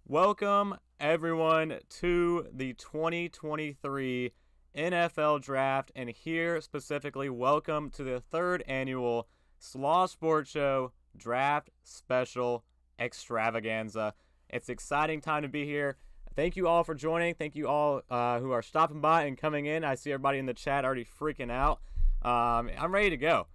Welcome, everyone, to the 2023 NFL Draft, and here specifically, welcome to the third annual Slaw Sports Show Draft Special Extravaganza. It's an exciting time to be here. Thank you all for joining. Thank you all who are stopping by and coming in. I see everybody in the chat already freaking out. I'm ready to go.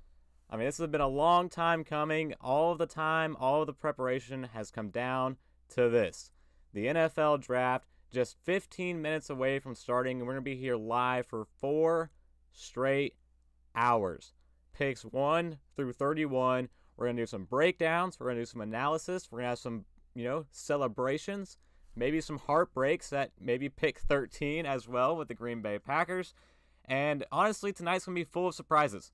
This has been a long time coming. All of the time, all of the preparation has come down to this. The NFL Draft, just 15 minutes away from starting, and we're going to be here live for 4 straight hours. Picks 1 through 31. We're going to do some breakdowns. We're going to do some analysis. We're going to have some, celebrations. Maybe some heartbreaks at maybe pick 13 as well with the Green Bay Packers. And honestly, tonight's going to be full of surprises.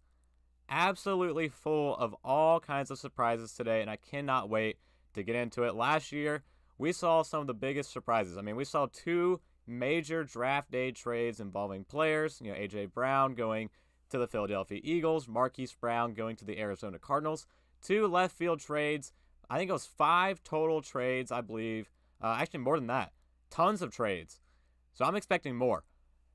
Absolutely full of all kinds of surprises today, and I cannot wait to get into it. Last year, we saw some of the biggest surprises. We saw 2 major draft day trades involving players. A.J. Brown going to the Philadelphia Eagles, Marquise Brown going to the Arizona Cardinals. 2 left field trades. I think it was 5 total trades, I believe. Actually, more than that. Tons of trades. So I'm expecting more.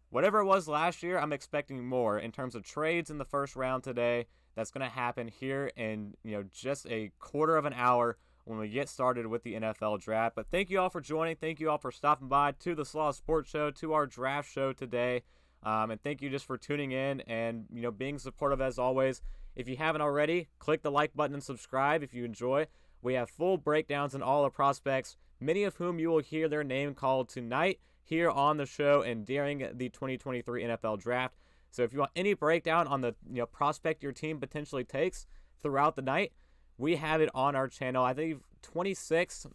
Whatever it was last year, I'm expecting more in terms of trades in the first round today. That's going to happen here in just a quarter of an hour when we get started with the NFL Draft. But thank you all for joining. Thank you all for stopping by to the Slaw Sports Show, to our draft show today. And thank you just for tuning in and being supportive as always. If you haven't already, click the like button and subscribe if you enjoy. We have full breakdowns on all the prospects, many of whom you will hear their name called tonight here on the show and during the 2023 NFL Draft. So if you want any breakdown on the prospect your team potentially takes throughout the night, we have it on our channel. I think 26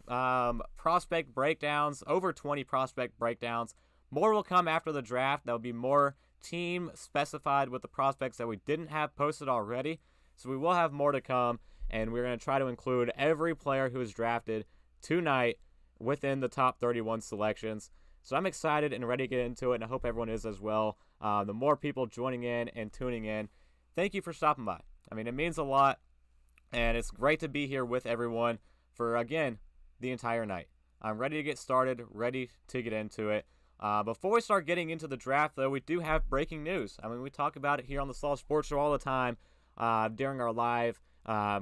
prospect breakdowns, over 20 prospect breakdowns. More will come after the draft. There'll be more team specified with the prospects that we didn't have posted already. So we will have more to come, and we're going to try to include every player who is drafted tonight within the top 31 selections. So I'm excited and ready to get into it, and I hope everyone is as well. The more people joining in and tuning in, thank you for stopping by. It means a lot. And it's great to be here with everyone for, again, the entire night. I'm ready to get started, ready to get into it. Before we start getting into the draft, though, we do have breaking news. We talk about it here on the Slaw Sports Show all the time during our live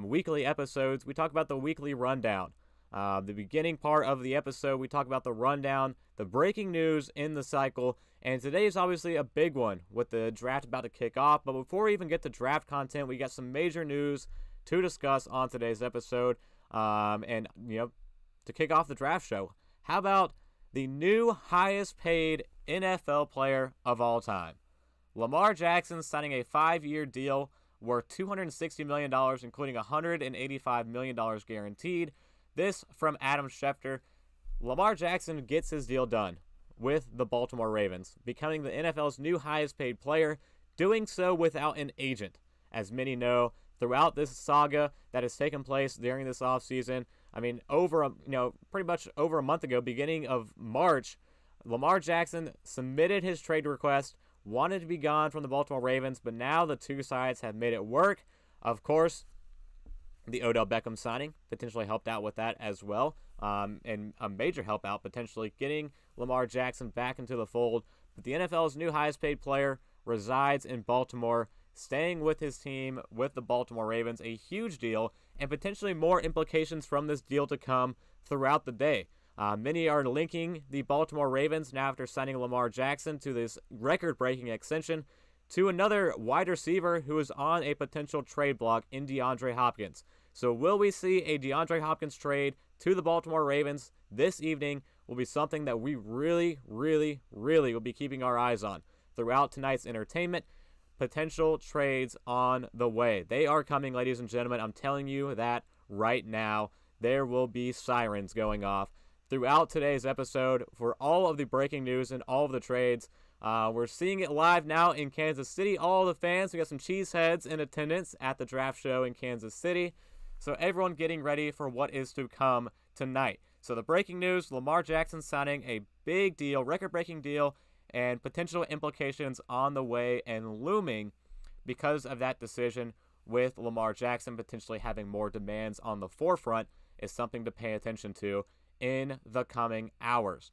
weekly episodes. We talk about the weekly rundown. The beginning part of the episode, we talk about the rundown, the breaking news in the cycle. And today is obviously a big one with the draft about to kick off. But before we even get to draft content, we got some major news to discuss on today's episode, and to kick off the draft show. How about the new highest paid NFL player of all time? Lamar Jackson signing a 5-year deal worth $260 million, including $185 million guaranteed. This from Adam Schefter. Lamar Jackson gets his deal done with the Baltimore Ravens, becoming the NFL's new highest paid player, doing so without an agent. As many know, throughout this saga that has taken place during this offseason, pretty much over a month ago, beginning of March, Lamar Jackson submitted his trade request, wanted to be gone from the Baltimore Ravens, but now the two sides have made it work. Of course, the Odell Beckham signing potentially helped out with that as well, and a major help out potentially getting Lamar Jackson back into the fold. But the NFL's new highest paid player resides in Baltimore, staying with his team with the Baltimore Ravens. A huge deal, and potentially more implications from this deal to come throughout the day. Many are linking the Baltimore Ravens, now after signing Lamar Jackson to this record-breaking extension, to another wide receiver who is on a potential trade block in DeAndre Hopkins. So will we see a DeAndre Hopkins trade to the Baltimore Ravens this evening? Will be something that we really, really, really will be keeping our eyes on throughout tonight's entertainment. Potential trades on the way. They are coming, ladies and gentlemen. I'm telling you that right now. There will be sirens going off throughout today's episode for all of the breaking news and all of the trades. We're seeing it live now in Kansas City. All the fans, we got some cheeseheads in attendance at the draft show in Kansas City. So everyone getting ready for what is to come tonight. So the breaking news, Lamar Jackson signing a big deal, record-breaking deal, and potential implications on the way and looming because of that decision, with Lamar Jackson potentially having more demands on the forefront, is something to pay attention to in the coming hours.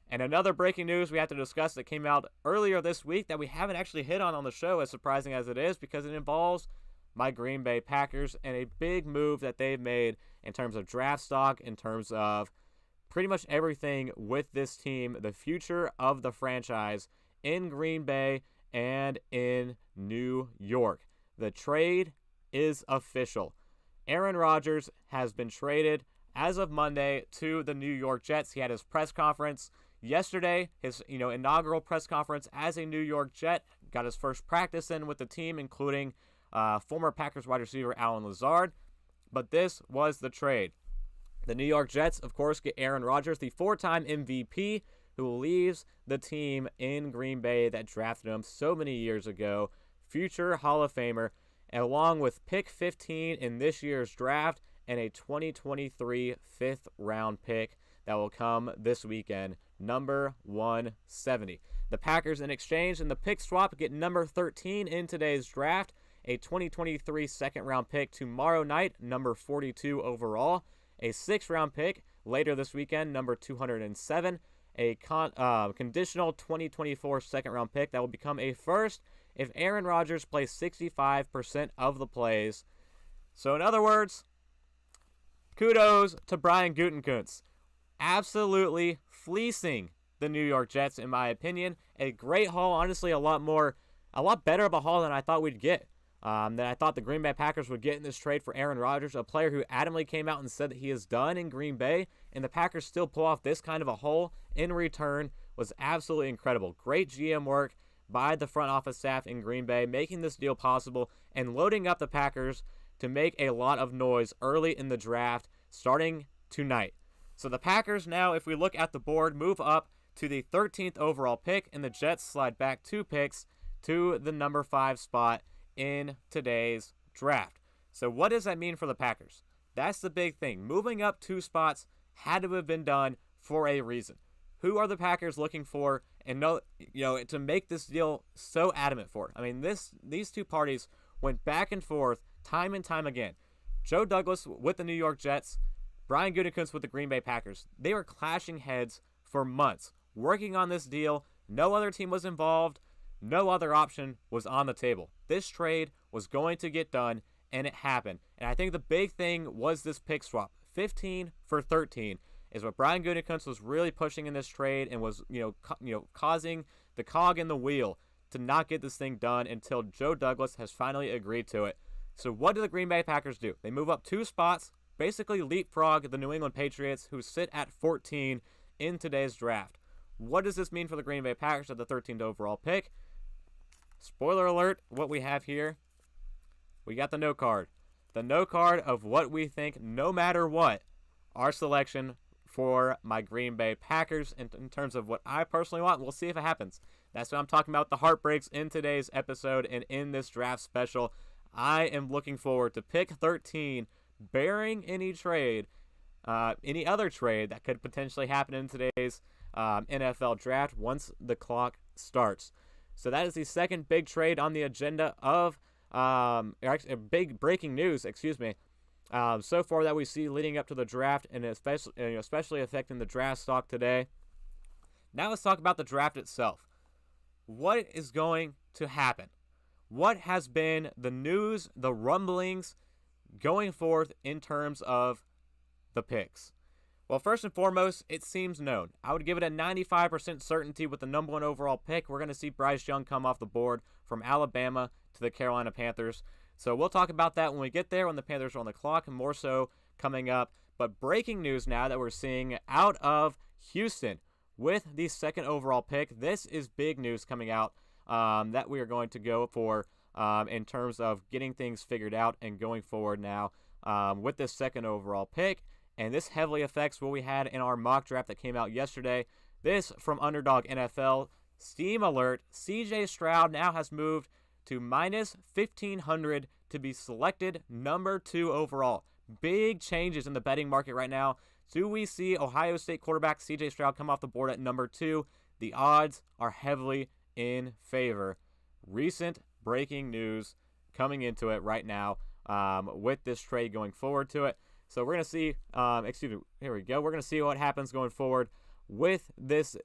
And another breaking news we have to discuss that came out earlier this week that we haven't actually hit on the show, as surprising as it is, because it involves my Green Bay Packers and a big move that they've made in terms of draft stock, in terms of pretty much everything with this team, the future of the franchise in Green Bay and in New York. The trade is official. Aaron Rodgers has been traded as of Monday to the New York Jets. He had his press conference yesterday, his inaugural press conference as a New York Jet. Got his first practice in with the team, including former Packers wide receiver Allen Lazard. But this was the trade. The New York Jets, of course, get Aaron Rodgers, the four-time MVP, who leaves the team in Green Bay that drafted him so many years ago, future Hall of Famer, along with pick 15 in this year's draft and a 2023 fifth-round pick that will come this weekend, number 170. The Packers, in exchange in the pick swap, get number 13 in today's draft, a 2023 second-round pick tomorrow night, number 42 overall, a sixth-round pick later this weekend, number 207, a conditional 2024 second-round pick that will become a first if Aaron Rodgers plays 65% of the plays. So in other words, kudos to Brian Gutekunst. Absolutely fleecing the New York Jets, in my opinion. A great haul, honestly, a lot better of a haul than I thought we'd get. Than I thought the Green Bay Packers would get in this trade for Aaron Rodgers, a player who adamantly came out and said that he is done in Green Bay, and the Packers still pull off this kind of a haul in return was absolutely incredible. Great GM work by the front office staff in Green Bay, making this deal possible and loading up the Packers to make a lot of noise early in the draft starting tonight. So the Packers now, if we look at the board, move up to the 13th overall pick, and the Jets slide back 2 picks to the number 5 spot in today's draft. So what does that mean for the Packers? That's the big thing. Moving up 2 spots had to have been done for a reason. Who are the Packers looking for and to make this deal so adamant for? I mean, these two parties went back and forth time and time again. Joe Douglas with the New York Jets, Brian Gutekunst with the Green Bay Packers. They were clashing heads for months, working on this deal. No other team was involved. No other option was on the table. This trade was going to get done, and it happened. And I think the big thing was this pick swap. 15 for 13 is what Brian Gutekunst was really pushing in this trade, and was causing the cog in the wheel to not get this thing done until Joe Douglas has finally agreed to it. So what do the Green Bay Packers do? They move up 2 spots, basically leapfrog the New England Patriots, who sit at 14 in today's draft. What does this mean for the Green Bay Packers at the 13th overall pick? Spoiler alert, what we have here, we got the no card. The no card of what we think, no matter what, our selection for my Green Bay Packers in terms of what I personally want. We'll see if it happens. That's what I'm talking about, the heartbreaks in today's episode and in this draft special. I am looking forward to pick 13, bearing any other trade that could potentially happen in today's NFL draft once the clock starts. So that is the second big trade on the agenda of big breaking news, so far that we see leading up to the draft, and especially affecting the draft stock today. Now let's talk about the draft itself. What is going to happen? What has been the news, the rumblings going forth in terms of the picks? Well, first and foremost, it seems known. I would give it a 95% certainty with the number 1 overall pick. We're going to see Bryce Young come off the board from Alabama to the Carolina Panthers. So we'll talk about that when we get there, when the Panthers are on the clock, and more so coming up. But breaking news now that we're seeing out of Houston with the 2nd overall pick. This is big news coming out that we are going to go for in terms of getting things figured out and going forward now with this 2nd overall pick. And this heavily affects what we had in our mock draft that came out yesterday. This from Underdog NFL. Steam alert, CJ Stroud now has moved to minus 1,500 to be selected number 2 overall. Big changes in the betting market right now. Do we see Ohio State quarterback CJ Stroud come off the board at number 2? The odds are heavily in favor. Recent breaking news coming into it right now with this trade going forward to it. So we're going to see, here we go. We're going to see what happens going forward with this,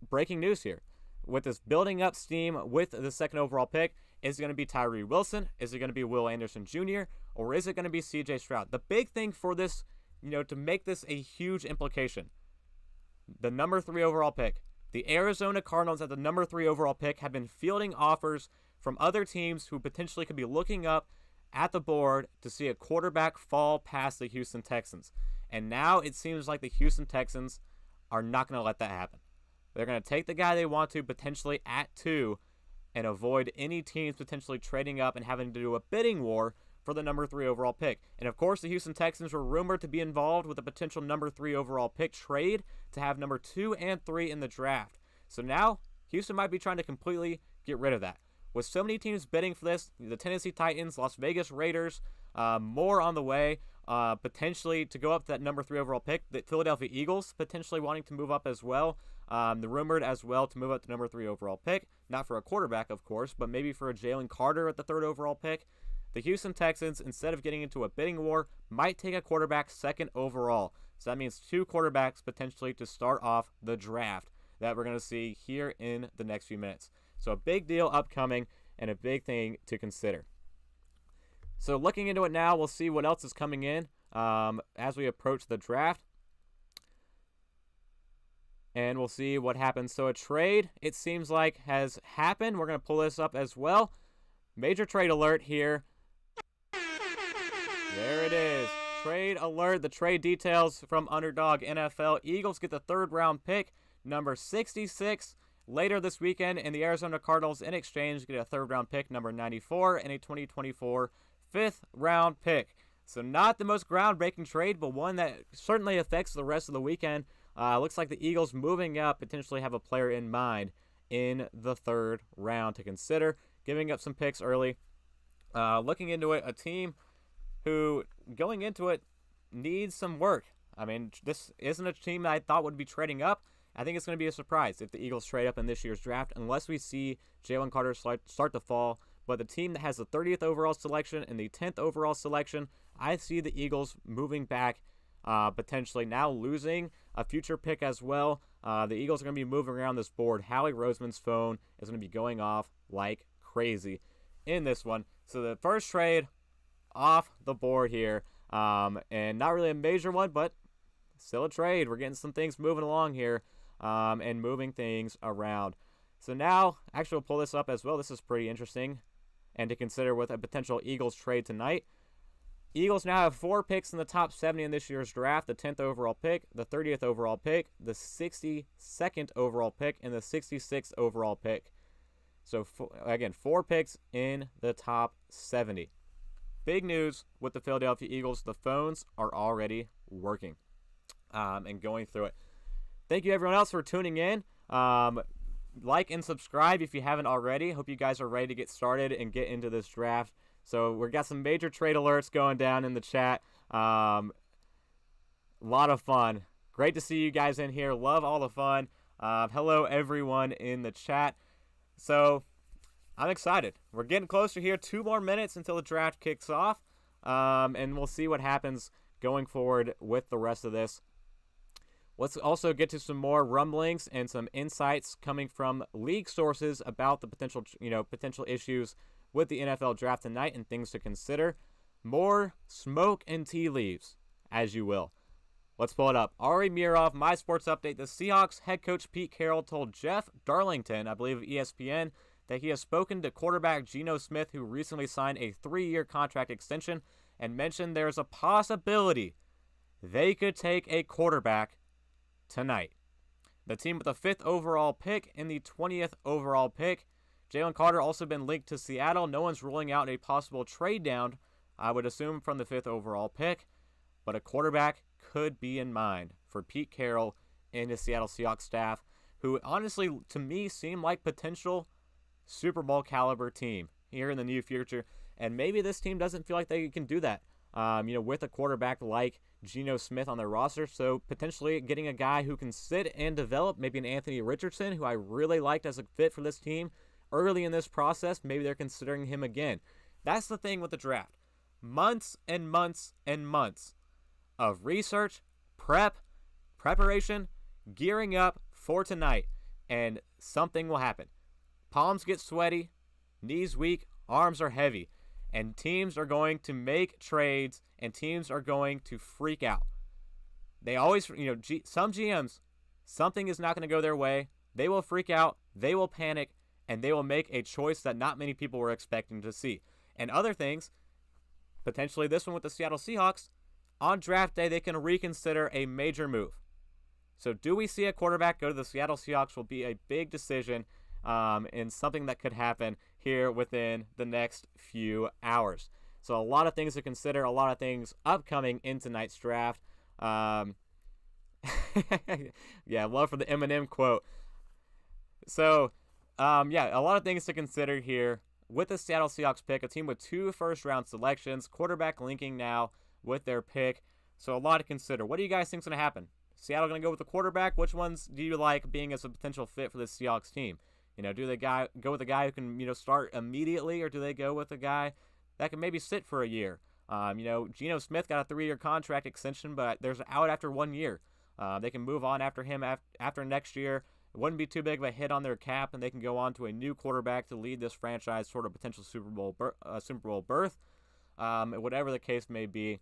breaking news here. With this building up steam with the second overall pick, is it going to be Tyree Wilson? Is it going to be Will Anderson Jr.? Or is it going to be C.J. Stroud? The big thing for this, to make this a huge implication, the number 3 overall pick. The Arizona Cardinals at the number 3 overall pick have been fielding offers from other teams who potentially could be looking up at the board to see a quarterback fall past the Houston Texans. And now it seems like the Houston Texans are not going to let that happen. They're going to take the guy they want to, potentially at 2, and avoid any teams potentially trading up and having to do a bidding war for the number 3 overall pick. And of course, the Houston Texans were rumored to be involved with a potential number 3 overall pick trade to have number 2 and 3 in the draft. So now, Houston might be trying to completely get rid of that. With so many teams bidding for this, the Tennessee Titans, Las Vegas Raiders, more on the way, potentially to go up to that number 3 overall pick. The Philadelphia Eagles potentially wanting to move up as well. The rumored as well to move up to number 3 overall pick. Not for a quarterback, of course, but maybe for a Jalen Carter at the 3rd overall pick. The Houston Texans, instead of getting into a bidding war, might take a quarterback 2nd overall. So that means 2 quarterbacks potentially to start off the draft that we're going to see here in the next few minutes. So a big deal upcoming and a big thing to consider. So looking into it now, we'll see what else is coming in as we approach the draft. And we'll see what happens. So a trade, it seems like, has happened. We're going to pull this up as well. Major trade alert here. There it is. Trade alert. The trade details from Underdog NFL. Eagles get the 3rd round pick, number 66. Later this weekend, and the Arizona Cardinals in exchange get a 3rd round pick, number 94, and a 2024 5th round pick. So not the most groundbreaking trade, but one that certainly affects the rest of the weekend. Looks like the Eagles moving up potentially have a player in mind in the 3rd round to consider, giving up some picks early. Looking into it, a team who, going into it, needs some work. I mean, this isn't a team that I thought would be trading up. I think it's going to be a surprise if the Eagles trade up in this year's draft, unless we see Jalen Carter start to fall. But the team that has the 30th overall selection and the 10th overall selection, I see the Eagles moving back, potentially now losing a future pick as well. The Eagles are going to be moving around this board. Howie Roseman's phone is going to be going off like crazy in this one. So the first trade off the board here, and not really a major one, but still a trade. We're getting some things moving along here. And moving things around. So now, actually we'll pull this up as well. This is pretty interesting and to consider with a potential Eagles trade tonight. Eagles now have 4 picks in the top 70 in this year's draft. The 10th overall pick, the 30th overall pick, the 62nd overall pick, and the 66th overall pick. So again, 4 picks in the top 70. Big news with the Philadelphia Eagles. The phones are already working and going through it. Thank you, everyone else, for tuning in. Like and subscribe if you haven't already. Hope you guys are ready to get started and get into this draft. So we've got some major trade alerts going down in the chat. A lot of fun. Great to see you guys in here. Love all the fun. Hello, everyone in the chat. So I'm excited. We're getting closer here. 2 more minutes until the draft kicks off. And we'll see what happens going forward with the rest of this. Let's also get to some more rumblings and some insights coming from league sources about the potential issues with the NFL draft tonight and things to consider. More smoke and tea leaves, as you will. Let's pull it up. Ari Mirov, My Sports Update. The Seahawks head coach Pete Carroll told Jeff Darlington, I believe of ESPN, that he has spoken to quarterback Geno Smith, who recently signed a 3-year contract extension, and mentioned there's a possibility they could take a quarterback tonight. The team with the 5th overall pick and the 20th overall pick. Jalen Carter also been linked to Seattle. No one's ruling out a possible trade down, I would assume, from the 5th overall pick. But a quarterback could be in mind for Pete Carroll and the Seattle Seahawks staff, who honestly, to me, seem like potential Super Bowl caliber team here in the near future. And maybe this team doesn't feel like they can do that, with a quarterback like Geno Smith on their roster. So potentially getting a guy who can sit and develop, maybe an Anthony Richardson, who I really liked as a fit for this team early in this process. Maybe they're considering him again. That's the thing with the draft. months and months and months of research, preparation, gearing up for tonight, and something will happen. Palms get sweaty, knees weak, arms are heavy, and teams are going to make trades, and teams are going to freak out. They always, some GMs, something is not going to go their way. They will freak out, they will panic, and they will make a choice that not many people were expecting to see. And other things, potentially this one with the Seattle Seahawks, on draft day they can reconsider a major move. So do we see a quarterback go to the Seattle Seahawks will be a big decision and something that could happen here within the next few hours. So a lot of things to consider, a lot of things upcoming in tonight's draft. Yeah, love for the Eminem quote. So, yeah, a lot of things to consider here with the Seattle Seahawks pick, a team with 2 first-round selections, quarterback linking now with their pick. So a lot to consider. What do you guys think is going to happen? Seattle going to go with the quarterback? Which ones do you like being as a potential fit for the Seahawks team? Do they go with a guy who can, start immediately, or do they go with a guy that can maybe sit for a year? Geno Smith got a 3-year contract extension, but there's out after 1 year. They can move on after him after next year. It wouldn't be too big of a hit on their cap, and they can go on to a new quarterback to lead this franchise toward a potential Super Bowl berth. Whatever the case may be,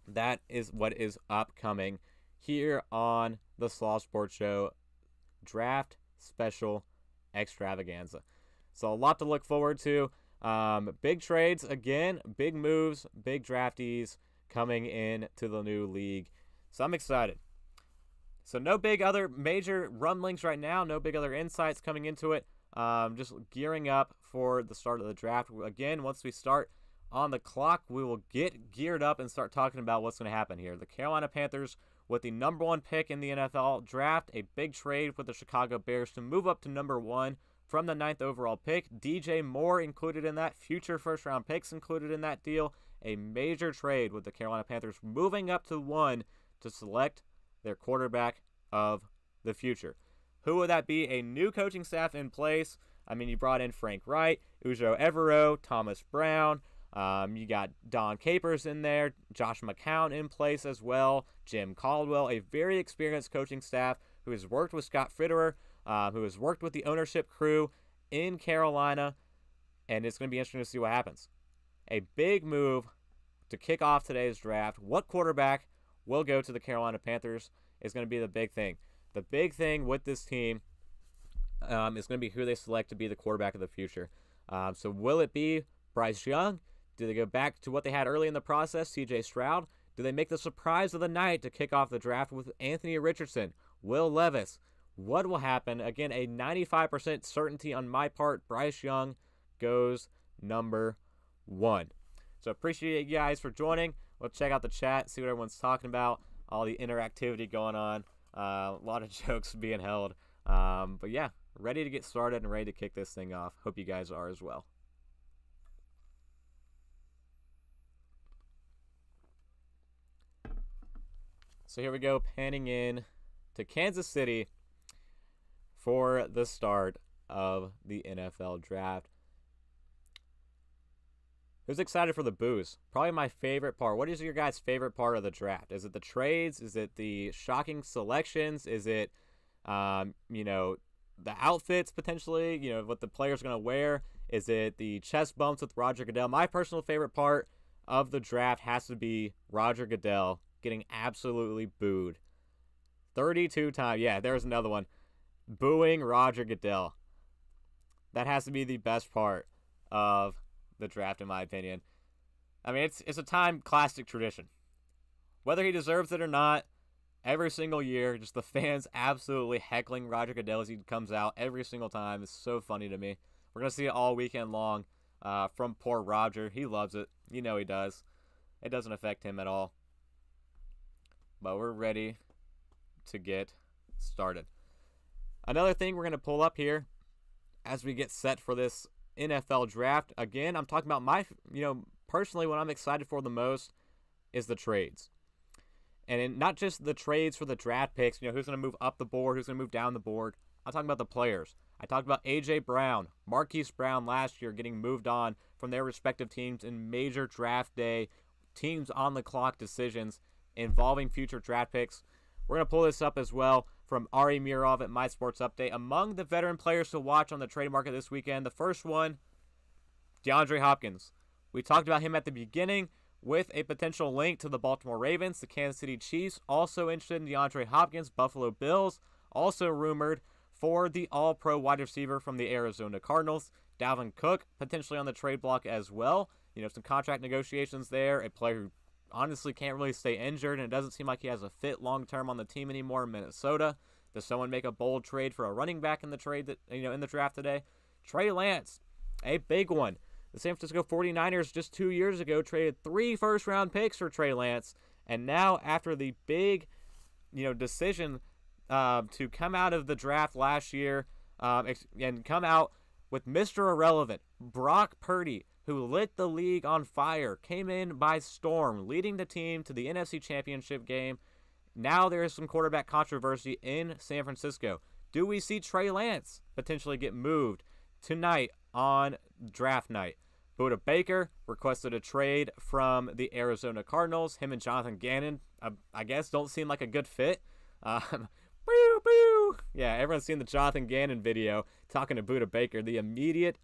that is what is upcoming here on the Slaw Sports Show Draft Special Extravaganza. So a lot to look forward to. Big trades again, big moves, big draftees coming in to the new league. So I'm excited. So no big other major rumblings right now, no big other insights coming into it. Just gearing up for the start of the draft. Again, once we start on the clock, we will get geared up and start talking about what's going to happen here. The Carolina Panthers with the number 1 pick in the NFL draft, a big trade with the Chicago Bears to move up to number 1 from the 9th overall pick. DJ Moore included in that, future first-round picks included in that deal. A major trade with the Carolina Panthers moving up to 1 to select their quarterback of the future. Who would that be? A new coaching staff in place. I mean, you brought in Frank Wright, Ujo Evero, Thomas Brown. You got Don Capers in there, Josh McCown in place as well, Jim Caldwell, a very experienced coaching staff who has worked with Scott Fitterer, who has worked with the ownership crew in Carolina, and it's going to be interesting to see what happens. A big move to kick off today's draft. What quarterback will go to the Carolina Panthers is going to be the big thing. The big thing with this team is going to be who they select to be the quarterback of the future. So will it be Bryce Young? Do they go back to what they had early in the process, C.J. Stroud? Do they make the surprise of the night to kick off the draft with Anthony Richardson, Will Levis? What will happen? Again, a 95% certainty on my part. Bryce Young goes number 1. So appreciate you guys for joining. We'll check out the chat, see what everyone's talking about, all the interactivity going on, a lot of jokes being held. But yeah, ready to get started and ready to kick this thing off. Hope you guys are as well. So here we go, panning in to Kansas City for the start of the NFL draft. Who's excited for the booze? Probably my favorite part. What is your guys' favorite part of the draft? Is it the trades? Is it the shocking selections? Is it, the outfits potentially? What the players are going to wear? Is it the chest bumps with Roger Goodell? My personal favorite part of the draft has to be Roger Goodell getting absolutely booed 32 times. Yeah, there's another one. Booing Roger Goodell. That has to be the best part of the draft, in my opinion. I mean, it's a time classic tradition. Whether he deserves it or not, every single year, just the fans absolutely heckling Roger Goodell as he comes out every single time. It's so funny to me. We're going to see it all weekend long from poor Roger. He loves it. He does. It doesn't affect him at all. But we're ready to get started. Another thing we're going to pull up here as we get set for this NFL draft. Again, I'm talking about personally what I'm excited for the most is the trades. And not just the trades for the draft picks, who's going to move up the board, who's going to move down the board. I'm talking about the players. I talked about A.J. Brown, Marquise Brown last year getting moved on from their respective teams in major draft day, teams on the clock decisions involving future draft picks. We're going to pull this up as well from Ari Mirov at My Sports Update. Among the veteran players to watch on the trade market this weekend, the first one, DeAndre Hopkins. We talked about him at the beginning with a potential link to the Baltimore Ravens. The Kansas City Chiefs also interested in DeAndre Hopkins. Buffalo Bills also rumored for the all-pro wide receiver from the Arizona Cardinals. Dalvin Cook potentially on the trade block as well. Some contract negotiations there. A player who honestly can't really stay injured, and it doesn't seem like he has a fit long-term on the team anymore in Minnesota. Does someone make a bold trade for a running back in the trade that in the draft today? Trey Lance, a big one. The San Francisco 49ers just 2 years ago traded 3 first-round picks for Trey Lance, and now after the big, decision to come out of the draft last year and come out with Mr. Irrelevant, Brock Purdy, who lit the league on fire, came in by storm, leading the team to the NFC Championship game. Now there is some quarterback controversy in San Francisco. Do we see Trey Lance potentially get moved tonight on draft night? Buda Baker requested a trade from the Arizona Cardinals. Him and Jonathan Gannon, I guess, don't seem like a good fit. Boo, boo. Yeah, everyone's seen the Jonathan Gannon video talking to Buda Baker. The immediate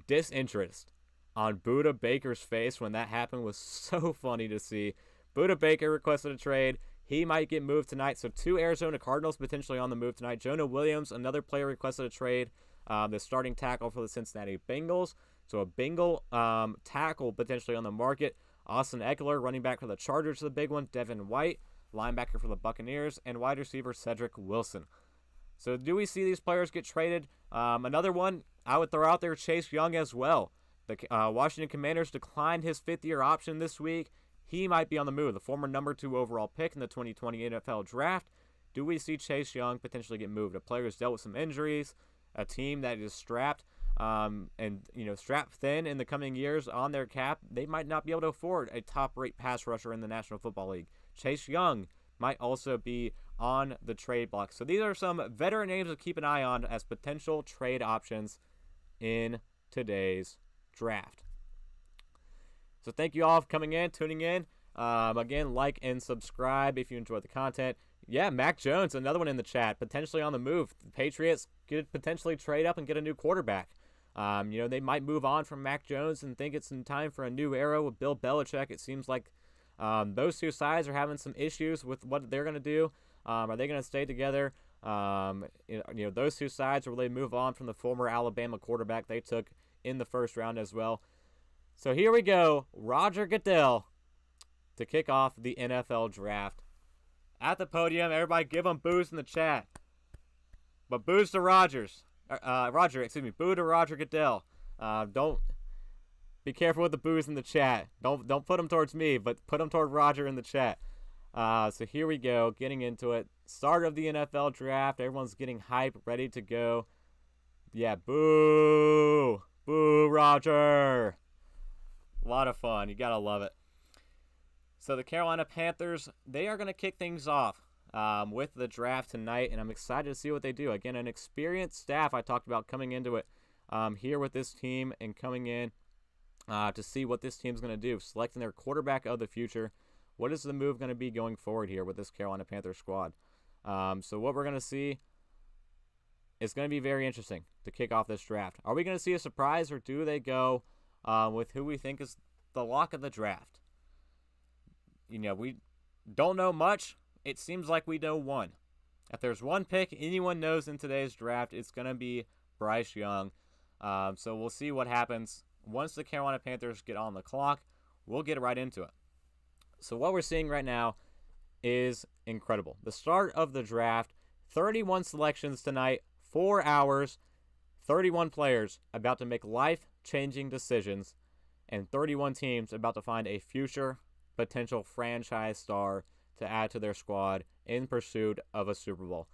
disinterest on Buda Baker's face when that happened was so funny to see. Buda Baker requested a trade. He might get moved tonight. So 2 Arizona Cardinals potentially on the move tonight. Jonah Williams, another player, requested a trade. The starting tackle for the Cincinnati Bengals. So a Bengal tackle potentially on the market. Austin Eckler, running back for the Chargers, the big one. Devin White, linebacker for the Buccaneers. And wide receiver Cedric Wilson. So do we see these players get traded? Another one I would throw out there, Chase Young as well. The Washington Commanders declined his 5th-year option this week. He might be on the move. The former number 2 overall pick in the 2020 NFL Draft. Do we see Chase Young potentially get moved? A player who's dealt with some injuries, a team that is strapped strapped thin in the coming years on their cap. They might not be able to afford a top-rate pass rusher in the National Football League. Chase Young might also be on the trade block. So these are some veteran names to keep an eye on as potential trade options in today's draft. So thank you all for coming in, tuning in. Again, like and subscribe if you enjoyed the content. Yeah, Mac Jones, another one in the chat, potentially on the move. The Patriots could potentially trade up and get a new quarterback. They might move on from Mac Jones and think it's in time for a new era with Bill Belichick. It seems like those two sides are having some issues with what they're going to do. Are they going to stay together? Those two sides, or will they move on from the former Alabama quarterback they took in the first round as well? So here we go. Roger Goodell to kick off the NFL draft. At the podium, everybody give him boos in the chat. But boos to Rogers. Boo to Roger Goodell. Don't be careful with the boos in the chat. Don't put them towards me, but put them toward Roger in the chat. So here we go, getting into it. Start of the NFL draft. Everyone's getting hype, ready to go. Yeah, boo. Boo, Roger. A lot of fun. You gotta love it. So the Carolina Panthers, they are going to kick things off with the draft tonight, and I'm excited to see what they do. Again, an experienced staff I talked about coming into it here with this team and coming in to see what this team's going to do, selecting their quarterback of the future. What is the move going to be going forward here with this Carolina Panthers squad? So what we're going to see is going to be very interesting to kick off this draft. Are we going to see a surprise, or do they go with who we think is the lock of the draft? We don't know much. It seems like we know one. If there's one pick anyone knows in today's draft, it's going to be Bryce Young. So we'll see what happens. Once the Carolina Panthers get on the clock, we'll get right into it. So what we're seeing right now is incredible. The start of the draft, 31 selections tonight, 4 hours, 31 players about to make life-changing decisions, and 31 teams about to find a future potential franchise star to add to their squad in pursuit of a Super Bowl.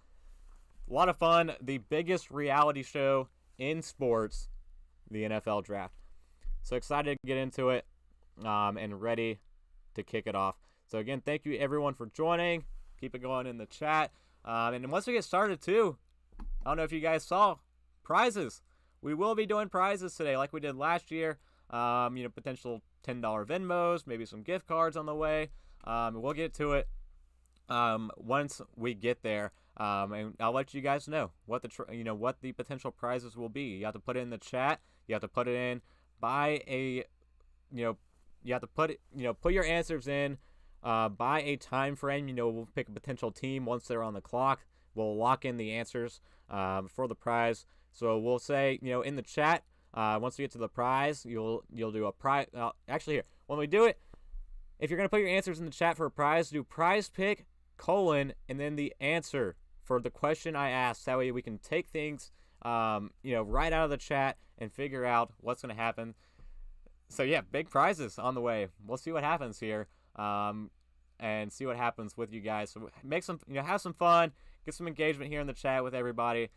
A lot of fun. The biggest reality show in sports, the NFL draft. So excited to get into it and ready to kick it off. So again, thank you everyone for joining. Keep it going in the chat. And once we get started too, I don't know if you guys saw, prizes. We will be doing prizes today like we did last year. Potential $10 Venmos, maybe some gift cards on the way. We'll get to it once we get there. And I'll let you guys know what the potential prizes will be. You have to put it in the chat. You have to put it in by a, you have to put your answers in by a time frame. We'll pick a potential team once they're on the clock. We'll lock in the answers for the prize. So we'll say, in the chat, once we get to the prize, you'll do a prize. Actually, here, when we do it, if you're going to put your answers in the chat for a prize, do prize pick, : and then the answer for the question I asked. That way we can take things, right out of the chat and figure out what's going to happen. So yeah, big prizes on the way. We'll see what happens here, and see what happens with you guys. So make some, have some fun, get some engagement here in the chat with everybody,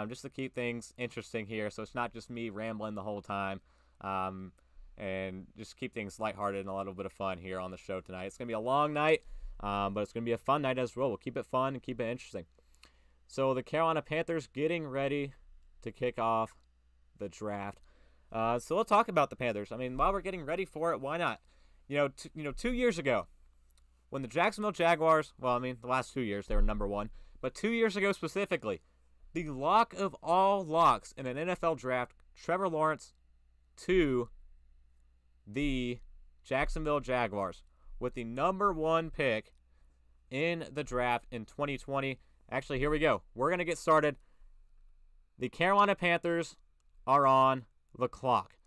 just to keep things interesting here. So it's not just me rambling the whole time, and just keep things lighthearted and a little bit of fun here on the show tonight. It's gonna be a long night, but it's gonna be a fun night as well. We'll keep it fun and keep it interesting. So the Carolina Panthers getting ready to kick off the draft. So we'll talk about the Panthers. I mean, while we're getting ready for it, why not? 2 years ago, when the Jacksonville Jaguars, the last 2 years they were number one, but 2 years ago specifically, the lock of all locks in an NFL draft, Trevor Lawrence to the Jacksonville Jaguars with the number one pick in the draft in 2020. Actually, here we go. We're going to get started. The Carolina Panthers are on the clock.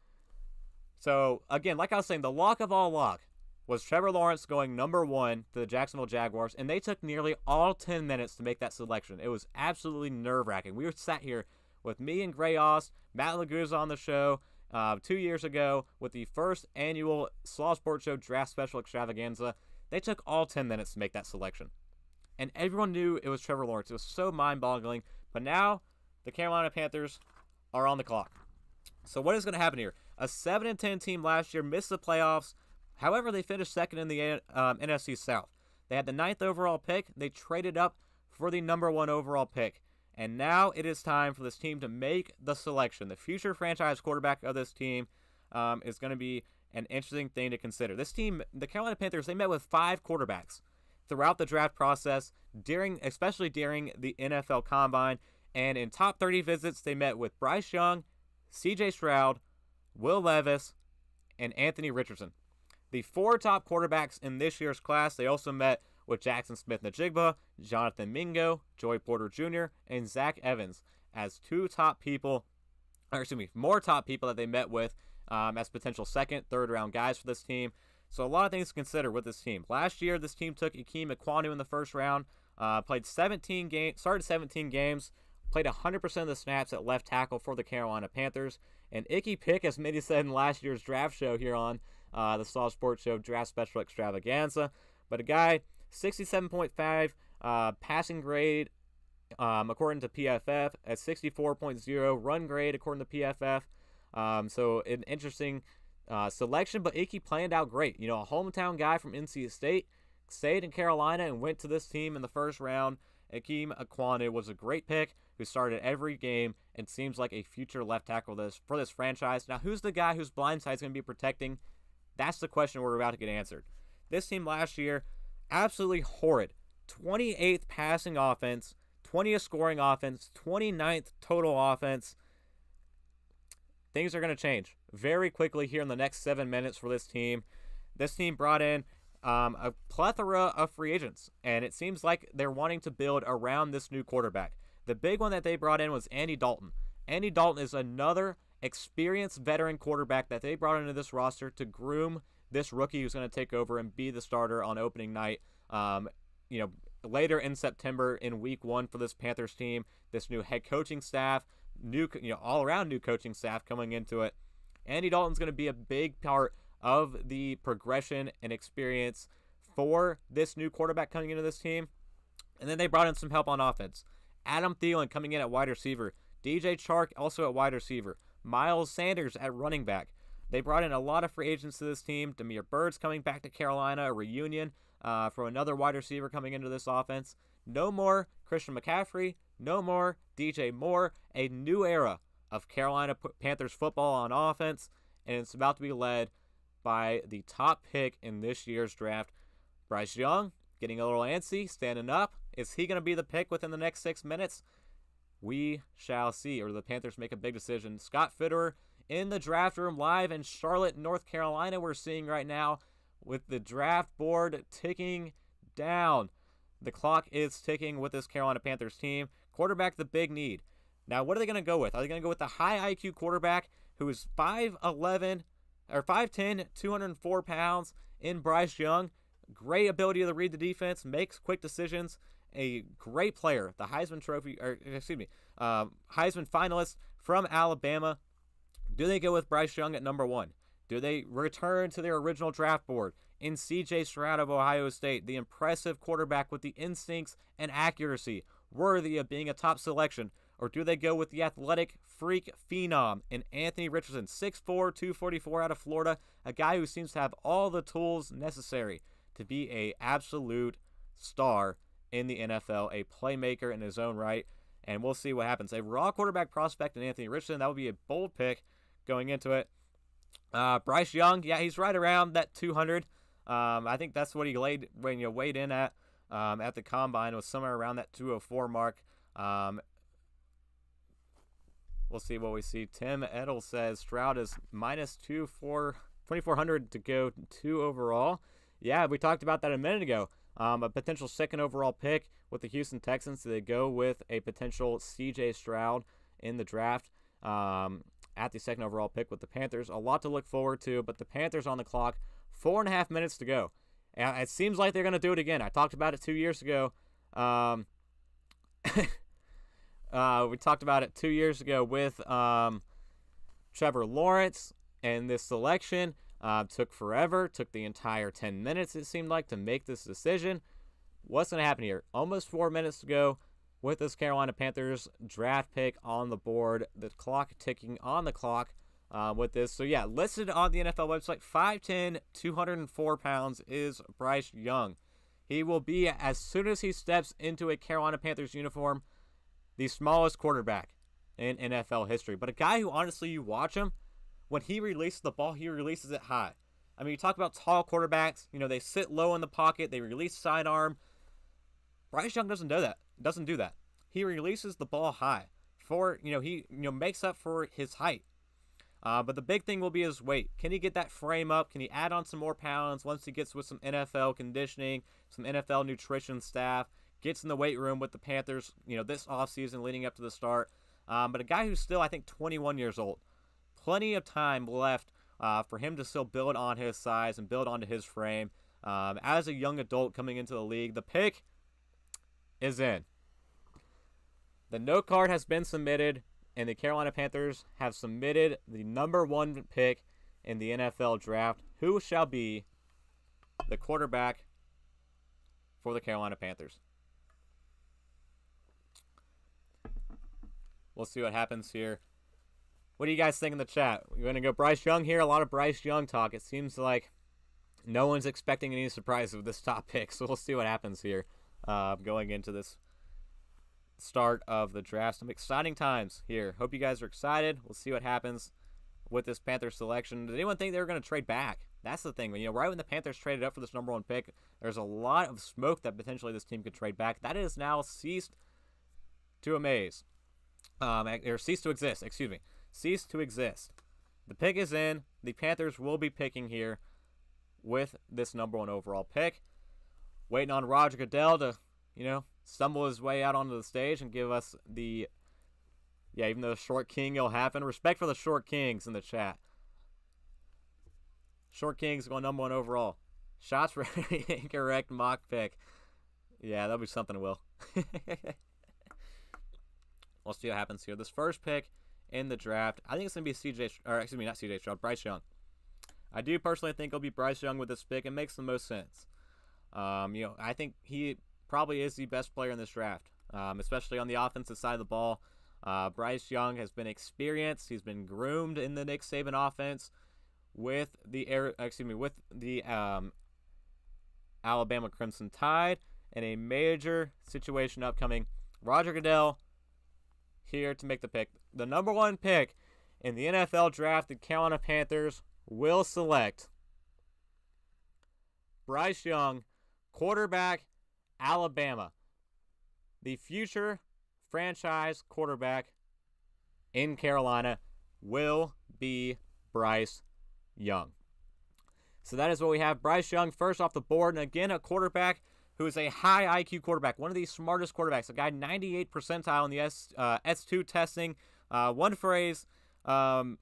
So, again, like I was saying, the lock of all lock was Trevor Lawrence going number one to the Jacksonville Jaguars, and they took nearly all 10 minutes to make that selection. It was absolutely nerve-wracking. We were sat here with me and Gray Ost, Matt Laguzza on the show 2 years ago with the first annual Slaw Sports Show Draft Special Extravaganza. They took all 10 minutes to make that selection. And everyone knew it was Trevor Lawrence. It was so mind-boggling. But now, the Carolina Panthers are on the clock. So what is going to happen here? A 7-10 team last year missed the playoffs. However, they finished second in the NFC South. They had the 9th overall pick. They traded up for the number one overall pick. And now it is time for this team to make the selection. The future franchise quarterback of this team is going to be an interesting thing to consider. This team, the Carolina Panthers, they met with 5 quarterbacks throughout the draft process, especially during the NFL Combine. And in top 30 visits, they met with Bryce Young, C.J. Stroud, Will Levis, and Anthony Richardson. The 4 top quarterbacks in this year's class, they also met with Jackson Smith-Njigba, Jonathan Mingo, Joey Porter Jr., and Zach Evans as more top people that they met with as potential second, third round guys for this team. So a lot of things to consider with this team. Last year, this team took Ikem Ekwonu in the first round, started 17 games, played 100% of the snaps at left tackle for the Carolina Panthers. And Icky Pick, as many said in last year's draft show here on the Slaw Sports Show Draft Special Extravaganza. But a guy, 67.5 passing grade according to PFF, at 64.0 run grade according to PFF. So an interesting selection, but Icky planned out great. A hometown guy from NC State, stayed in Carolina and went to this team in the first round. Ikem Ekwonu was a great pick who started every game and seems like a future left tackle for this franchise. Now, who's the guy whose blind side is going to be protecting? That's the question we're about to get answered. This team last year, absolutely horrid. 28th passing offense, 20th scoring offense, 29th total offense. Things are going to change very quickly here in the next 7 minutes for this team. This team brought in a plethora of free agents, and it seems like they're wanting to build around this new quarterback. The big one that they brought in was Andy Dalton. Andy Dalton is another experienced veteran quarterback that they brought into this roster to groom this rookie who's going to take over and be the starter on opening night. Later in September in week 1 for this Panthers team. This new head coaching staff, all-around new coaching staff coming into it. Andy Dalton's going to be a big part of the progression and experience for this new quarterback coming into this team. And then they brought in some help on offense. Adam Thielen coming in at wide receiver. DJ Chark also at wide receiver. Miles Sanders at running back. They brought in a lot of free agents to this team. Damiere Byrd's coming back to Carolina, a reunion from another wide receiver coming into this offense. No more Christian McCaffrey. No more DJ Moore. A new era of Carolina Panthers football on offense, and it's about to be led by the top pick in this year's draft, Bryce Young, getting a little antsy, standing up. Is he going to be the pick within the next 6 minutes? We shall see. Or the Panthers make a big decision. Scott Fitterer in the draft room live in Charlotte, North Carolina, we're seeing right now with the draft board ticking down. The clock is ticking with this Carolina Panthers team. Quarterback, the big need. Now, what are they going to go with? Are they going to go with the high IQ quarterback who is 5'11", or 5'10", 204 pounds in Bryce Young? Great ability to read the defense, makes quick decisions, a great player, the Heisman finalist from Alabama. Do they go with Bryce Young at number 1? Do they return to their original draft board in C.J. Stroud of Ohio State, the impressive quarterback with the instincts and accuracy worthy of being a top selection? Or do they go with the athletic freak phenom in Anthony Richardson, 6'4", 244 out of Florida, a guy who seems to have all the tools necessary to be an absolute star in the NFL, a playmaker in his own right, and we'll see what happens. A raw quarterback prospect in Anthony Richardson, that would be a bold pick going into it. Bryce Young, yeah, he's right around that 200. I think that's what he weighed in at the combine, was somewhere around that 204 mark. We'll see what we see. Tim Edel says Stroud is minus 2,400 to go 2 overall. Yeah, we talked about that a minute ago. A potential second overall pick with the Houston Texans. So they go with a potential C.J. Stroud in the draft at the second overall pick with the Panthers. A lot to look forward to, but the Panthers on the clock. 4.5 minutes to go. And it seems like they're going to do it again. I talked about it 2 years ago. We talked about it 2 years ago with Trevor Lawrence, and this selection took forever, took the entire 10 minutes, it seemed like, to make this decision. What's going to happen here? Almost 4 minutes to go with this Carolina Panthers draft pick on the board. The clock ticking on the clock with this. So, yeah, listed on the NFL website, 5'10", 204 pounds is Bryce Young. He will be, as soon as he steps into a Carolina Panthers uniform, the smallest quarterback in NFL history. But a guy who, honestly, you watch him, when he releases the ball, he releases it high. I mean, you talk about tall quarterbacks, they sit low in the pocket, they release sidearm. Bryce Young doesn't do that. He releases the ball high. He makes up for his height. But the big thing will be his weight. Can he get that frame up? Can he add on some more pounds once he gets with some NFL conditioning, some NFL nutrition staff, gets in the weight room with the Panthers, this offseason leading up to the start. But a guy who's still, I think, 21 years old. Plenty of time left for him to still build on his size and build onto his frame. As a young adult coming into the league, the pick is in. The note card has been submitted, and the Carolina Panthers have submitted the number 1 pick in the NFL draft. Who shall be the quarterback for the Carolina Panthers? We'll see what happens here. What do you guys think in the chat? We're going to go Bryce Young here. A lot of Bryce Young talk. It seems like no one's expecting any surprise with this top pick, so we'll see what happens here going into this start of the draft. Some exciting times here. Hope you guys are excited. We'll see what happens with this Panthers selection. Did anyone think they were going to trade back? That's the thing. Right when the Panthers traded up for this number 1 pick, there's a lot of smoke that potentially this team could trade back. That is now ceased to amaze. Or cease to exist, excuse me. Cease to exist. The pick is in. The Panthers will be picking here with this number 1 overall pick. Waiting on Roger Goodell to, stumble his way out onto the stage and give us the, even though the short king will happen. Respect for the short kings in the chat. Short kings going number 1 overall. Shots for incorrect mock pick. Yeah, that'll be something, Will. We'll see what happens here. This first pick in the draft, I think it's going to be not CJ Stroud, Bryce Young. I do personally think it'll be Bryce Young with this pick. It makes the most sense. I think he probably is the best player in this draft, especially on the offensive side of the ball. Bryce Young has been experienced. He's been groomed in the Nick Saban offense with the Alabama Crimson Tide, and a major situation upcoming. Roger Goodell here to make the pick. The number one pick in the NFL draft, the Carolina Panthers will select Bryce Young, quarterback, Alabama. The future franchise quarterback in Carolina will be Bryce Young. So that is what we have. Bryce Young first off the board, and again, a quarterback who is a high IQ quarterback, one of the smartest quarterbacks, a guy 98th percentile in the S2 testing. One phase of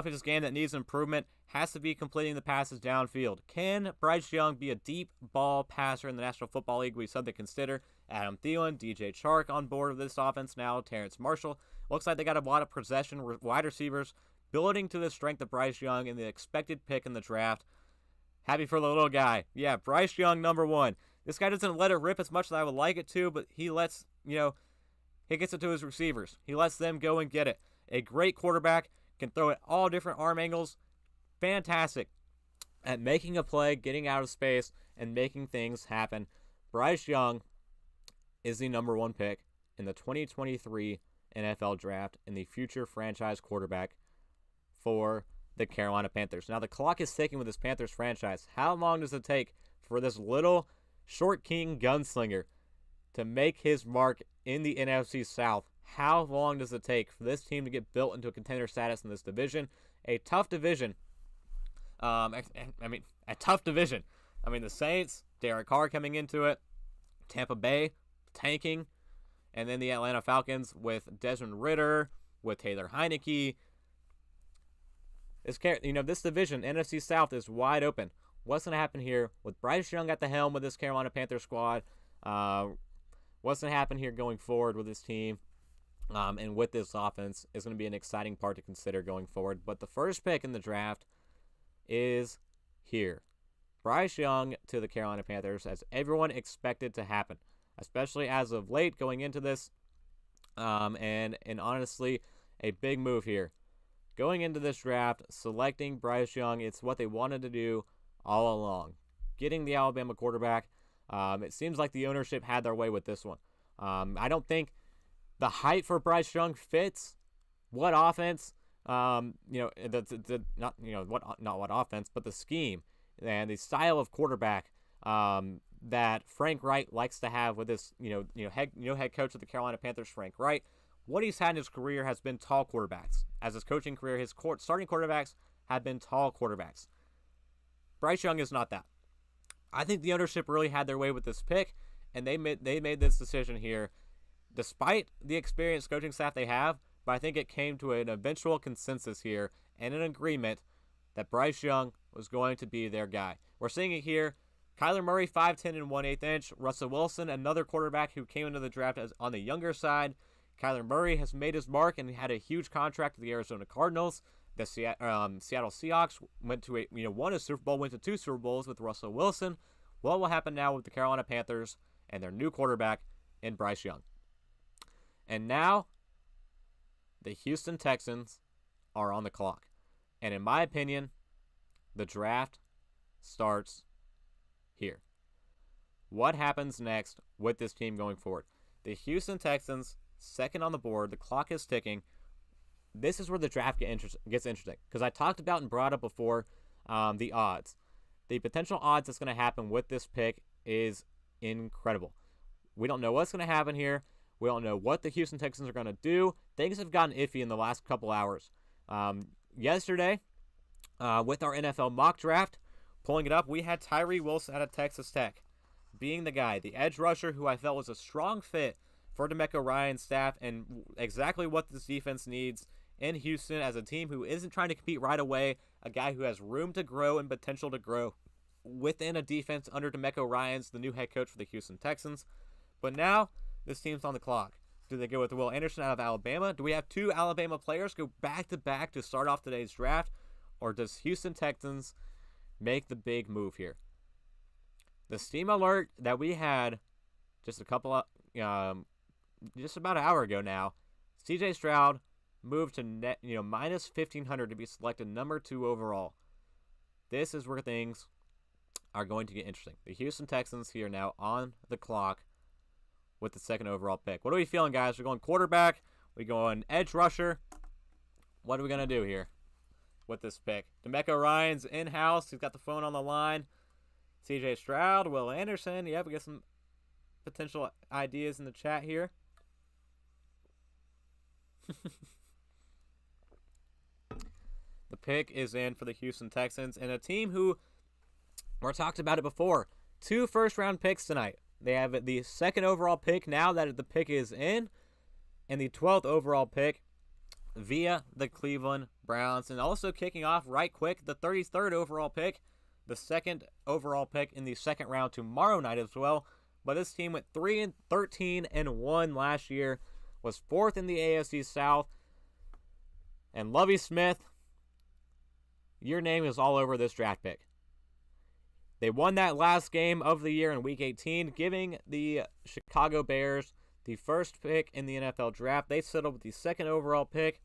his game that needs improvement has to be completing the passes downfield. Can Bryce Young be a deep ball passer in the National Football League? We something to consider. Adam Thielen, DJ Chark on board with this offense now. Terrence Marshall. Looks like they got a lot of possession wide receivers building to the strength of Bryce Young in the expected pick in the draft. Happy for the little guy. Yeah, Bryce Young, number one. This guy doesn't let it rip as much as I would like it to, but he lets, he gets it to his receivers. He lets them go and get it. A great quarterback, can throw at all different arm angles. Fantastic at making a play, getting out of space, and making things happen. Bryce Young is the number one pick in the 2023 NFL Draft and the future franchise quarterback for the Carolina Panthers. Now, the clock is ticking with this Panthers franchise. How long does it take for this little short king gunslinger to make his mark in the NFC South? How long does it take for this team to get built into a contender status in this division? A tough division. A tough division. The Saints, Derek Carr coming into it, Tampa Bay tanking, and then the Atlanta Falcons with Desmond Ridder, with Taylor Heineke. This division, NFC South, is wide open. What's going to happen here with Bryce Young at the helm with this Carolina Panthers squad? What's going to happen here going forward with this team and with this offense is going to be an exciting part to consider going forward. But the first pick in the draft is here. Bryce Young to the Carolina Panthers, as everyone expected to happen, especially as of late going into this. And honestly, a big move here. Going into this draft, selecting Bryce Young, it's what they wanted to do all along. Getting the Alabama quarterback, it seems like the ownership had their way with this one. I don't think the hype for Bryce Young fits what offense, not what offense, but the scheme and the style of quarterback that Frank Reich likes to have with this, head coach of the Carolina Panthers, Frank Reich. What he's had in his career has been tall quarterbacks. As his coaching career, his starting quarterbacks have been tall quarterbacks. Bryce Young is not that. I think the ownership really had their way with this pick, and they made this decision here, despite the experienced coaching staff they have. But I think it came to an eventual consensus here and an agreement that Bryce Young was going to be their guy. We're seeing it here. Kyler Murray, 5'10 and 1/8 inch. Russell Wilson, another quarterback who came into the draft as on the younger side. Kyler Murray has made his mark and had a huge contract with the Arizona Cardinals. The Seattle Seahawks won a Super Bowl, went to 2 Super Bowls with Russell Wilson. What will happen now with the Carolina Panthers and their new quarterback in Bryce Young? And now, the Houston Texans are on the clock. And in my opinion, the draft starts here. What happens next with this team going forward? The Houston Texans, second on the board. The clock is ticking. This is where the draft gets interesting, because I talked about and brought up before the odds. The potential odds that's going to happen with this pick is incredible. We don't know what's going to happen here. We don't know what the Houston Texans are going to do. Things have gotten iffy in the last couple hours. Yesterday, with our NFL mock draft, pulling it up, we had Tyree Wilson out of Texas Tech being the guy, the edge rusher who I felt was a strong fit for DeMeco Ryans' staff and exactly what this defense needs in Houston as a team who isn't trying to compete right away, a guy who has room to grow and potential to grow within a defense under DeMeco Ryans, the new head coach for the Houston Texans. But now, this team's on the clock. Do they go with Will Anderson out of Alabama? Do we have 2 Alabama players go back-to-back to start off today's draft? Or does Houston Texans make the big move here? The steam alert that we had just about an hour ago now, CJ Stroud moved to minus 1,500 to be selected number 2 overall. This is where things are going to get interesting. The Houston Texans here now on the clock with the second overall pick. What are we feeling, guys? We're going quarterback. We're going edge rusher. What are we going to do here with this pick? D'Amico Ryan's in-house. He's got the phone on the line. C.J. Stroud, Will Anderson. Yeah, we got some potential ideas in the chat here. The pick is in for the Houston Texans, and a team who, we talked about it before, 2 first-round picks tonight. They have the second overall pick now that the pick is in, and the 12th overall pick via the Cleveland Browns. And also kicking off right quick, the 33rd overall pick, the second overall pick in the second round tomorrow night as well. But this team went 3-13-1 last year, was 4th in the AFC South. And Lovie Smith, your name is all over this draft pick. They won that last game of the year in Week 18, giving the Chicago Bears the first pick in the NFL draft. They settled with the second overall pick.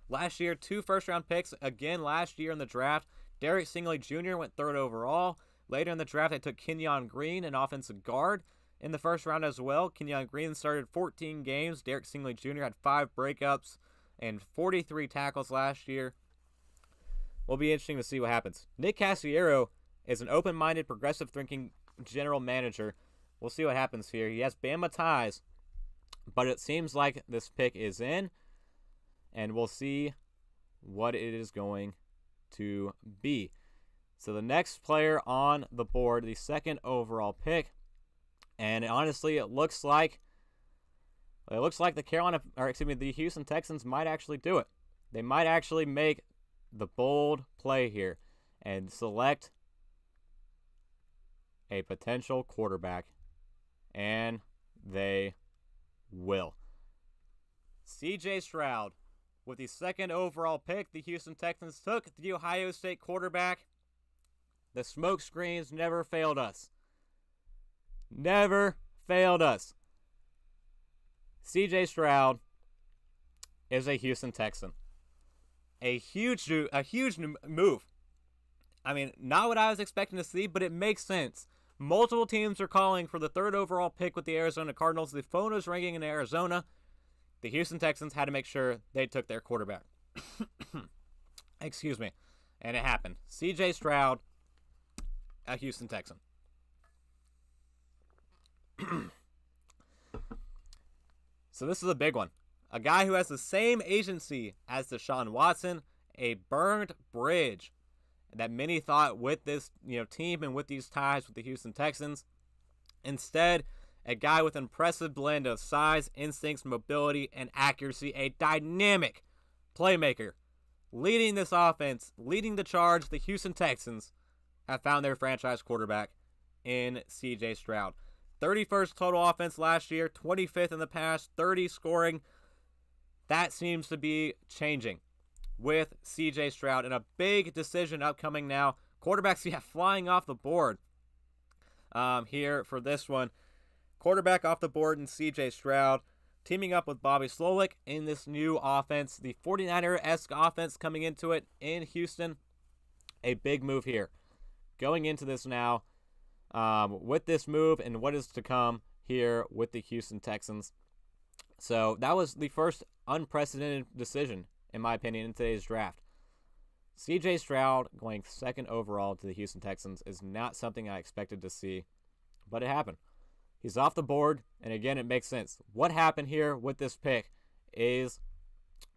Last year, 2 first-round picks again last year in the draft. Derek Stingley Jr. went 3rd overall. Later in the draft, they took Kenyon Green, an offensive guard, in the first round as well. Kenyon Green started 14 games. Derek Stingley Jr. had 5 breakups and 43 tackles last year. Will be interesting to see what happens. Nick Cassiero is an open-minded, progressive-thinking general manager. We'll see what happens here. He has Bama ties, but it seems like this pick is in, and we'll see what it is going to be. So the next player on the board, the second overall pick, and honestly, it looks like the Houston Texans might actually do it. They might actually make the bold play here and select a potential quarterback, and they will. C.J. Stroud, with the second overall pick, the Houston Texans took the Ohio State quarterback. The smoke screens never failed us. Never failed us. C.J. Stroud is a Houston Texan. A huge move. I mean, not what I was expecting to see, but it makes sense. Multiple teams are calling for the third overall pick with the Arizona Cardinals. The phone was ringing in Arizona. The Houston Texans had to make sure they took their quarterback. Excuse me. And it happened. C.J. Stroud, a Houston Texan. So this is a big one. A guy who has the same agency as Deshaun Watson, a burned bridge that many thought with this team and with these ties with the Houston Texans. Instead, a guy with an impressive blend of size, instincts, mobility, and accuracy, a dynamic playmaker. Leading this offense, leading the charge, the Houston Texans have found their franchise quarterback in C.J. Stroud. 31st total offense last year, 25th in the past, 30 scoring. That seems to be changing with C.J. Stroud, and a big decision upcoming now. Quarterbacks, flying off the board here for this one. Quarterback off the board in C.J. Stroud, teaming up with Bobby Slowick in this new offense. The 49er-esque offense coming into it in Houston. A big move here. Going into this now with this move and what is to come here with the Houston Texans. So that was the first unprecedented decision, in my opinion, in today's draft. C.J. Stroud going second overall to the Houston Texans is not something I expected to see, but it happened. He's off the board, and again, it makes sense. What happened here with this pick is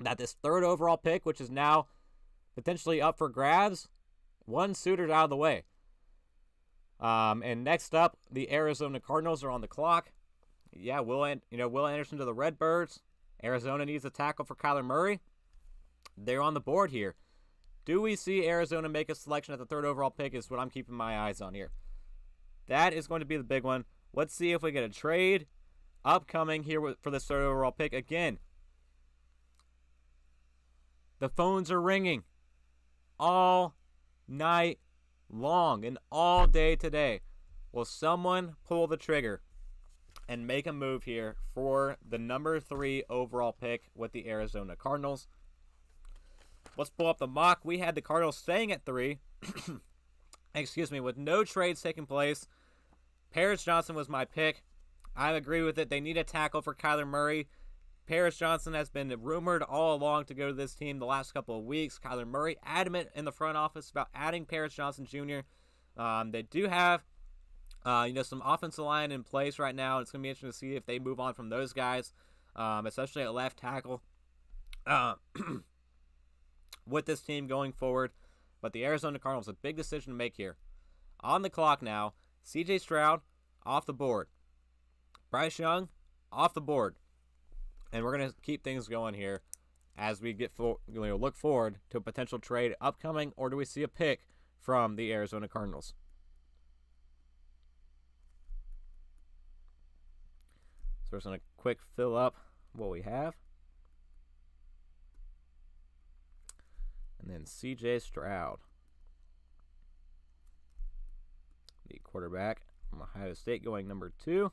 that this third overall pick, which is now potentially up for grabs, one suitor's out of the way. And next up, the Arizona Cardinals are on the clock. Yeah, Will Anderson to the Redbirds. Arizona needs a tackle for Kyler Murray. They're on the board here. Do we see Arizona make a selection at the third overall pick is what I'm keeping my eyes on here. That is going to be the big one. Let's see if we get a trade upcoming here for this third overall pick. Again, the phones are ringing all night long and all day today. Will someone pull the trigger and make a move here for the number 3 overall pick with the Arizona Cardinals? Let's pull up the mock. We had the Cardinals staying at 3. Excuse me, with no trades taking place. Paris Johnson was my pick. I agree with it. They need a tackle for Kyler Murray. Paris Johnson has been rumored all along to go to this team the last couple of weeks. Kyler Murray adamant in the front office about adding Paris Johnson Jr. They do have some offensive line in place right now. It's going to be interesting to see if they move on from those guys, especially at left tackle with this team going forward. But the Arizona Cardinals, a big decision to make here. On the clock now, C.J. Stroud off the board. Bryce Young off the board. And we're going to keep things going here as we look forward to a potential trade upcoming, or do we see a pick from the Arizona Cardinals? So we're just going to quick fill up what we have. And then C.J. Stroud, the quarterback from Ohio State, going number 2.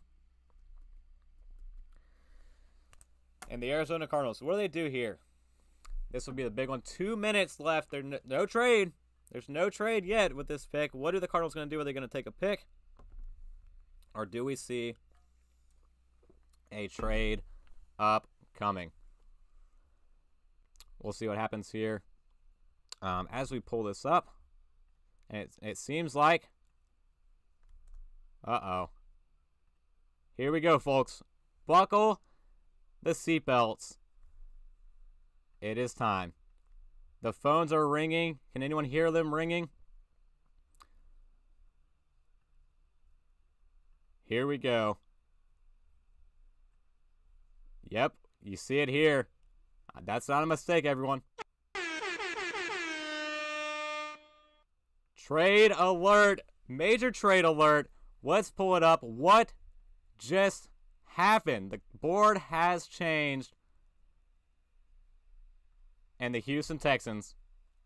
And the Arizona Cardinals, what do they do here? This will be the big one. 2 minutes left. There's no trade. There's no trade yet with this pick. What are the Cardinals going to do? Are they going to take a pick? Or do we see a trade upcoming? We'll see what happens here. As we pull this up, and it seems like, here we go, folks. Buckle the seatbelts. It is time. The phones are ringing. Can anyone hear them ringing? Here we go. Yep, you see it here. That's not a mistake, everyone. Trade alert. Major trade alert. Let's pull it up. What just happened? The board has changed. And the Houston Texans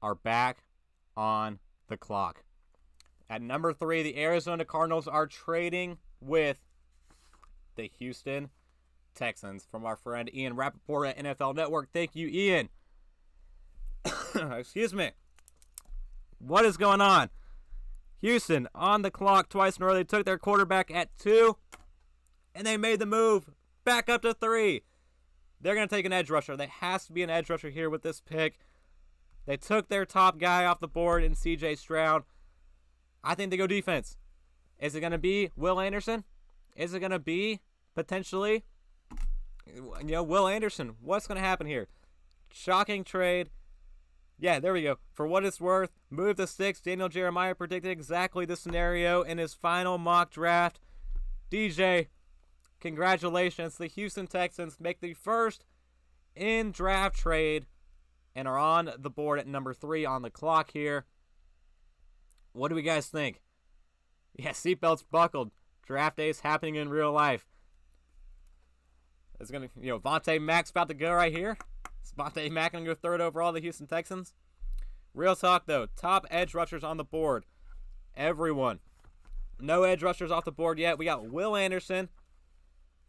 are back on the clock. At number 3, the Arizona Cardinals are trading with the Houston Texans from our friend Ian Rappaport at NFL Network. Thank you, Ian. Excuse me. What is going on? Houston on the clock twice in a row. They took their quarterback at 2, and they made the move back up to 3. They're going to take an edge rusher. There has to be an edge rusher here with this pick. They took their top guy off the board in C.J. Stroud. I think they go defense. Is it going to be Will Anderson? Is it going to be potentially, Will Anderson? What's going to happen here? Shocking trade. Yeah, there we go. For what it's worth, move the sticks. Daniel Jeremiah predicted exactly the scenario in his final mock draft. DJ, congratulations. The Houston Texans make the first in-draft trade and are on the board at number 3 on the clock here. What do we guys think? Yeah, seatbelts buckled. Draft day is happening in real life. It's going to, Vontae Mack's about to go right here. Is Vontae Mack going to go 3rd overall, the Houston Texans? Real talk, though. Top edge rushers on the board. Everyone. No edge rushers off the board yet. We got Will Anderson,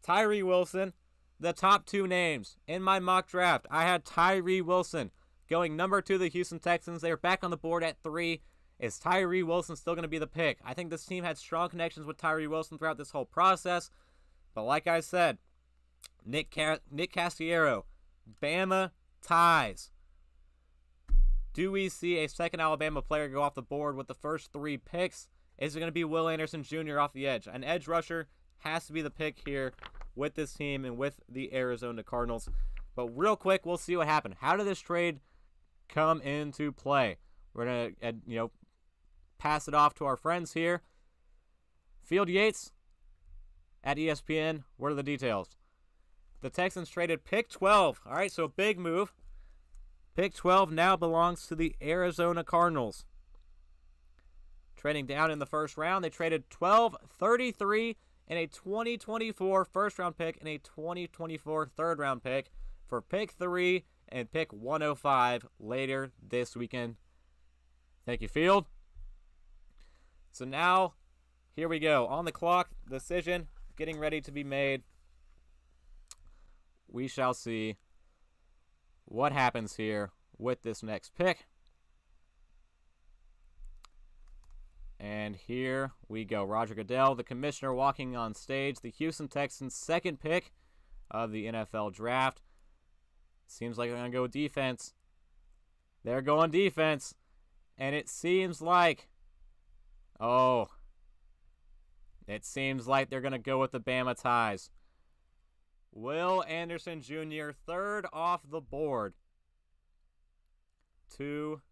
Tyree Wilson. The top 2 names in my mock draft. I had Tyree Wilson going number 2 to the Houston Texans. They are back on the board at 3. Is Tyree Wilson still going to be the pick? I think this team had strong connections with Tyree Wilson throughout this whole process. But like I said, Nick Castiero, Bama ties. Do we see a second Alabama player go off the board with the first 3 picks? Is it going to be Will Anderson Jr. off the edge? An edge rusher has to be the pick here with this team and with the Arizona Cardinals. But real quick, we'll see what happened. How did this trade come into play? We're going to, pass it off to our friends here. Field Yates at ESPN. What are the details? The Texans traded pick 12. All right, so a big move. Pick 12 now belongs to the Arizona Cardinals. Trading down in the first round, they traded 12, 33, and a 2024 first-round pick and a 2024 third-round pick for pick 3 and pick 105 later this weekend. Thank you, Field. So now, here we go. On the clock, decision getting ready to be made. We shall see what happens here with this next pick. And here we go. Roger Goodell, the commissioner, walking on stage. The Houston Texans' second pick of the NFL draft. Seems like they're going to go defense. They're going defense. And it seems like, it seems like they're going to go with the Bama ties. Will Anderson Jr., third off the board to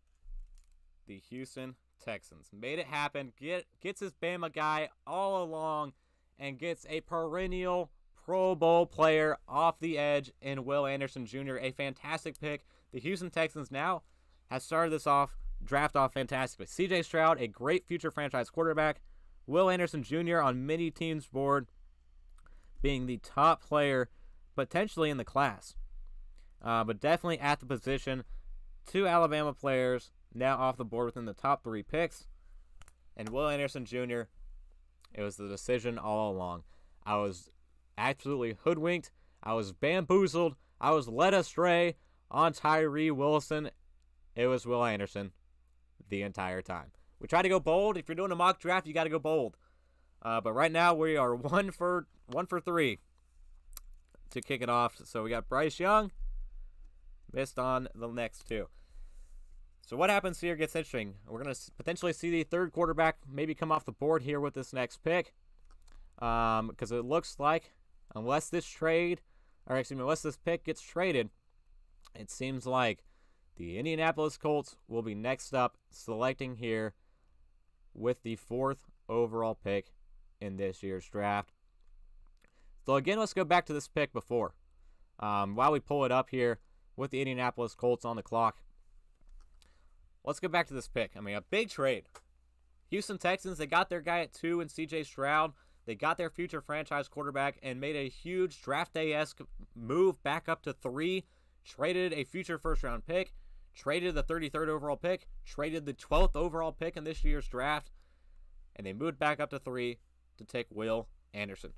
the Houston Texans. Made it happen. Gets his Bama guy all along and gets a perennial Pro Bowl player off the edge in Will Anderson Jr., a fantastic pick. The Houston Texans now have started this draft off fantastically. C.J. Stroud, a great future franchise quarterback. Will Anderson Jr. on many teams' board, being the top player potentially in the class. But definitely at the position. 2 Alabama players now off the board within the top 3 picks. And Will Anderson Jr., it was the decision all along. I was absolutely hoodwinked. I was bamboozled. I was led astray on Tyree Wilson. It was Will Anderson the entire time. We try to go bold. If you're doing a mock draft, you got to go bold. But right now we are one for 3 to kick it off. So we got Bryce Young, missed on the next 2. So what happens here gets interesting. We're going to potentially see the third quarterback maybe come off the board here with this next pick. Because it looks like unless this pick gets traded, it seems like the Indianapolis Colts will be next up, selecting here with the 4th overall pick in this year's draft. So again, let's go back to this pick before. While we pull it up here with the Indianapolis Colts on the clock, let's go back to this pick. I mean, a big trade. Houston Texans, they got their guy at 2 in C.J. Stroud. They got their future franchise quarterback and made a huge draft day-esque move back up to 3, traded a future first-round pick, traded the 33rd overall pick, traded the 12th overall pick in this year's draft, and they moved back up to 3 to take Will Anderson.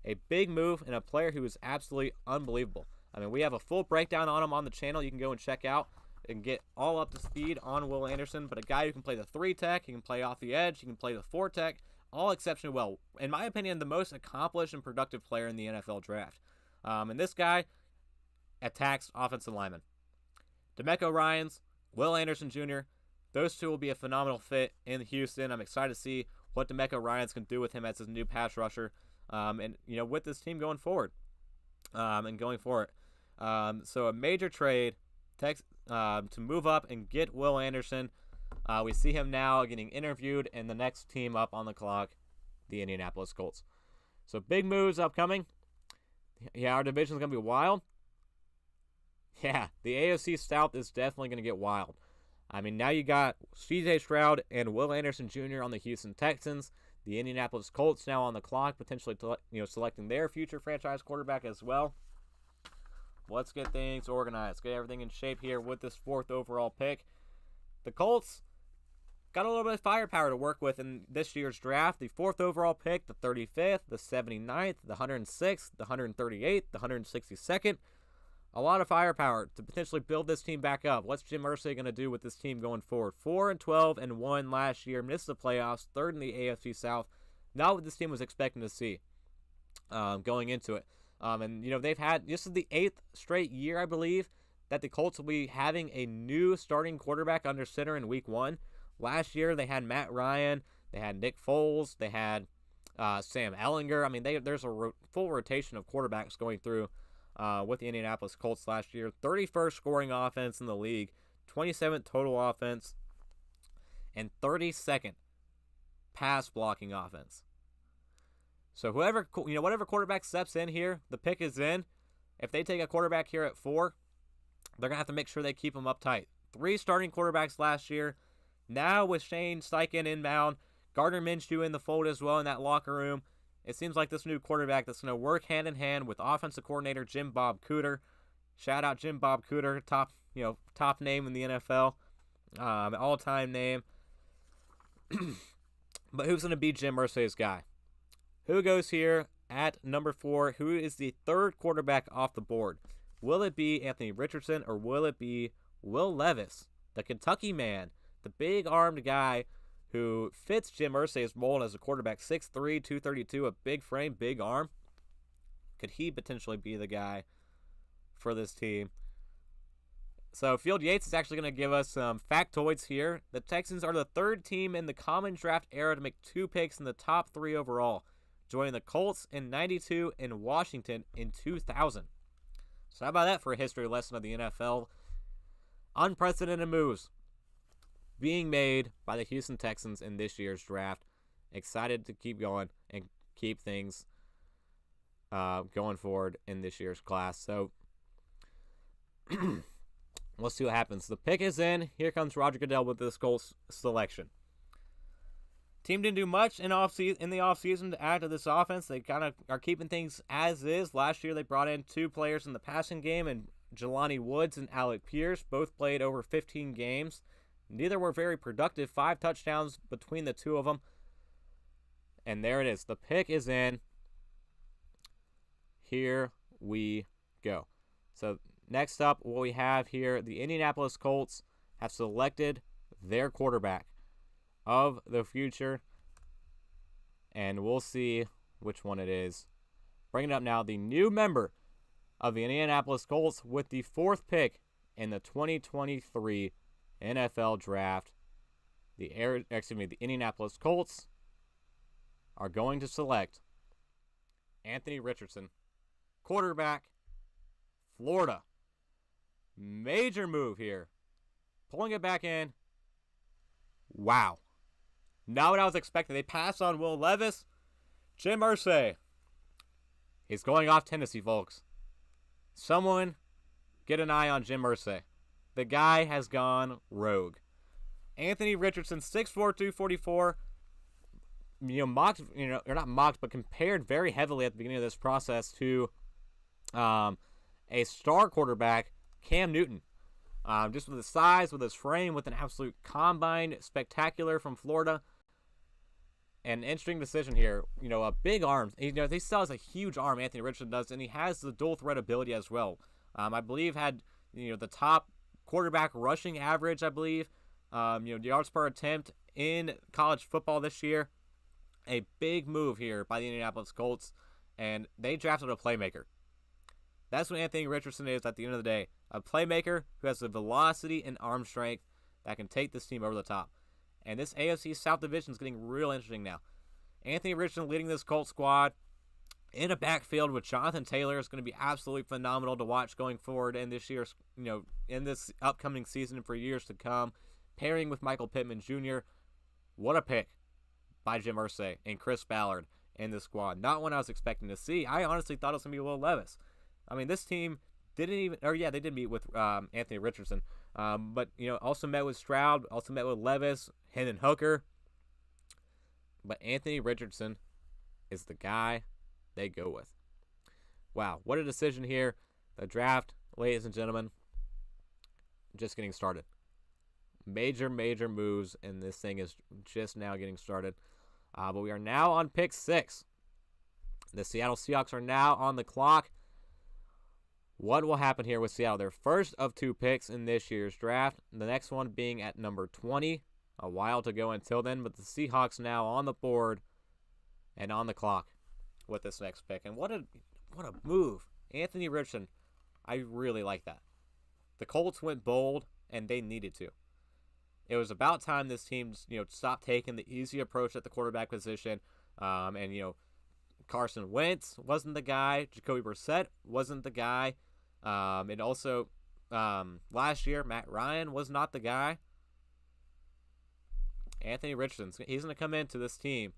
A big move and a player who is absolutely unbelievable. I mean, we have a full breakdown on him on the channel. You can go and check out and get all up to speed on Will Anderson, but a guy who can play the 3-tech, he can play off the edge, he can play the 4-tech, all exceptionally well. In my opinion, the most accomplished and productive player in the NFL draft. And this guy attacks offensive linemen. DeMeco Ryans, Will Anderson Jr., those 2 will be a phenomenal fit in Houston. I'm excited to see what DeMeco Ryans can do with him as his new pass rusher. And, with this team going forward. So a major trade to move up and get Will Anderson. We see him now getting interviewed in the next team up on the clock, the Indianapolis Colts. So big moves upcoming. Yeah, our division is going to be wild. Yeah, the AFC South is definitely going to get wild. I mean, now you got C.J. Stroud and Will Anderson Jr. on the Houston Texans. The Indianapolis Colts now on the clock, potentially selecting their future franchise quarterback as well. Let's get things organized, get everything in shape here with this 4th overall pick. The Colts got a little bit of firepower to work with in this year's draft. The 4th overall pick, the 35th, the 79th, the 106th, the 138th, the 162nd. A lot of firepower to potentially build this team back up. What's Jim Irsay going to do with this team going forward? 4-12-1 last year, missed the playoffs, 3rd in the AFC South. Not what this team was expecting to see going into it. They've had, this is the 8th straight year, I believe, that the Colts will be having a new starting quarterback under center in week 1. Last year, they had Matt Ryan, they had Nick Foles, they had Sam Ehlinger. I mean, there's a full rotation of quarterbacks going through with the Indianapolis Colts last year. 31st scoring offense in the league, 27th total offense, and 32nd pass blocking offense. So whatever quarterback steps in here, the pick is in. If they take a quarterback here at 4, they're going to have to make sure they keep him up tight. 3 starting quarterbacks last year. Now with Shane Steichen inbound, Gardner Minshew in the fold as well in that locker room, it seems like this new quarterback that's going to work hand in hand with offensive coordinator Jim Bob Cooter. Shout out Jim Bob Cooter, top name in the NFL, all-time name. But who's going to be Jim Irsay's guy? Who goes here at number 4? Who is the 3rd quarterback off the board? Will it be Anthony Richardson or will it be Will Levis, the Kentucky man, the big-armed guy who fits Jim Irsay's mold as a quarterback. 6'3", 232, a big frame, big arm. Could he potentially be the guy for this team? So Field Yates is actually going to give us some factoids here. The Texans are the third team in the common draft era to make 2 picks in the top 3 overall, joining the Colts in 92 and Washington in 2000. So how about that for a history lesson of the NFL? Unprecedented moves being made by the Houston Texans in this year's draft. Excited to keep going and keep things going forward in this year's class. So we'll see what happens. The pick is in. Here comes Roger Goodell with this Colts selection. Team didn't do much in the offseason to add to this offense. They kind of are keeping things as is. Last year they brought in 2 players in the passing game, and Jelani Woods and Alec Pierce both played over 15 games. Neither were very productive. 5 touchdowns between the 2 of them. And there it is. The pick is in. Here we go. So next up, what we have here, the Indianapolis Colts have selected their quarterback of the future, and we'll see which one it is. Bringing up now the new member of the Indianapolis Colts with the 4th pick in the 2023 NFL Draft. The Indianapolis Colts are going to select Anthony Richardson, quarterback, Florida. Major move here. Pulling it back in. Wow. Not what I was expecting. They passed on Will Levis. Jim Irsay. He's going off Tennessee, folks. Someone get an eye on Jim Irsay. The guy has gone rogue. Anthony Richardson, 6'4", 244. Mocked, or not mocked, but compared very heavily at the beginning of this process to a star quarterback, Cam Newton. Just with his size, with his frame, with an absolute combine spectacular from Florida. An interesting decision here. A big arm. He still has a huge arm, Anthony Richardson does, and he has the dual threat ability as well. I believe had the top quarterback rushing average, I believe. Yards per attempt in college football this year. A big move here by the Indianapolis Colts, and they drafted a playmaker. That's what Anthony Richardson is at the end of the day. A playmaker who has the velocity and arm strength that can take this team over the top. And this AFC South division is getting real interesting now. Anthony Richardson leading this Colts squad in a backfield with Jonathan Taylor is going to be absolutely phenomenal to watch going forward in this year's, in this upcoming season and for years to come. Pairing with Michael Pittman Jr. What a pick by Jim Irsay and Chris Ballard in this squad. Not one I was expecting to see. I honestly thought it was going to be Will Levis. I mean, this team they did meet with Anthony Richardson. But, also met with Stroud, also met with Levis, Hendon Hooker. But Anthony Richardson is the guy they go with. Wow, what a decision here. The draft, ladies and gentlemen, just getting started. Major moves, and this thing is just now getting started. But we are now on pick 6. The Seattle Seahawks are now on the clock. What will happen here with Seattle? Their first of 2 picks in this year's draft. The next one being at number 20. A while to go until then, but the Seahawks now on the board and on the clock with this next pick. And what a move. Anthony Richardson, I really like that. The Colts went bold, and they needed to. It was about time this team, stopped taking the easy approach at the quarterback position. Carson Wentz wasn't the guy. Jacoby Brissett wasn't the guy. And also, last year, Matt Ryan was not the guy. Anthony Richardson, he's going to come into this team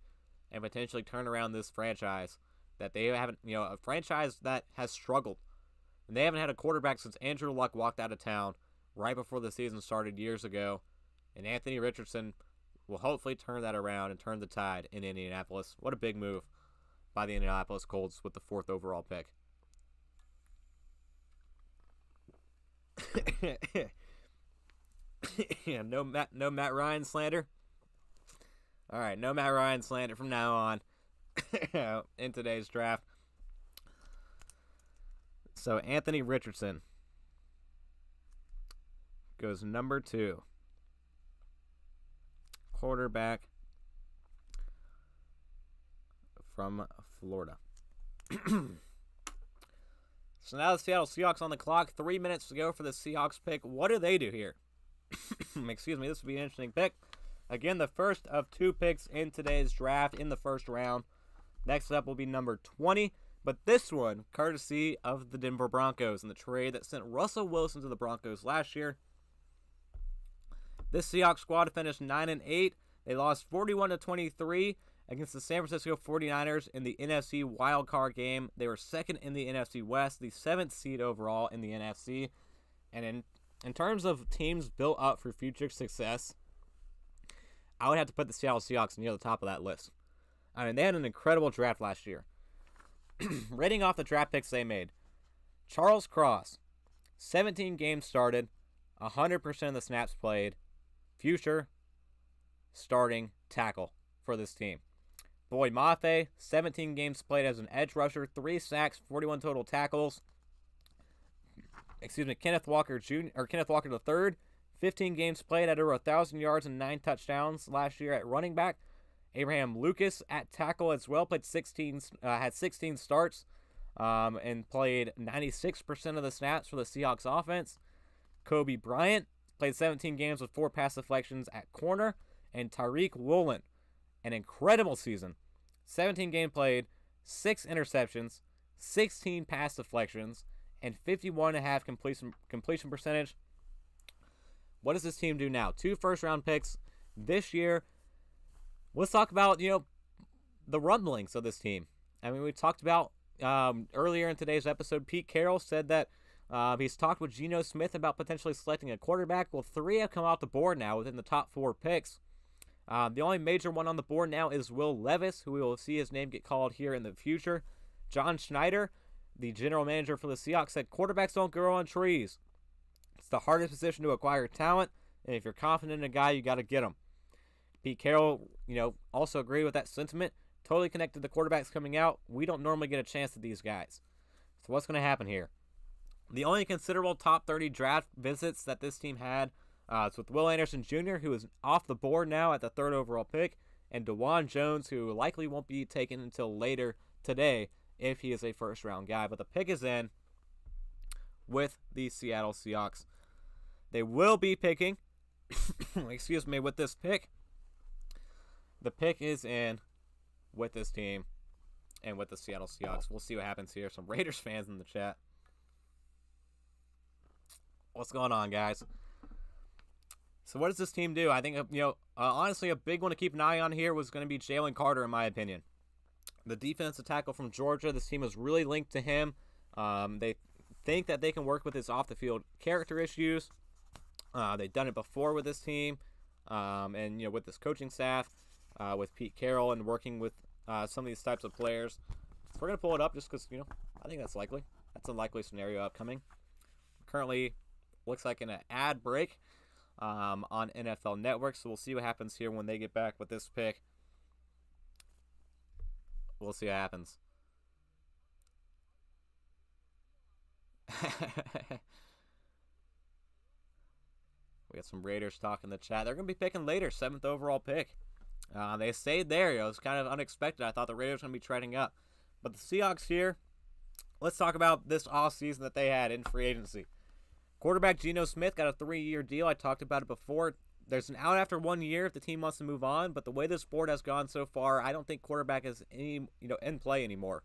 and potentially turn around this franchise that they haven't, a franchise that has struggled. And they haven't had a quarterback since Andrew Luck walked out of town right before the season started years ago. And Anthony Richardson will hopefully turn that around and turn the tide in Indianapolis. What a big move by the Indianapolis Colts with the 4th overall pick. No Matt Ryan slander. All right, no Matt Ryan slander from now on in today's draft. So Anthony Richardson goes number 2. quarterback from Florida. So now the Seattle Seahawks on the clock. 3 minutes to go for the Seahawks pick. What do they do here? Excuse me. This would be an interesting pick. Again, the first of 2 picks in today's draft in the first round. Next up will be number 20. But this one, courtesy of the Denver Broncos and the trade that sent Russell Wilson to the Broncos last year. This Seahawks squad finished 9-8. They lost 41-23 against the San Francisco 49ers in the NFC wildcard game. They were second in the NFC West, the 7th seed overall in the NFC. And in terms of teams built up for future success, I would have to put the Seattle Seahawks near the top of that list. I mean, they had an incredible draft last year. Rating off the draft picks they made. Charles Cross, 17 games started, 100% of the snaps played, future starting tackle for this team. Boyd Mafe, 17 games played as an edge rusher, 3 sacks, 41 total tackles. Kenneth Walker III, 15 games played at over 1,000 yards and 9 touchdowns last year at running back. Abraham Lucas at tackle as well, had 16 starts, and played 96% of the snaps for the Seahawks offense. Kobe Bryant played 17 games with 4 pass deflections at corner, and Tariq Woolen, an incredible season. 17 games played, 6 interceptions, 16 pass deflections, and 51.5 completion percentage. What does this team do now? 2 first-round picks this year. Let's talk about, the rumblings of this team. I mean, we talked about earlier in today's episode, Pete Carroll said that he's talked with Geno Smith about potentially selecting a quarterback. Well, 3 have come off the board now within the top 4 picks. The only major one on the board now is Will Levis, who we will see his name get called here in the future. John Schneider, the general manager for the Seahawks, said quarterbacks don't grow on trees. It's the hardest position to acquire talent, and if you're confident in a guy, you got to get him. Pete Carroll, also agreed with that sentiment. Totally connected to quarterbacks coming out. We don't normally get a chance at these guys. So what's going to happen here? The only considerable top 30 draft visits that this team had is with Will Anderson Jr., who is off the board now at the 3rd overall pick, and DeJuan Jones, who likely won't be taken until later today if he is a first-round guy. But the pick is in with the Seattle Seahawks. They will be picking, with this pick. The pick is in with this team and with the Seattle Seahawks. We'll see what happens here. Some Raiders fans in the chat. What's going on, guys? So what does this team do? I think, honestly, a big one to keep an eye on here was going to be Jalen Carter, in my opinion. The defensive tackle from Georgia, this team is really linked to him. They think that they can work with his off-the-field character issues. They've done it before with this team, and, with this coaching staff, with Pete Carroll, and working with some of these types of players. So we're going to pull it up just because, I think that's likely. That's a likely scenario upcoming. Currently, looks like an ad break on NFL Network, so we'll see what happens here when they get back with this pick. We'll see what happens. We got some Raiders talk in the chat. They're going to be picking later, 7th overall pick. They stayed there. It was kind of unexpected. I thought the Raiders were going to be trading up. But the Seahawks here, let's talk about this offseason that they had in free agency. Quarterback Geno Smith got a 3-year deal. I talked about it before. There's an out after 1 year if the team wants to move on, but the way this board has gone so far, I don't think quarterback is in play anymore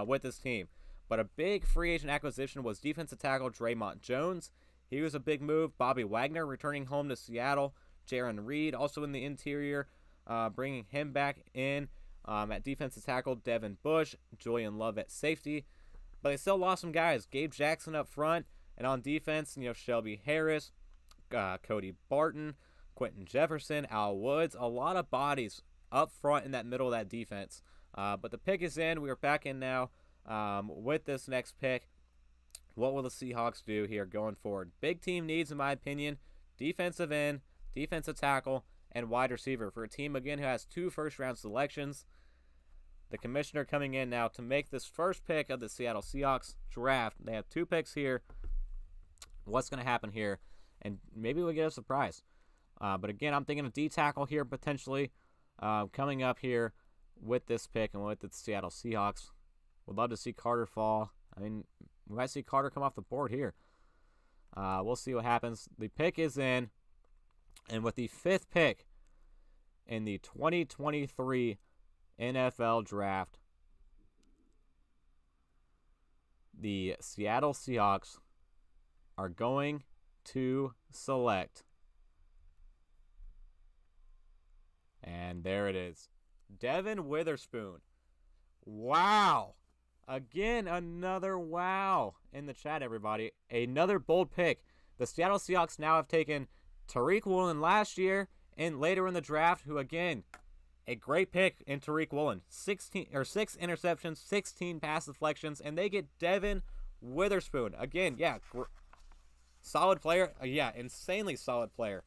with this team. But a big free agent acquisition was defensive tackle Draymond Jones. He was a big move. Bobby Wagner returning home to Seattle. Jaron Reed also in the interior, bringing him back in at defensive tackle. Devin Bush, Julian Love at safety. But they still lost some guys. Gabe Jackson up front. And on defense, Shelby Harris, Cody Barton, Quentin Jefferson, Al Woods. A lot of bodies up front in that middle of that defense. But the pick is in. We are back in now with this next pick. What will the Seahawks do here going forward? Big team needs, in my opinion, defensive end, defensive tackle, and wide receiver for a team, again, who has 2 first-round selections. The commissioner coming in now to make this first pick of the Seattle Seahawks draft. They have 2 picks here. What's going to happen here? And maybe we'll get a surprise. But again, I'm thinking a D tackle here potentially coming up here with this pick and with the Seattle Seahawks. Would love to see Carter fall. I mean, we might see Carter come off the board here. We'll see what happens. The pick is in. And with the 5th pick in the 2023 NFL Draft, the Seattle Seahawks are going to select. And there it is. Devin Witherspoon. Wow. Again, another wow in the chat, everybody. Another bold pick. The Seattle Seahawks now have taken Tariq Woolen last year and later in the draft, who again, a great pick in Tariq Woolen. 6 interceptions, 16 pass deflections, and they get Devin Witherspoon. Again, yeah, solid player. Yeah, insanely solid player.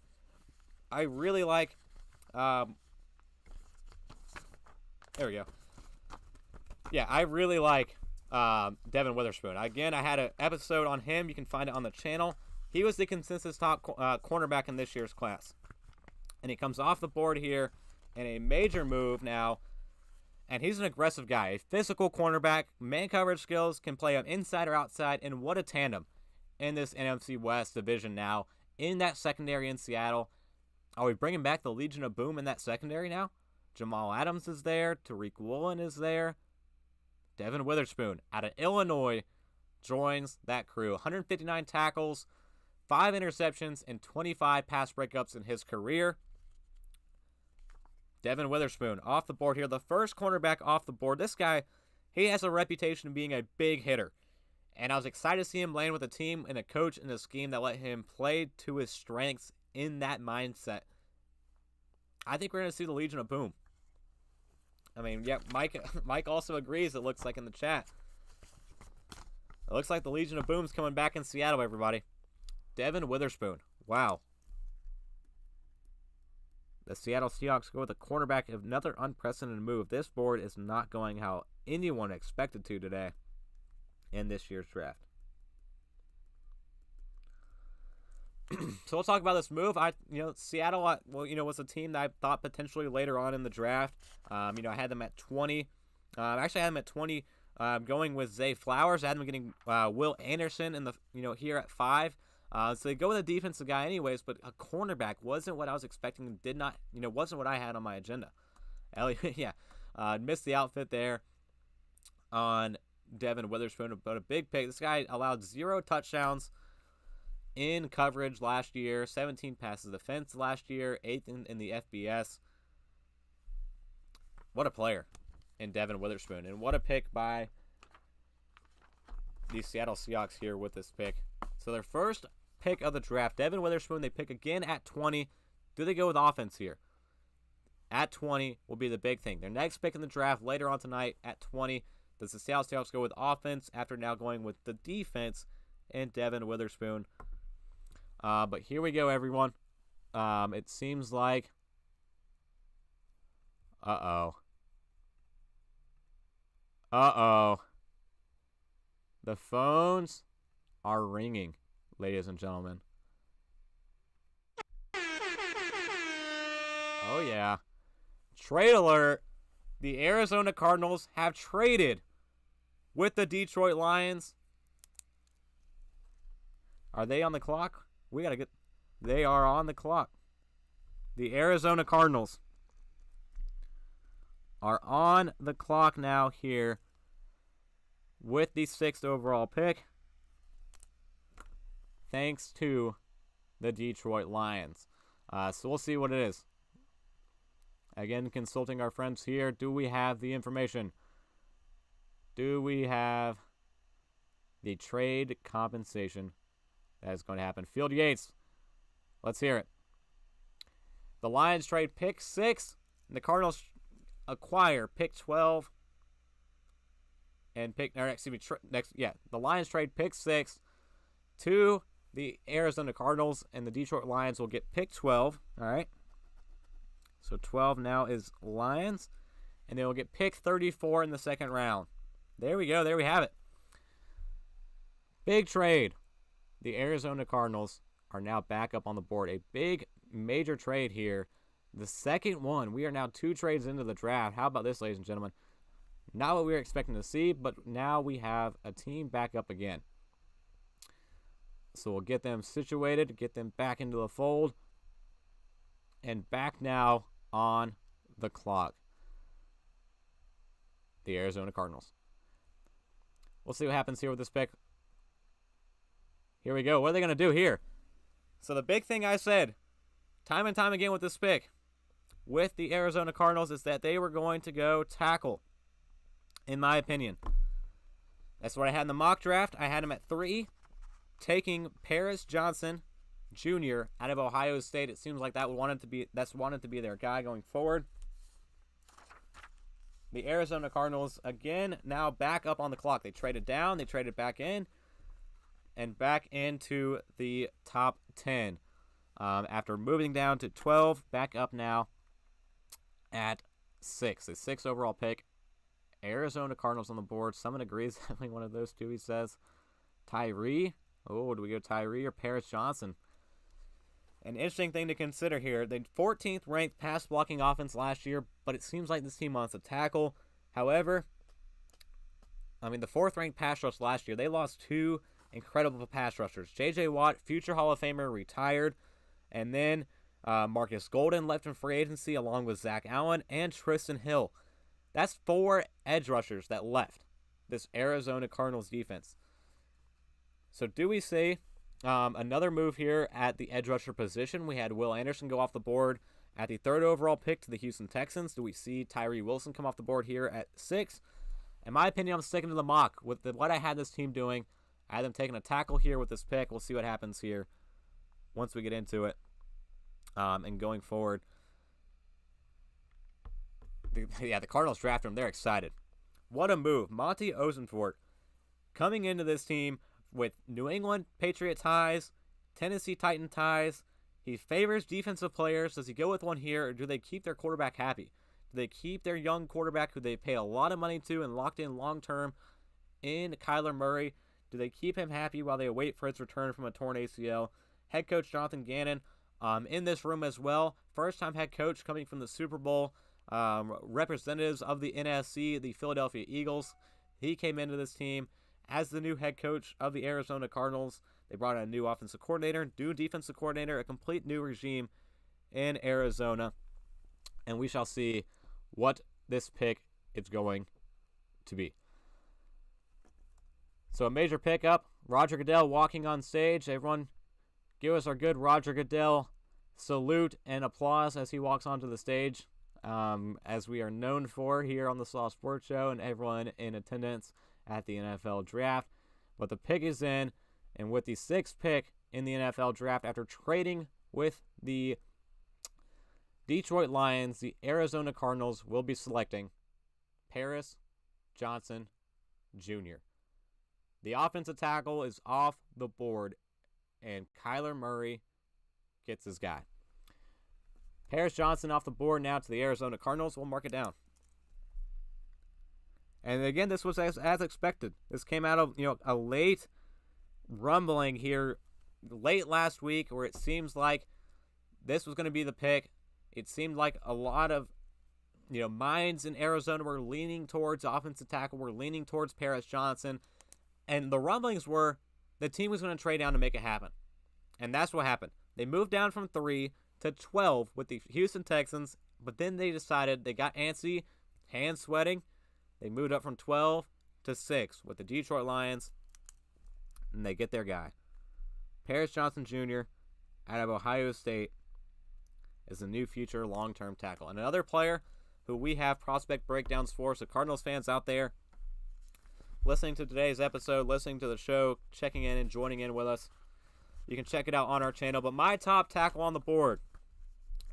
I really like, there we go. Yeah, I really like Devin Witherspoon. Again, I had an episode on him. You can find it on the channel. He was the consensus top cornerback in this year's class. And he comes off the board here in a major move now. And he's an aggressive guy. A physical cornerback, man coverage skills, can play on inside or outside. And what a tandem in this NFC West division now. In that secondary in Seattle. Are we bringing back the Legion of Boom in that secondary now? Jamal Adams is there. Tariq Woolen is there. Devin Witherspoon out of Illinois joins that crew. 159 tackles, 5 interceptions, and 25 pass breakups in his career. Devin Witherspoon off the board here. The first cornerback off the board. This guy, he has a reputation of being a big hitter. And I was excited to see him land with a team and a coach and a scheme that let him play to his strengths in that mindset. I think we're going to see the Legion of Boom. I mean, yeah, Mike also agrees, it looks like in the chat. It looks like the Legion of Boom's coming back in Seattle, everybody. Devin Witherspoon. Wow. The Seattle Seahawks go with a cornerback. Another unprecedented move. This board is not going how anyone expected to today in this year's draft. So we'll talk about this move. Seattle, was a team that I thought potentially later on in the draft. I had them at 20. Actually, I had them at 20, going with Zay Flowers. I had them getting Will Anderson in the here at 5. So they go with a defensive guy anyways, but a cornerback wasn't what I was expecting. Wasn't what I had on my agenda. Missed the outfit there on Devin Witherspoon, but a big pick. This guy allowed 0 touchdowns in coverage last year, 17 passes defense last year, 8th in the FBS. What a player in Devin Witherspoon, and what a pick by the Seattle Seahawks here with this pick. So their first pick of the draft, Devin Witherspoon, they pick again at 20. Do they go with offense here? At 20 will be the big thing. Their next pick in the draft later on tonight at 20. Does the Seattle Seahawks go with offense after now going with the defense and Devin Witherspoon? But here we go, everyone. It seems like... Uh-oh. The phones are ringing, ladies and gentlemen. Oh, yeah. Trade alert. The Arizona Cardinals have traded with the Detroit Lions. Are they on the clock? They are on the clock. The Arizona Cardinals are on the clock now here with the 6th overall pick, thanks to the Detroit Lions. So we'll see what it is. Again, consulting our friends here. Do we have the information? Do we have the trade compensation that is going to happen? Field Yates, let's hear it. The Lions trade pick 6, and the Cardinals acquire pick 12 and the Lions trade pick 6 to the Arizona Cardinals, and the Detroit Lions will get pick 12. All right. So 12 now is Lions, and they will get pick 34 in the 2nd round. There we go. There we have it. Big trade. The Arizona Cardinals are now back up on the board. A big, major trade here. The second one. We are now 2 trades into the draft. How about this, ladies and gentlemen? Not what we were expecting to see, but now we have a team back up again. So we'll get them situated, get them back into the fold, and back now on the clock. The Arizona Cardinals. We'll see what happens here with this pick. Here we go. What are they going to do here? So the big thing I said time and time again with this pick with the Arizona Cardinals is that they were going to go tackle, in my opinion. That's what I had in the mock draft. I had him at 3, taking Paris Johnson Jr. out of Ohio State. It seems like that's wanted to be their guy going forward. The Arizona Cardinals, again, now back up on the clock. They traded down, they traded back in, and back into the top 10. After moving down to 12, back up now at 6. A 6 overall pick. Arizona Cardinals on the board. Someone agrees having one of those two, he says. Tyree. Oh, do we go Tyree or Paris Johnson? An interesting thing to consider here. The 14th ranked pass blocking offense last year, but it seems like this team wants to tackle. However, the 4th ranked pass rush last year, they lost 2 incredible pass rushers. J.J. Watt, future Hall of Famer, retired. And then Marcus Golden left in free agency along with Zach Allen and Tristan Hill. That's 4 edge rushers that left this Arizona Cardinals defense. So do we see another move here at the edge rusher position? We had Will Anderson go off the board at the 3rd overall pick to the Houston Texans. Do we see Tyree Wilson come off the board here at 6? In my opinion, I'm sticking to the mock. With what I had this team doing, I had them taking a tackle here with this pick. We'll see what happens here once we get into it and going forward. The Cardinals drafted him. They're excited. What a move. Monty Osenfort coming into this team with New England Patriot ties, Tennessee Titan ties. He favors defensive players. Does he go with one here, or do they keep their quarterback happy? Do they keep their young quarterback who they pay a lot of money to and locked in long-term in Kyler Murray? Do they keep him happy while they wait for his return from a torn ACL? Head coach Jonathan Gannon in this room as well. First-time head coach coming from the Super Bowl. Representatives of the NFC, the Philadelphia Eagles. He came into this team as the new head coach of the Arizona Cardinals. They brought in a new offensive coordinator, new defensive coordinator, a complete new regime in Arizona. And we shall see what this pick is going to be. So a major pickup. Roger Goodell walking on stage. Everyone give us our good Roger Goodell salute and applause as he walks onto the stage. As we are known for here on the Slaw Sports Show and everyone in attendance at the NFL Draft. But the pick is in, and with the 6th pick in the NFL Draft, after trading with the Detroit Lions, the Arizona Cardinals will be selecting Paris Johnson Jr. The offensive tackle is off the board, and Kyler Murray gets his guy. Paris Johnson off the board now to the Arizona Cardinals. We'll mark it down. And again, this was as expected. This came out of a late rumbling here, late last week, where it seems like this was going to be the pick. It seemed like a lot of minds in Arizona were leaning towards offensive tackle, were leaning towards Paris Johnson, and the rumblings were the team was going to trade down to make it happen, and that's what happened. They moved down from 3 to 12 with the Houston Texans, but then they decided they got antsy, hands sweating. They moved up from 12 to 6 with the Detroit Lions, and they get their guy. Paris Johnson Jr. out of Ohio State is the new future long-term tackle. And another player who we have prospect breakdowns for, so Cardinals fans out there listening to today's episode, listening to the show, checking in and joining in with us, you can check it out on our channel. But my top tackle on the board,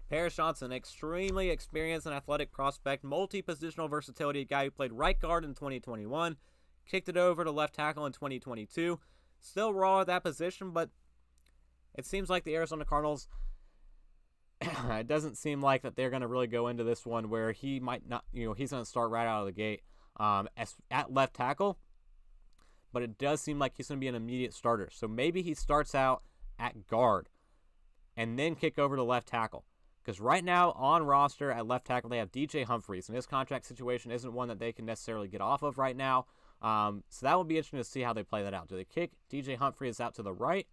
Paris Johnson, extremely experienced and athletic prospect, multi-positional versatility, a guy who played right guard in 2021, kicked it over to left tackle in 2022. Still raw at that position, but it seems like the Arizona Cardinals, it doesn't seem like that they're going to really go into this one where he might not, he's going to start right out of the gate at left tackle, but it does seem like he's going to be an immediate starter. So maybe he starts out at guard and then kick over to left tackle. Because right now on roster at left tackle, they have DJ Humphries, and his contract situation isn't one that they can necessarily get off of right now. So that will be interesting to see how they play that out. Do they kick DJ Humphries out to the right,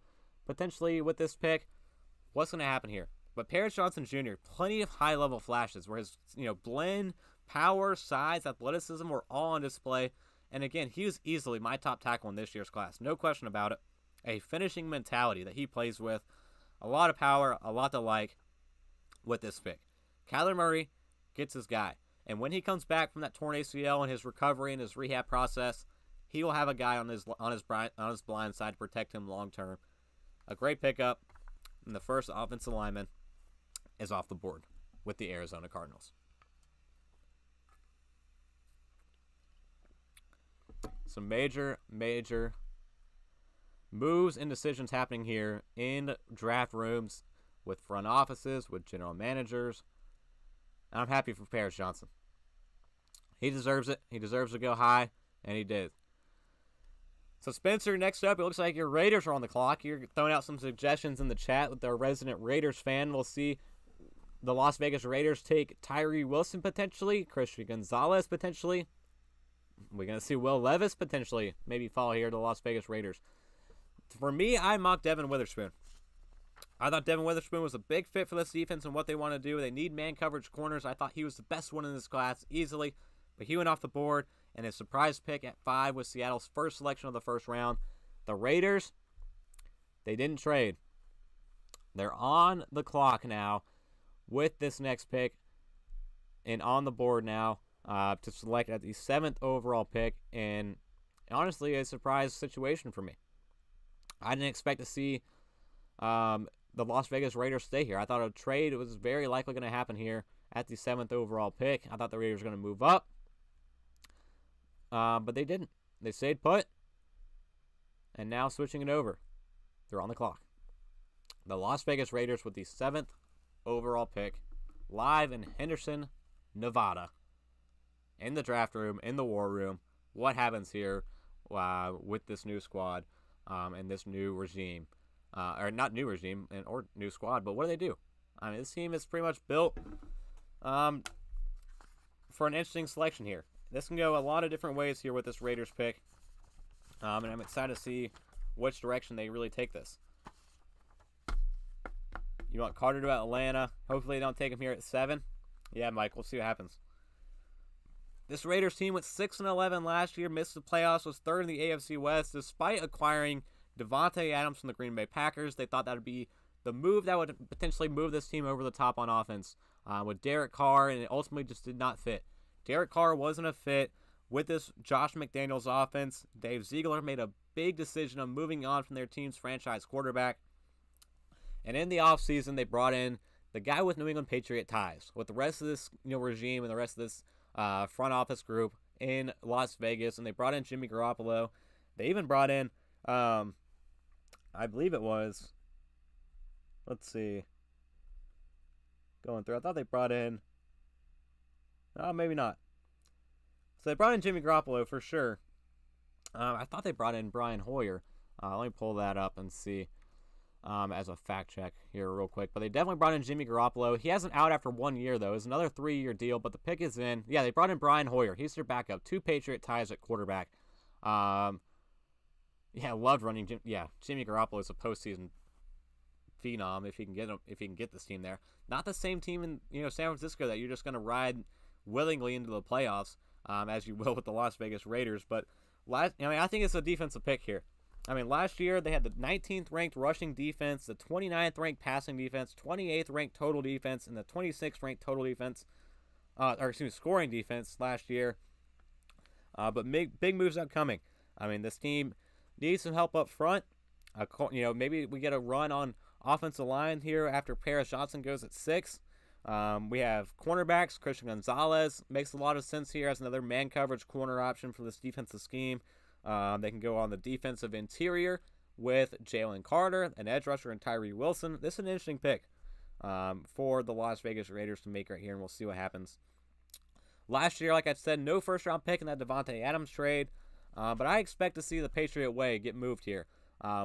potentially with this pick? What's going to happen here? But Paris Johnson Jr., plenty of high-level flashes where his blend, power, size, athleticism were all on display. And again, he was easily my top tackle in this year's class. No question about it. A finishing mentality that he plays with. A lot of power, a lot to like with this pick. Kyler Murray gets his guy. And when he comes back from that torn ACL and his recovery and his rehab process, he will have a guy on his blind side to protect him long term. A great pickup. And the first offensive lineman is off the board with the Arizona Cardinals. Some major moves and decisions happening here in draft rooms with front offices, with general managers. I'm happy for Paris Johnson. He deserves it. He deserves to go high, and he did. So, Spencer, next up, it looks like your Raiders are on the clock. You're throwing out some suggestions in the chat with our resident Raiders fan. We'll see the Las Vegas Raiders take Tyree Wilson potentially, Christian Gonzalez potentially. We're going to see Will Levis potentially maybe fall here to the Las Vegas Raiders. For me, I mocked Devin Witherspoon. I thought Devin Witherspoon was a big fit for this defense and what they want to do. They need man coverage corners. I thought he was the best one in this class easily, but he went off the board, and his surprise pick at 5 was Seattle's first selection of the first round. The Raiders, they didn't trade. They're on the clock now with this next pick and on the board now to select at the 7th overall pick, and honestly, a surprise situation for me. I didn't expect to see the Las Vegas Raiders stay here. I thought a trade was very likely going to happen here at the 7th overall pick. I thought the Raiders were going to move up, but they didn't. They stayed put, and now switching it over. They're on the clock. The Las Vegas Raiders with the 7th overall pick, live in Henderson, Nevada, in the draft room, in the war room. What happens here with this new squad and this new regime? Or not new regime or new squad, but what do they do? I mean, this team is pretty much built for an interesting selection here. This can go a lot of different ways here with this Raiders pick, and I'm excited to see which direction they really take this. You want Carter to Atlanta. Hopefully they don't take him here at 7. Yeah, Mike, we'll see what happens. This Raiders team went 6-11 last year, missed the playoffs, was 3rd in the AFC West, despite acquiring Devontae Adams from the Green Bay Packers. They thought that would be the move that would potentially move this team over the top on offense with Derek Carr, and it ultimately just did not fit. Derek Carr wasn't a fit with this Josh McDaniels offense. Dave Ziegler made a big decision of moving on from their team's franchise quarterback. And in the offseason, they brought in the guy with New England Patriot ties. With the rest of this regime and the rest of this front office group in Las Vegas, and they brought in Jimmy Garoppolo. They even brought in, I believe it was, let's see, going through, I thought they brought in, maybe not. So they brought in Jimmy Garoppolo for sure. I thought they brought in Brian Hoyer. Let me pull that up and see as a fact check here real quick. But they definitely brought in Jimmy Garoppolo. He hasn't out after 1 year, though. It's another 3-year deal, but the pick is in. Yeah, they brought in Brian Hoyer. He's their backup. 2 Patriot ties at quarterback. Yeah, loved running. Jimmy Garoppolo is a postseason phenom if he can get this team there. Not the same team in San Francisco that you're just going to ride willingly into the playoffs, as you will with the Las Vegas Raiders. But I think it's a defensive pick here. I mean, last year they had the 19th ranked rushing defense, the 29th ranked passing defense, 28th ranked total defense, and the 26th ranked total defense, scoring defense last year. But big moves upcoming. I mean, this team needs some help up front. Maybe we get a run on offensive line here after Paris Johnson goes at 6. We have cornerbacks. Christian Gonzalez makes a lot of sense here as another man coverage corner option for this defensive scheme. They can go on the defensive interior with Jalen Carter, an edge rusher, and Tyree Wilson. This is an interesting pick for the Las Vegas Raiders to make right here, and we'll see what happens. Last year, like I said, no first-round pick in that Devontae Adams trade, but I expect to see the Patriot way get moved here.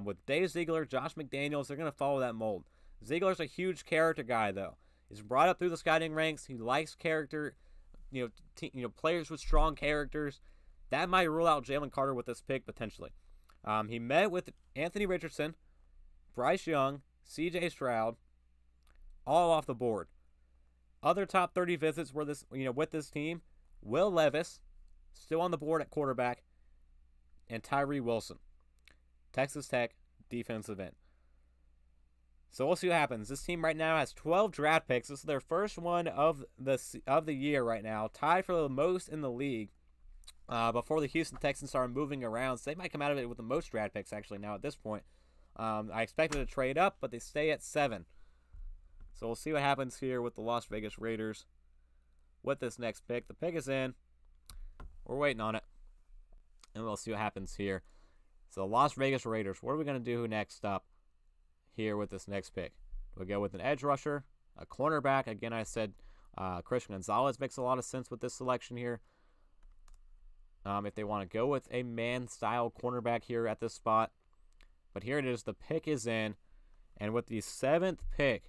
With Dave Ziegler, Josh McDaniels, they're going to follow that mold. Ziegler's a huge character guy, though. He's brought up through the scouting ranks. He likes character, players with strong characters. That might rule out Jalen Carter with this pick potentially. He met with Anthony Richardson, Bryce Young, C.J. Stroud, all off the board. Other top 30 visits were with this team: Will Levis, still on the board at quarterback, and Tyree Wilson, Texas Tech defensive end. So we'll see what happens. This team right now has 12 draft picks. This is their first one of the year right now, tied for the most in the league. Before the Houston Texans started moving around, so they might come out of it with the most draft picks actually now at this point. I expected to trade up, but they stay at 7. So we'll see what happens here with the Las Vegas Raiders with this next pick. The pick is in. We're waiting on it, and we'll see what happens here. So Las Vegas Raiders, what are we going to do next up here with this next pick? We'll go with an edge rusher, a cornerback. Again, I said Christian Gonzalez makes a lot of sense with this selection here. If they want to go with a man-style cornerback here at this spot. But here it is. The pick is in. And with the 7th pick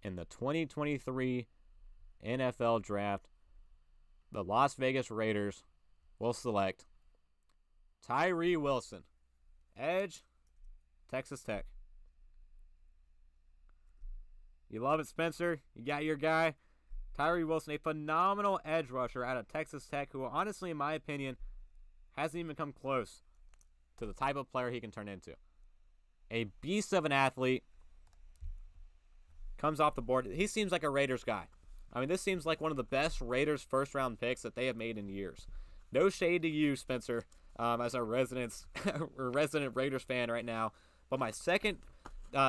in the 2023 NFL Draft, the Las Vegas Raiders will select Tyree Wilson, edge, Texas Tech. You love it, Spencer. You got your guy. Tyree Wilson, a phenomenal edge rusher out of Texas Tech, who honestly, in my opinion, hasn't even come close to the type of player he can turn into. A beast of an athlete. Comes off the board. He seems like a Raiders guy. I mean, this seems like one of the best Raiders first-round picks that they have made in years. No shade to you, Spencer, as our resident Raiders fan right now. But my second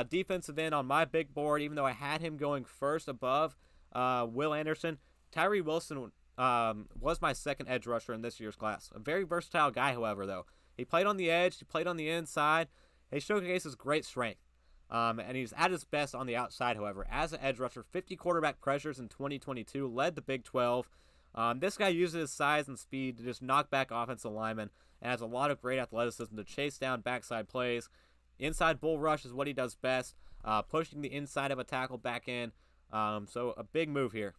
defensive end on my big board, even though I had him going first above Will Anderson, Tyree Wilson was my second edge rusher in this year's class. A very versatile guy, however, though. He played on the edge. He played on the inside. He showcases great strength. And he's at his best on the outside, however. As an edge rusher, 50 quarterback pressures in 2022, led the Big 12. This guy uses his size and speed to just knock back offensive linemen and has a lot of great athleticism to chase down backside plays. Inside bull rush is what he does best, pushing the inside of a tackle back in. So a big move here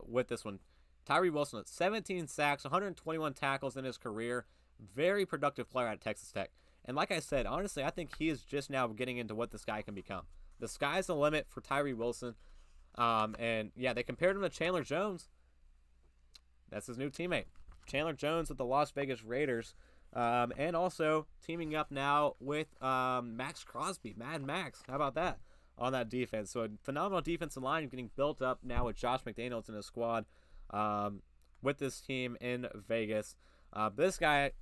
with this one. Tyree Wilson at 17 sacks, 121 tackles in his career. Very productive player at Texas Tech. And like I said, honestly, I think he is just now getting into what this guy can become. The sky's the limit for Tyree Wilson. And, yeah, they compared him to Chandler Jones. That's his new teammate. Chandler Jones with the Las Vegas Raiders. And also teaming up now with Max Crosby, Mad Max. How about that on that defense? So a phenomenal defensive line getting built up now with Josh McDaniels in his squad with this team in Vegas. This guy,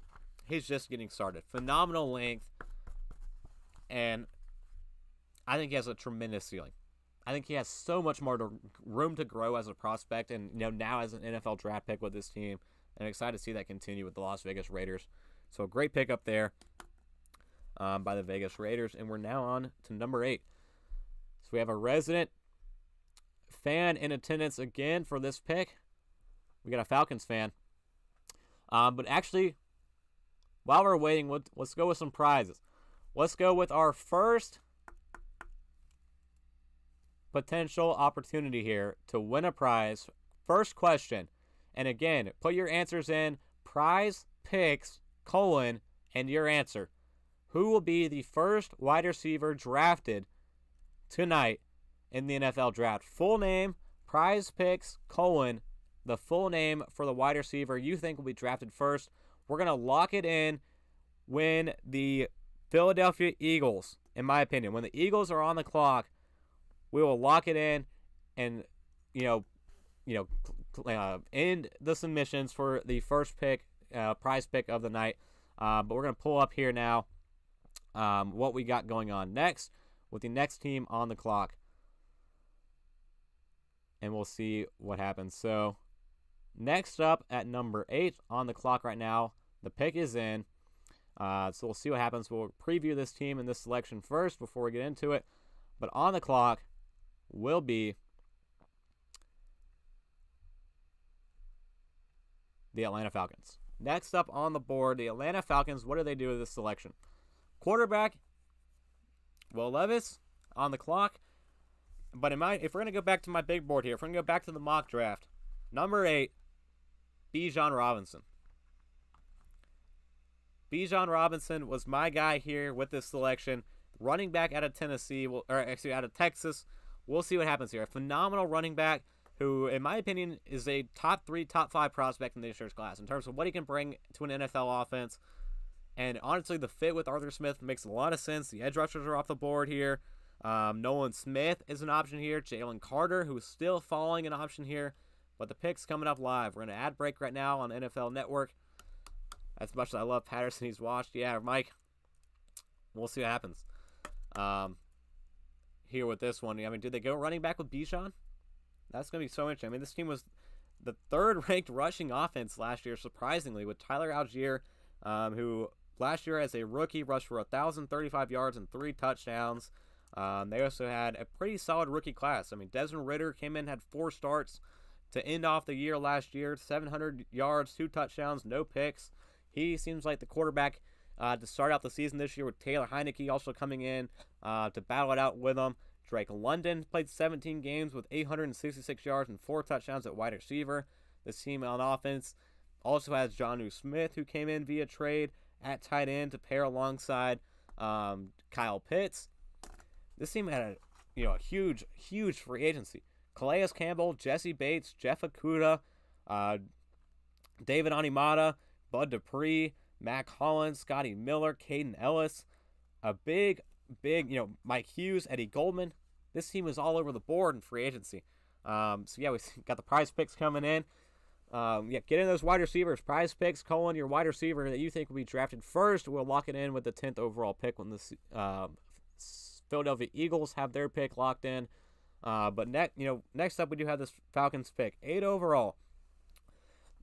he's just getting started. Phenomenal length. And I think he has a tremendous ceiling. I think he has so much more room to grow as a prospect and now as an NFL draft pick with this team. And I'm excited to see that continue with the Las Vegas Raiders. So a great pickup there by the Vegas Raiders. And we're now on to number 8. So we have a resident fan in attendance again for this pick. We got a Falcons fan. But actually, while we're waiting, let's go with some prizes. Let's go with our first potential opportunity here to win a prize. First question. And again, put your answers in prize picks, and your answer. Who will be the first wide receiver drafted tonight in the NFL draft? Full name, prize picks, the full name for the wide receiver you think will be drafted first. We're going to lock it in when the Philadelphia Eagles, in my opinion, when the Eagles are on the clock, we will lock it in and, end the submissions for the first pick, prize pick of the night. But we're going to pull up here now what we got going on next with the next team on the clock. And we'll see what happens. So next up at number 8 on the clock right now, the pick is in. So we'll see what happens. We'll preview this team and this selection first before we get into it. But on the clock will be the Atlanta Falcons. Next up on the board, the Atlanta Falcons, what do they do with this selection? Quarterback, Will Levis, on the clock. But if we're going to go back to my big board here, if we're going to go back to the mock draft, number 8, Bijan Robinson. Bijan Robinson was my guy here with this selection. Running back out of Tennessee, out of Texas. We'll see what happens here. A phenomenal running back who, in my opinion, is a top 3, top 5 prospect in this year's class in terms of what he can bring to an NFL offense. And honestly, the fit with Arthur Smith makes a lot of sense. The edge rushers are off the board here. Nolan Smith is an option here. Jalen Carter, who is still falling, an option here. But the pick's coming up live. We're in an ad break right now on NFL Network. As much as I love Patterson, he's watched. Yeah, Mike, we'll see what happens. Here with this one, I mean, did they go running back with Bijan? That's going to be so interesting. I mean, this team was the 3rd-ranked rushing offense last year, surprisingly, with Tyler Algier, who last year as a rookie rushed for 1,035 yards and 3 touchdowns. They also had a pretty solid rookie class. I mean, Desmond Ridder came in, had 4 starts to end off the year last year, 700 yards, 2 touchdowns, no picks. He seems like the quarterback to start out the season this year, with Taylor Heineke also coming in to battle it out with him. Drake London played 17 games with 866 yards and 4 touchdowns at wide receiver. This team on offense also has Jonnu Smith, who came in via trade at tight end to pair alongside Kyle Pitts. This team had a huge free agency. Calais Campbell, Jesse Bates, Jeff Okudah, David Animata, Bud Dupree, Mac Hollins, Scotty Miller, Caden Ellis, a big, Mike Hughes, Eddie Goldman. This team was all over the board in free agency. We got the prize picks coming in. Getting those wide receivers, prize picks, Colin, your wide receiver that you think will be drafted first. We'll lock it in with the 10th overall pick when the Philadelphia Eagles have their pick locked in. But next up we do have this Falcons pick, 8 overall.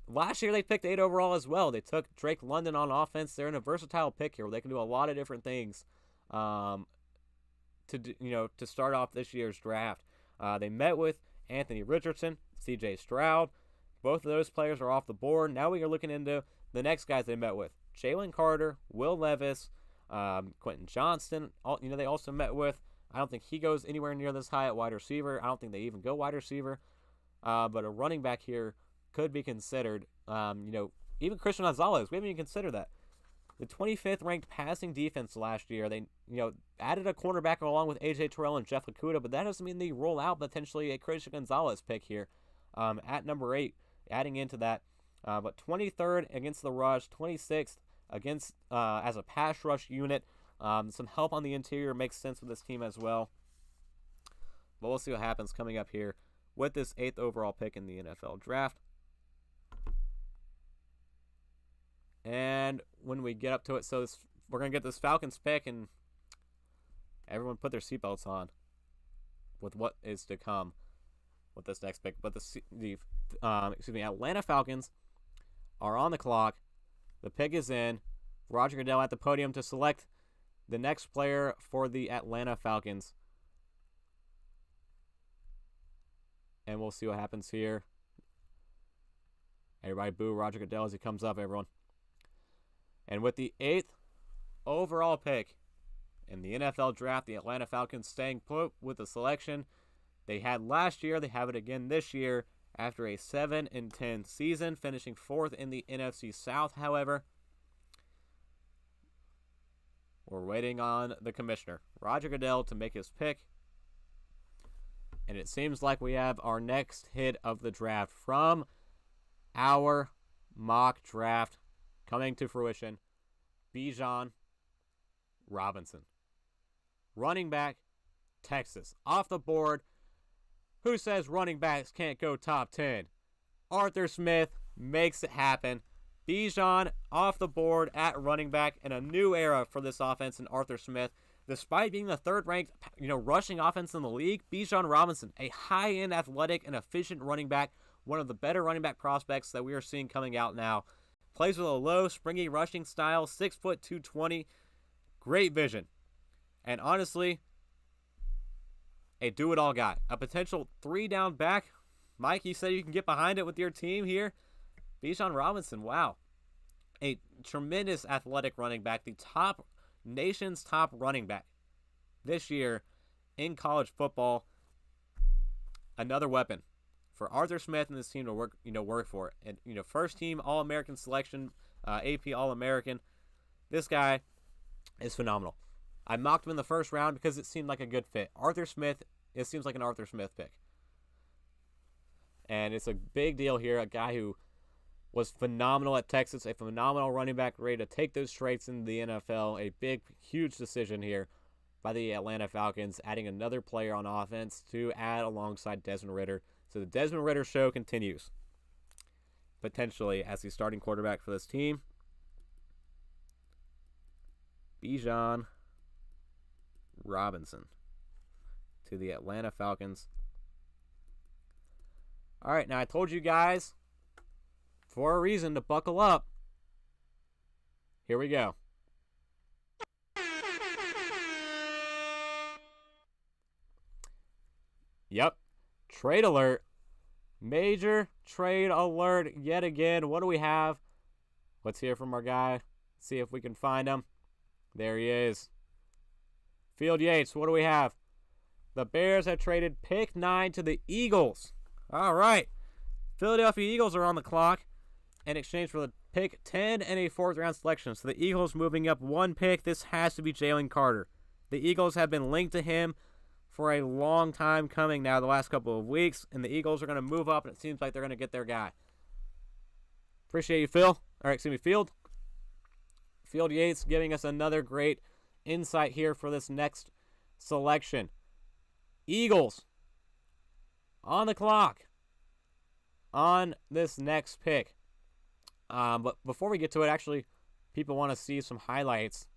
Last year they picked 8 overall as well. They took Drake London on offense. They're in a versatile pick here where they can do a lot of different things to start off this year's draft. They met with Anthony Richardson, C.J. Stroud. Both of those players are off the board. Now we are looking into the next guys they met with. Jalen Carter, Will Levis, Quentin Johnston. They also met with. I don't think he goes anywhere near this high at wide receiver. I don't think they even go wide receiver. But a running back here could be considered. Even Christian Gonzalez, we haven't even considered that. The 25th ranked passing defense last year. They added a cornerback along with A.J. Terrell and Jeff Okudah, but that doesn't mean they roll out potentially a Christian Gonzalez pick here at number 8, adding into that. But 23rd against the rush, 26th against as a pass rush unit. Some help on the interior makes sense with this team as well. But we'll see what happens coming up here with this 8th overall pick in the NFL draft. And when we get up to it, we're going to get this Falcons pick, and everyone put their seatbelts on with what is to come with this next pick. But the Atlanta Falcons are on the clock. The pick is in. Roger Goodell at the podium to select the next player for the Atlanta Falcons. And we'll see what happens here. Everybody boo Roger Goodell as he comes up, everyone. And with the 8th overall pick in the NFL draft, the Atlanta Falcons staying put with the selection they had last year. They have it again this year after a 7-10 season, finishing 4th in the NFC South, however. We're waiting on the commissioner, Roger Goodell, to make his pick. And it seems like we have our next hit of the draft from our mock draft coming to fruition. Bijan Robinson. Running back, Texas. Off the board. Who says running backs can't go top 10? Arthur Smith makes it happen. Bijan off the board at running back, in a new era for this offense and Arthur Smith. Despite being the 3rd-ranked, rushing offense in the league, Bijan Robinson, a high-end athletic and efficient running back, one of the better running back prospects that we are seeing coming out now. Plays with a low, springy rushing style, 6 foot 220, great vision. And honestly, a do-it-all guy. A potential 3-down back. Mike, you said you can get behind it with your team here. Bijan Robinson, wow. A tremendous athletic running back, the nation's top running back this year. in college football. Another weapon for Arthur Smith and this team to work for. And first team All-American selection, AP All-American. This guy is phenomenal. I mocked him in the first round because it seemed like a good fit. Arthur Smith, it seems like an Arthur Smith pick. And it's a big deal here. A guy who was phenomenal at Texas, a phenomenal running back, ready to take those traits into the NFL. A big, huge decision here by the Atlanta Falcons, adding another player on offense to add alongside Desmond Ridder. So the Desmond Ridder show continues, potentially as the starting quarterback for this team. Bijan Robinson to the Atlanta Falcons. All right, now I told you guys for a reason to buckle up. Here we go. Yep, trade alert. Major trade alert yet again. What do we have? Let's hear from our guy. See if we can find him. There he is. Field Yates, what do we have? The Bears have traded pick 9 to the Eagles. All right. Philadelphia Eagles are on the clock in exchange for the pick 10 and a 4th round selection. So the Eagles moving up one pick. This has to be Jalen Carter. The Eagles have been linked to him for a long time coming now, the last couple of weeks, and the Eagles are going to move up, and it seems like they're going to get their guy. Appreciate you, Phil. Field. Field Yates giving us another great insight here for this next selection. Eagles on the clock on this next pick. But before we get to it, actually, people want to see some highlights.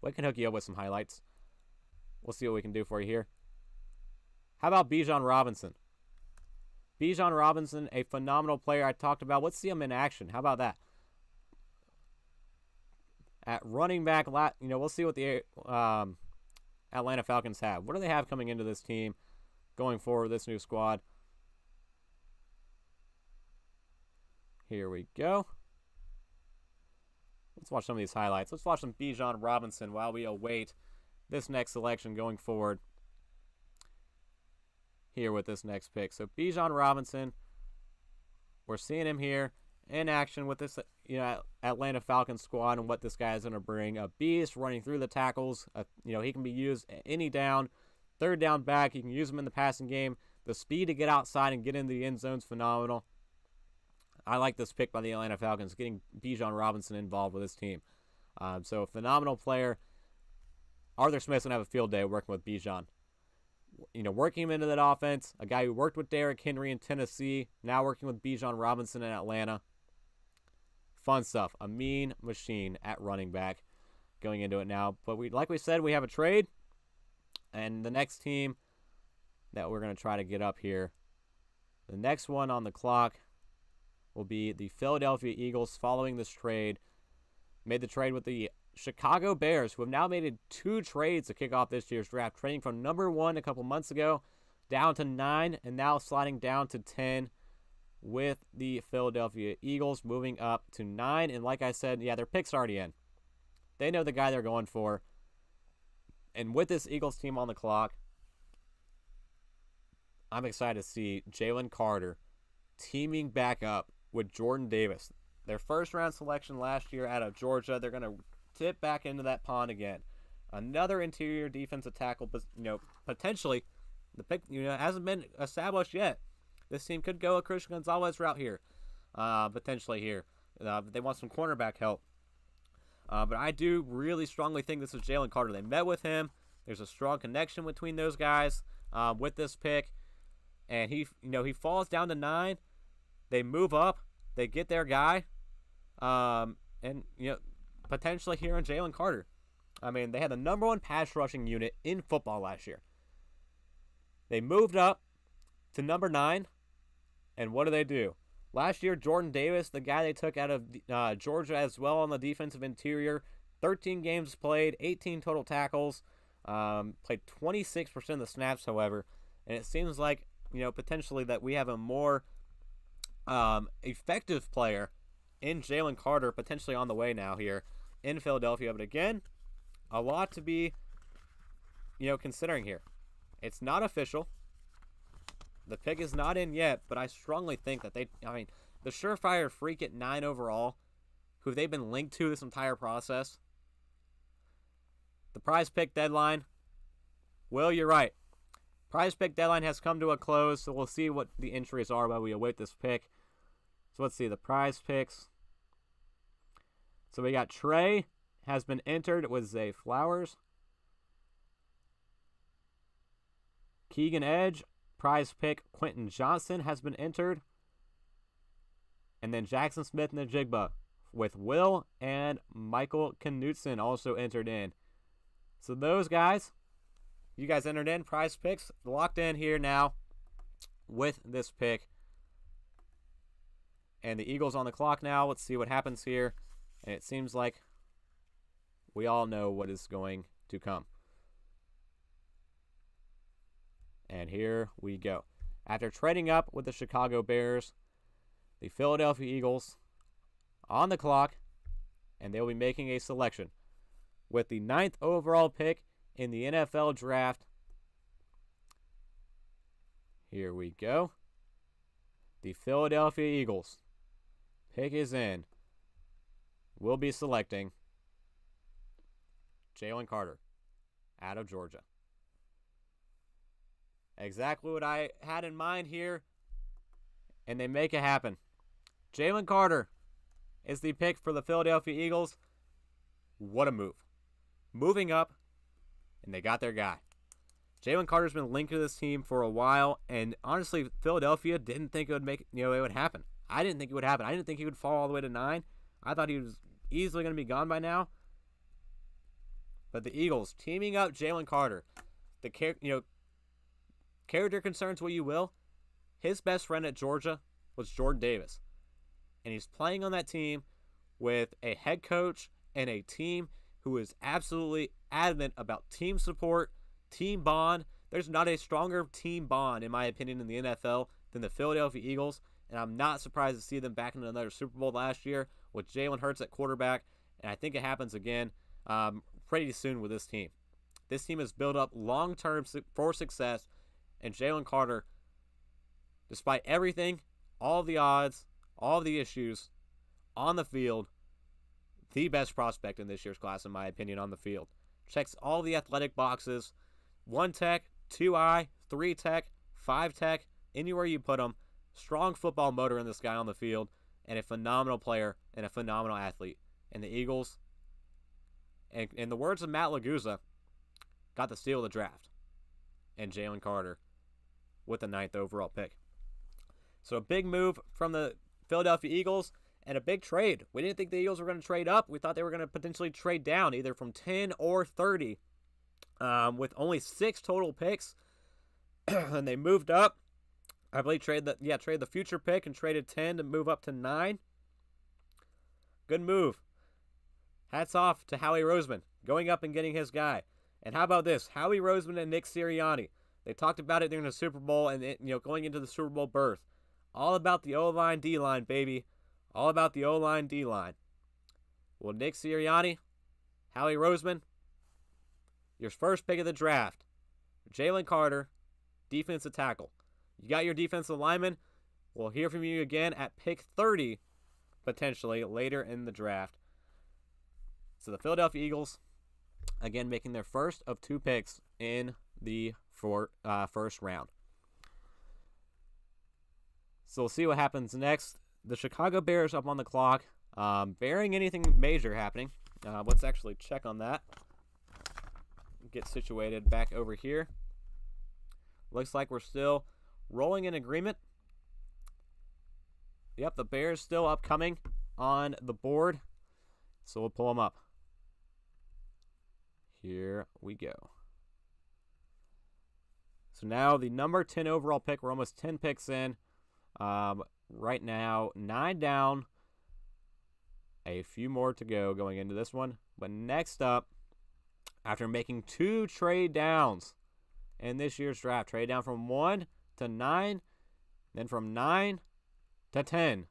We can hook you up with some highlights. We'll see what we can do for you here. How about Bijan Robinson? Bijan Robinson, a phenomenal player I talked about. Let's see him in action. How about that? At running back, we'll see what the Atlanta Falcons have. What do they have coming into this team going forward, this new squad? Here we go. Let's watch some of these highlights. Let's watch some Bijan Robinson while we await this next selection going forward here with this next pick. So Bijan Robinson, we're seeing him here in action with this Atlanta Falcons squad and what this guy is going to bring. A beast running through the tackles. He can be used at any down. Third down back, you can use him in the passing game. The speed to get outside and get into the end zone is phenomenal. I like this pick by the Atlanta Falcons, getting Bijan Robinson involved with this team. So a phenomenal player. Arthur Smith's going to have a field day working with Bijan. Working him into that offense. A guy who worked with Derrick Henry in Tennessee, now working with Bijan Robinson in Atlanta. Fun stuff. A mean machine at running back going into it now. But like we said, we have a trade. And the next team that we're going to try to get up here, the next one on the clock will be the Philadelphia Eagles following this trade. Made the trade with the Chicago Bears, who have now made 2 trades to kick off this year's draft, trading from number 1 a couple months ago down to 9 and now sliding down to 10 with the Philadelphia Eagles moving up to 9. And like I said, their pick's already in. They know the guy they're going for. And with this Eagles team on the clock, I'm excited to see Jalen Carter teaming back up with Jordan Davis. Their first round selection last year out of Georgia, they're going to tip back into that pond again. Another interior defensive tackle, potentially. The pick, hasn't been established yet. This team could go a Christian Gonzalez route here, potentially here. They want some cornerback help. But I do really strongly think this is Jalen Carter. They met with him. There's a strong connection between those guys with this pick. And he falls down to 9. They move up. They get their guy. Potentially here in Jalen Carter. I mean, they had the number 1 pass rushing unit in football last year. They moved up to number 9. And what do? Last year, Jordan Davis, the guy they took out of Georgia as well on the defensive interior, 13 games played, 18 total tackles, played 26% of the snaps, however. And it seems like, potentially that we have a more effective player in Jalen Carter potentially on the way now here in Philadelphia. But again, a lot to be, considering here. It's not official. The pick is not in yet, but I strongly think that the surefire freak at 9 overall, who they've been linked to this entire process. The prize pick deadline. Will, you're right. Prize pick deadline has come to a close, so we'll see what the entries are while we await this pick. So let's see, the prize picks. So we got Trey has been entered with Zay Flowers. Keegan Edge, prize pick Quentin Johnson has been entered. And then Jackson Smith and the Jigba with Will and Michael Knutson also entered in. So those guys, you guys entered in, prize picks, locked in here now with this pick. And the Eagles on the clock now. Let's see what happens here. And it seems like we all know what is going to come. And here we go. After trading up with the Chicago Bears, the Philadelphia Eagles on the clock, and they'll be making a selection with the 9th overall pick in the NFL draft. Here we go. The Philadelphia Eagles. Pick is in. We'll be selecting Jalen Carter out of Georgia. Exactly what I had in mind here, and they make it happen. Jalen Carter is the pick for the Philadelphia Eagles. What a move. Moving up, and they got their guy. Jalen Carter's been linked to this team for a while, and honestly, Philadelphia didn't think it would it would happen. I didn't think it would happen. I didn't think he would fall all the way to 9. I thought he was easily going to be gone by now. But the Eagles teaming up Jalen Carter, character concerns what you will, his best friend at Georgia was Jordan Davis. And he's playing on that team with a head coach and a team who is absolutely adamant about team support, team bond. There's not a stronger team bond, in my opinion, in the NFL than the Philadelphia Eagles. And I'm not surprised to see them back in another Super Bowl last year with Jalen Hurts at quarterback. And I think it happens again pretty soon with this team. This team is built up long-term for success. And Jalen Carter, despite everything, all the odds, all the issues on the field, the best prospect in this year's class, in my opinion, on the field. Checks all the athletic boxes. 1 tech, 2 eye, 3 tech, 5 tech, anywhere you put him. Strong football motor in this guy on the field, and a phenomenal player and a phenomenal athlete. And the Eagles, and in the words of Matt Laguza, got the steal of the draft. And Jalen Carter with the 9th overall pick. So a big move from the Philadelphia Eagles and a big trade. We didn't think the Eagles were going to trade up. We thought they were going to potentially trade down either from 10 or 30 with only 6 total picks. And they moved up. I believe trade the future pick and traded 10 to move up to 9. Good move. Hats off to Howie Roseman going up and getting his guy. And how about this? Howie Roseman and Nick Sirianni. They talked about it during the Super Bowl and going into the Super Bowl berth. All about the O-line, D-line, baby. All about the O-line, D-line. Well, Nick Sirianni, Howie Roseman, your first pick of the draft, Jalen Carter, defensive tackle. You got your defensive lineman. We'll hear from you again at pick 30, potentially, later in the draft. So the Philadelphia Eagles, again, making their first of 2 picks in the first round. So we'll see what happens next. The Chicago Bears up on the clock. Bearing anything major happening. Let's actually check on that. Get situated back over here. Looks like we're still rolling in agreement. Yep, the Bears still upcoming on the board. So we'll pull them up. Here we go. So now the number 10 overall pick. We're almost 10 picks in. Right now, 9 down. A few more to go going into this one. But next up, after making 2 trade downs in this year's draft, trade down from 1 to 9, then from 9 to 10,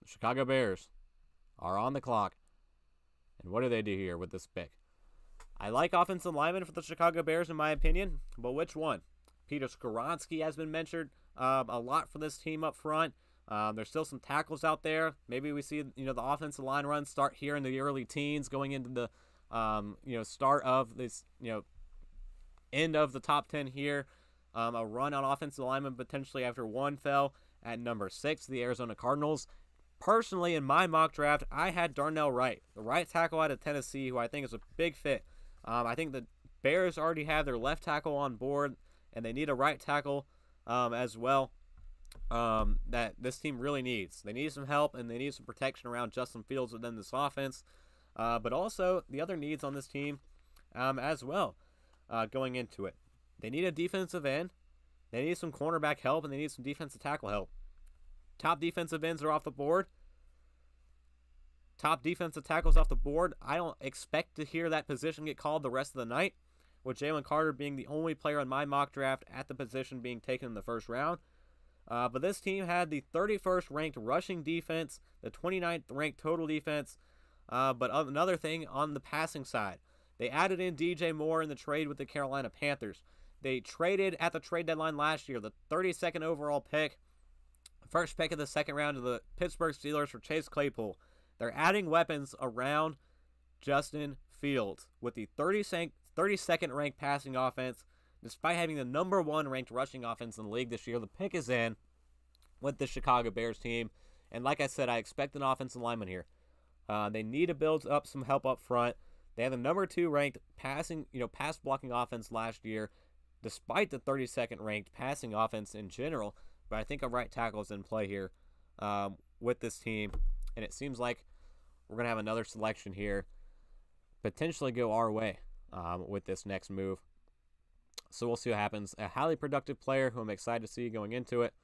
the Chicago Bears are on the clock. And what do they do here with this pick? I like offensive linemen for the Chicago Bears, in my opinion, but which one? Peter Skoronski has been mentioned a lot for this team up front. There's still some tackles out there. Maybe we see the offensive line runs start here in the early teens, going into the start of this end of the top 10 here. A run on offensive linemen potentially after one fell at number 6, the Arizona Cardinals. Personally, in my mock draft, I had Darnell Wright, the right tackle out of Tennessee, who I think is a big fit. I think the Bears already have their left tackle on board, and they need a right tackle as well that this team really needs. They need some help, and they need some protection around Justin Fields within this offense. But also, the other needs on this team as well going into it. They need a defensive end. They need some cornerback help, and they need some defensive tackle help. Top defensive ends are off the board. Top defensive tackles off the board. I don't expect to hear that position get called the rest of the night, with Jalen Carter being the only player in my mock draft at the position being taken in the first round. But this team had the 31st ranked rushing defense, the 29th ranked total defense. But another thing on the passing side, they added in DJ Moore in the trade with the Carolina Panthers. They traded at the trade deadline last year the 32nd overall pick, first pick of the second round, to the Pittsburgh Steelers for Chase Claypool. They're adding weapons around Justin Fields with the 32nd ranked passing offense. Despite having the number 1 ranked rushing offense in the league this year, the pick is in with the Chicago Bears team. And like I said, I expect an offensive lineman here. They need to build up some help up front. They had the number 2 ranked pass blocking offense last year, despite the 32nd ranked passing offense in general. But I think a right tackle is in play here with this team. And it seems like we're going to have another selection here potentially go our way with this next move. So we'll see what happens. A highly productive player who I'm excited to see going into it.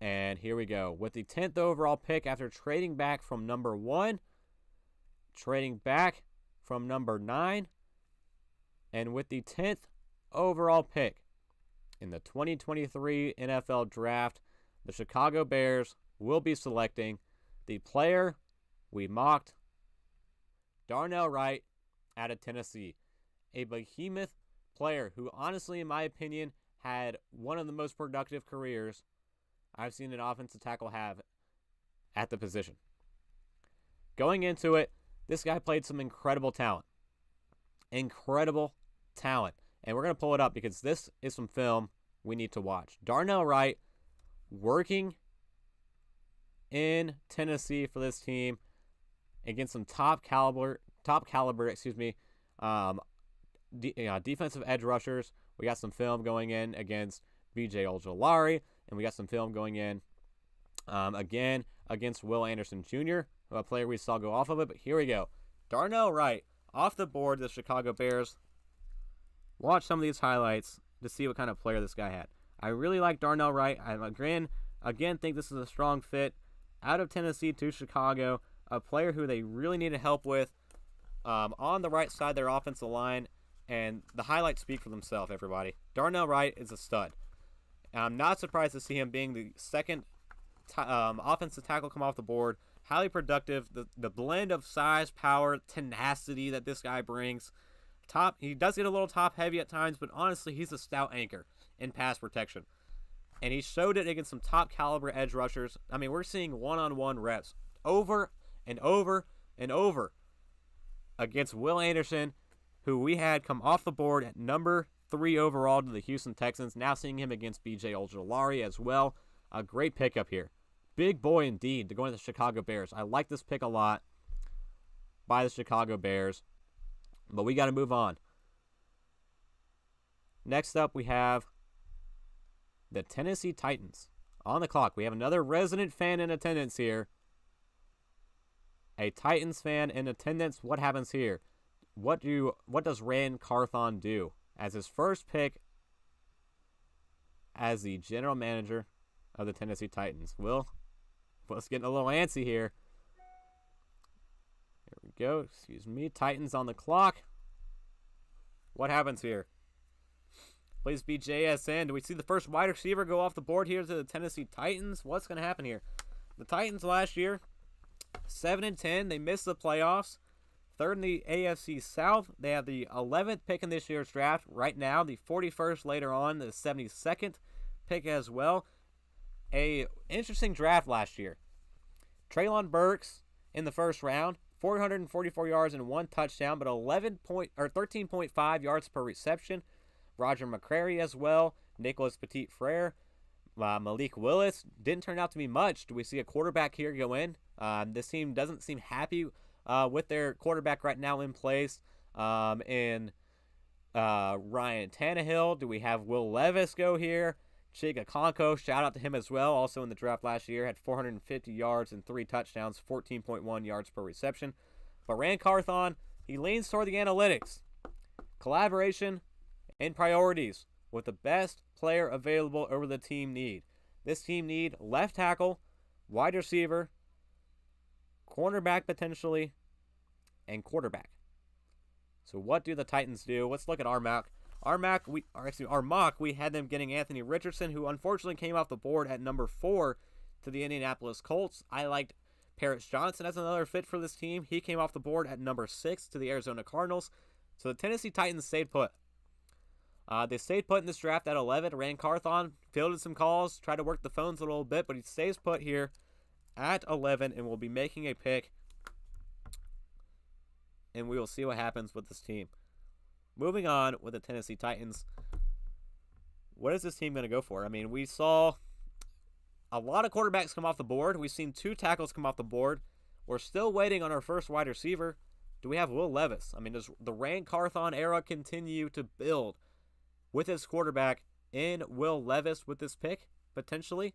And here we go. With the 10th overall pick, after trading back from number 1, trading back from number 9, and with the 10th overall pick in the 2023 NFL Draft, the Chicago Bears will be selecting the player we mocked, Darnell Wright, out of Tennessee. A behemoth player who, honestly, in my opinion, had one of the most productive careers I've seen an offensive tackle have at the position. Going into it, this guy played some incredible talent. Incredible talent. And we're going to pull it up because this is some film we need to watch. Darnell Wright working in Tennessee for this team against some top caliber, defensive edge rushers. We got some film going in against B.J. Ojolari, and we got some film going in again against Will Anderson Jr., a player we saw go off of it. But here we go. Darnell Wright off the board, the Chicago Bears. Watch some of these highlights to see what kind of player this guy had. I really like Darnell Wright. I again think this is a strong fit out of Tennessee to Chicago, a player who they really need help with on the right side of their offensive line, and the highlights speak for themselves, everybody. Darnell Wright is a stud. I'm not surprised to see him being the second offensive tackle come off the board. Highly productive. The blend of size, power, tenacity that this guy brings. He does get a little top heavy at times, but honestly, he's a stout anchor in pass protection. And he showed it against some top caliber edge rushers. I mean, we're seeing one-on-one reps over and over and over against Will Anderson, who we had come off the board at number 3 overall to the Houston Texans. Now seeing him against B.J. Ojolari as well. A great pickup here. Big boy indeed to go into the Chicago Bears. I like this pick a lot by the Chicago Bears. But we got to move on. Next up, we have the Tennessee Titans on the clock. We have another resident fan in attendance here. A Titans fan in attendance. What happens here? What does Ran Carthon do as his first pick as the general manager of the Tennessee Titans? Will's getting a little antsy here. Here we go. Excuse me. Titans on the clock. What happens here? Please be JSN. Do we see the first wide receiver go off the board here to the Tennessee Titans? What's going to happen here? The Titans last year 7-10. They missed the playoffs. Third in the AFC South. They have the 11th pick in this year's draft. Right now, the 41st later on, the 72nd pick as well. A interesting draft last year. Treylon Burks in the first round, 444 yards and 1 touchdown, but 13.5 yards per reception. Roger McCrary as well. Nicholas Petit-Frere. Malik Willis didn't turn out to be much. Do we see a quarterback here go in? This team doesn't seem happy with their quarterback right now in place. In Ryan Tannehill, do we have Will Levis go here? Chiga Conko, shout out to him as well. Also in the draft last year, had 450 yards and 3 touchdowns, 14.1 yards per reception. But Rand Carthon, he leans toward the analytics, collaboration, and priorities with the best player available over the team need. This team need left tackle, wide receiver, cornerback potentially, and quarterback. So what do the Titans do? Let's look at our mock. Our mock, we had them getting Anthony Richardson, who unfortunately came off the board at number 4 to the Indianapolis Colts. I liked Paris Johnson as another fit for this team. He came off the board at number 6 to the Arizona Cardinals. So the Tennessee Titans stayed put. They stayed put in this draft at 11. Rand Carthon fielded some calls, tried to work the phones a little bit, but he stays put here at 11 and will be making a pick. And we will see what happens with this team. Moving on with the Tennessee Titans. What is this team going to go for? I mean, we saw a lot of quarterbacks come off the board. We've seen 2 tackles come off the board. We're still waiting on our first wide receiver. Do we have Will Levis? I mean, does the Rand Carthon era continue to build with his quarterback in Will Levis with this pick, potentially?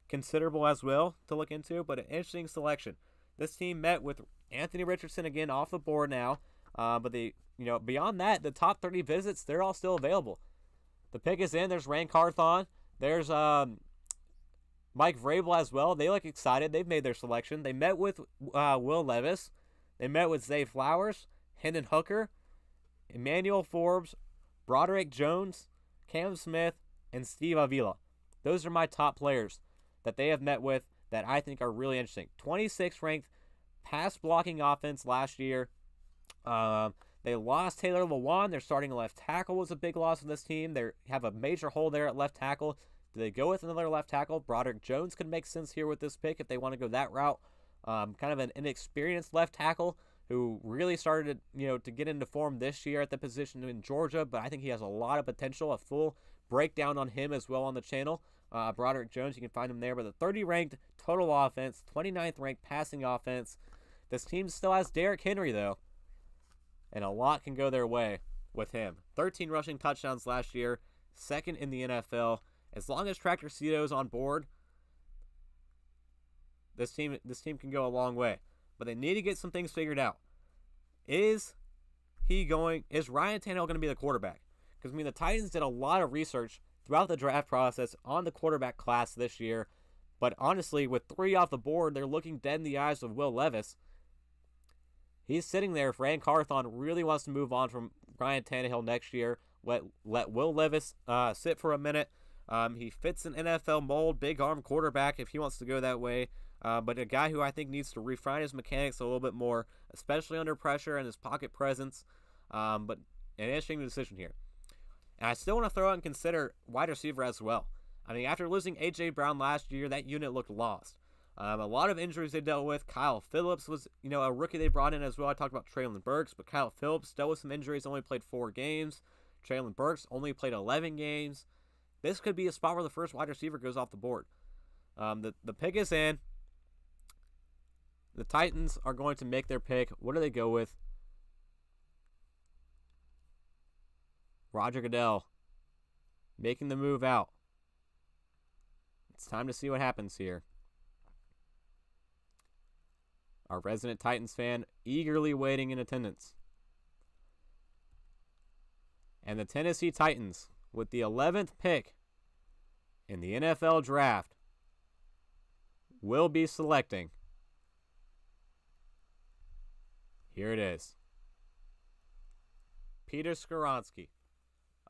Considerable as well to look into, but an interesting selection. This team met with Anthony Richardson again off the board now, but beyond that, the top 30 visits, they're all still available. The pick is in. There's Rand Carthon. There's Mike Vrabel as well. They look excited. They've made their selection. They met with Will Levis. They met with Zay Flowers, Hendon Hooker, Emmanuel Forbes, Broderick Jones, Cam Smith, and Steve Avila. Those are my top players that they have met with that I think are really interesting. 26th ranked pass blocking offense last year. They lost Taylor Lewan. Their starting left tackle was a big loss of this team. They have a major hole there at left tackle. Do they go with another left tackle? Broderick Jones could make sense here with this pick if they want to go that route. Kind of an inexperienced left tackle who really started to get into form this year at the position in Georgia, but I think he has a lot of potential. A full breakdown on him as well on the channel. Broderick Jones, you can find him there. But the 30 ranked total offense, 29th ranked passing offense. This team still has Derrick Henry, though, and a lot can go their way with him. 13 rushing touchdowns last year, 2nd in the NFL. As long as Tractor Cito's on board, this team can go a long way. But they need to get some things figured out. Is Ryan Tannehill going to be the quarterback? Because, the Titans did a lot of research throughout the draft process on the quarterback class this year. But honestly, with 3 off the board, they're looking dead in the eyes of Will Levis. He's sitting there if Rand Carthon really wants to move on from Ryan Tannehill next year. Let Will Levis sit for a minute. He fits an NFL mold, big arm quarterback if he wants to go that way. But a guy who I think needs to refine his mechanics a little bit more, especially under pressure and his pocket presence. But an interesting decision here. And I still want to throw out and consider wide receiver as well. After losing A.J. Brown last year, that unit looked lost. A lot of injuries they dealt with. Kyle Phillips was, a rookie they brought in as well. I talked about Treylon Burks, but Kyle Phillips dealt with some injuries, only played 4 games. Treylon Burks only played 11 games. This could be a spot where the first wide receiver goes off the board. The pick is in. The Titans are going to make their pick. What do they go with? Roger Goodell making the move out. It's time to see what happens here. Our resident Titans fan eagerly waiting in attendance. And the Tennessee Titans, with the 11th pick in the NFL draft, will be selecting. Here it is. Peter Skoronski,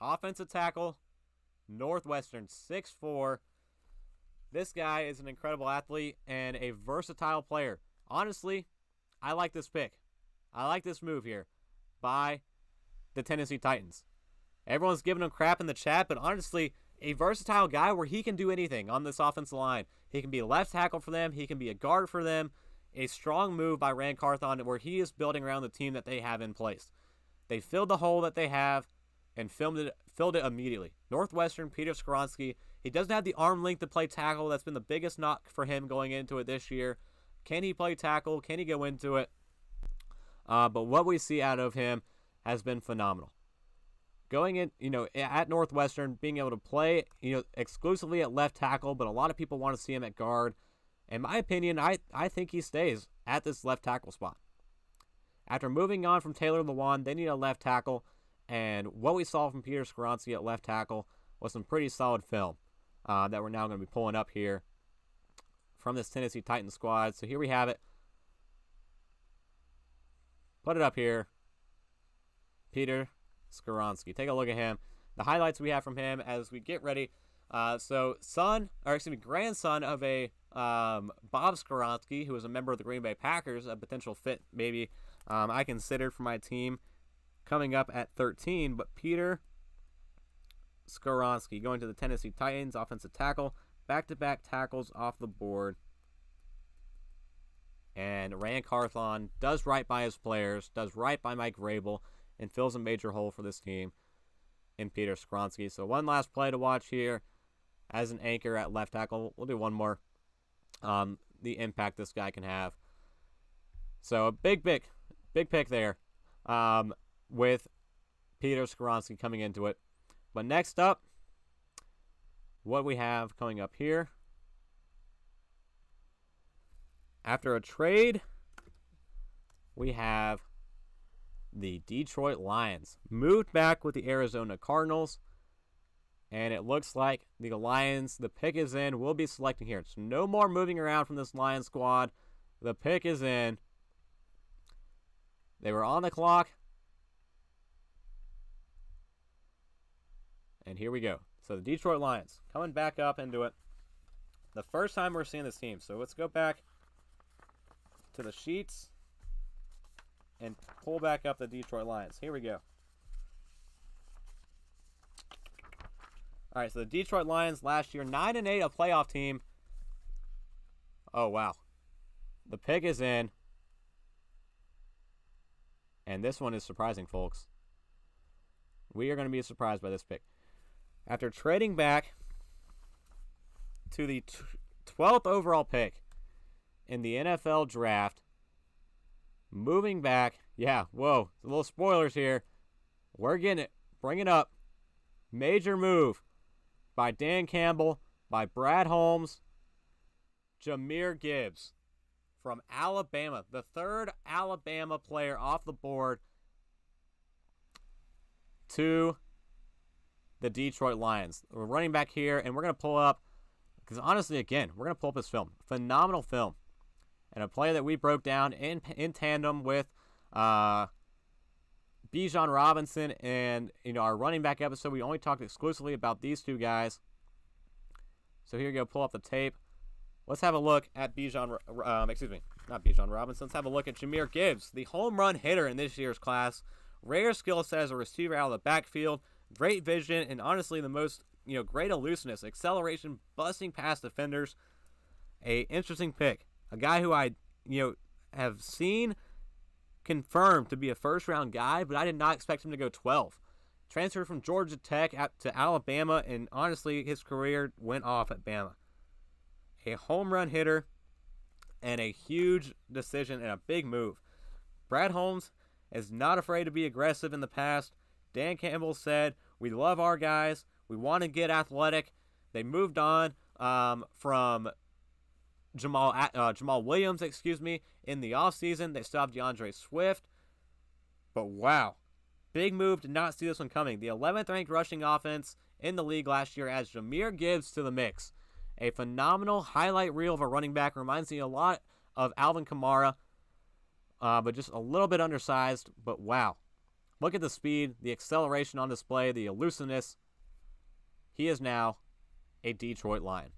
offensive tackle, Northwestern, 6'4". This guy is an incredible athlete and a versatile player. honestly, I like this pick. I like this move here by the Tennessee Titans. Everyone's giving him crap in the chat, but honestly, a versatile guy where he can do anything on this offensive line. He can be a left tackle for them. He can be a guard for them. A strong move by Rand Carthon where he is building around the team that they have in place. They filled the hole that they have and filled it immediately. Northwestern, Peter Skoronski, he doesn't have the arm length to play tackle. That's been the biggest knock for him going into it this year. Can he play tackle? Can he go into it? But what we see out of him has been phenomenal. Going in, at Northwestern, being able to play, exclusively at left tackle, but a lot of people want to see him at guard. In my opinion, I think he stays at this left tackle spot. After moving on from Taylor Lewan, they need a left tackle, and what we saw from Peter Skoronski at left tackle was some pretty solid film that we're now going to be pulling up here from this Tennessee Titans squad. So here we have it. Put it up here. Peter Skoronski. Take a look at him. The highlights we have from him as we get ready. Grandson of a Bob Skoronski, who was a member of the Green Bay Packers, a potential fit maybe I considered for my team coming up at 13. But Peter Skoronski going to the Tennessee Titans, offensive tackle, back-to-back tackles off the board. And Rand Carthon does right by his players, does right by Mike Vrabel, and fills a major hole for this team in Peter Skoronski. So one last play to watch here as an anchor at left tackle. We'll do one more. The impact this guy can have. So a big pick there with Peter Skoronski coming into it. But next up, what we have coming up here. After a trade, we have the Detroit Lions moved back with the Arizona Cardinals, and it looks like the Lions, the pick is in. We'll be selecting here. It's no more moving around from this Lions squad. The pick is in. They were on the clock, and here we go. So the Detroit Lions coming back up into it. The first time we're seeing this team. So let's go back to the sheets and pull back up the Detroit Lions. Here we go. All right, so the Detroit Lions last year, 9-8, a playoff team. Oh, wow. The pick is in. And this one is surprising, folks. We are going to be surprised by this pick. After trading back to the 12th overall pick in the NFL draft, moving back, a little spoilers here. We're getting it. Bring it up. Major move by Dan Campbell, by Brad Holmes, Jahmyr Gibbs from Alabama, the third Alabama player off the board to the Detroit Lions. We're running back here, and we're going to pull up, because honestly, again, we're going to pull up this film. Phenomenal film. And a play that we broke down in tandem with Bijan Robinson and our running back episode. We only talked exclusively about these two guys. So here you go, pull up the tape. Let's have a look at not Bijan Robinson. Let's have a look at Jahmyr Gibbs, the home run hitter in this year's class. Rare skill set as a receiver out of the backfield. Great vision and honestly the most great elusiveness, acceleration, busting past defenders. A interesting pick. A guy who I have seen confirmed to be a first-round guy, but I did not expect him to go 12. Transferred from Georgia Tech to Alabama, and honestly, his career went off at Bama. A home run hitter and a huge decision and a big move. Brad Holmes is not afraid to be aggressive in the past. Dan Campbell said, we love our guys. We want to get athletic. They moved on from Jamal Williams, in the offseason. They still have DeAndre Swift. But wow, big move. Did not see this one coming. The 11th ranked rushing offense in the league last year adds Jahmyr Gibbs to the mix. A phenomenal highlight reel of a running back. Reminds me a lot of Alvin Kamara, but just a little bit undersized. But wow, look at the speed, the acceleration on display, the elusiveness. He is now a Detroit Lion.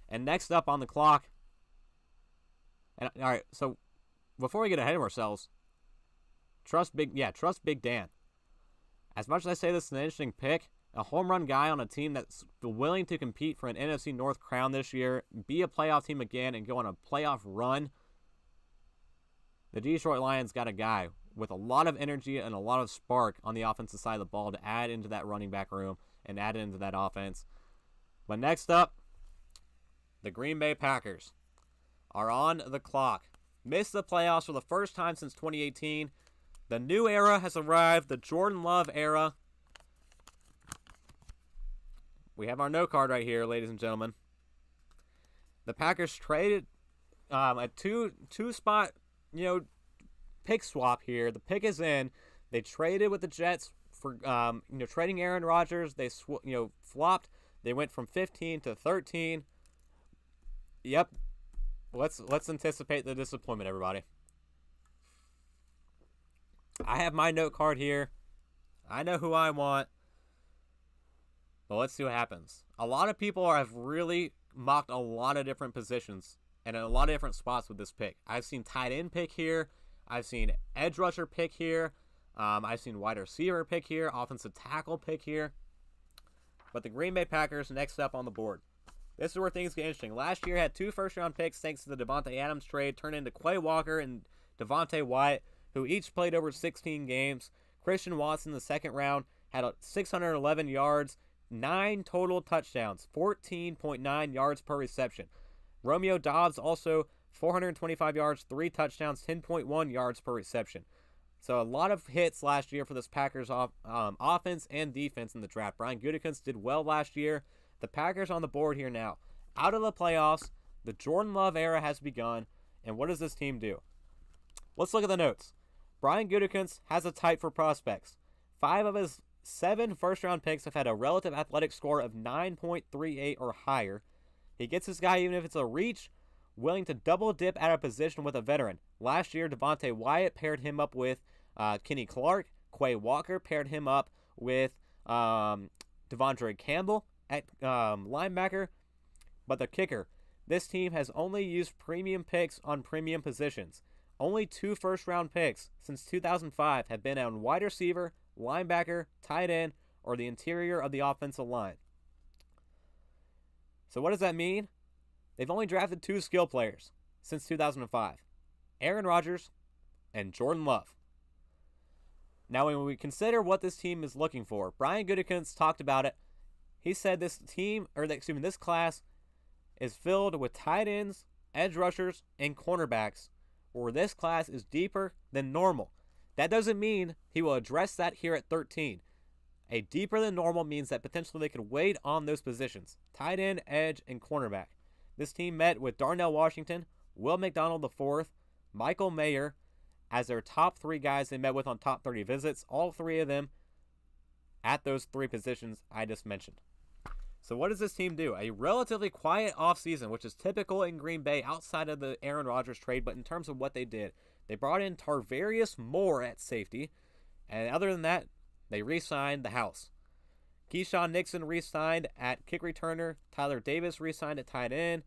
And next up on the clock, And all right, so before we get ahead of ourselves, trust Big Dan. As much as I say this is an interesting pick, a home run guy on a team that's willing to compete for an NFC North crown this year, be a playoff team again, and go on a playoff run, the Detroit Lions got a guy with a lot of energy and a lot of spark on the offensive side of the ball to add into that running back room and add into that offense. But next up, the Green Bay Packers are on the clock. Missed the playoffs for the first time since 2018. The new era has arrived, the Jordan Love era. We have our note card right here, ladies and gentlemen. The Packers traded a two-spot, pick swap here. The pick is in. They traded with the Jets for, trading Aaron Rodgers. They, flopped. They went from 15 to 13. Yep. Let's anticipate the disappointment, everybody. I have my note card here. I know who I want. But let's see what happens. A lot of people have really mocked a lot of different positions and in a lot of different spots with this pick. I've seen tight end pick here. I've seen edge rusher pick here. I've seen wide receiver pick here. Offensive tackle pick here. But the Green Bay Packers next up on the board. This is where things get interesting. Last year had 2 first-round picks thanks to the Devontae Adams trade, turned into Quay Walker and Devontae Wyatt, who each played over 16 games. Christian Watson in the second round had 611 yards, 9 total touchdowns, 14.9 yards per reception. Romeo Doubs also 425 yards, 3 touchdowns, 10.1 yards per reception. So a lot of hits last year for this Packers offense and defense in the draft. Brian Gutekunst did well last year. The Packers on the board here now. Out of the playoffs, the Jordan Love era has begun, and what does this team do? Let's look at the notes. Brian Gutekunst has a type for prospects. 5 of his 7 first-round picks have had a relative athletic score of 9.38 or higher. He gets this guy even if it's a reach, willing to double dip at a position with a veteran. Last year, Devontae Wyatt paired him up with Kenny Clark. Quay Walker paired him up with Devondre Campbell at linebacker. But the kicker, this team has only used premium picks on premium positions. Only 2 first-round picks since 2005 have been on wide receiver, linebacker, tight end, or the interior of the offensive line. So what does that mean? They've only drafted 2 skill players since 2005. Aaron Rodgers and Jordan Love. Now when we consider what this team is looking for, Brian Gutekunst talked about it. He said this class is filled with tight ends, edge rushers, and cornerbacks, where this class is deeper than normal. That doesn't mean he will address that here at 13. A deeper than normal means that potentially they could wait on those positions, tight end, edge, and cornerback. This team met with Darnell Washington, Will McDonald IV, Michael Mayer as their top 3 guys they met with on top 30 visits, all 3 of them at those 3 positions I just mentioned. So what does this team do? A relatively quiet offseason, which is typical in Green Bay outside of the Aaron Rodgers trade, but in terms of what they did, they brought in Tarvarius Moore at safety, and other than that, they re-signed the house. Keyshawn Nixon re-signed at kick returner. Tyler Davis re-signed at tight end.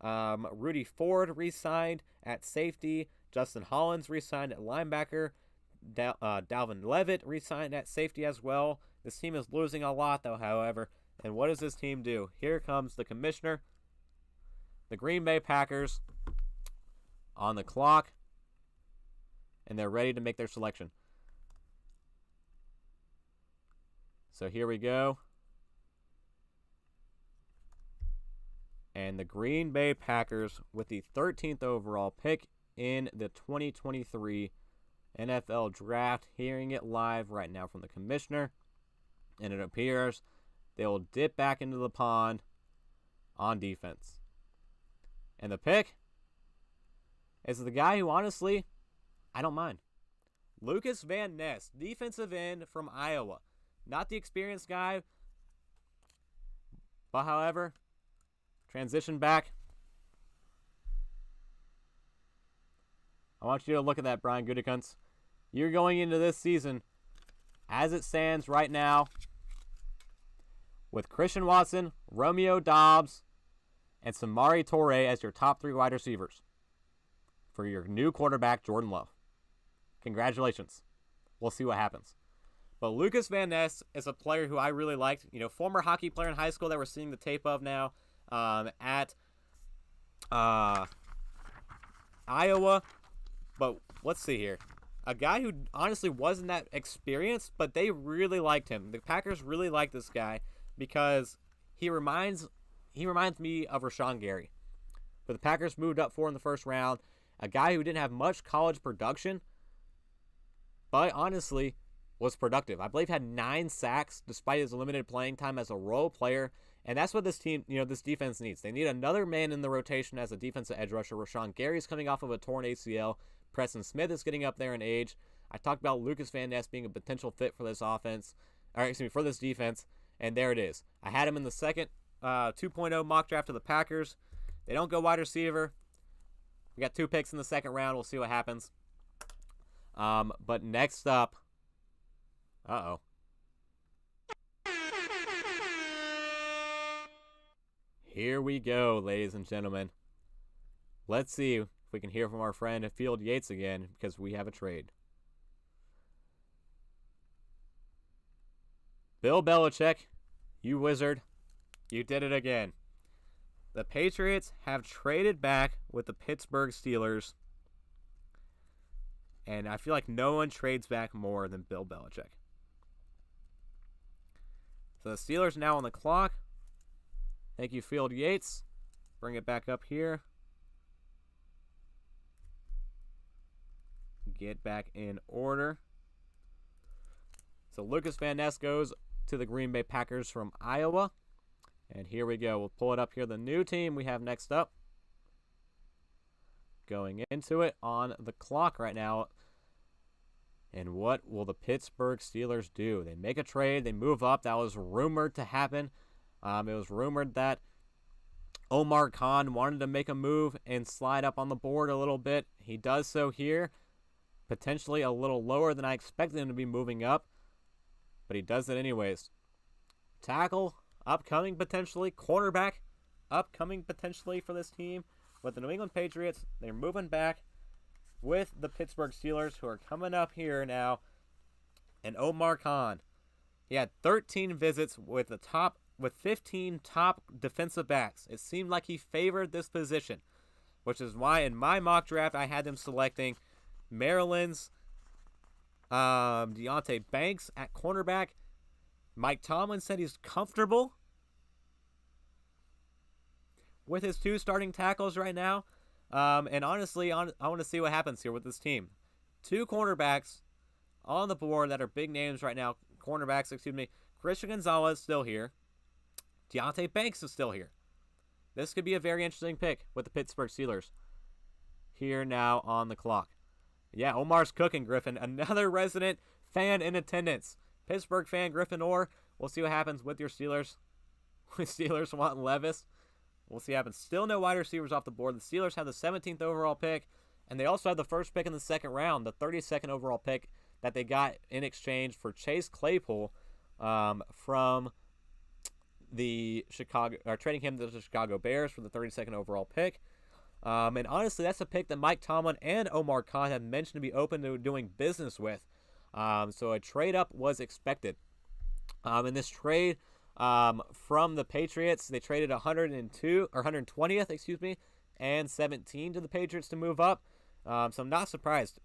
Rudy Ford re-signed at safety. Justin Hollins re-signed at linebacker. Dalvin Levitt re-signed at safety as well. This team is losing a lot, though, however. And what does this team do? Here comes the commissioner. The Green Bay Packers on the clock. And they're ready to make their selection. So here we go. And the Green Bay Packers with the 13th overall pick in the 2023 NFL Draft. Hearing it live right now from the commissioner. And it appears they will dip back into the pond on defense. And the pick is the guy who, honestly, I don't mind. Lucas Van Ness, defensive end from Iowa. Not the experienced guy, but however, transition back. I want you to look at that, Brian Gutekunst. You're going into this season, as it stands right now, with Christian Watson, Romeo Doubs, and Samori Toure as your top 3 wide receivers. for your new quarterback, Jordan Love. Congratulations. We'll see what happens. But Lucas Van Ness is a player who I really liked. Former hockey player in high school that we're seeing the tape of now at Iowa. But let's see here. A guy who honestly wasn't that experienced, but they really liked him. The Packers really like this guy because he reminds me of Rashawn Gary. But the Packers moved up for in the first round. A guy who didn't have much college production, but honestly was productive. I believe had 9 sacks despite his limited playing time as a role player. And that's what this team, this defense needs. They need another man in the rotation as a defensive edge rusher. Rashawn Gary's coming off of a torn ACL. Preston Smith is getting up there in age. I talked about Lucas Van Ness being a potential fit for this for this defense. And there it is. I had him in the second 2.0 mock draft of the Packers. They don't go wide receiver. We got 2 picks in the second round. We'll see what happens. But next up, here we go, ladies and gentlemen. Let's see if we can hear from our friend Field Yates again, because we have a trade. Bill Belichick, you wizard, you did it again. The Patriots have traded back with the Pittsburgh Steelers, and I feel like no one trades back more than Bill Belichick. So the Steelers now on the clock. Thank you, Field Yates. Bring it back up here. Get back in order. So Lucas Van Ness goes to the Green Bay Packers from Iowa. And here we go. We'll pull it up here. The new team we have next up. Going into it on the clock right now. And what will the Pittsburgh Steelers do? They make a trade. They move up. That was rumored to happen. It was rumored that Omar Khan wanted to make a move and slide up on the board a little bit. He does so here. Potentially a little lower than I expected him to be moving up. But he does it anyways. Tackle, upcoming potentially. Cornerback, upcoming potentially for this team. With the New England Patriots, they're moving back with the Pittsburgh Steelers, who are coming up here now. And Omar Khan, he had 13 visits with 15 top defensive backs. It seemed like he favored this position, which is why in my mock draft I had them selecting Maryland's Deontay Banks at cornerback. Mike Tomlin said he's comfortable with his 2 starting tackles right now. And honestly, I want to see what happens here with this team. 2 cornerbacks on the board that are big names right now. Cornerbacks, Christian Gonzalez still here. Deontay Banks is still here. This could be a very interesting pick with the Pittsburgh Steelers. Here now on the clock. Yeah, Omar's cooking, Griffin. Another resident fan in attendance. Pittsburgh fan, Griffin Orr. We'll see what happens with your Steelers. Steelers want Levis. We'll see what happens. Still no wide receivers off the board. The Steelers have the 17th overall pick, and they also have the first pick in the second round, the 32nd overall pick that they got in exchange for Chase Claypool from the trading him to the Chicago Bears for the 32nd overall pick. And honestly, that's a pick that Mike Tomlin and Omar Khan have mentioned to be open to doing business with. So a trade up was expected. In this trade from the Patriots, they traded 120th, and 17 to the Patriots to move up. So I'm not surprised.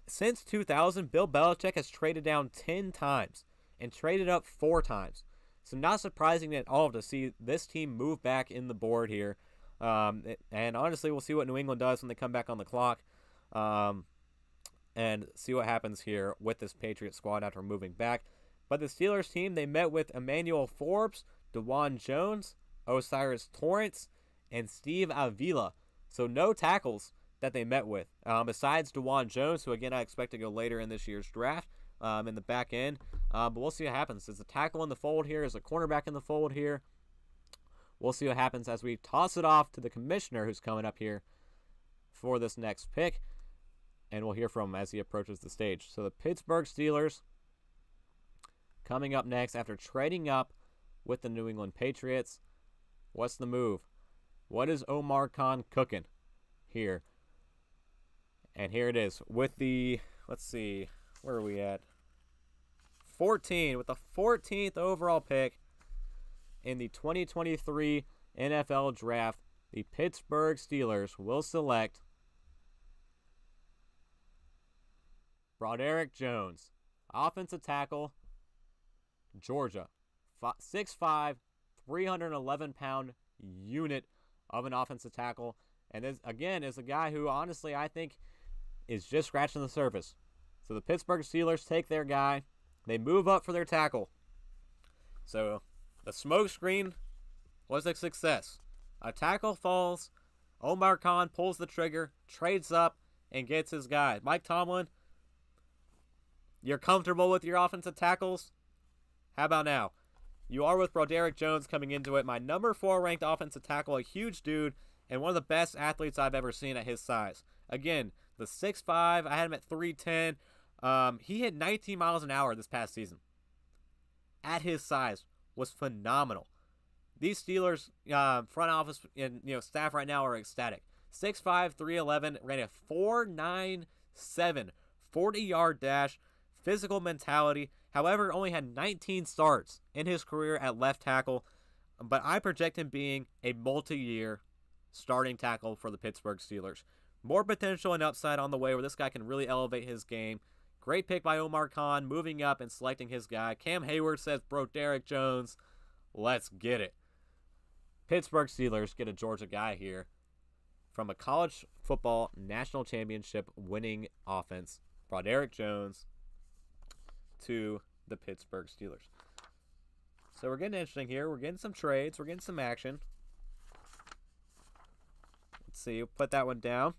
Since 2000, Bill Belichick has traded down 10 times and traded up 4 times. So not surprising at all to see this team move back in the board here. And honestly, we'll see what New England does when they come back on the clock. And see what happens here with this Patriot squad after moving back. But the Steelers team, they met with Emmanuel Forbes, DeJuan Jones, Osiris Torrance, and Steve Avila. So no tackles that they met with. Besides DeJuan Jones, who again I expect to go later in this year's draft in the back end. But we'll see what happens. There's a tackle in the fold here. There's a cornerback in the fold here. We'll see what happens as we toss it off to the commissioner who's coming up here for this next pick. And we'll hear from him as he approaches the stage. So the Pittsburgh Steelers coming up next after trading up with the New England Patriots. What's the move? What is Omar Khan cooking here? And here it is with the, let's see, where are we at? 14, with the 14th overall pick in the 2023 NFL Draft. The Pittsburgh Steelers will select Broderick Jones, offensive tackle, Georgia. 6'5", 311-pound unit of an offensive tackle. And this, again, is a guy who, honestly, I think is just scratching the surface. So the Pittsburgh Steelers take their guy. They move up for their tackle. So the smoke screen was a success. A tackle falls. Omar Khan pulls the trigger, trades up, and gets his guy. Mike Tomlin, you're comfortable with your offensive tackles? How about now? You are with Broderick Jones coming into it. My number 4 ranked offensive tackle, a huge dude, and one of the best athletes I've ever seen at his size. Again, the 6'5", I had him at 310. He hit 19 miles an hour this past season. At his size, was phenomenal. These Steelers front office and staff right now are ecstatic. 6'5", 311, ran a 4.97 40-yard dash, physical mentality. However, only had 19 starts in his career at left tackle, but I project him being a multi-year starting tackle for the Pittsburgh Steelers. More potential and upside on the way where this guy can really elevate his game. Great pick by Omar Khan, moving up and selecting his guy. Cam Hayward says, Broderick Jones, let's get it. Pittsburgh Steelers get a Georgia guy here from a college football national championship winning offense. Broderick Jones to the Pittsburgh Steelers. So we're getting interesting here. We're getting some trades. We're getting some action. Let's see. We'll put that one down.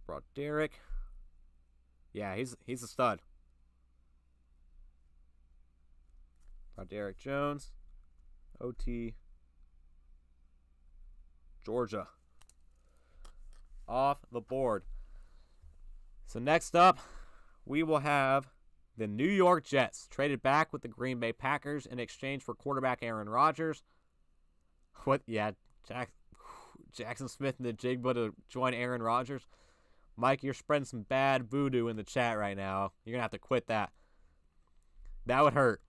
Broderick. Yeah, he's a stud. Broderick Jones. OT. Georgia. Off the board. So next up, we will have the New York Jets traded back with the Green Bay Packers in exchange for quarterback Aaron Rodgers. Jackson Smith and the Jigba to join Aaron Rodgers. Mike, you're spreading some bad voodoo in the chat right now. You're going to have to quit that. That would hurt.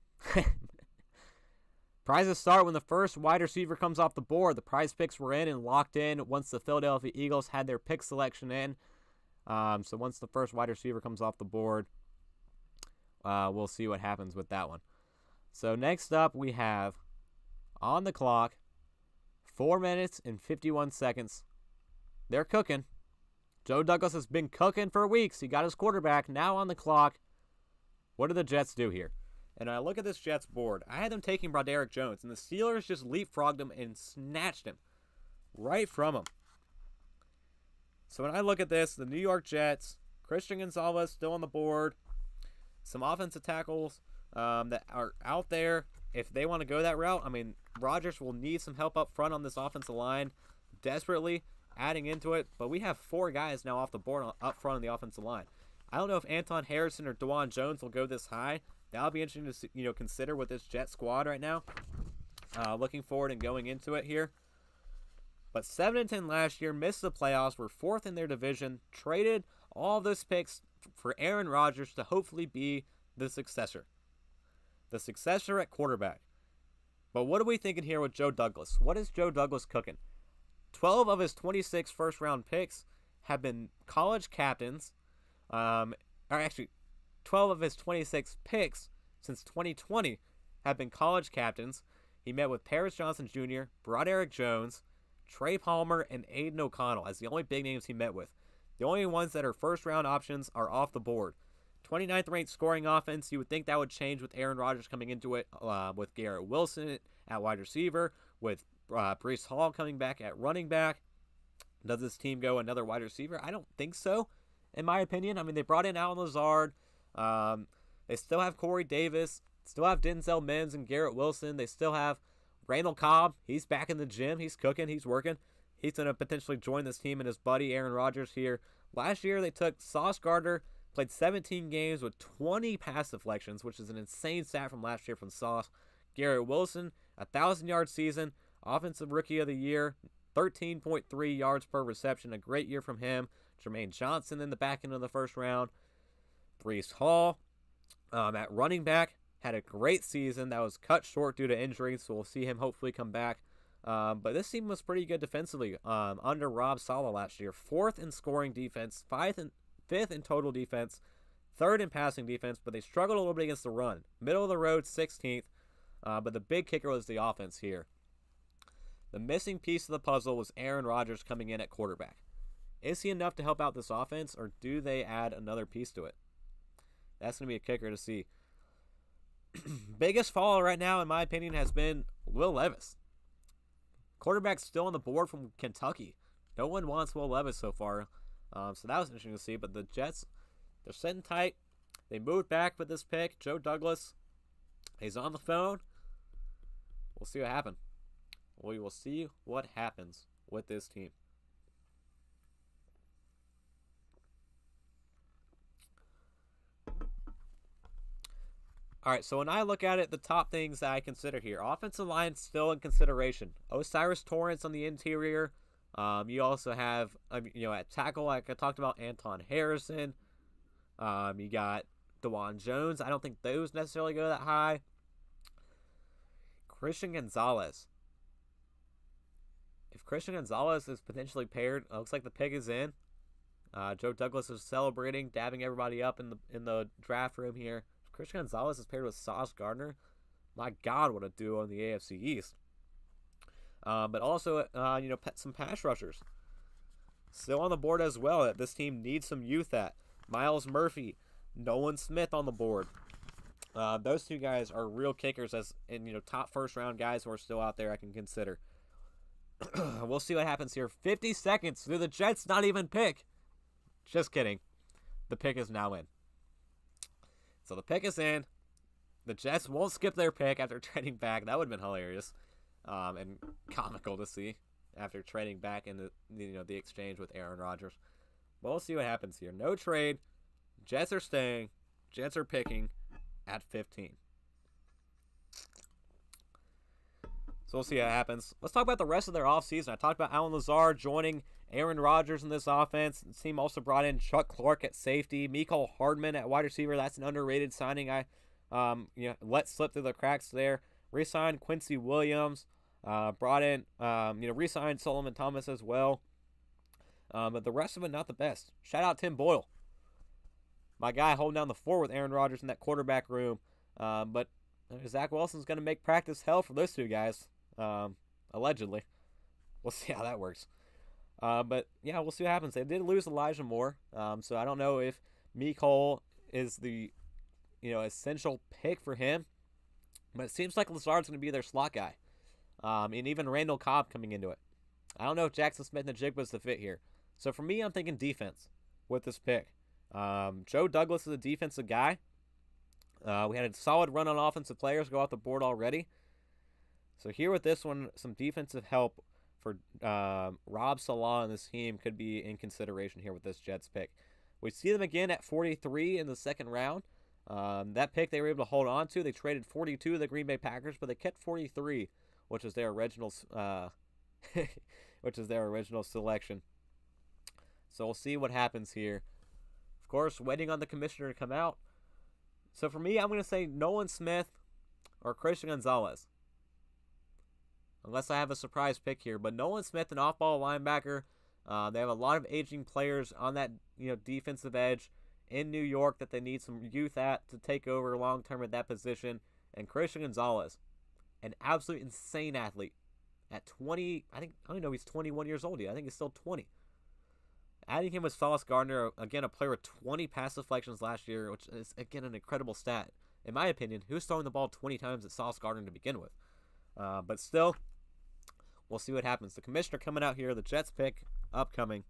Prizes start when the first wide receiver comes off the board. The prize picks were in and locked in once the Philadelphia Eagles had their pick selection in. So once the first wide receiver comes off the board, we'll see what happens with that one. So next up we have, on the clock, 4 minutes and 51 seconds. They're cooking. Joe Douglas has been cooking for weeks. He got his quarterback. Now on the clock. What do the Jets do here? And I look at this Jets board. I had them taking Broderick Jones, and the Steelers just leapfrogged him and snatched him right from him. So when I look at this, the New York Jets, Christian Gonzalez still on the board, some offensive tackles that are out there. If they want to go that route, I mean, Rodgers will need some help up front on this offensive line desperately, adding into it. But we have 4 guys now off the board up front on the offensive line. I don't know if Anton Harrison or DeJuan Jones will go this high. That'll be interesting to consider with this Jet squad right now. Looking forward and going into it here. But 7-10 last year, missed the playoffs, were 4th in their division, traded all those picks for Aaron Rodgers to hopefully be the successor. The successor at quarterback. But what are we thinking here with Joe Douglas? What is Joe Douglas cooking? 12 of his 26 first-round picks have been college captains. 12 of his 26 picks since 2020 have been college captains. He met with Paris Johnson Jr., Broderick Jones, Trey Palmer, and Aiden O'Connell as the only big names he met with. The only ones that are first-round options are off the board. 29th ranked scoring offense, you would think that would change with Aaron Rodgers coming into it, with Garrett Wilson at wide receiver, with Breece Hall coming back at running back. Does this team go another wide receiver? I don't think so, in my opinion. I mean, they brought in Allen Lazard. They still have Corey Davis, still have Denzel Mims and Garrett Wilson. They still have Randall Cobb. He's back in the gym. He's cooking. He's working. He's going to potentially join this team and his buddy Aaron Rodgers here. Last year, they took Sauce Gardner, played 17 games with 20 pass deflections, which is an insane stat from last year from Sauce. Garrett Wilson, 1,000-yard season, offensive rookie of the year, 13.3 yards per reception. A great year from him. Jermaine Johnson in the back end of the first round. Breece Hall at running back had a great season that was cut short due to injury, so we'll see him hopefully come back. But this team was pretty good defensively under Rob Saleh last year. 4th in scoring defense, 5th in total defense, 3rd in passing defense, but they struggled a little bit against the run. Middle of the road, 16th, but the big kicker was the offense here. The missing piece of the puzzle was Aaron Rodgers coming in at quarterback. Is he enough to help out this offense, or do they add another piece to it? That's going to be a kicker to see. Biggest fall right now, in my opinion, has been Will Levis. Quarterback's still on the board from Kentucky. No one wants Will Levis so far. So that was interesting to see. But the Jets, they're sitting tight. They moved back with this pick. Joe Douglas, he's on the phone. We'll see what happens. We will see what happens with this team. All right, so when I look at it, the top things that I consider here, offensive line still in consideration. Osiris Torrance on the interior. You also have, at tackle, like I talked about, Anton Harrison. You got DeJuan Jones. I don't think those necessarily go that high. Christian Gonzalez. If Christian Gonzalez is potentially paired, it looks like the pick is in. Joe Douglas is celebrating, dabbing everybody up in the draft room here. Christian Gonzalez is paired with Sauce Gardner. My God, what a duo in the AFC East. But also, some pass rushers. Still on the board as well that this team needs some youth at. Myles Murphy, Nolan Smith on the board. Those two guys are real kickers top first-round guys who are still out there I can consider. We'll see what happens here. 50 seconds. Do the Jets not even pick? Just kidding. The pick is now in. So the pick is in. The Jets won't skip their pick after trading back. That would have been hilarious and comical to see after trading back in the exchange with Aaron Rodgers. But we'll see what happens here. No trade. Jets are staying. Jets are picking at 15. So we'll see what happens. Let's talk about the rest of their offseason. I talked about Allen Lazard joining Aaron Rodgers in this offense. The team also brought in Chuck Clark at safety, Mecole Hardman at wide receiver. That's an underrated signing I let slip through the cracks there. Re-signed Quincy Williams. Brought in, re-signed Solomon Thomas as well. But the rest of it, not the best. Shout out Tim Boyle. My guy holding down the fort with Aaron Rodgers in that quarterback room. But Zach Wilson's going to make practice hell for those two guys. Allegedly. We'll see how that works. But yeah, we'll see what happens. They did lose Elijah Moore, so I don't know if Mecole is the essential pick for him. But it seems like Lazard's going to be their slot guy, and even Randall Cobb coming into it. I don't know if Jackson Smith and Jigba's the fit here. So for me, I'm thinking defense with this pick. Joe Douglas is a defensive guy. We had a solid run on offensive players go off the board already. So here with this one, some defensive help for Rob Saleh and this team could be in consideration here with this Jets pick. We see them again at 43 in the second round. That pick they were able to hold on to. They traded 42 to the Green Bay Packers, but they kept 43, which is their original selection. So we'll see what happens here. Of course, waiting on the commissioner to come out. So for me, I'm going to say Nolan Smith or Christian Gonzalez. Unless I have a surprise pick here. But Nolan Smith, an off-ball linebacker. They have a lot of aging players on that defensive edge in New York that they need some youth at to take over long-term at that position. And Christian Gonzalez, an absolute insane athlete. At 20, I don't know, he's 21 years old. I think he's still 20. Adding him with Sauce Gardner, again, a player with 20 pass deflections last year, which is, again, an incredible stat. In my opinion, who's throwing the ball 20 times at Sauce Gardner to begin with? But still, we'll see what happens. The commissioner coming out here, the Jets pick upcoming.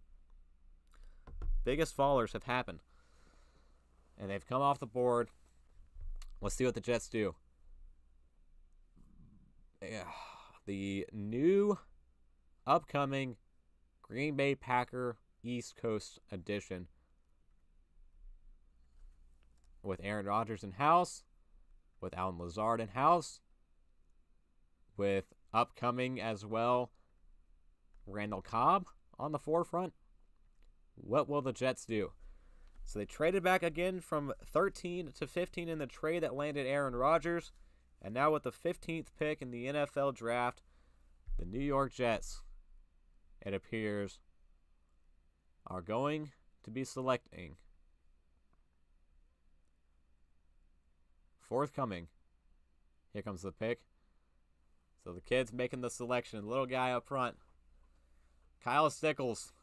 Biggest fallers have happened. And they've come off the board. Let's see what the Jets do. Yeah, the new upcoming Green Bay Packer East Coast edition with Aaron Rodgers in house, with Allen Lazard in house, with upcoming as well Randall Cobb on the forefront. What will the Jets do? So they traded back again from 13 to 15 in the trade that landed Aaron Rodgers. And now with the 15th pick in the NFL draft, the New York Jets, it appears, are going to be selecting. Forthcoming. Here comes the pick. So the kid's making the selection. Little guy up front. Kyle Stickles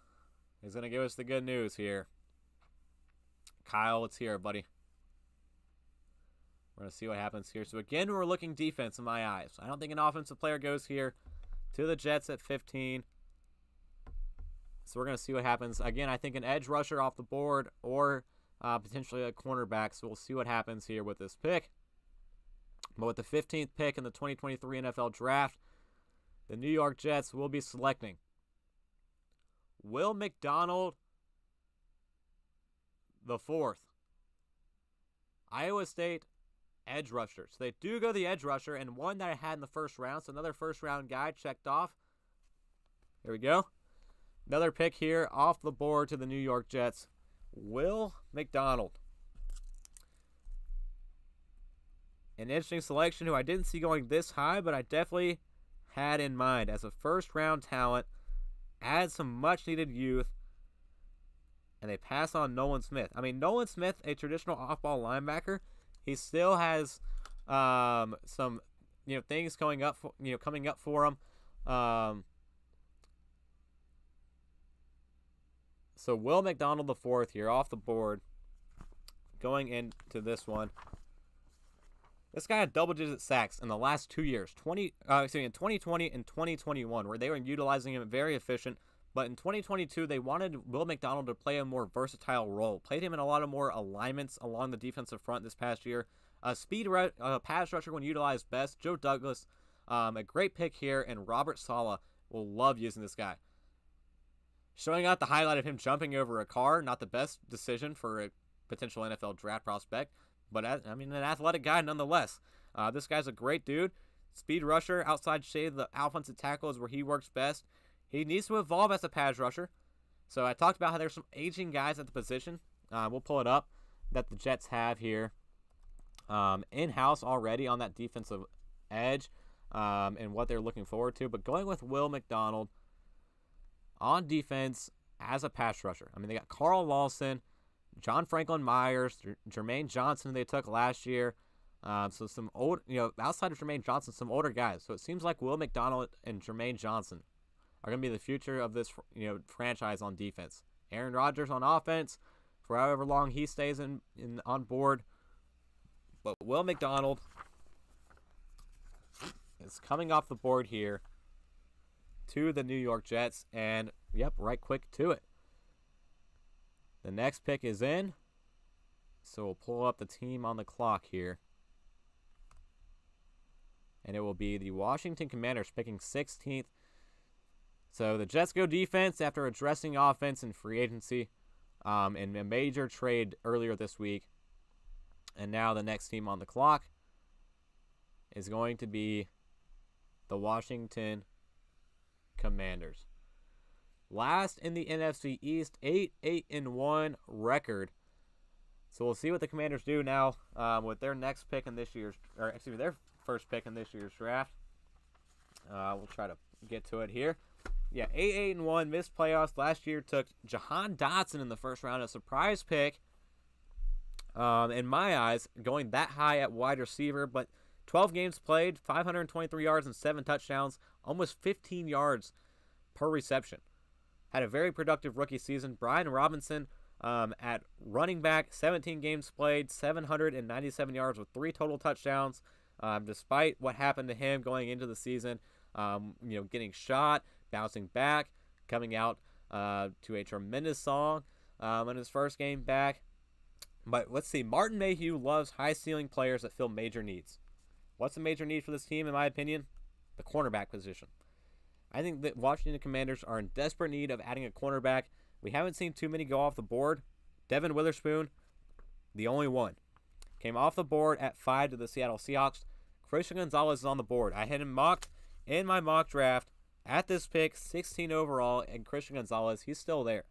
is going to give us the good news here. Kyle, let's hear it, buddy. We're going to see what happens here. So again, we're looking defense in my eyes. I don't think an offensive player goes here to the Jets at 15. So we're going to see what happens. Again, I think an edge rusher off the board or potentially a cornerback. So we'll see what happens here with this pick. But with the 15th pick in the 2023 NFL Draft, the New York Jets will be selecting Will McDonald the fourth. Iowa State edge rusher. So they do go the edge rusher, and one that I had in the first round. So another first-round guy checked off. Here we go. Another pick here off the board to the New York Jets. Will McDonald. An interesting selection who I didn't see going this high, but I definitely had in mind as a first-round talent. Add some much-needed youth. And they pass on Nolan Smith. I mean, Nolan Smith, a traditional off-ball linebacker, he still has some things coming up for him. So Will McDonald the fourth here off the board, going into this one. This guy had double-digit sacks in the last 2 years, in 2020 and 2021, where they were utilizing him very efficient. But in 2022, they wanted Will McDonald to play a more versatile role. Played him in a lot of more alignments along the defensive front this past year. Pass rusher when utilized best. Joe Douglas, a great pick here, and Robert Saleh will love using this guy. Showing out the highlight of him jumping over a car, not the best decision for a potential NFL draft prospect, but an athletic guy nonetheless. This guy's a great dude. Speed rusher, outside shade of the offensive tackle is where he works best. He needs to evolve as a pass rusher. So I talked about how there's some aging guys at the position. We'll pull it up that the Jets have here in-house already on that defensive edge and what they're looking forward to. But going with Will McDonald on defense as a pass rusher. I mean, they got Carl Lawson, John Franklin Myers, Jermaine Johnson they took last year. So some old, outside of Jermaine Johnson, some older guys. So it seems like Will McDonald and Jermaine Johnson are going to be the future of this, franchise on defense. Aaron Rodgers on offense for however long he stays on board. But Will McDonald is coming off the board here to the New York Jets. And, right quick to it. The next pick is in. So we'll pull up the team on the clock here. And it will be the Washington Commanders picking 16th. So the Jets go defense after addressing offense in free agency in a major trade earlier this week. And now the next team on the clock is going to be the Washington Commanders. Last in the NFC East, 8-1 record. So we'll see what the Commanders do now with their next pick in this year's, their first pick in this year's draft. We'll try to get to it here. 8-1, missed playoffs. Last year took Jahan Dotson in the first round, a surprise pick. In my eyes, going that high at wide receiver, but 12 games played, 523 yards and 7 touchdowns, almost 15 yards per reception. Had a very productive rookie season. Brian Robinson at running back, 17 games played, 797 yards with 3 total touchdowns. Despite what happened to him going into the season, getting shot, bouncing back, coming out to a tremendous song in his first game back. But let's see. Martin Mayhew loves high-ceiling players that fill major needs. What's the major need for this team, in my opinion? The cornerback position. I think that Washington Commanders are in desperate need of adding a cornerback. We haven't seen too many go off the board. Devin Witherspoon, the only one. Came off the board at 5 to the Seattle Seahawks. Christian Gonzalez is on the board. I had him mocked in my mock draft at this pick, 16 overall, and Christian Gonzalez, he's still there.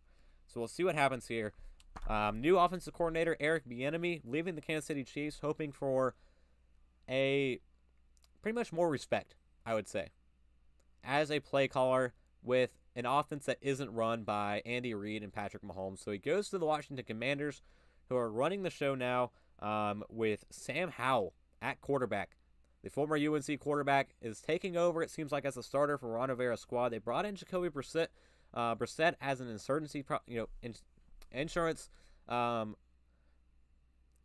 So we'll see what happens here. New offensive coordinator Eric Bieniemy leaving the Kansas City Chiefs, hoping for a pretty much more respect, I would say, as a play caller with an offense that isn't run by Andy Reid and Patrick Mahomes. So he goes to the Washington Commanders, who are running the show now with Sam Howell at quarterback. The former UNC quarterback is taking over, it seems like, as a starter for Ron Rivera's squad. They brought in Jacoby Brissett as an insurance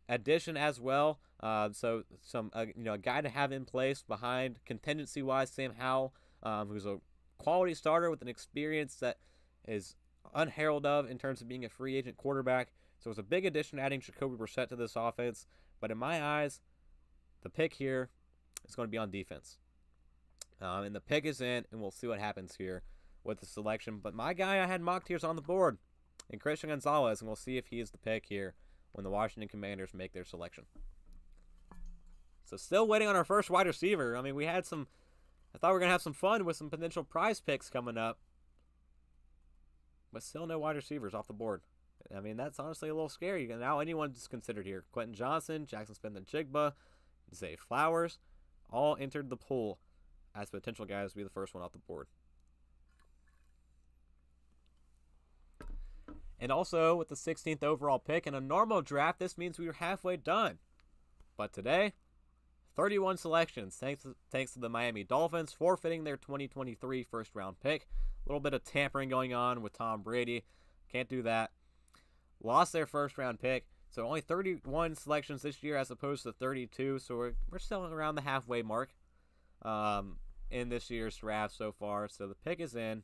addition as well. So a guy to have in place behind contingency-wise, Sam Howell, who's a quality starter with an experience that is unheralded of in terms of being a free agent quarterback. So it's a big addition adding Jacoby Brissett to this offense. But in my eyes, the pick here is going to be on defense. And the pick is in, and we'll see what happens here with the selection. But my guy I had mocked here is on the board, and Christian Gonzalez, and we'll see if he is the pick here when the Washington Commanders make their selection. So still waiting on our first wide receiver. I mean, I thought we were going to have some fun with some potential prize picks coming up, but still no wide receivers off the board. I mean, that's honestly a little scary. Now anyone's considered here. Quentin Johnson, Jackson Smith-Njigba, Zay Flowers, all entered the pool as potential guys to be the first one off the board. And also, with the 16th overall pick in a normal draft, this means we were halfway done. But today, 31 selections, thanks to the Miami Dolphins forfeiting their 2023 first-round pick. A little bit of tampering going on with Tom Brady. Can't do that. Lost their first-round pick. So only 31 selections this year as opposed to 32. So we're still around the halfway mark in this year's draft so far. So the pick is in.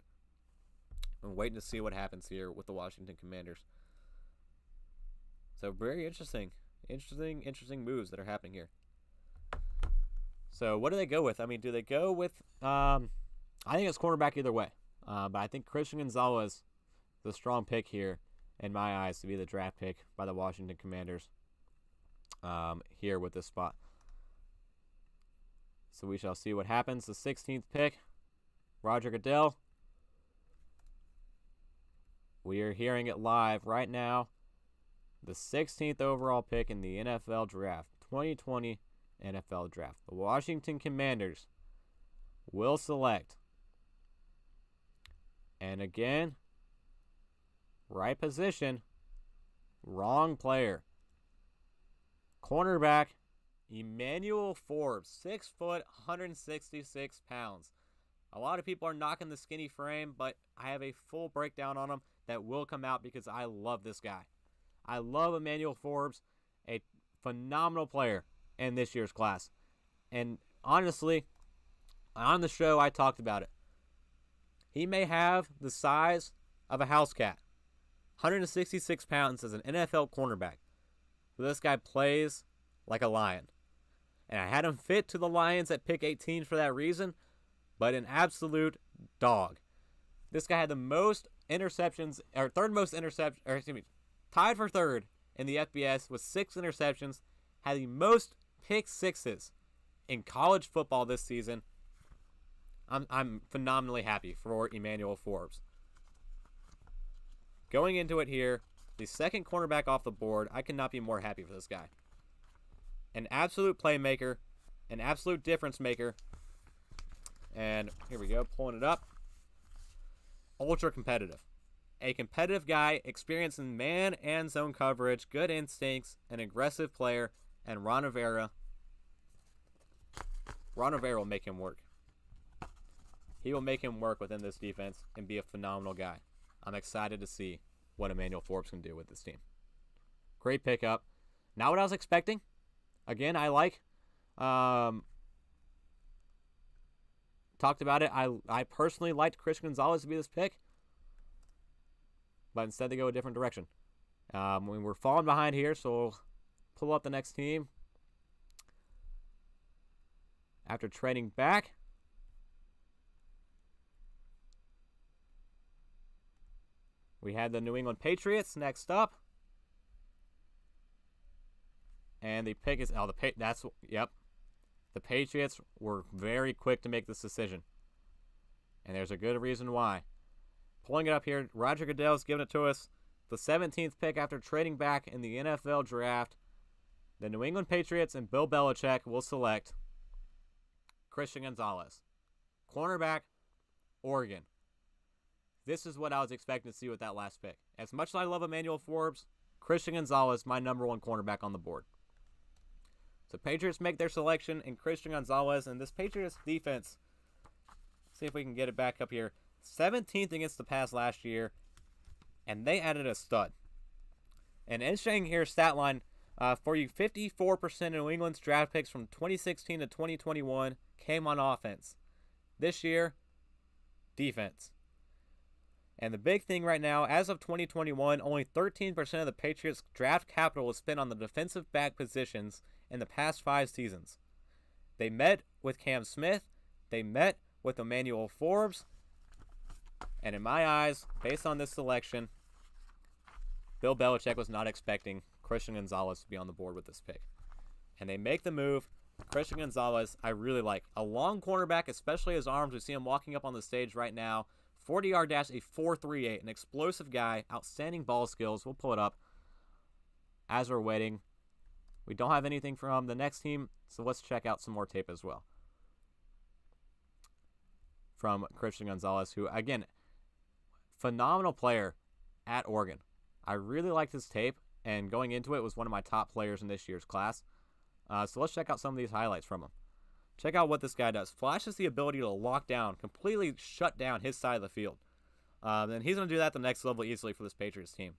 I'm waiting to see what happens here with the Washington Commanders. So very interesting moves that are happening here. So what do they go with? I mean, do they go with, I think it's cornerback either way. But I think Christian Gonzalez is the strong pick here, in my eyes, to be the draft pick by the Washington Commanders here with this spot. So we shall see what happens. The 16th pick, Roger Goodell. We are hearing it live right now. The 16th overall pick in the NFL Draft, 2020 NFL Draft. The Washington Commanders will select. And again, right position, wrong player. Cornerback, Emmanuel Forbes, 6 foot, 166 pounds. A lot of people are knocking the skinny frame, but I have a full breakdown on him that will come out because I love this guy. I love Emmanuel Forbes, a phenomenal player in this year's class. And honestly, on the show, I talked about it. He may have the size of a house cat. 166 pounds as an NFL cornerback. But this guy plays like a lion. And I had him fit to the Lions at pick 18 for that reason, but an absolute dog. This guy had the most interceptions, or tied for third in the FBS with 6 interceptions, had the most pick sixes in college football this season. I'm phenomenally happy for Emmanuel Forbes. Going into it here, the second cornerback off the board, I could not be more happy for this guy. An absolute playmaker, an absolute difference maker. And here we go, pulling it up. Ultra competitive. A competitive guy, experienced in man and zone coverage, good instincts, an aggressive player, and Ron Rivera will make him work. He will make him work within this defense and be a phenomenal guy. I'm excited to see what Emmanuel Forbes can do with this team. Great pickup. Not what I was expecting. Again, I like. Talked about it. I personally liked Christian Gonzalez to be this pick, but instead they go a different direction. We're falling behind here, so we'll pull up the next team. After trading back, we had the New England Patriots next up. And the pick is the Patriots were very quick to make this decision. And there's a good reason why. Pulling it up here, Roger Goodell's giving it to us. The 17th pick after trading back in the NFL draft. The New England Patriots and Bill Belichick will select Christian Gonzalez. Cornerback, Oregon. This is what I was expecting to see with that last pick. As much as I love Emmanuel Forbes, Christian Gonzalez, my number one cornerback on the board. So Patriots make their selection in Christian Gonzalez, and this Patriots defense, see if we can get it back up here, 17th against the pass last year, and they added a stud. And interesting here, stat line, for you, 54% of New England's draft picks from 2016 to 2021 came on offense. This year, defense. And the big thing right now, as of 2021, only 13% of the Patriots' draft capital was spent on the defensive back positions in the past 5 seasons. They met with Cam Smith. They met with Emmanuel Forbes. And in my eyes, based on this selection, Bill Belichick was not expecting Christian Gonzalez to be on the board with this pick. And they make the move. Christian Gonzalez, I really like. A long cornerback, especially his arms. We see him walking up on the stage right now. 40-yard dash, a 4.38. An explosive guy. Outstanding ball skills. We'll pull it up as we're waiting. We don't have anything from the next team, so let's check out some more tape as well from Christian Gonzalez, who, again, phenomenal player at Oregon. I really liked his tape, and going into it was one of my top players in this year's class. So let's check out some of these highlights from him. Check out what this guy does. Flashes the ability to lock down, completely shut down his side of the field. And he's going to do that at the next level easily for this Patriots team.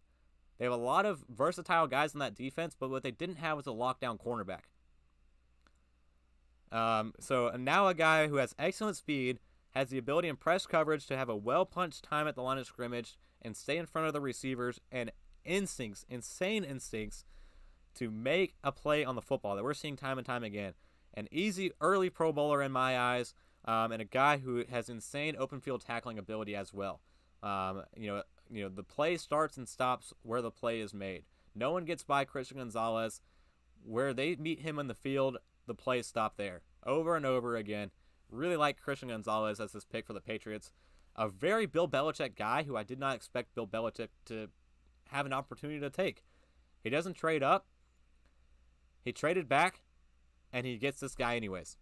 They have a lot of versatile guys in that defense, but what they didn't have was a lockdown cornerback. So now a guy who has excellent speed, has the ability in press coverage to have a well-punched time at the line of scrimmage and stay in front of the receivers, and instincts, insane instincts, to make a play on the football that we're seeing time and time again. An easy early Pro Bowler in my eyes, and a guy who has insane open field tackling ability as well. You know, the play starts and stops where the play is made. No one gets by Christian Gonzalez. Where they meet him in the field, the plays stop there. Over and over again. Really like Christian Gonzalez as this pick for the Patriots. A very Bill Belichick guy who I did not expect Bill Belichick to have an opportunity to take. He doesn't trade up. He traded back, and he gets this guy anyways.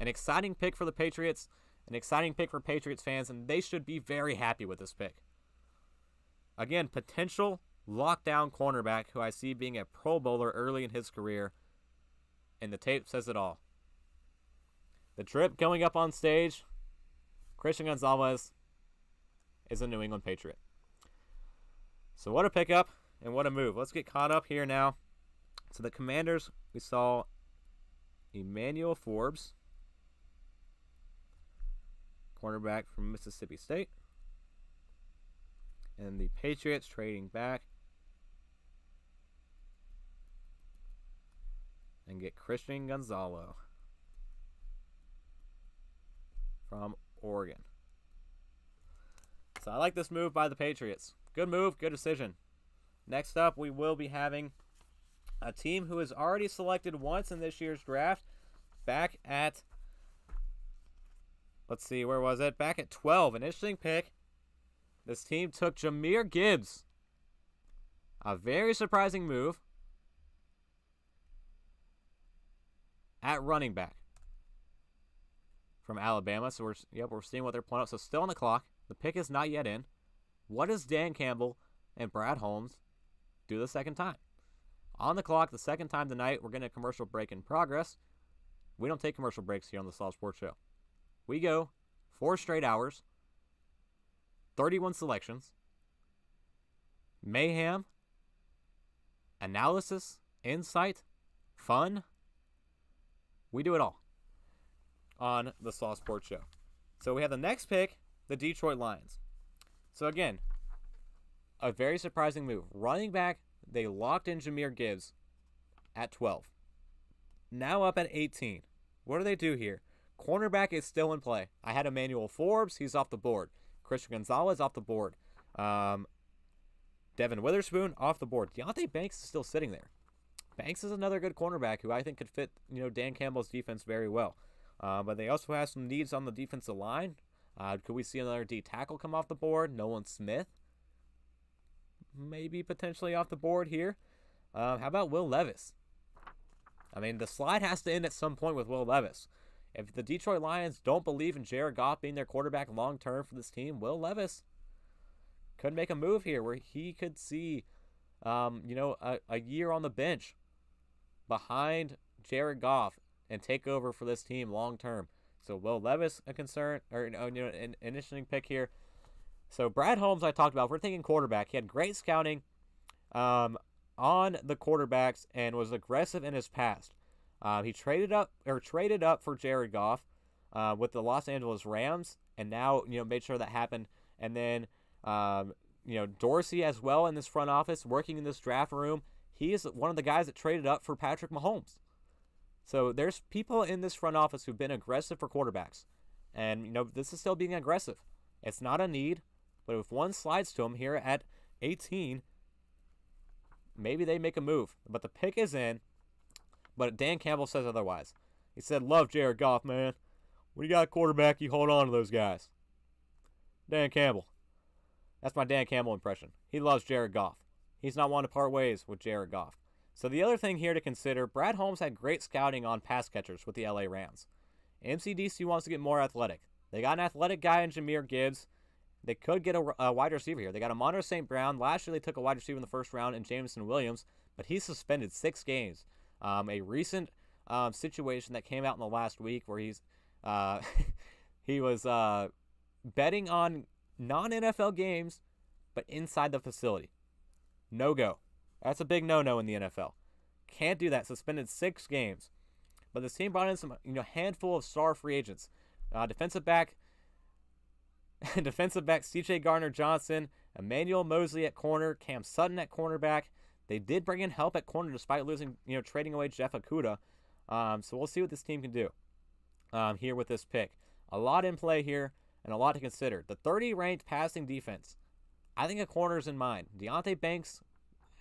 An exciting pick for the Patriots, an exciting pick for Patriots fans, and they should be very happy with this pick. Again, potential lockdown cornerback who I see being a Pro Bowler early in his career, and the tape says it all. The drip going up on stage, Christian Gonzalez is a New England Patriot. So what a pickup and what a move. Let's get caught up here now. So the Commanders, we saw Emmanuel Forbes, cornerback from Mississippi State. And the Patriots trading back and get Christian Gonzalez from Oregon. So I like this move by the Patriots. Good move, good decision. Next up, we will be having a team who has already selected once in this year's draft. Back at, let's see, where was it? Back at 12. An interesting pick. This team took Jahmyr Gibbs. A very surprising move at running back from Alabama. So we're seeing what they're pulling up. So still on the clock. The pick is not yet in. What does Dan Campbell and Brad Holmes do the second time? On the clock, the second time tonight, we're getting a commercial break in progress. We don't take commercial breaks here on the Slaw Sports Show. We go 4 straight hours, 31 selections, mayhem, analysis, insight, fun. We do it all on the Slaw Sports Show. So we have the next pick, the Detroit Lions. So again, a very surprising move. Running back, they locked in Jahmyr Gibbs at 12. Now up at 18. What do they do here? Cornerback is still in play. I had Emmanuel Forbes. He's off the board. Christian Gonzalez off the board. Devin Witherspoon off the board. Deontay Banks is still sitting there. Banks is another good cornerback who I think could fit Dan Campbell's defense very well. But they also have some needs on the defensive line. Could we see another D tackle come off the board? Nolan Smith? Maybe potentially off the board here. How about Will Levis? I mean, the slide has to end at some point with Will Levis. If the Detroit Lions don't believe in Jared Goff being their quarterback long-term for this team, Will Levis could make a move here where he could see, a year on the bench behind Jared Goff and take over for this team long-term. So Will Levis a concern, or an interesting pick here. So Brad Holmes, I talked about. We're thinking quarterback. He had great scouting on the quarterbacks and was aggressive in his past. He traded up for Jared Goff with the Los Angeles Rams, and now made sure that happened. And then Dorsey as well in this front office, working in this draft room. He is one of the guys that traded up for Patrick Mahomes. So there's people in this front office who've been aggressive for quarterbacks, and this is still being aggressive. It's not a need, but if one slides to him here at 18, maybe they make a move. But the pick is in. But Dan Campbell says otherwise. He said, "Love Jared Goff, man. When you got a quarterback, you hold on to those guys." Dan Campbell. That's my Dan Campbell impression. He loves Jared Goff. He's not one to part ways with Jared Goff. So the other thing here to consider, Brad Holmes had great scouting on pass catchers with the LA Rams. MCDC wants to get more athletic. They got an athletic guy in Jahmyr Gibbs. They could get a wide receiver here. They got Amon St. Brown. Last year they took a wide receiver in the first round in Jameson Williams, but he's suspended 6 games. A recent situation that came out in the last week where he was betting on non-NFL games, but inside the facility. No go. That's a big no-no in the NFL. Can't do that. Suspended 6 games. But this team brought in some handful of star free agents. Defensive back C.J. Gardner-Johnson, Emmanuel Mosley at corner, Cam Sutton at cornerback. They did bring in help at corner despite losing, trading away Jeff Okudah. So we'll see what this team can do here with this pick. A lot in play here and a lot to consider. The 30 ranked passing defense. I think a corner is in mind. Deonte Banks,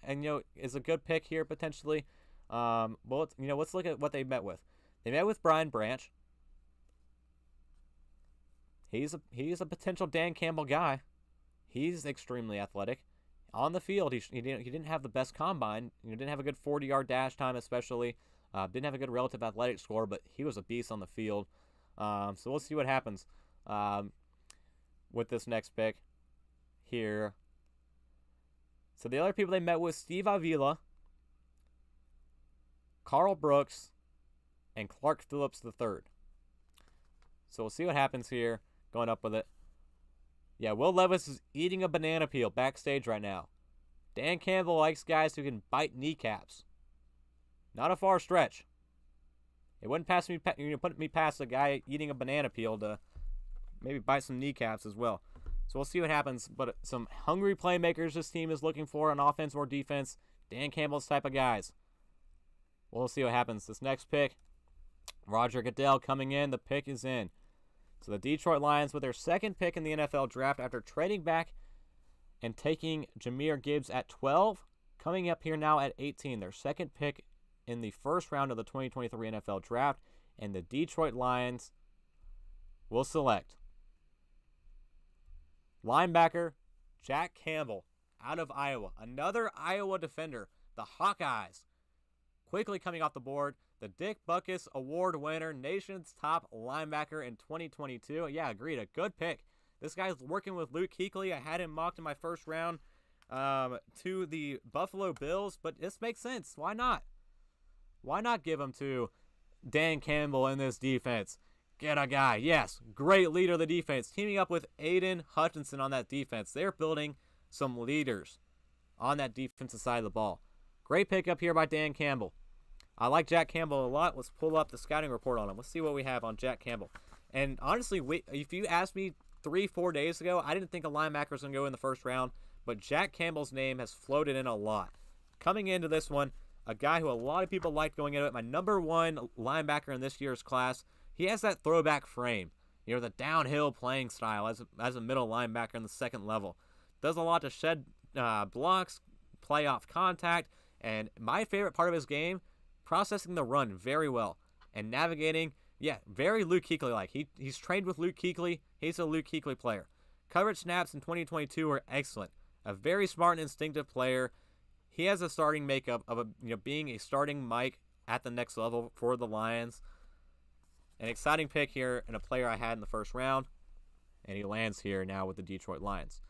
and is a good pick here potentially. Let's look at what they met with. They met with Brian Branch. He's a potential Dan Campbell guy. He's extremely athletic. On the field, he didn't have the best combine. Didn't have a good 40-yard dash time, especially. Didn't have a good relative athletic score, but he was a beast on the field. So we'll see what happens with this next pick here. So the other people they met with, Steve Avila, Carl Brooks, and Clark Phillips III. So we'll see what happens here going up with it. Yeah, Will Levis is eating a banana peel backstage right now. Dan Campbell likes guys who can bite kneecaps. Not a far stretch. It wouldn't put me past a guy eating a banana peel to maybe bite some kneecaps as well. So we'll see what happens. But some hungry playmakers this team is looking for on offense or defense. Dan Campbell's type of guys. We'll see what happens. This next pick, Roger Goodell coming in. The pick is in. So the Detroit Lions with their second pick in the NFL draft after trading back and taking Jahmyr Gibbs at 12, coming up here now at 18. Their second pick in the first round of the 2023 NFL draft, and the Detroit Lions will select linebacker Jack Campbell out of Iowa. Another Iowa defender, the Hawkeyes, quickly coming off the board. The Dick Butkus Award winner, nation's top linebacker in 2022. Yeah, agreed. A good pick. This guy's working with Luke Kuechly. I had him mocked in my first round to the Buffalo Bills, but this makes sense. Why not? Why not give him to Dan Campbell in this defense? Get a guy. Yes, great leader of the defense. Teaming up with Aiden Hutchinson on that defense. They're building some leaders on that defensive side of the ball. Great pickup here by Dan Campbell. I like Jack Campbell a lot. Let's pull up the scouting report on him. Let's see what we have on Jack Campbell. And honestly, if you asked me 3-4 days ago, I didn't think a linebacker was going to go in the first round, but Jack Campbell's name has floated in a lot. Coming into this one, a guy who a lot of people liked going into it, my number 1 linebacker in this year's class. He has that throwback frame, the downhill playing style as a middle linebacker in the second level. Does a lot to shed blocks, play off contact, and my favorite part of his game, processing the run very well and navigating Yeah, very Luke Kuechly-like. He's trained with Luke Kuechly. He's a Luke Kuechly player. Coverage snaps in 2022 were excellent. A very smart and instinctive player. He has a starting makeup of being a starting Mike at the next level for the Lions. An exciting pick here and a player I had in the first round. And he lands here now with the Detroit Lions.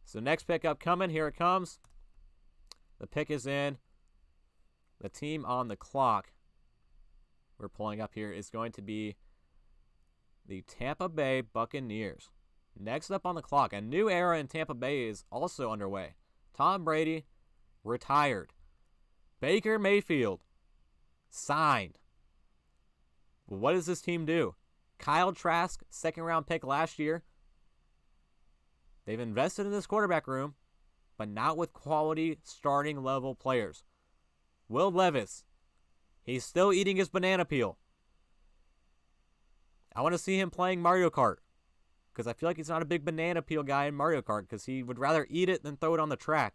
So next pick up coming. Here it comes. The pick is in. The team on the clock we're pulling up here is going to be the Tampa Bay Buccaneers. Next up on the clock, a new era in Tampa Bay is also underway. Tom Brady retired. Baker Mayfield signed. Well, what does this team do? Kyle Trask, second-round pick last year. They've invested in this quarterback room, but not with quality starting-level players. Will Levis, he's still eating his banana peel. I want to see him playing Mario Kart, because I feel like he's not a big banana peel guy in Mario Kart, because he would rather eat it than throw it on the track.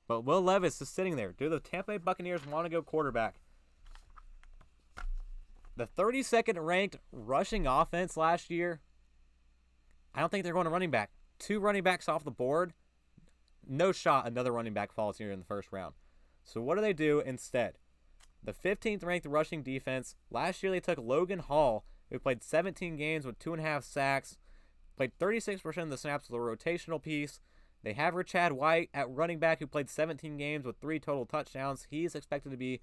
But Will Levis is sitting there. Do the Tampa Bay Buccaneers want to go quarterback? The 32nd ranked rushing offense last year, I don't think they're going to running back. 2 running backs off the board. No shot another running back falls here in the first round. So what do they do instead? The 15th ranked rushing defense. Last year they took Logan Hall, who played 17 games with 2.5 sacks, played 36% of the snaps with a rotational piece. They have Rashad White at running back, who played 17 games with 3 total touchdowns. He's expected to be,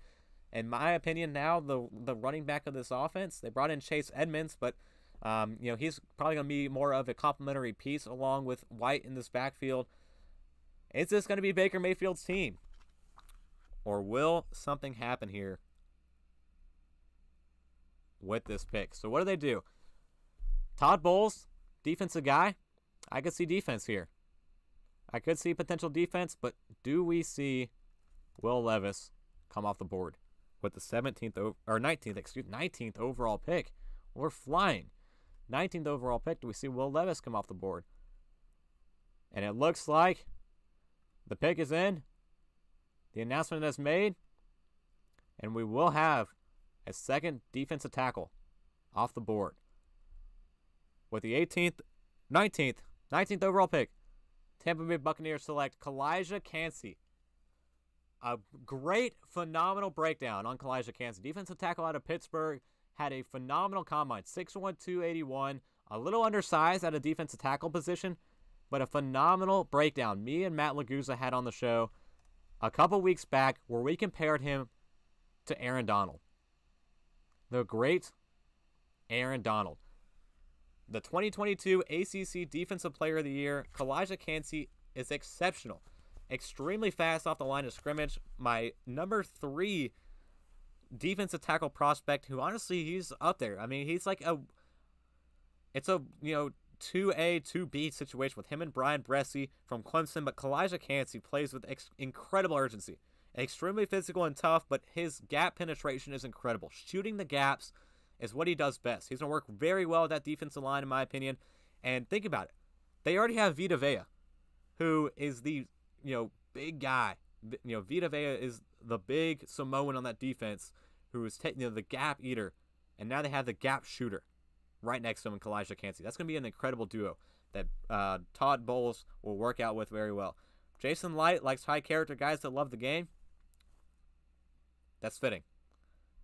in my opinion, now the running back of this offense. They brought in Chase Edmonds, but he's probably going to be more of a complementary piece along with White in this backfield. Is this going to be Baker Mayfield's team? Or will something happen here with this pick? So what do they do? Todd Bowles, defensive guy. I could see defense here. I could see potential defense, but do we see Will Levis come off the board with the 19th overall pick? We're flying. 19th overall pick. Do we see Will Levis come off the board? And it looks like the pick is in. The announcement is made. And we will have a second defensive tackle off the board. With the 19th overall pick, Tampa Bay Buccaneers select Kalijah Kancey. A great, phenomenal breakdown on Kalijah Kancey. Defensive tackle out of Pittsburgh. Had a phenomenal combine. 6'1", 281. A little undersized at a defensive tackle position, but a phenomenal breakdown. Me and Matt Laguza had on the show a couple weeks back where we compared him to Aaron Donald. The great Aaron Donald. The 2022 ACC Defensive Player of the Year, Kalijah Kancey, is exceptional. Extremely fast off the line of scrimmage. My number 3 defensive tackle prospect, who honestly, he's up there. I mean, he's like it's a 2A, 2B situation with him and Brian Bressie from Clemson, but Kalijah Kancey plays with incredible urgency. Extremely physical and tough, but his gap penetration is incredible. Shooting the gaps is what he does best. He's going to work very well with that defensive line, in my opinion. And think about it. They already have Vita Vea, who is the, big guy. Vita Vea is the big Samoan on that defense who is the gap eater. And now they have the gap shooter right next to him in Kalijah Kancey. That's going to be an incredible duo that Todd Bowles will work out with very well. Jason Light likes high character guys that love the game. That's fitting.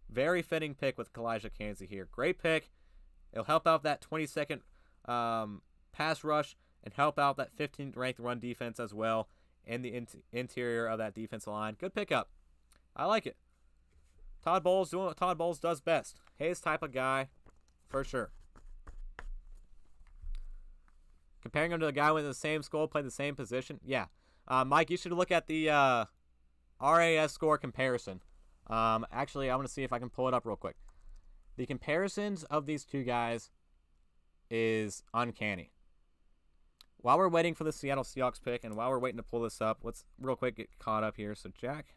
Very fitting pick with Kalijah Kancey here. Great pick. It'll help out that 22nd pass rush and help out that 15th ranked run defense as well in the interior of that defensive line. Good pickup. I like it. Todd Bowles doing what Todd Bowles does best. His type of guy, for sure. Comparing him to the guy with the same school, played the same position. Yeah. Mike, you should look at the RAS score comparison. Actually, I want to see if I can pull it up real quick. The comparisons of these two guys is uncanny. While we're waiting for the Seattle Seahawks pick, and while we're waiting to pull this up, let's real quick get caught up here. So Jack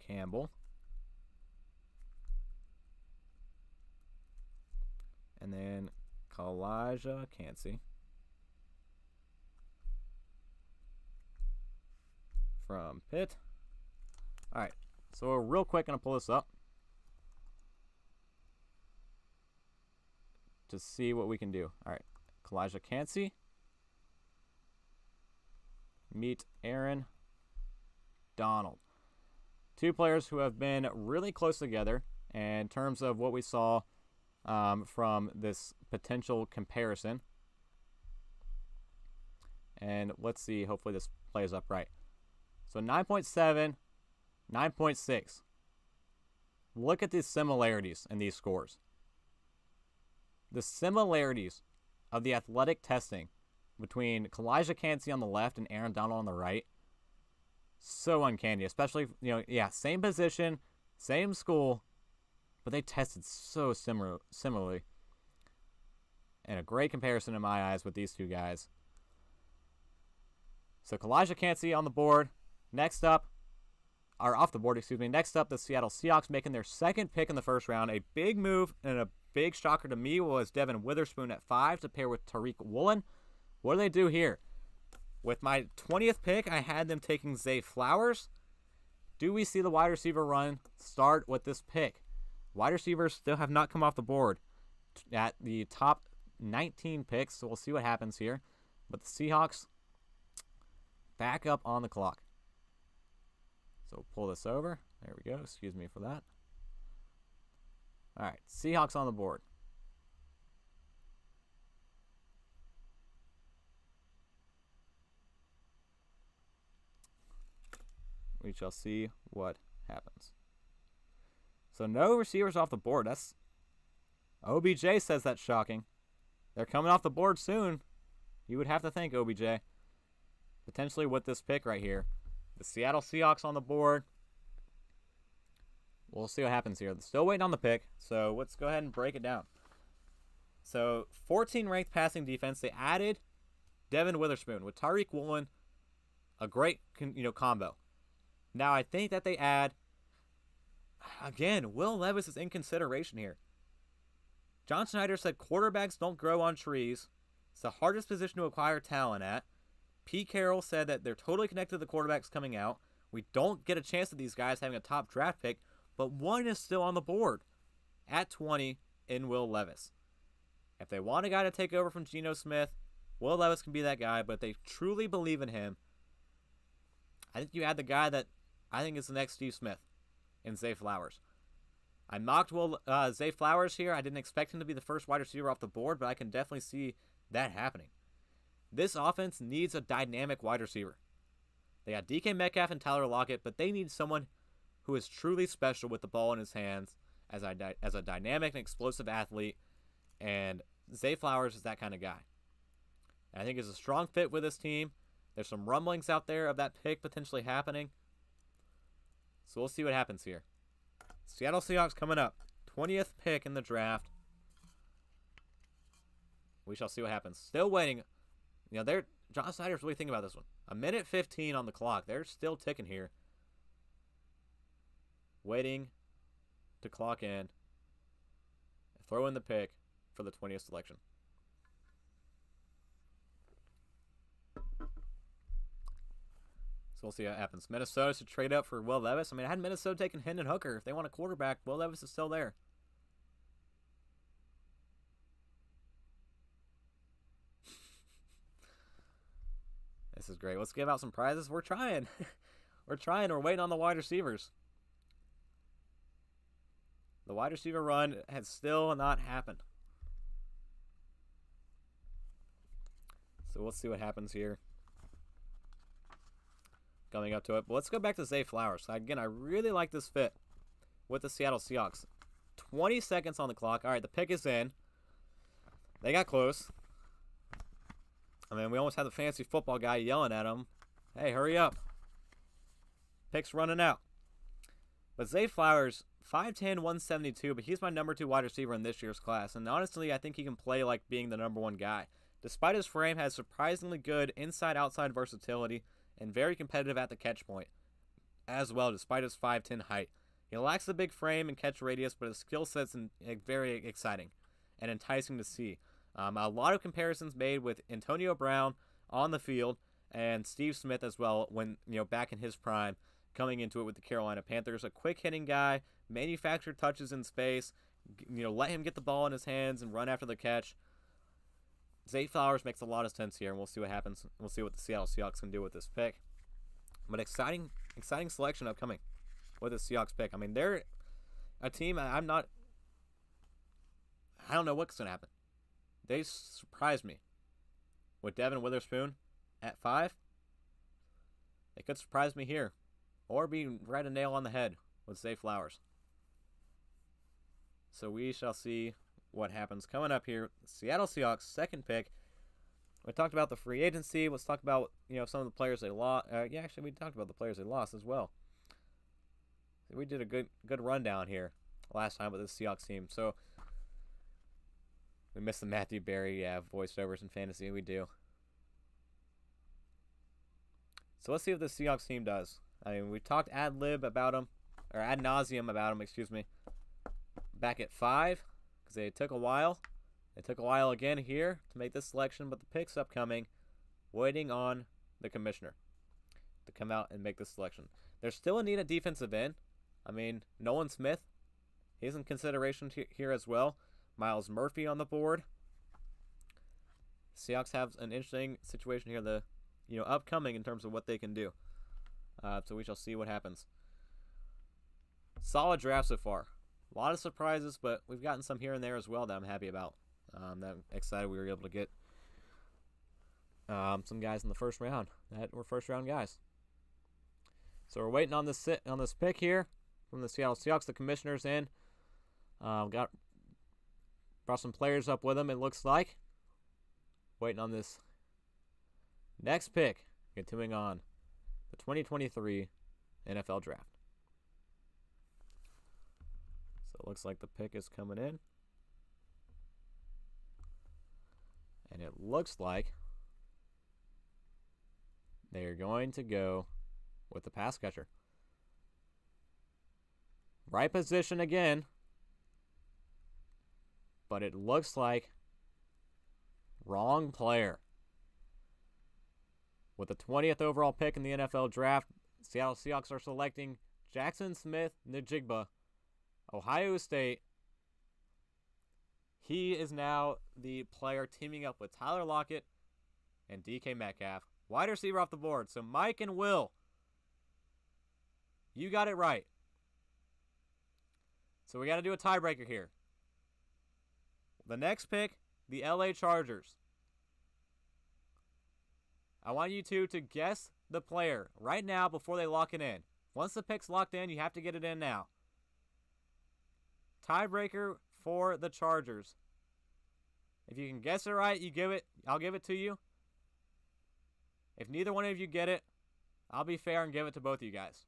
Campbell. And then Kalijah Kancey from Pitt. All right, so we're real quick going to pull this up. to see what we can do. All right, Kalijah Cansey. Meet Aaron Donald. Two players who have been really close together in terms of what we saw from this potential comparison. And let's see, hopefully this plays up right. So 9.7, 9.6. Look at the similarities in these scores. The similarities of the athletic testing between Kalijah Cansey on the left and Aaron Donald on the right, so uncanny. Especially, same position, same school, but they tested so similarly. And a great comparison in my eyes with these two guys. So Kalijah Cansey on the board. Next up, the Seattle Seahawks making their second pick in the first round. A big move and a big shocker to me was Devin Witherspoon at 5 to pair with Tariq Woolen. What do they do here? With my 20th pick, I had them taking Zay Flowers. Do we see the wide receiver run start with this pick? Wide receivers still have not come off the board at the top 19 picks, so we'll see what happens here. But the Seahawks back up on the clock. So we'll pull this over. There we go. Excuse me for that. All right, Seahawks on the board. We shall see what happens. So no receivers off the board. That's OBJ says that's shocking. They're coming off the board soon. You would have to think, OBJ. Potentially with this pick right here. The Seattle Seahawks on the board. We'll see what happens here. They're still waiting on the pick, so let's go ahead and break it down. So 14 ranked passing defense. They added Devin Witherspoon with Tariq Woolen. A great combo. Now I think that they add, again, Will Levis is in consideration here. John Schneider said quarterbacks don't grow on trees. It's the hardest position to acquire talent at. Pete Carroll said that they're totally connected to the quarterbacks coming out. We don't get a chance at these guys having a top draft pick, but one is still on the board at 20 in Will Levis. If they want a guy to take over from Geno Smith, Will Levis can be that guy, but if they truly believe in him, I think you add the guy that I think is the next Steve Smith in Zay Flowers. I mocked Zay Flowers here. I didn't expect him to be the first wide receiver off the board, but I can definitely see that happening. This offense needs a dynamic wide receiver. They got DK Metcalf and Tyler Lockett, but they need someone who is truly special with the ball in his hands as a dynamic and explosive athlete, and Zay Flowers is that kind of guy. And I think it's a strong fit with this team. There's some rumblings out there of that pick potentially happening. So we'll see what happens here. Seattle Seahawks coming up. 20th pick in the draft. We shall see what happens. Still waiting. John Snyder's really thinking about this one. 1:15 on the clock. They're still ticking here. Waiting to clock in. Throw in the pick for the 20th selection. So we'll see what happens. Minnesota should trade up for Will Levis. I had Minnesota taking Hendon Hooker. If they want a quarterback, Will Levis is still there. This is great. Let's give out some prizes. We're trying. We're waiting on the wide receivers. The wide receiver run has still not happened. So we'll see what happens here. Coming up to it. But let's go back to Zay Flowers. Again, I really like this fit with the Seattle Seahawks. 20 seconds on the clock. All right, the pick is in. They got close. We almost had the fantasy football guy yelling at him. Hey, hurry up. Pick's running out. But Zay Flowers, 5'10", 172, but he's my number 2 wide receiver in this year's class. And honestly, I think he can play like being the number 1 guy. Despite his frame, has surprisingly good inside-outside versatility and very competitive at the catch point as well, despite his 5'10" height. He lacks the big frame and catch radius, but his skill set's very exciting and enticing to see. A lot of comparisons made with Antonio Brown on the field and Steve Smith as well when, back in his prime, coming into it with the Carolina Panthers. A quick-hitting guy, manufactured touches in space, let him get the ball in his hands and run after the catch. Zay Flowers makes a lot of sense here, and we'll see what happens. We'll see what the Seattle Seahawks can do with this pick. But exciting selection upcoming with the Seahawks pick. I mean, they're a team I don't know what's going to happen. They surprised me with Devin Witherspoon at 5. They could surprise me here or be right a nail on the head with Zay Flowers. So we shall see what happens coming up here. Seattle Seahawks, second pick. We talked about the free agency. Let's talk about some of the players they lost. Actually, we talked about the players they lost as well. We did a good rundown here last time with the Seahawks team. So we missed the Matthew Berry voiceovers in fantasy. We do. So let's see what the Seahawks team does. I mean, we talked ad nauseum about them, excuse me, back at 5 because they took a while. It took a while again here to make this selection, but the pick's upcoming, waiting on the commissioner to come out and make this selection. There's still a need at defensive end. I mean, Nolan Smith, he's in consideration here as well. Miles Murphy on the board. Seahawks have an interesting situation here, upcoming in terms of what they can do. So we shall see what happens. Solid draft so far. A lot of surprises, but we've gotten some here and there as well that I'm happy about. That I'm excited we were able to get some guys in the first round that were first round guys. So we're waiting on this pick here from the Seattle Seahawks. The commissioner's in. Brought some players up with him, it looks like. Waiting on this next pick. Continuing on the 2023 NFL Draft. So it looks like the pick is coming in. And it looks like they are going to go with the pass catcher. Right position again. But it looks like wrong player. With the 20th overall pick in the NFL Draft, Seattle Seahawks are selecting Jackson Smith-Njigba, Ohio State. He is now the player teaming up with Tyler Lockett and DK Metcalf. Wide receiver off the board. So Mike and Will, you got it right. So we got to do a tiebreaker here. The next pick, the LA Chargers. I want you two to guess the player right now before they lock it in. Once the pick's locked in, you have to get it in now. Tiebreaker for the Chargers. If you can guess it right, I'll give it to you. If neither one of you get it, I'll be fair and give it to both of you guys.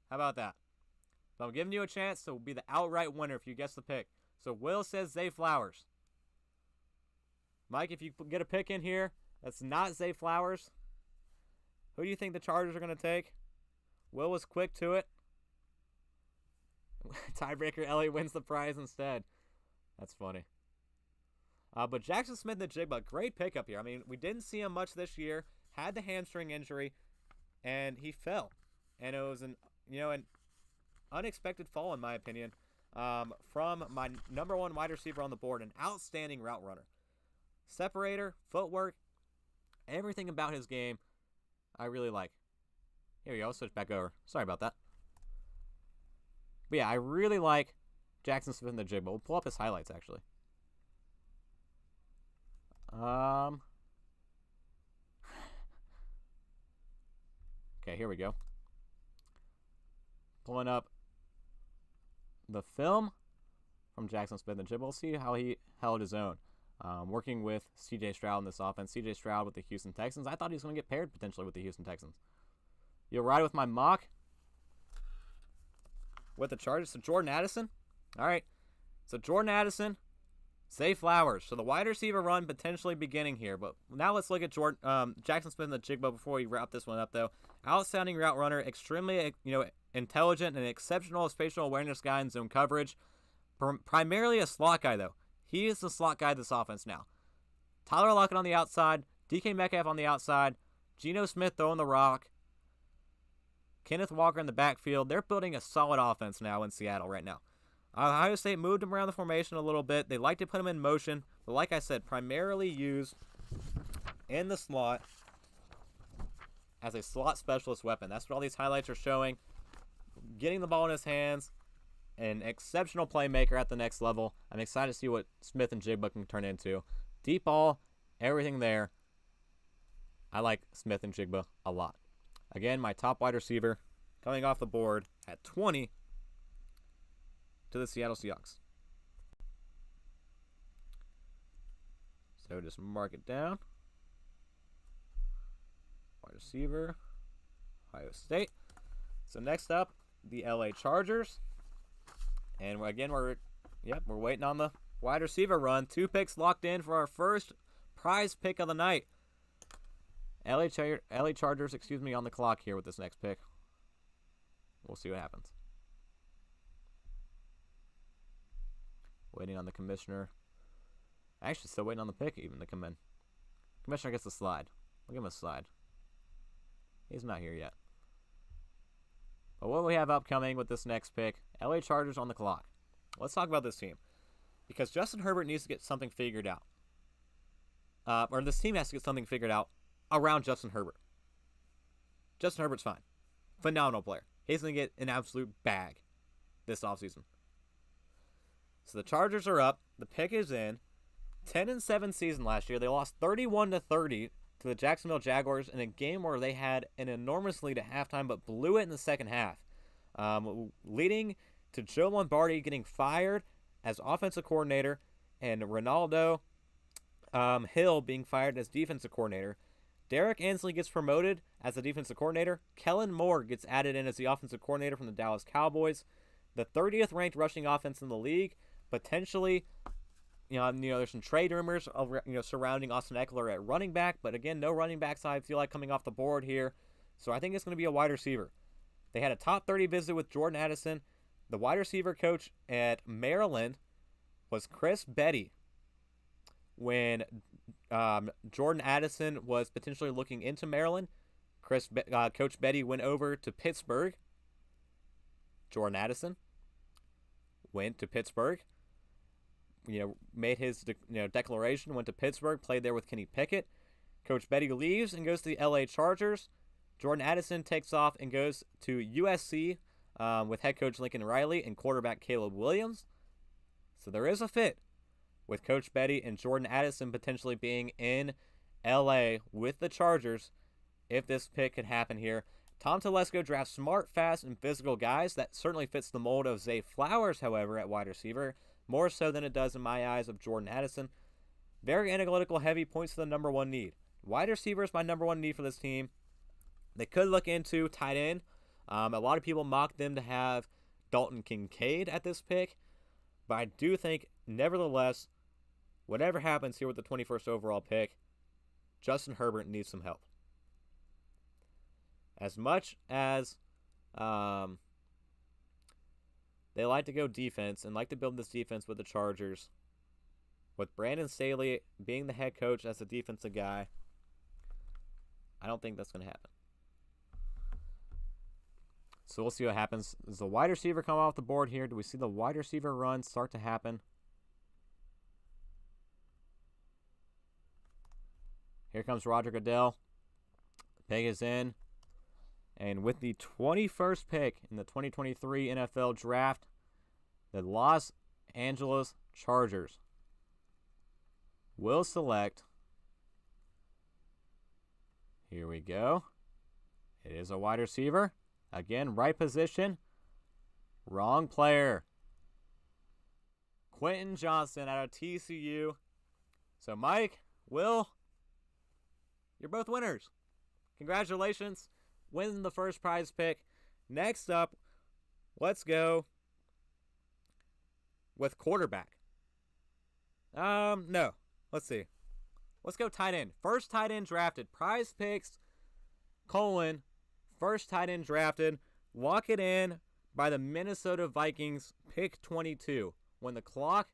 How about that? So I'm giving you a chance to be the outright winner if you guess the pick. So Will says Zay Flowers. Mike, if you get a pick in here that's not Zay Flowers, who do you think the Chargers are going to take? Will was quick to it. Tiebreaker, LA wins the prize instead. That's funny. But Jackson Smith-Njigba, great pickup here. I mean, we didn't see him much this year. Had the hamstring injury, and he fell. And it was an unexpected fall, in my opinion, from my number one wide receiver on the board, an outstanding route runner. Separator, footwork, everything about his game I really like. Here we go. I'll switch back over. Sorry about that. But yeah, I really like Jackson Smith-Njigba. We'll pull up his highlights, actually. Okay, here we go. Pulling up the film from Jackson Smith-Njigba. We'll see how he held his own. Working with C.J. Stroud in this offense. C.J. Stroud with the Houston Texans. I thought he was going to get paired potentially with the Houston Texans. You'll ride with my mock with the Chargers. So Jordan Addison. All right. So Jordan Addison, Zay Flowers. So the wide receiver run potentially beginning here. But now let's look at Jackson Smith-Njigba before we wrap this one up, though. Outstanding route runner. Extremely intelligent and exceptional spatial awareness guy in zone coverage. Primarily a slot guy, though. He is the slot guy of this offense now. Tyler Lockett on the outside. DK Metcalf on the outside. Geno Smith throwing the rock. Kenneth Walker in the backfield. They're building a solid offense now in Seattle right now. Ohio State moved him around the formation a little bit. They like to put him in motion, but like I said, primarily used in the slot as a slot specialist weapon. That's what all these highlights are showing. Getting the ball in his hands, an exceptional playmaker at the next level. I'm excited to see what Smith and Jigba can turn into. Deep ball, everything there. I like Smith and Jigba a lot. Again, my top wide receiver coming off the board at 20 to the Seattle Seahawks. So just mark it down. Wide receiver, Ohio State. So next up, the LA Chargers. And again, we're waiting on the wide receiver run. 2 picks locked in for our first prize pick of the night. LA Chargers, on the clock here with this next pick. We'll see what happens. Waiting on the commissioner. Actually, still waiting on the pick even to come in. Commissioner gets the slide. We'll give him a slide. He's not here yet. But what we have upcoming with this next pick, LA Chargers on the clock. Let's talk about this team. Because Justin Herbert needs to get something figured out. Or this team has to get something figured out around Justin Herbert. Justin Herbert's fine. Phenomenal player. He's going to get an absolute bag this offseason. So the Chargers are up. The pick is in. 10-7 season last year. They lost 31-30 to the Jacksonville Jaguars in a game where they had an enormous lead at halftime but blew it in the second half, leading to Joe Lombardi getting fired as offensive coordinator and Ronaldo Hill being fired as defensive coordinator. Derek Ansley gets promoted as the defensive coordinator. Kellen Moore gets added in as the offensive coordinator from the Dallas Cowboys. The 30th ranked rushing offense in the league. Potentially, there's some trade rumors surrounding Austin Eckler at running back, but again, no running backs I feel like coming off the board here. So I think it's going to be a wide receiver. They had a top 30 visit with Jordan Addison. The wide receiver coach at Maryland was Chris Betty. When Jordan Addison was potentially looking into Maryland, Coach Betty went over to Pittsburgh. Jordan Addison went to Pittsburgh. Made his declaration, went to Pittsburgh, played there with Kenny Pickett. Coach Betty leaves and goes to the LA Chargers. Jordan Addison takes off and goes to USC with head coach Lincoln Riley and quarterback Caleb Williams. So there is a fit with Coach Betty and Jordan Addison potentially being in LA with the Chargers if this pick could happen here. Tom Telesco drafts smart, fast, and physical guys. That certainly fits the mold of Zay Flowers, however, at wide receiver. More so than it does in my eyes of Jordan Addison. Very analytical heavy, points to the number one need. Wide receiver is my number one need for this team. They could look into tight end. A lot of people mock them to have Dalton Kincaid at this pick. But I do think, nevertheless, whatever happens here with the 21st overall pick, Justin Herbert needs some help. As much as they like to go defense and like to build this defense with the Chargers, with Brandon Staley being the head coach as a defensive guy, I don't think that's going to happen. So we'll see what happens. Does the wide receiver come off the board here? Do we see the wide receiver run start to happen? Here comes Roger Goodell. Pick is in. And with the 21st pick in the 2023 NFL Draft, the Los Angeles Chargers will select. Here we go. It is a wide receiver. Again, right position. Wrong player. Quentin Johnson out of TCU. So Mike, Will, you're both winners. Congratulations. Win the first prize pick. Next up, let's go with quarterback. No. Let's see. Let's go tight end. First tight end drafted. Prize picks, first tight end drafted. Lock it in by the Minnesota Vikings, pick 22. When the clock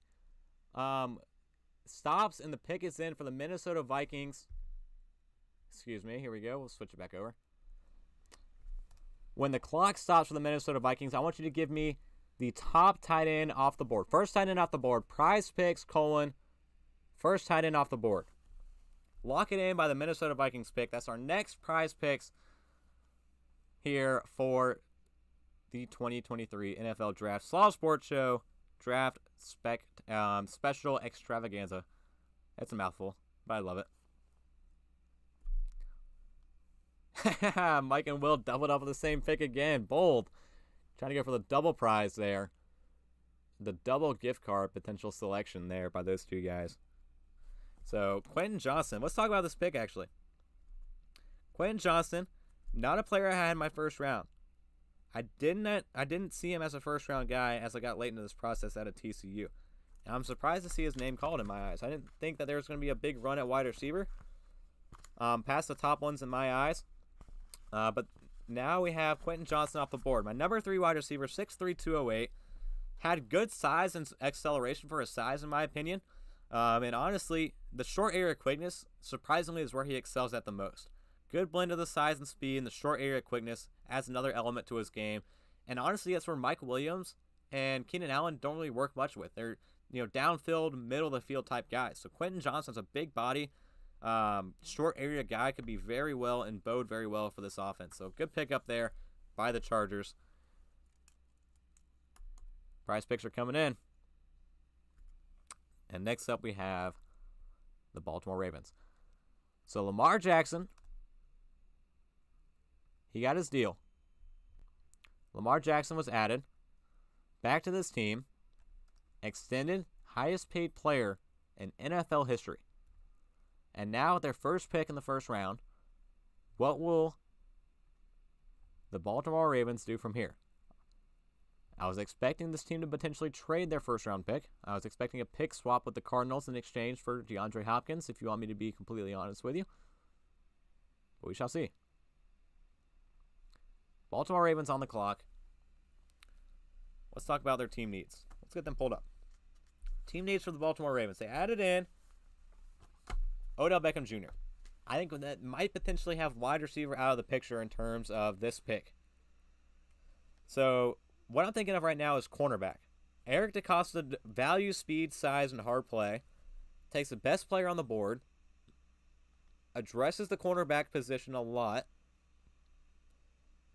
stops and the pick is in for the Minnesota Vikings. Excuse me. Here we go. We'll switch it back over. When the clock stops for the Minnesota Vikings, I want you to give me the top tight end off the board. First tight end off the board. Prize Picks, first tight end off the board. Lock it in by the Minnesota Vikings pick. That's our next Prize Picks here for the 2023 NFL Draft. Slaw Sports Show Draft Special Extravaganza. That's a mouthful, but I love it. Mike and Will doubled up with the same pick again. Bold. Trying to go for the double prize there. The double gift card potential selection there by those two guys. So, Quentin Johnston. Let's talk about this pick, actually. Quentin Johnston, not a player I had in my first round. I didn't see him as a first-round guy as I got late into this process out of TCU. And I'm surprised to see his name called in my eyes. I didn't think that there was going to be a big run at wide receiver. Past the top ones in my eyes. But now we have Quentin Johnston off the board. My number 3 wide receiver, 6'3", 208. Had good size and acceleration for his size, in my opinion. And honestly, the short area quickness, surprisingly, is where he excels at the most. Good blend of the size and speed, and the short area quickness adds another element to his game. And honestly, that's where Mike Williams and Keenan Allen don't really work much with. They're downfield, middle of the field type guys. So Quentin Johnston's a big body, short area guy, could be very well and bode very well for this offense. So good pickup there by the Chargers. Prize picks are coming in. And next up we have the Baltimore Ravens. So Lamar Jackson, he got his deal. Lamar Jackson was added back to this team. Extended highest paid player in NFL history. And now with their first pick in the first round, what will the Baltimore Ravens do from here? I was expecting this team to potentially trade their first round pick. I was expecting a pick swap with the Cardinals in exchange for DeAndre Hopkins, if you want me to be completely honest with you. But we shall see. Baltimore Ravens on the clock. Let's talk about their team needs. Let's get them pulled up. Team needs for the Baltimore Ravens. They added in Odell Beckham Jr. I think that might potentially have wide receiver out of the picture in terms of this pick. So what I'm thinking of right now is cornerback. Eric DeCosta values speed, size, and hard play. Takes the best player on the board. Addresses the cornerback position a lot.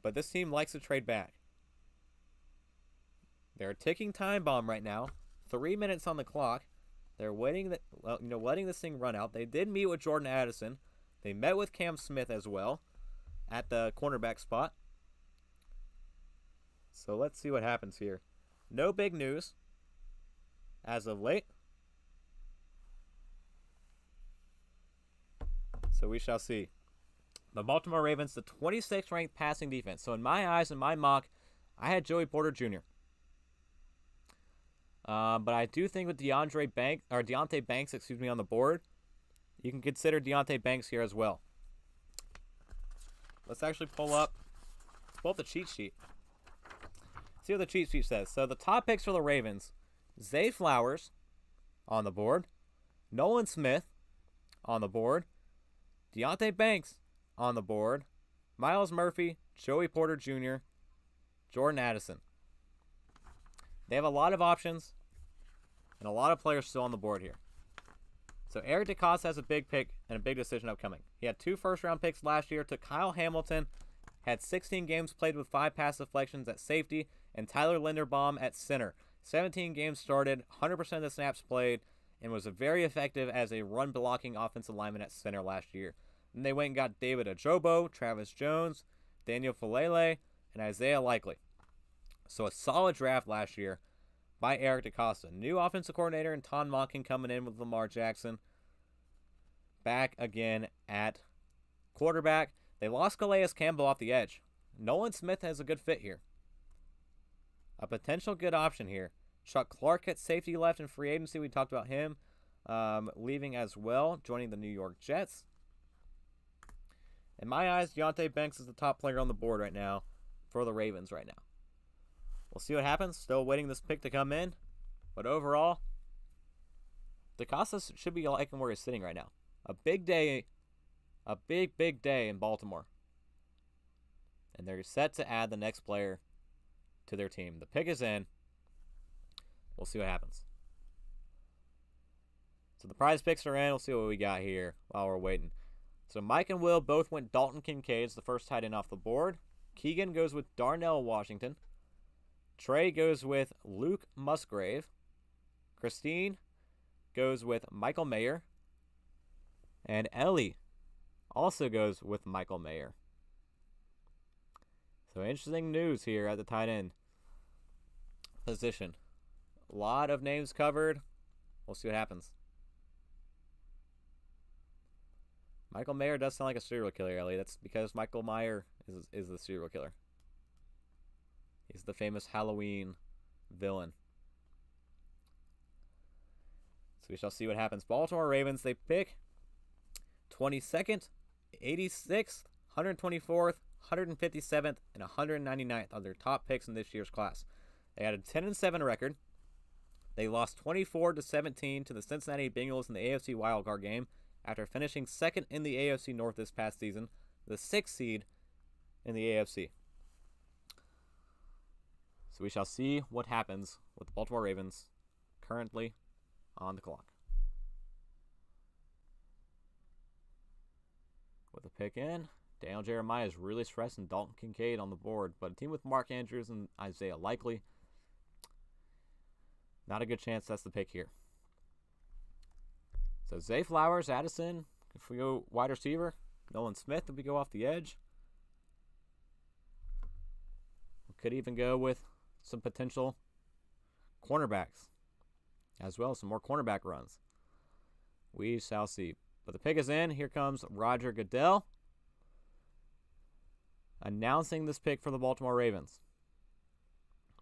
But this team likes to trade back. They're a ticking time bomb right now. 3 minutes on the clock. They're letting this thing run out. They did meet with Jordan Addison. They met with Cam Smith as well at the cornerback spot. So let's see what happens here. No big news as of late. So we shall see. The Baltimore Ravens, the 26th ranked passing defense. So in my eyes, in my mock, I had Joey Porter Jr. But I do think with Deontay Banks, on the board, you can consider Deontay Banks here as well. Let's actually pull up the cheat sheet. See what the cheat sheet says. So the top picks for the Ravens: Zay Flowers on the board, Nolan Smith on the board, Deontay Banks on the board, Myles Murphy, Joey Porter Jr., Jordan Addison. They have a lot of options and a lot of players still on the board here. So Eric DeCosta has a big pick and a big decision upcoming. He had 2 first-round picks last year. Took Kyle Hamilton, had 16 games played with 5 pass deflections at safety, and Tyler Linderbaum at center. 17 games started, 100% of the snaps played, and was very effective as a run-blocking offensive lineman at center last year. And they went and got David Ajobo, Travis Jones, Daniel Falele, and Isaiah Likely. So a solid draft last year by Eric DeCosta. New offensive coordinator and Ton Monken coming in with Lamar Jackson. Back again at quarterback. They lost Calais Campbell off the edge. Nolan Smith has a good fit here. A potential good option here. Chuck Clark at safety left in free agency. We talked about him leaving as well, joining the New York Jets. In my eyes, Deontay Banks is the top player on the board right now for the Ravens right now. We'll see what happens. Still waiting this pick to come in. But overall, DeCosta should be liking where he's sitting right now. A big day. A big day in Baltimore. And they're set to add the next player to their team. The pick is in. We'll see what happens. So the prize picks are in. We'll see what we got here while we're waiting. So Mike and Will both went Dalton Kincaid's the first tight end off the board. Keegan goes with Darnell Washington. Trey goes with Luke Musgrave. Christine goes with Michael Mayer. And Ellie also goes with Michael Mayer. So interesting news here at the tight end position. A lot of names covered. We'll see what happens. Michael Mayer does sound like a serial killer, Ellie. That's because Michael Mayer is the serial killer. He's the famous Halloween villain. So we shall see what happens. Baltimore Ravens, they pick 22nd, 86th, 124th, 157th, and 199th are their top picks in this year's class. They had a 10-7 record. They lost 24-17 to the Cincinnati Bengals in the AFC wildcard game after finishing second in the AFC North this past season, the 6th seed in the AFC. So we shall see what happens with the Baltimore Ravens currently on the clock. With a pick in, Daniel Jeremiah is really stressing Dalton Kincaid on the board, but a team with Mark Andrews and Isaiah Likely, not a good chance that's the pick here. So Zay Flowers, Addison, if we go wide receiver, Nolan Smith if we go off the edge. We could even go with some potential cornerbacks as well, some more cornerback runs. We shall see. But the pick is in. Here comes Roger Goodell announcing this pick for the Baltimore Ravens.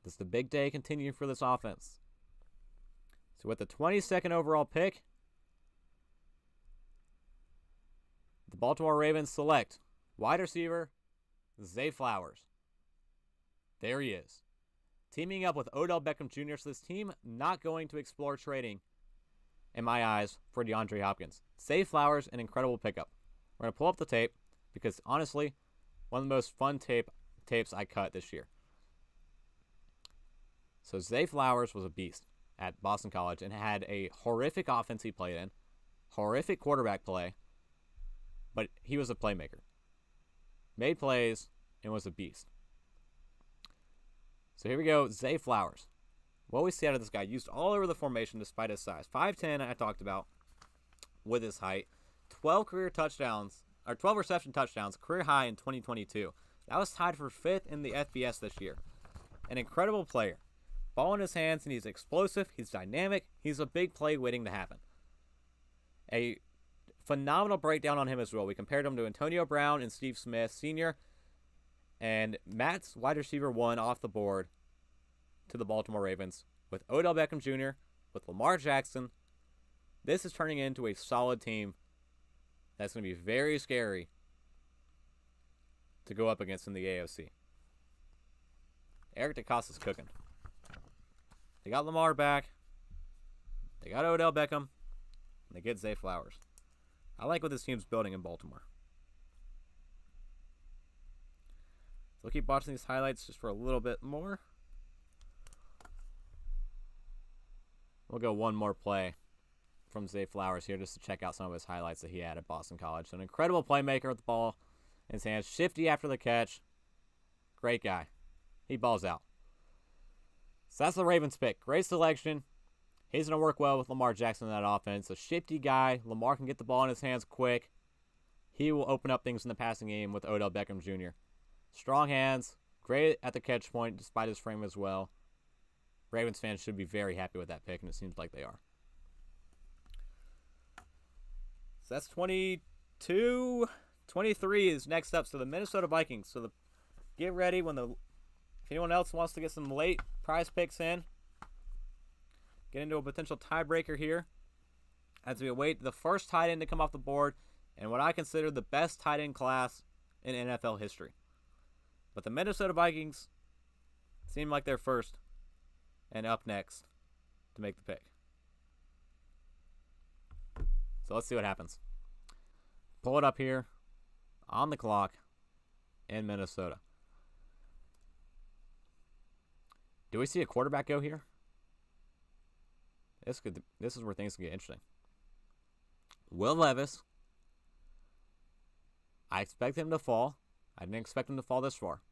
This is the big day continuing for this offense. So with the 22nd overall pick, the Baltimore Ravens select wide receiver Zay Flowers. There he is. Teaming up with Odell Beckham Jr. So this team not going to explore trading, in my eyes, for DeAndre Hopkins. Zay Flowers, an incredible pickup. We're going to pull up the tape because, honestly, one of the most fun tapes I cut this year. So Zay Flowers was a beast at Boston College and had a horrific offense he played in, horrific quarterback play, but he was a playmaker. Made plays and was a beast. So here we go, Zay Flowers. What we see out of this guy, used all over the formation despite his size. 5'10", I talked about, with his height. 12 reception touchdowns, career high in 2022. That was tied for 5th in the FBS this year. An incredible player. Ball in his hands, and he's explosive, he's dynamic, he's a big play waiting to happen. A phenomenal breakdown on him as well. We compared him to Antonio Brown and Steve Smith, Sr., and Matt's wide receiver 1 off the board to the Baltimore Ravens with Odell Beckham Jr., with Lamar Jackson. This is turning into a solid team that's going to be very scary to go up against in the AFC. Eric DeCosta's cooking. They got Lamar back. They got Odell Beckham. And they get Zay Flowers. I like what this team's building in Baltimore. So we'll keep watching these highlights just for a little bit more. We'll go one more play from Zay Flowers here just to check out some of his highlights that he had at Boston College. So an incredible playmaker with the ball in his hands. Shifty after the catch. Great guy. He balls out. So that's the Ravens pick. Great selection. He's going to work well with Lamar Jackson in that offense. A shifty guy. Lamar can get the ball in his hands quick. He will open up things in the passing game with Odell Beckham Jr. Strong hands. Great at the catch point despite his frame as well. Ravens fans should be very happy with that pick, and it seems like they are. So that's 22. 23 is next up. So the Minnesota Vikings. So get ready if anyone else wants to get some late prize picks in. Get into a potential tiebreaker here as we await the first tight end to come off the board and what I consider the best tight end class in NFL history. But the Minnesota Vikings seem like they're first and up next to make the pick. So let's see what happens. Pull it up here on the clock in Minnesota. Do we see a quarterback go here? This is where things can get interesting. Will Levis, I expect him to fall. I didn't expect him to fall this far.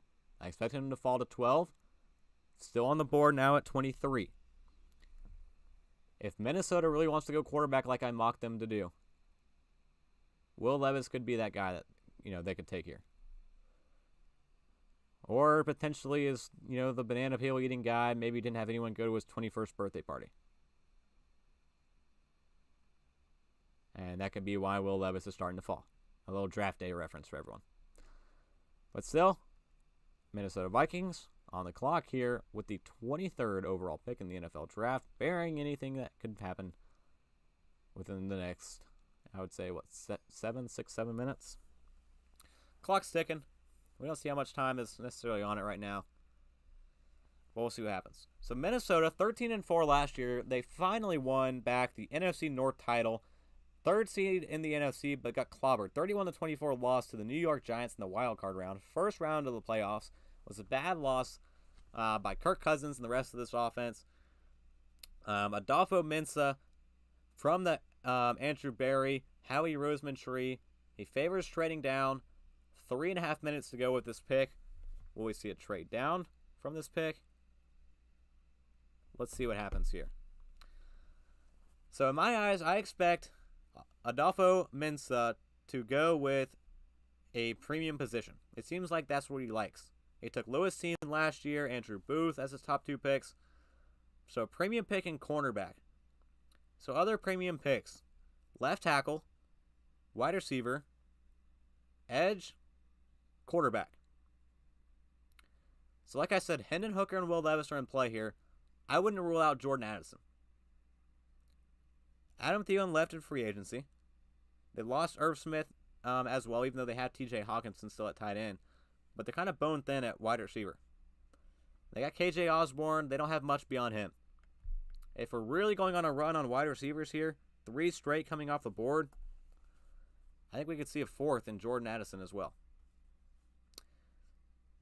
I expect him to fall to 12. Still on the board now at 23. If Minnesota really wants to go quarterback like I mocked them to do, Will Levis could be that guy that, they could take here. Or potentially is, the banana peel eating guy. Maybe didn't have anyone go to his 21st birthday party. And that could be why Will Levis is starting to fall. A little draft day reference for everyone. But still, Minnesota Vikings on the clock here with the 23rd overall pick in the NFL draft, bearing anything that could happen within the next, I would say, 7 minutes? Clock's ticking. We don't see how much time is necessarily on it right now. But we'll see what happens. So Minnesota, 13-4 last year. They finally won back the NFC North title. Third seed in the NFC, but got clobbered. 31-24 loss to the New York Giants in the wild card round. First round of the playoffs was a bad loss by Kirk Cousins and the rest of this offense. Adolfo Mensa from the Andrew Berry, Howie Roseman tree. He favors trading down. 3.5 minutes to go with this pick. Will we see a trade down from this pick? Let's see what happens here. So in my eyes, I expect Adolfo Mensa to go with a premium position. It seems like that's what he likes. He took Lewis Cine last year, Andrew Booth as his top 2 picks. So premium pick and cornerback. So other premium picks: left tackle, wide receiver, edge, quarterback. So like I said, Hendon Hooker and Will Levis are in play here. I wouldn't rule out Jordan Addison. Adam Thielen left in free agency. They lost Irv Smith as well, even though they have T.J. Hawkinson still at tight end. But they're kind of bone thin at wide receiver. They got K.J. Osborne. They don't have much beyond him. If we're really going on a run on wide receivers here, 3 straight coming off the board, I think we could see a 4th in Jordan Addison as well.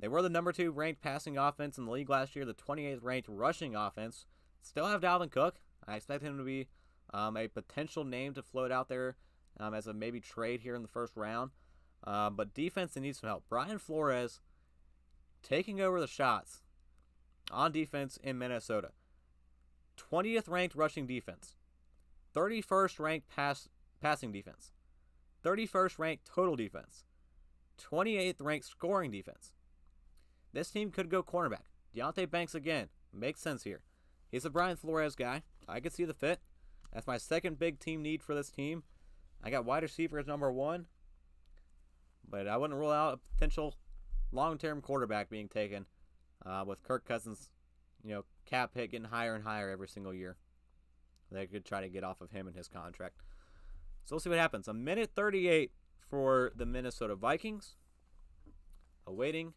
They were the number 2 ranked passing offense in the league last year, the 28th ranked rushing offense. Still have Dalvin Cook. I expect him to be a potential name to float out there as a maybe trade here in the first round. But defense, they need some help. Brian Flores taking over the shots on defense in Minnesota. 20th ranked rushing defense. 31st ranked passing defense. 31st ranked total defense. 28th ranked scoring defense. This team could go cornerback. Deontay Banks again. Makes sense here. He's a Brian Flores guy. I could see the fit. That's my second big team need for this team. I got wide receiver as number 1. But I wouldn't rule out a potential long-term quarterback being taken with Kirk Cousins, cap hit getting higher and higher every single year. They could try to get off of him and his contract. So we'll see what happens. A minute 38 for the Minnesota Vikings, awaiting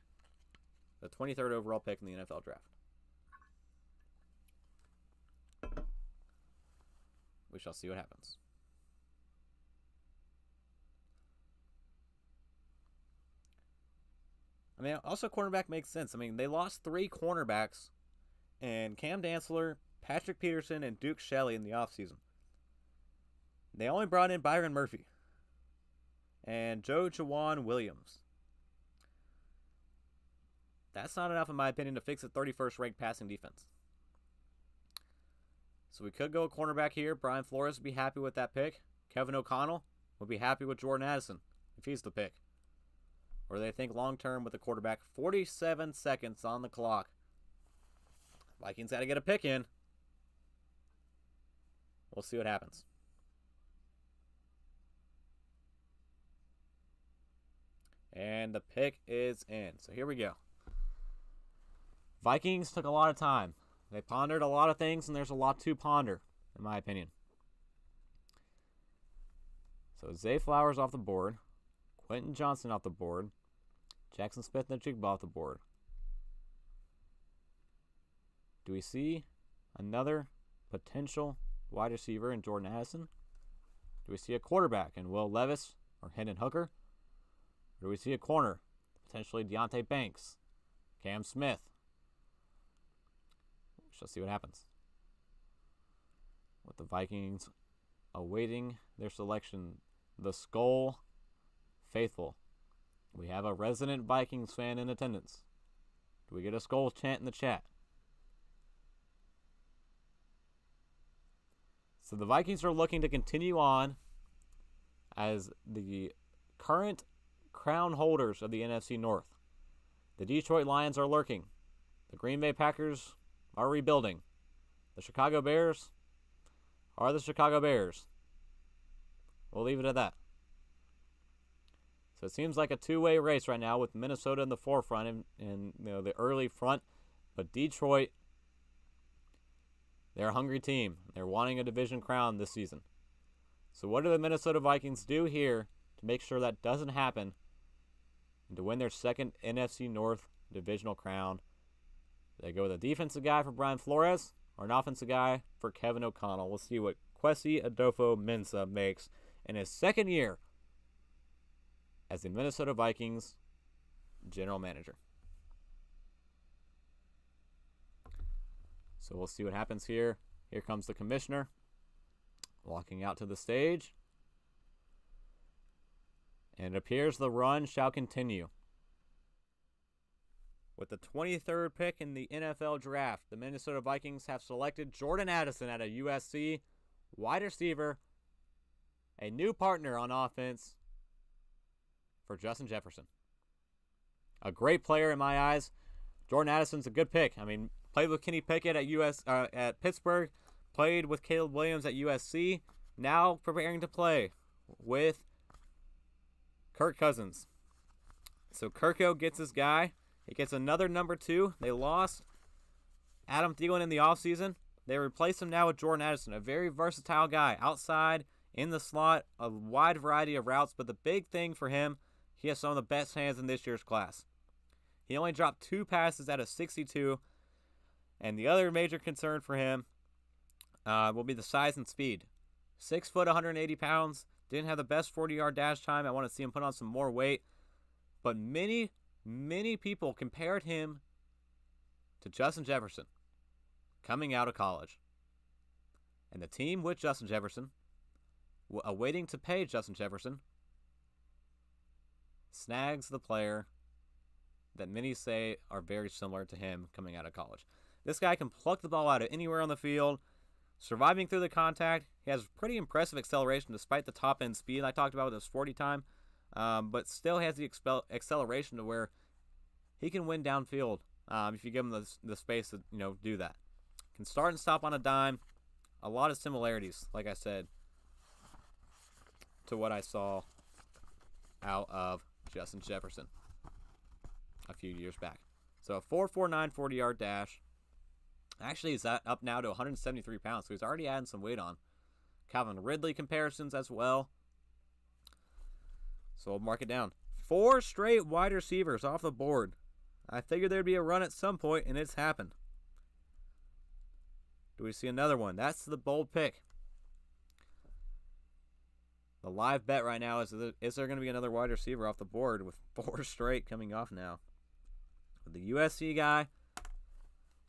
the 23rd overall pick in the NFL draft. We shall see what happens. I mean, also cornerback makes sense. I mean, they lost 3 cornerbacks, and Cam Dantzler, Patrick Peterson, and Duke Shelley in the offseason. They only brought in Byron Murphy and Joe Jawan Williams. That's not enough, in my opinion, to fix a 31st ranked passing defense. So we could go a cornerback here. Brian Flores would be happy with that pick. Kevin O'Connell would be happy with Jordan Addison if he's the pick. Or they think long-term with the quarterback. 47 seconds on the clock. Vikings got to get a pick in. We'll see what happens. And the pick is in. So here we go. Vikings took a lot of time. They pondered a lot of things, and there's a lot to ponder, in my opinion. So Zay Flowers off the board. Quentin Johnson off the board. Jackson Smith and Jigba off the board. Do we see another potential wide receiver in Jordan Addison? Do we see a quarterback in Will Levis or Hendon Hooker? Or do we see a corner, potentially Deontay Banks, Cam Smith? We shall see what happens. with the Vikings awaiting their selection. The Skull faithful. We have a resident Vikings fan in attendance. Do we get a Skull chant in the chat? So the Vikings are looking to continue on as the current crown holders of the NFC North. The Detroit Lions are lurking. The Green Bay Packers are rebuilding. The Chicago Bears are the Chicago Bears. We'll leave it at that. So it seems like a two-way race right now with Minnesota in the forefront and the early front. But Detroit, they're a hungry team. They're wanting a division crown this season. So what do the Minnesota Vikings do here to make sure that doesn't happen and to win their second NFC North divisional crown? They go with a defensive guy for Brian Flores or an offensive guy for Kevin O'Connell. We'll see what Kwesi Adolfo-Mensah makes in his second year as the Minnesota Vikings general manager. So we'll see what happens here. Here comes the commissioner walking out to the stage. And it appears the run shall continue. With the 23rd pick in the NFL draft, the Minnesota Vikings have selected Jordan Addison out of USC, wide receiver, a new partner on offense for Justin Jefferson. A great player in my eyes. Jordan Addison's a good pick. I mean, played with Kenny Pickett at Pittsburgh, played with Caleb Williams at USC, now preparing to play with Kirk Cousins. So Kirko gets his guy. He gets another number 2. They lost Adam Thielen in the offseason. They replace him now with Jordan Addison, a very versatile guy. Outside, in the slot, a wide variety of routes. But the big thing for him, he has some of the best hands in this year's class. He only dropped 2 passes out of 62. And the other major concern for him will be the size and speed. 6 foot, 180 pounds. Didn't have the best 40-yard dash time. I want to see him put on some more weight. But many people compared him to Justin Jefferson coming out of college. And the team with Justin Jefferson, waiting to pay Justin Jefferson, snags the player that many say are very similar to him coming out of college. This guy can pluck the ball out of anywhere on the field, surviving through the contact. He has pretty impressive acceleration despite the top-end speed I talked about with his 40 time. But still has the acceleration to where he can win downfield if you give him the space to do that. Can start and stop on a dime. A lot of similarities, like I said, to what I saw out of Justin Jefferson a few years back. So a 4.49 40-yard dash. Actually, he's up now to 173 pounds, so he's already adding some weight on. Calvin Ridley comparisons as well. So we'll mark it down. 4 straight wide receivers off the board. I figured there'd be a run at some point, and it's happened. Do we see another one? That's the bold pick. The live bet right now is there going to be another wide receiver off the board with 4 straight coming off now. With the USC guy,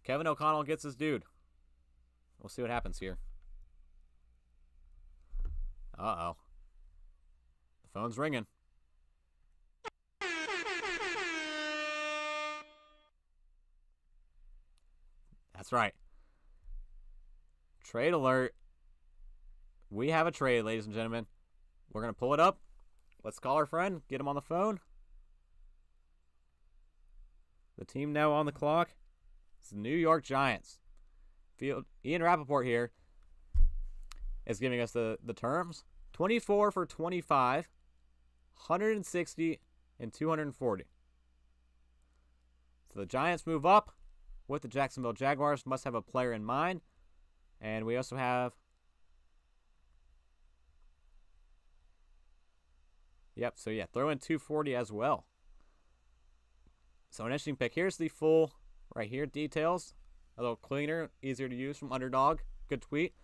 Kevin O'Connell gets his dude. We'll see what happens here. Uh-oh. The phone's ringing. That's right. Trade alert. We have a trade, ladies and gentlemen. We're going to pull it up. Let's call our friend. Get him on the phone. The team now on the clock. It's the New York Giants. Ian Rappaport here is giving us the terms. 24 for 25, 160, and 240. So the Giants move up with the Jacksonville Jaguars. Must have a player in mind. And we also have... throw in 240 as well. So an interesting pick. Here's the full, right here, details. A little cleaner, easier to use from Underdog. Good tweet.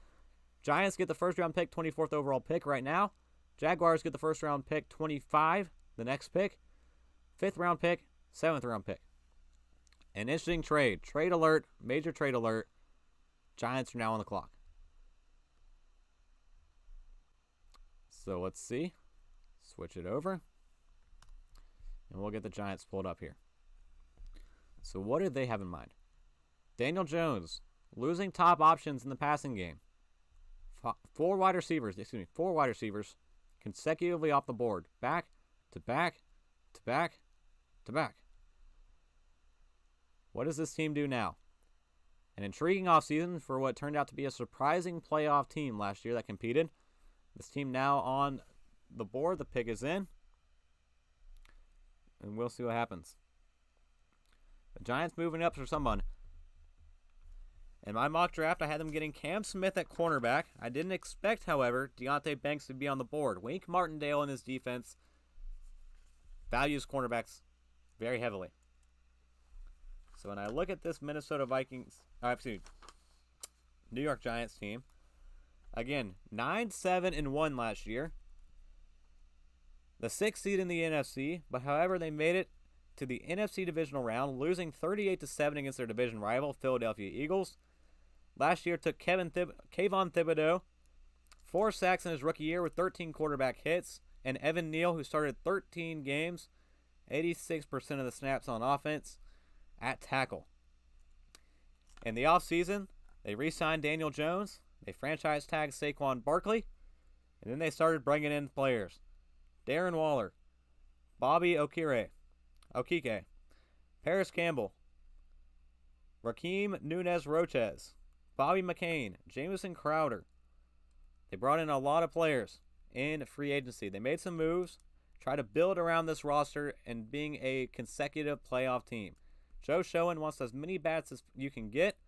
Giants get the first round pick, 24th overall pick right now. Jaguars get the first round pick, 25, the next pick. 5th round pick, 7th round pick. An interesting trade. Trade alert, major trade alert. Giants are now on the clock. So let's see. Switch it over. And we'll get the Giants pulled up here. So what did they have in mind? Daniel Jones losing top options in the passing game. Four wide receivers consecutively off the board. Back to back to back to back. What does this team do now? An intriguing offseason for what turned out to be a surprising playoff team last year that competed. This team now on the board. The pick is in. And we'll see what happens. The Giants moving up for someone. In my mock draft, I had them getting Cam Smith at cornerback. I didn't expect, however, Deonte Banks to be on the board. Wink Martindale in his defense values cornerbacks very heavily. So when I look at this New York Giants team, again, 9-7-1 last year. The 6th seed in the NFC, but however, they made it to the NFC divisional round, losing 38-7 against their division rival, Philadelphia Eagles. Last year took Kayvon Thibodeau 4 sacks in his rookie year with 13 quarterback hits, and Evan Neal, who started 13 games, 86% of the snaps on offense, at tackle. In the offseason, they re-signed Daniel Jones, they franchise tagged Saquon Barkley, and then they started bringing in players. Darren Waller, Bobby Okike, Paris Campbell, Raheem Nunez-Roches, Bobby McCain, Jamison Crowder. They brought in a lot of players in free agency. They made some moves, try to build around this roster and being a consecutive playoff team. Joe Schoen wants as many bats as you can get,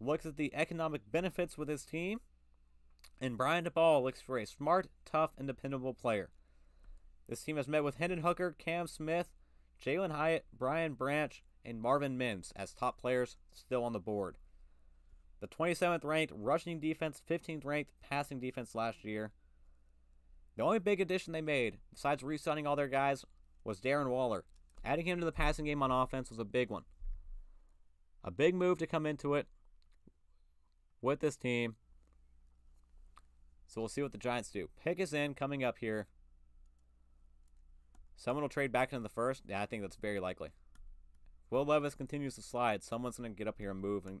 looks at the economic benefits with his team, and Brian DePaul looks for a smart, tough, and dependable player. This team has met with Hendon Hooker, Cam Smith, Jalen Hyatt, Brian Branch, and Marvin Mims as top players still on the board. The 27th ranked rushing defense, 15th ranked passing defense last year. The only big addition they made, besides re-signing all their guys, was Darren Waller. Adding him to the passing game on offense was a big one. A big move to come into it with this team. So we'll see what the Giants do. Pick is in, coming up here. Someone will trade back into the first. Yeah, I think that's very likely. Will Levis continues to slide. Someone's going to get up here and move and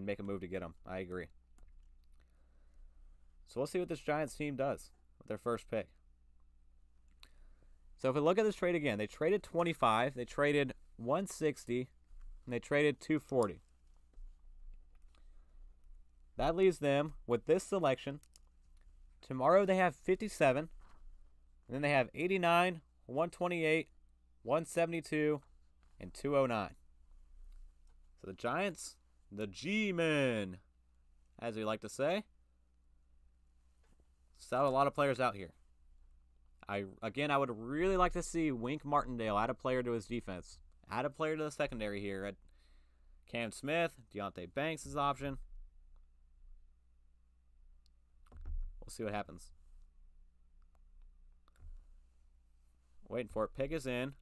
make a move to get him. I agree. So we'll see what this Giants team does with their first pick. So if we look at this trade again, they traded 25, they traded 160, and they traded 240. That leaves them with this selection. Tomorrow they have 57, and then they have 89, 128, 172, and 209. So the Giants, the G-Men, as we like to say, still have a lot of players out here. I would really like to see Wink Martindale add a player to his defense. Add a player to the secondary here at Cam Smith, Deonte Banks' option. We'll see what happens. Waiting for it. Pick is in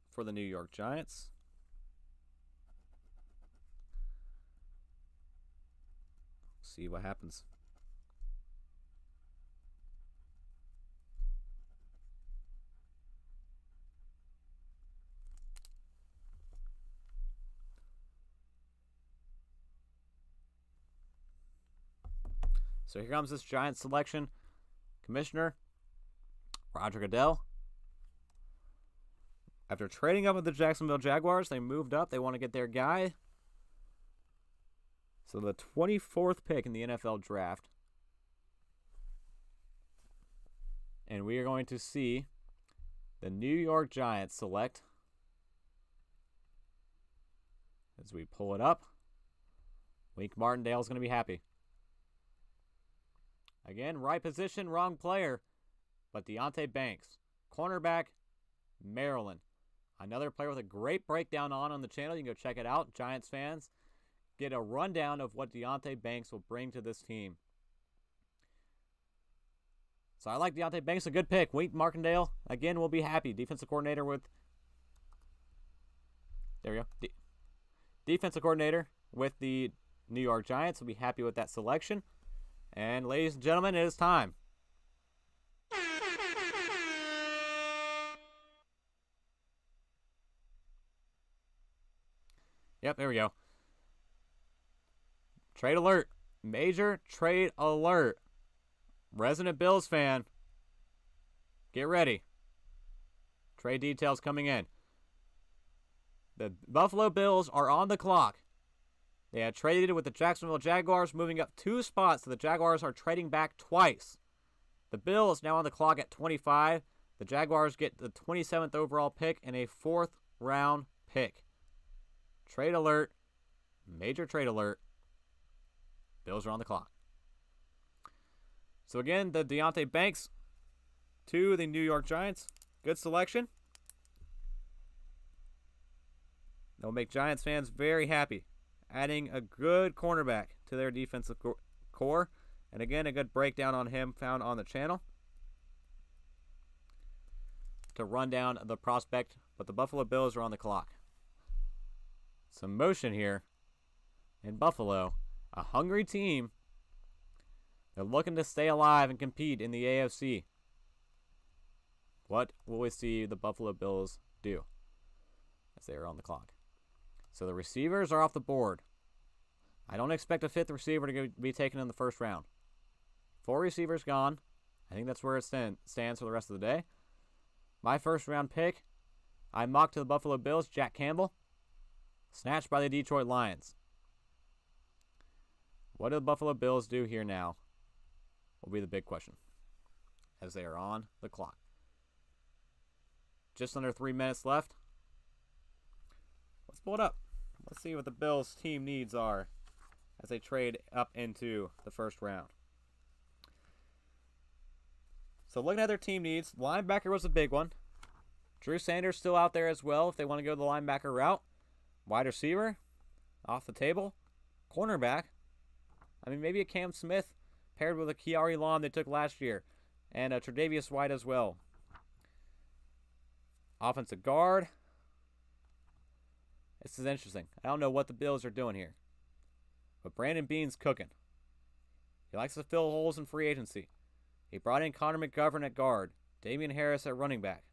for the New York Giants. See what happens. So here comes this Giants selection. Commissioner Roger Goodell. After trading up with the Jacksonville Jaguars, they moved up. They want to get their guy. So the 24th pick in the NFL draft. And we are going to see the New York Giants select. As we pull it up, Wink Martindale is going to be happy. Again, right position, wrong player. But Deonte Banks, cornerback, Maryland. Another player with a great breakdown on the channel. You can go check it out. Giants fans, get a rundown of what Deonte Banks will bring to this team. So I like Deonte Banks, a good pick. Wink Martindale, again, will be happy. Defensive coordinator with... There we go. Defensive coordinator with the New York Giants will be happy with that selection. And ladies and gentlemen, it is time. Yep, there we go. Trade alert. Major trade alert. Resident Bills fan, get ready. Trade details coming in. The Buffalo Bills are on the clock. They had traded with the Jacksonville Jaguars, moving up 2 spots, so the Jaguars are trading back twice. The Bills now on the clock at 25. The Jaguars get the 27th overall pick and a 4th round pick. Trade alert. Major trade alert. Bills are on the clock. So again, the Deonte Banks to the New York Giants. Good selection. They'll make Giants fans very happy. Adding a good cornerback to their defensive core. And again, a good breakdown on him found on the channel to run down the prospect. But the Buffalo Bills are on the clock. Some motion here in Buffalo. A hungry team. They're looking to stay alive and compete in the AFC. What will we see the Buffalo Bills do as they are on the clock? So the receivers are off the board. I don't expect a 5th receiver to be taken in the 1st round. 4 receivers gone. I think that's where it stands for the rest of the day. My 1st round pick, I mocked to the Buffalo Bills, Jack Campbell, snatched by the Detroit Lions. What do the Buffalo Bills do here now will be the big question as they are on the clock. Just under 3 minutes left. Let's pull it up. Let's see what the Bills' team needs are as they trade up into the 1st round. So looking at their team needs, linebacker was a big one. Drew Sanders still out there as well if they want to go the linebacker route. Wide receiver, off the table. Cornerback, I mean, maybe a Cam Smith paired with a Kiari Long they took last year. And a Tre'Davious White as well. Offensive guard. This is interesting. I don't know what the Bills are doing here. But Brandon Beane's cooking. He likes to fill holes in free agency. He brought in Connor McGovern at guard. Damian Harris at running back.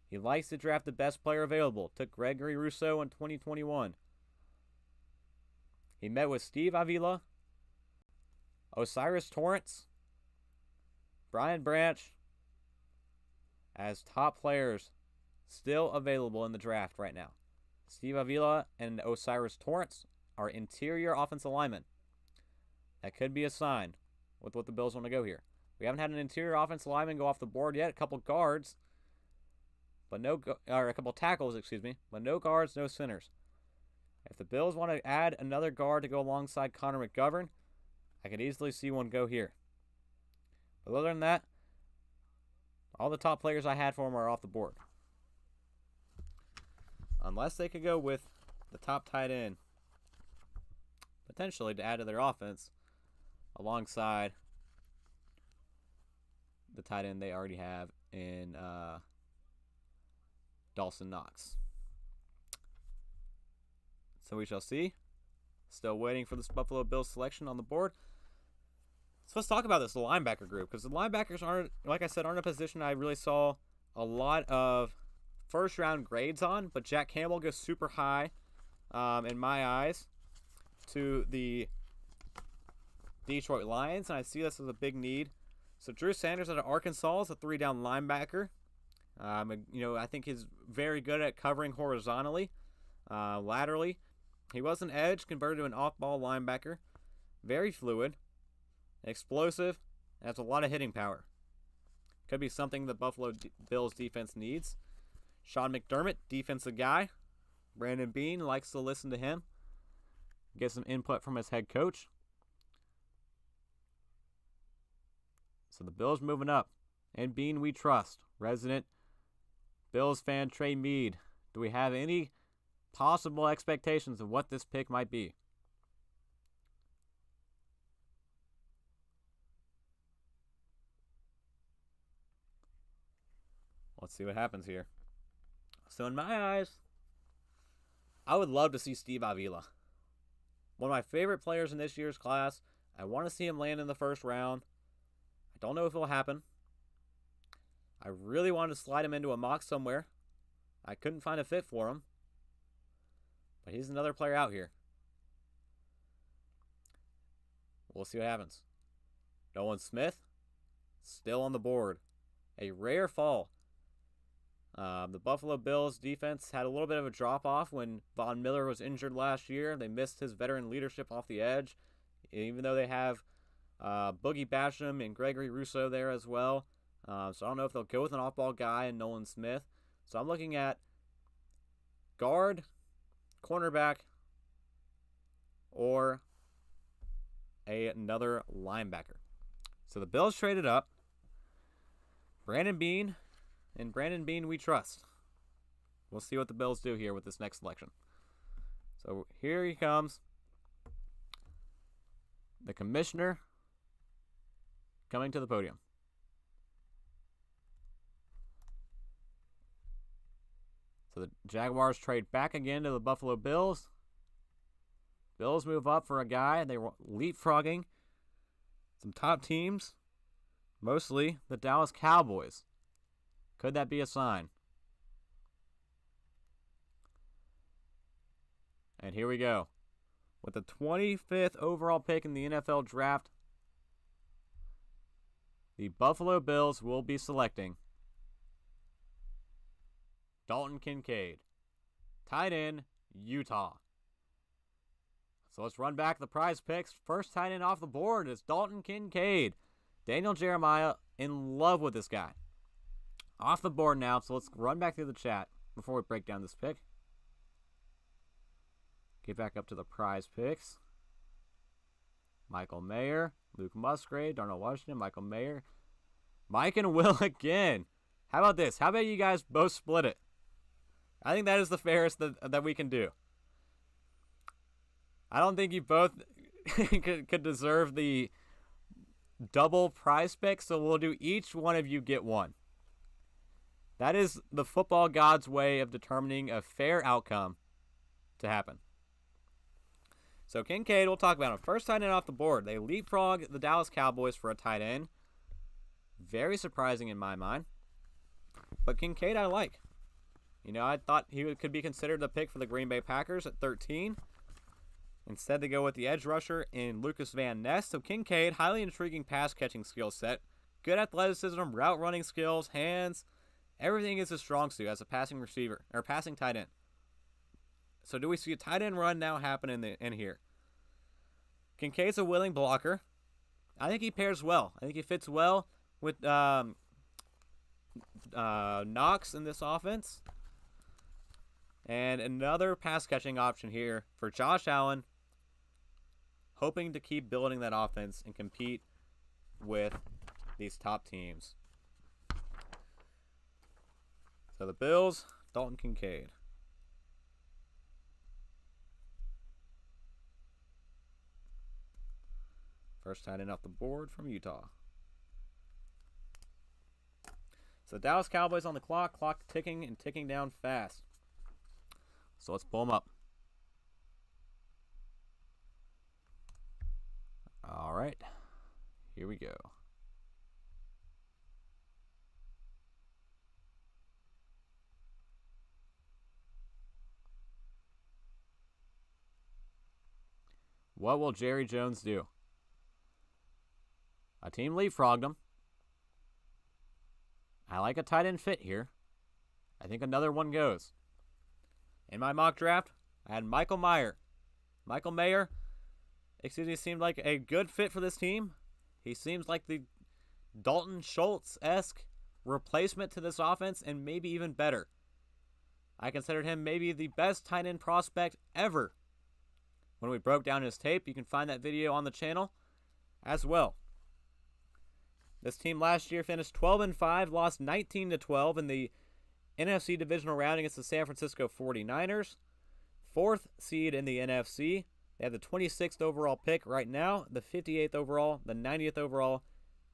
He likes to draft the best player available. Took Gregory Rousseau in 2021. He met with Steve Avila, Osiris Torrance, Brian Branch as top players still available in the draft right now. Steve Avila and Osiris Torrance are interior offensive linemen. That could be a sign with what the Bills want to go here. We haven't had an interior offensive lineman go off the board yet. A couple guards, but a couple tackles, but no guards, no centers. If the Bills want to add another guard to go alongside Connor McGovern, I could easily see one go here. But other than that, all the top players I had for them are off the board. Unless they could go with the top tight end, potentially to add to their offense, alongside the tight end they already have in Dawson Knox. So we shall see. Still waiting for this Buffalo Bills selection on the board. So let's talk about this linebacker group, because the linebackers aren't, like I said, aren't a position I really saw a lot of first round grades on, but Jack Campbell goes super high in my eyes to the Detroit Lions, and I see this as a big need. So Drew Sanders out of Arkansas is a 3-down linebacker. I think he's very good at covering horizontally, laterally. He was an edge converted to an off-ball linebacker. Very fluid, explosive, and has a lot of hitting power. Could be something the Buffalo Bills defense needs. Sean McDermott, defensive guy. Brandon Beane likes to listen to him. Get some input from his head coach. So the Bills moving up. And Beane we trust. Resident Bills fan Trey Mead. Do we have any possible expectations of what this pick might be? Let's see what happens here. So in my eyes, I would love to see Steve Avila. One of my favorite players in this year's class. I want to see him land in the first round. I don't know if it'll happen. I really wanted to slide him into a mock somewhere. I couldn't find a fit for him. But he's another player out here. We'll see what happens. Nolan Smith, still on the board. A rare fall. The Buffalo Bills defense had a little bit of a drop-off when Von Miller was injured last year. They missed his veteran leadership off the edge, even though they have Boogie Basham and Gregory Rousseau there as well. So I don't know if they'll go with an off-ball guy and Nolan Smith. So I'm looking at guard, cornerback, or another linebacker. So the Bills traded up. Brandon Beane, and Brandon Beane we trust. We'll see what the Bills do here with this next selection. So here he comes. The commissioner coming to the podium. So the Jaguars trade back again to the Buffalo Bills. Bills move up for a guy. They were leapfrogging some top teams, mostly the Dallas Cowboys. Could that be a sign? And here we go. With the 25th overall pick in the NFL draft, the Buffalo Bills will be selecting Dalton Kincaid, tight end, Utah. So let's run back the prize picks. First tight end off the board is Dalton Kincaid. Daniel Jeremiah in love with this guy. Off the board now, so let's run back through the chat before we break down this pick. Get back up to the prize picks. Michael Mayer, Luke Musgrave, Darnell Washington, Michael Mayer. Mike and Will again. How about this? How about you guys both split it? I think that is the fairest that we can do. I don't think you both could deserve the double prize pick, so we'll do each one of you get one. That is the football god's way of determining a fair outcome to happen. So Kincaid, we'll talk about him. First tight end off the board. They leapfrog the Dallas Cowboys for a tight end. Very surprising in my mind. But Kincaid I like. You know, I thought he could be considered the pick for the Green Bay Packers at 13. Instead, they go with the edge rusher in Lucas Van Ness. So Kincaid, highly intriguing pass-catching skill set. Good athleticism, route running skills, hands. Everything is his strong suit as a passing receiver, or passing tight end. So do we see a tight end run now happen in here? Kincaid's a willing blocker. I think he pairs well. I think he fits well with Knox in this offense. And another pass-catching option here for Josh Allen, hoping to keep building that offense and compete with these top teams. So the Bills, Dalton Kincaid. First tight end off the board from Utah. So Dallas Cowboys on the clock ticking and ticking down fast. So let's pull them up. All right, here we go. What will Jerry Jones do? A team leapfrogged him. I like a tight end fit here. I think another one goes. In my mock draft, I had Michael Mayer. Michael Mayer, seemed like a good fit for this team. He seems like the Dalton Schultz-esque replacement to this offense and maybe even better. I considered him maybe the best tight end prospect ever. When we broke down his tape, you can find that video on the channel as well. This team last year finished 12-5, lost 19-12 in the NFC divisional round against the San Francisco 49ers. 4th seed in the NFC. They have the 26th overall pick right now, the 58th overall, the 90th overall,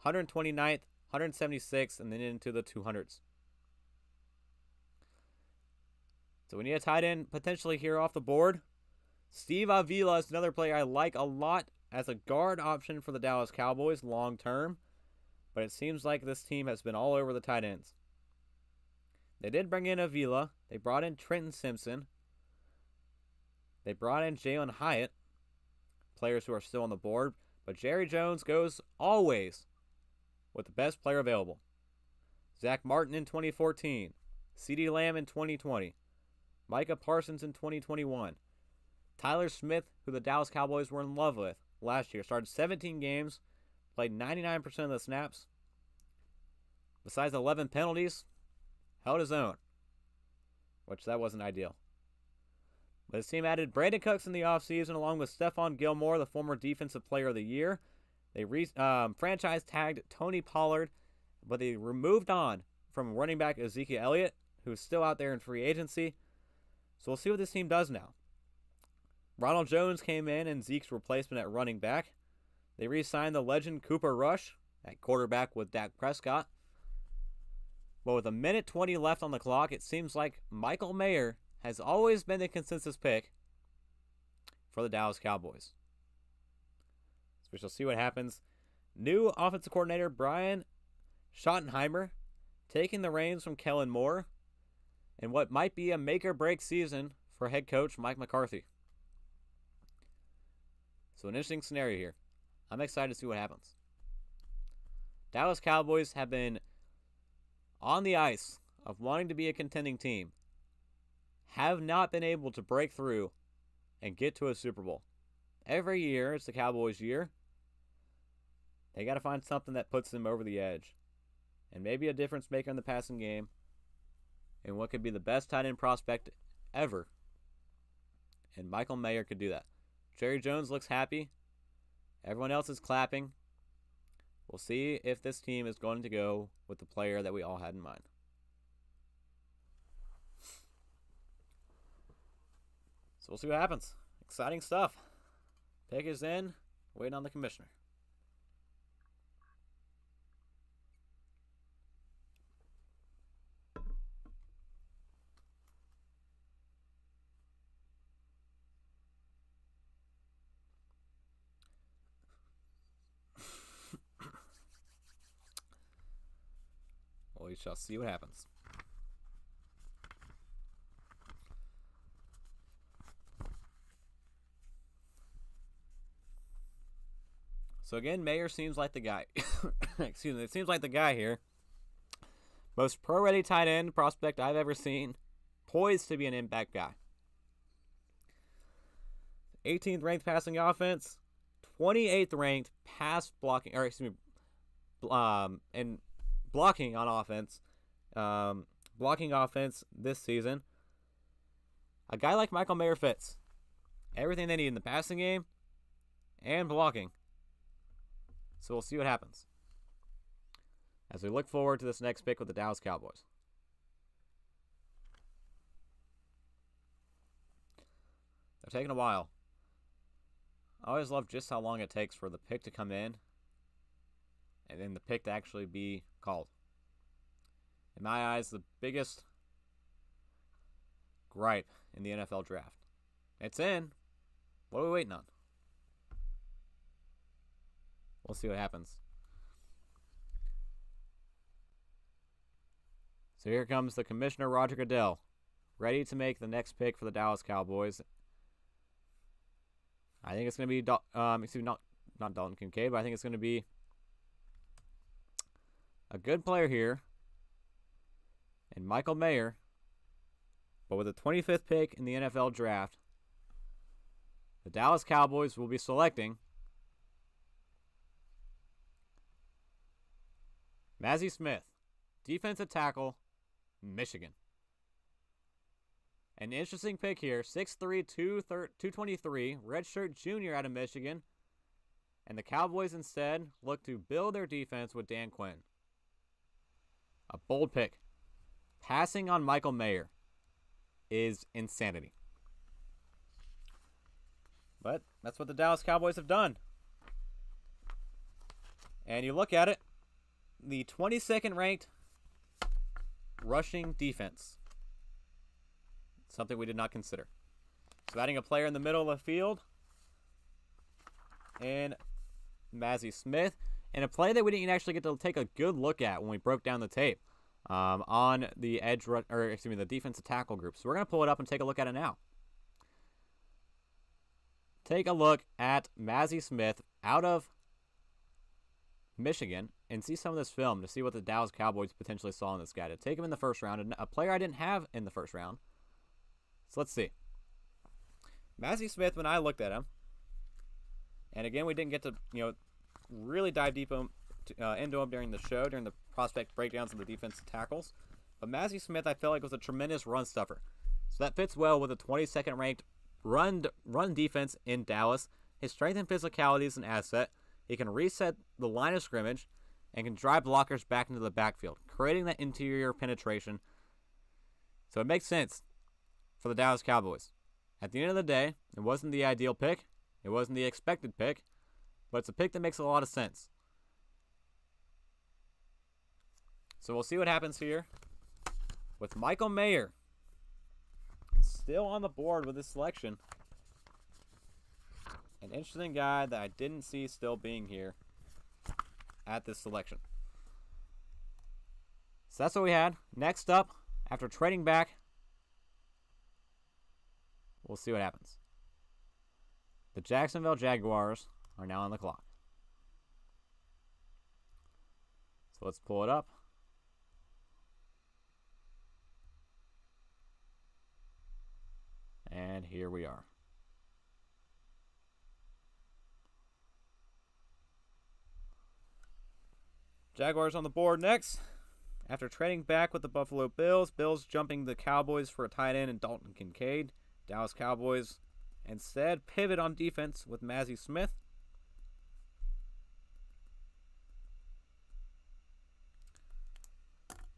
129th, 176th, and then into the 200s. So we need a tight end potentially here off the board. Steve Avila is another player I like a lot as a guard option for the Dallas Cowboys long term, but it seems like this team has been all over the tight ends. They did bring in Avila. They brought in Trenton Simpson. They brought in Jalen Hyatt, players who are still on the board, but Jerry Jones goes always with the best player available. Zach Martin in 2014, CeeDee Lamb in 2020, Micah Parsons in 2021, Tyler Smith, who the Dallas Cowboys were in love with last year, started 17 games, played 99% of the snaps. Besides 11 penalties, held his own, which that wasn't ideal. But his team added Brandon Cooks in the offseason along with Stephon Gilmore, the former Defensive Player of the Year. They franchise tagged Tony Pollard, but they moved on from running back Ezekiel Elliott, who's still out there in free agency. So we'll see what this team does now. Ronald Jones came in Zeke's replacement at running back. They re-signed the legend Cooper Rush at quarterback with Dak Prescott. But with 1:20 left on the clock, it seems like Michael Mayer has always been the consensus pick for the Dallas Cowboys. So we shall see what happens. New offensive coordinator Brian Schottenheimer taking the reins from Kellen Moore in what might be a make-or-break season for head coach Mike McCarthy. So an interesting scenario here. I'm excited to see what happens. Dallas Cowboys have been on the ice of wanting to be a contending team, have not been able to break through and get to a Super Bowl. Every year, it's the Cowboys' year. They got to find something that puts them over the edge. And maybe a difference maker in the passing game. And what could be the best tight end prospect ever. And Michael Mayer could do that. Jerry Jones looks happy. Everyone else is clapping. We'll see if this team is going to go with the player that we all had in mind. So we'll see what happens. Exciting stuff. Pick is in. Waiting on the commissioner. We shall see what happens. So again, Mayer seems like the guy. Excuse me. It seems like the guy here. Most pro-ready tight end prospect I've ever seen. Poised to be an impact guy. 18th ranked passing offense. 28th ranked pass blocking. Or excuse me. And blocking on offense. Blocking offense this season. A guy like Michael Mayer fits everything they need in the passing game and blocking. So we'll see what happens as we look forward to this next pick with the Dallas Cowboys. They're taking a while. I always love just how long it takes for the pick to come in and then the pick to actually be called. In my eyes, the biggest gripe in the NFL draft. It's in. What are we waiting on? We'll see what happens. So here comes the commissioner, Roger Goodell, ready to make the next pick for the Dallas Cowboys. I think it's going to be, not Dalton Kincaid, but I think it's going to be a good player here. And Michael Mayer. But with the 25th pick in the NFL draft, the Dallas Cowboys will be selecting Mazi Smith, defensive tackle, Michigan. An interesting pick here, 6'3", 223, redshirt junior out of Michigan. And the Cowboys instead look to build their defense with Dan Quinn. A bold pick. Passing on Michael Mayer is insanity. But that's what the Dallas Cowboys have done. And you look at it, the 22nd ranked rushing defense. Something we did not consider. So adding a player in the middle of the field. And Mazi Smith. And a play that we didn't actually get to take a good look at when we broke down the tape on the the defensive tackle group. So we're going to pull it up and take a look at it now. Take a look at Mazi Smith out of Michigan and see some of this film to see what the Dallas Cowboys potentially saw in this guy. To take him in the first round, a player I didn't have in the first round. So let's see. Mazi Smith, when I looked at him, and again, we didn't get to really dive deep into him during the show, during the prospect breakdowns of the defensive tackles. But Mazi Smith, I felt like, was a tremendous run stuffer. So that fits well with the 22nd ranked run defense in Dallas. His strength and physicality is an asset. He can reset the line of scrimmage and can drive blockers back into the backfield, creating that interior penetration. So it makes sense for the Dallas Cowboys. At the end of the day, it wasn't the ideal pick. It wasn't the expected pick. But it's a pick that makes a lot of sense. So we'll see what happens here with Michael Mayer still on the board with this selection. An interesting guy that I didn't see still being here at this selection. So that's what we had. Next up, after trading back, we'll see what happens. The Jacksonville Jaguars are now on the clock. So let's pull it up. And here we are. Jaguars on the board next. After trading back with the Buffalo Bills, Bills jumping the Cowboys for a tight end and Dalton Kincaid. Dallas Cowboys instead pivot on defense with Mazi Smith.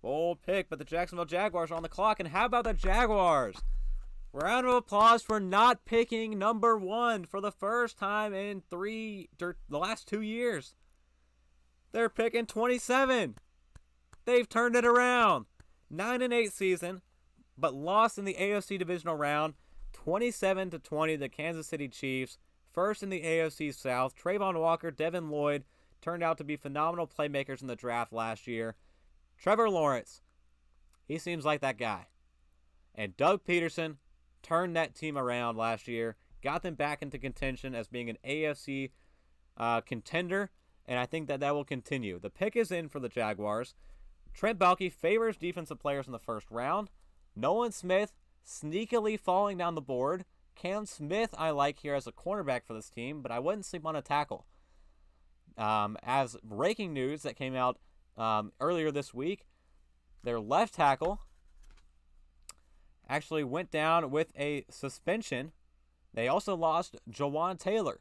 Bold pick, but the Jacksonville Jaguars are on the clock. And how about the Jaguars? Round of applause for not picking number 1 for the first time in the last 2 years. They're picking 27. They've turned it around. 9-8 season, but lost in the AFC divisional round, 27-20 the Kansas City Chiefs. First in the AFC South. Trayvon Walker, Devin Lloyd turned out to be phenomenal playmakers in the draft last year. Trevor Lawrence, he seems like that guy. And Doug Peterson turned that team around last year, got them back into contention as being an AFC contender, and I think that will continue. The pick is in for the Jaguars. Trent Baalke favors defensive players in the first round. Nolan Smith sneakily falling down the board. Cam Smith I like here as a cornerback for this team, but I wouldn't sleep on a tackle. As breaking news that came out earlier this week, their left tackle actually went down with a suspension. They also lost Jawan Taylor.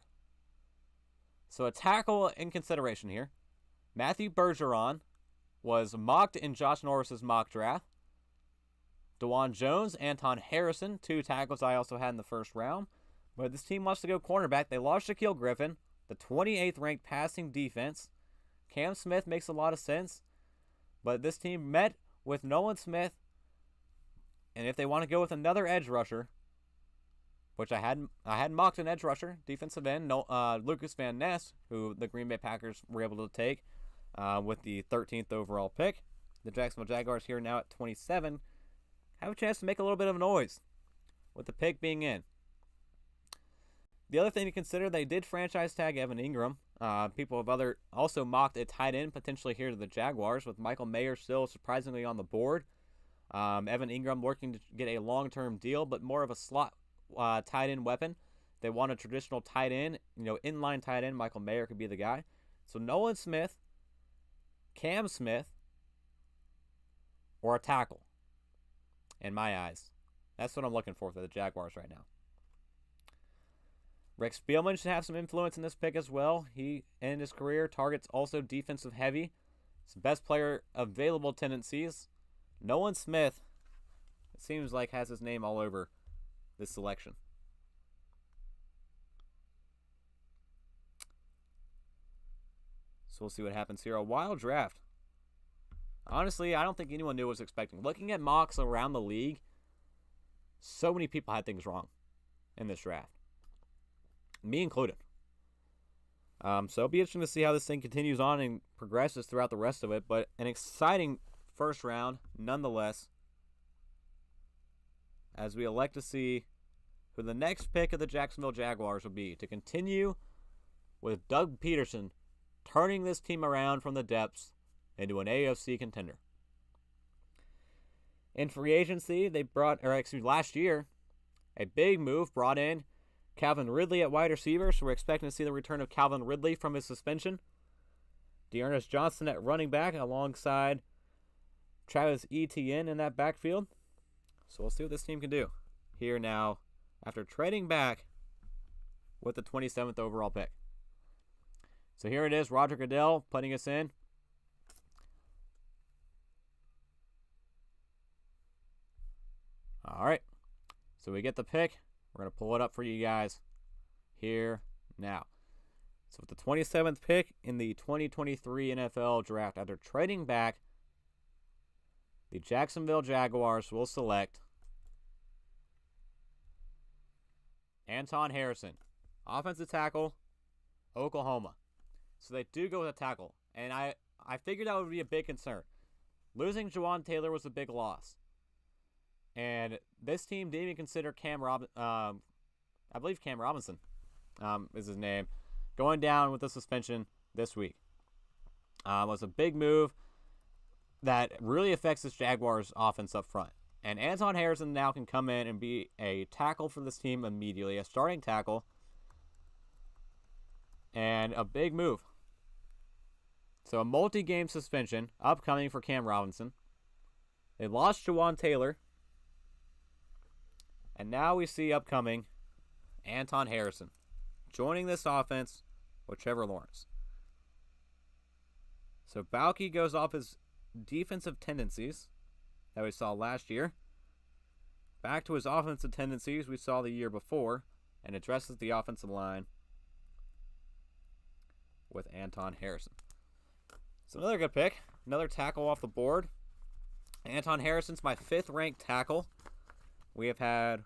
So a tackle in consideration here. Matthew Bergeron was mocked in Josh Norris's mock draft. DeJuan Jones, Anton Harrison, 2 tackles I also had in the first round. But this team wants to go cornerback. They lost Shaquille Griffin, the 28th ranked passing defense. Cam Smith makes a lot of sense. But this team met with Nolan Smith. And if they want to go with another edge rusher, which I had mocked an edge rusher, defensive end, Lucas Van Ness, who the Green Bay Packers were able to take with the 13th overall pick. The Jacksonville Jaguars here now at 27 have a chance to make a little bit of noise with the pick being in. The other thing to consider, they did franchise tag Evan Ingram. People have also mocked a tight end potentially here to the Jaguars, with Michael Mayer still surprisingly on the board. Evan Ingram working to get a long-term deal, but more of a slot tight end weapon. They want a traditional tight end, inline tight end. Michael Mayer could be the guy. So Nolan Smith, Cam Smith, or a tackle, in my eyes. That's what I'm looking for the Jaguars right now. Rick Spielman should have some influence in this pick as well. He, in his career, targets also defensive heavy. It's the best player available tendencies. Nolan Smith, it seems like, has his name all over this selection. So we'll see what happens here. A wild draft. Honestly, I don't think anyone knew what was expecting. Looking at mocks around the league, so many people had things wrong. in this draft, me included. So it'll be interesting to see how this thing continues on and progresses throughout the rest of it. But an exciting first round, nonetheless, as we elect to see who the next pick of the Jacksonville Jaguars will be to continue with Doug Peterson turning this team around from the depths into an AFC contender. In free agency, last year, a big move brought in Calvin Ridley at wide receiver, so we're expecting to see the return of Calvin Ridley from his suspension. Dearness Johnson at running back alongside Travis Etienne in that backfield. So we'll see what this team can do here now after trading back with the 27th overall pick. So here it is, Roger Goodell putting us in. All right, so we get the pick. We're going to pull it up for you guys here now. So with the 27th pick in the 2023 NFL Draft, after trading back, the Jacksonville Jaguars will select Anton Harrison, offensive tackle, Oklahoma. So they do go with a tackle, and I figured that would be a big concern. Losing Juwan Taylor was a big loss. And this team didn't even consider I believe Cam Robinson is his name, going down with the suspension this week. Was a big move that really affects this Jaguars offense up front. And Anton Harrison now can come in and be a tackle for this team immediately, a starting tackle. And a big move. So a multi-game suspension upcoming for Cam Robinson. They lost Juwan Taylor. And now we see upcoming Anton Harrison joining this offense with Trevor Lawrence. So Baalke goes off his defensive tendencies that we saw last year back to his offensive tendencies we saw the year before and addresses the offensive line with Anton Harrison. So another good pick. Another tackle off the board. Anton Harrison's my 5th ranked tackle. We have had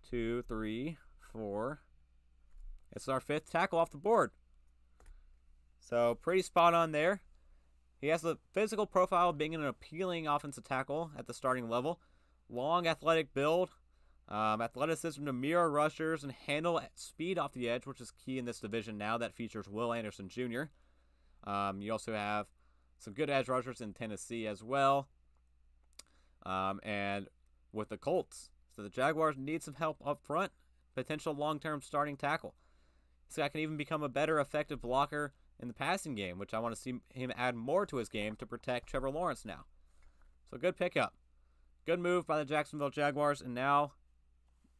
2, 3, 4. It's our 5th tackle off the board. So pretty spot on there. He has the physical profile of being an appealing offensive tackle at the starting level. Long athletic build. Athleticism to mirror rushers and handle speed off the edge, which is key in this division now that features Will Anderson Jr. You also have some good edge rushers in Tennessee as well. And with the Colts. So the Jaguars need some help up front. Potential long-term starting tackle. This guy can even become a better effective blocker in the passing game, which I want to see him add more to his game to protect Trevor Lawrence now. So good pickup. Good move by the Jacksonville Jaguars. And now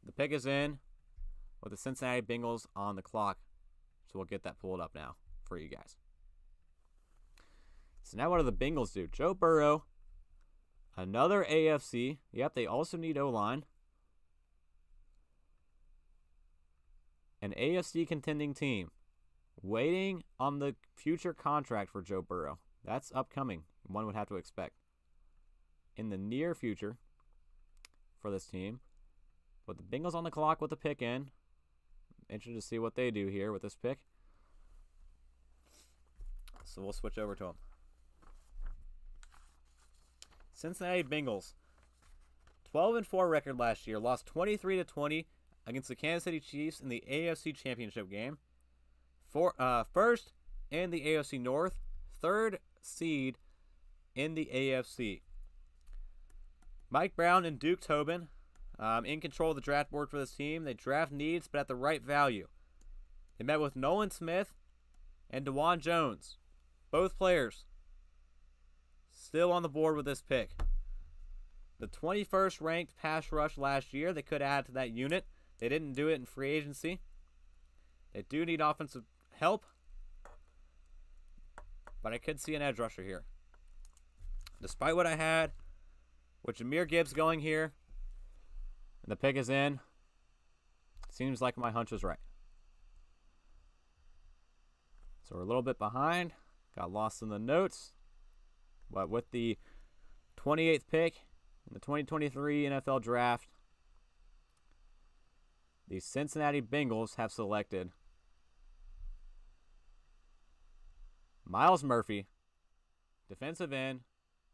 the pick is in with the Cincinnati Bengals on the clock. So we'll get that pulled up now for you guys. So now what do the Bengals do? Joe Burrow, another AFC. Yep, they also need O-line. An AFC contending team. Waiting on the future contract for Joe Burrow. That's upcoming. One would have to expect. In the near future for this team. But the Bengals on the clock with the pick in. Interested to see what they do here with this pick. So we'll switch over to them. Cincinnati Bengals. 12-4 record last year. Lost 23-20 against the Kansas City Chiefs in the AFC Championship game. First in the AFC North. 3rd seed in the AFC. Mike Brown and Duke Tobin in control of the draft board for this team. They draft needs, but at the right value. They met with Nolan Smith and DeJuan Jones. Both players still on the board with this pick. The 21st ranked pass rush last year. They could add to that unit. They didn't do it in free agency. They do need offensive help. But I could see an edge rusher here. Despite what I had with Jahmyr Gibbs going here, and the pick is in, seems like my hunch was right. So we're a little bit behind. Got lost in the notes. But with the 28th pick in the 2023 NFL Draft, The Cincinnati Bengals have selected Myles Murphy, defensive end,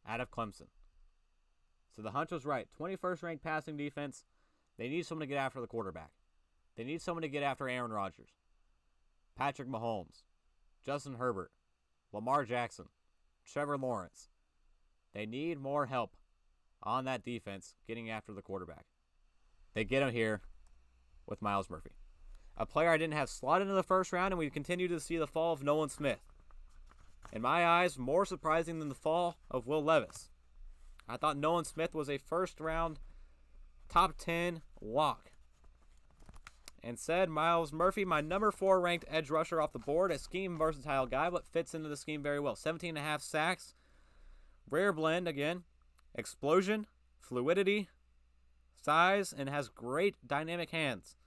out of Clemson. So the hunch was right. 21st ranked passing defense. They need someone to get after the quarterback. They need someone to get after Aaron Rodgers, Patrick Mahomes, Justin Herbert, Lamar Jackson, Trevor Lawrence. They need more help on that defense getting after the quarterback. They get him here with Myles Murphy, a player I didn't have slotted into the first round, and we continue to see the fall of Nolan Smith. In my eyes, more surprising than the fall of Will Levis. I thought Nolan Smith was a first-round, top 10 lock. Instead, Myles Murphy, my number 4 ranked edge rusher off the board, a scheme versatile guy, but fits into the scheme very well. 17.5 sacks, rare blend again, explosion, fluidity, size, and has great dynamic hands.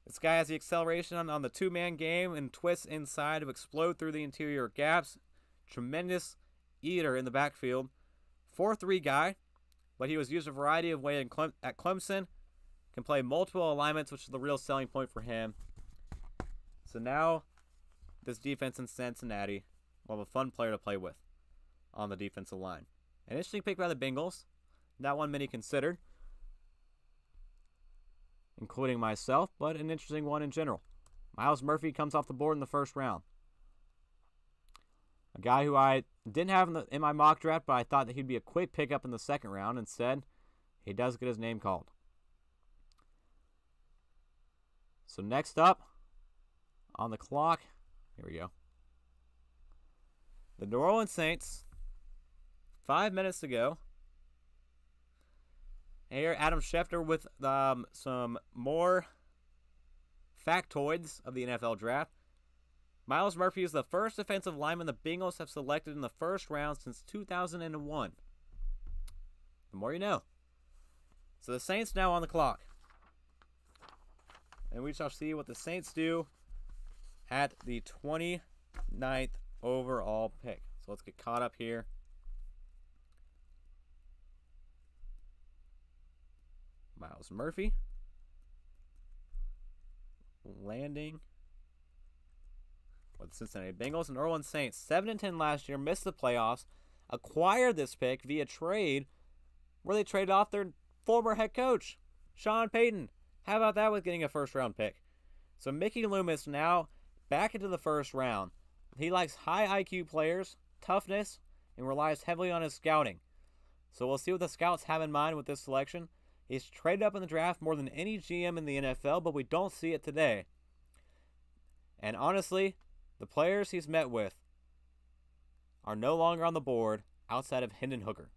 This guy has the acceleration on the two-man game and twists inside to explode through the interior gaps. Tremendous eater in the backfield. 4-3 guy, but he was used a variety of ways at Clemson. Can play multiple alignments, which is the real selling point for him. So now, this defense in Cincinnati will have a fun player to play with on the defensive line. An interesting pick by the Bengals. Not one many considered, including myself, but an interesting one in general. Myles Murphy comes off the board in the first round. A guy who I didn't have in my mock draft, but I thought that he'd be a quick pickup in the second round. Instead, he does get his name called. So next up on the clock, here we go. The New Orleans Saints, 5 minutes to go. Here, Adam Schefter with some more factoids of the NFL draft. Myles Murphy is the first defensive lineman the Bengals have selected in the first round since 2001. The more you know. So the Saints now on the clock. And we shall see what the Saints do at the 29th overall pick. So let's get caught up here. Myles Murphy landing with the Cincinnati Bengals. And New Orleans Saints, 7-10 last year, missed the playoffs, acquired this pick via trade where they traded off their former head coach, Sean Payton. How about that with getting a first-round pick? So Mickey Loomis now back into the first round. He likes high IQ players, toughness, and relies heavily on his scouting. So we'll see what the scouts have in mind with this selection. He's traded up in the draft more than any GM in the NFL, but we don't see it today. And honestly, the players he's met with are no longer on the board outside of Hendon Hooker.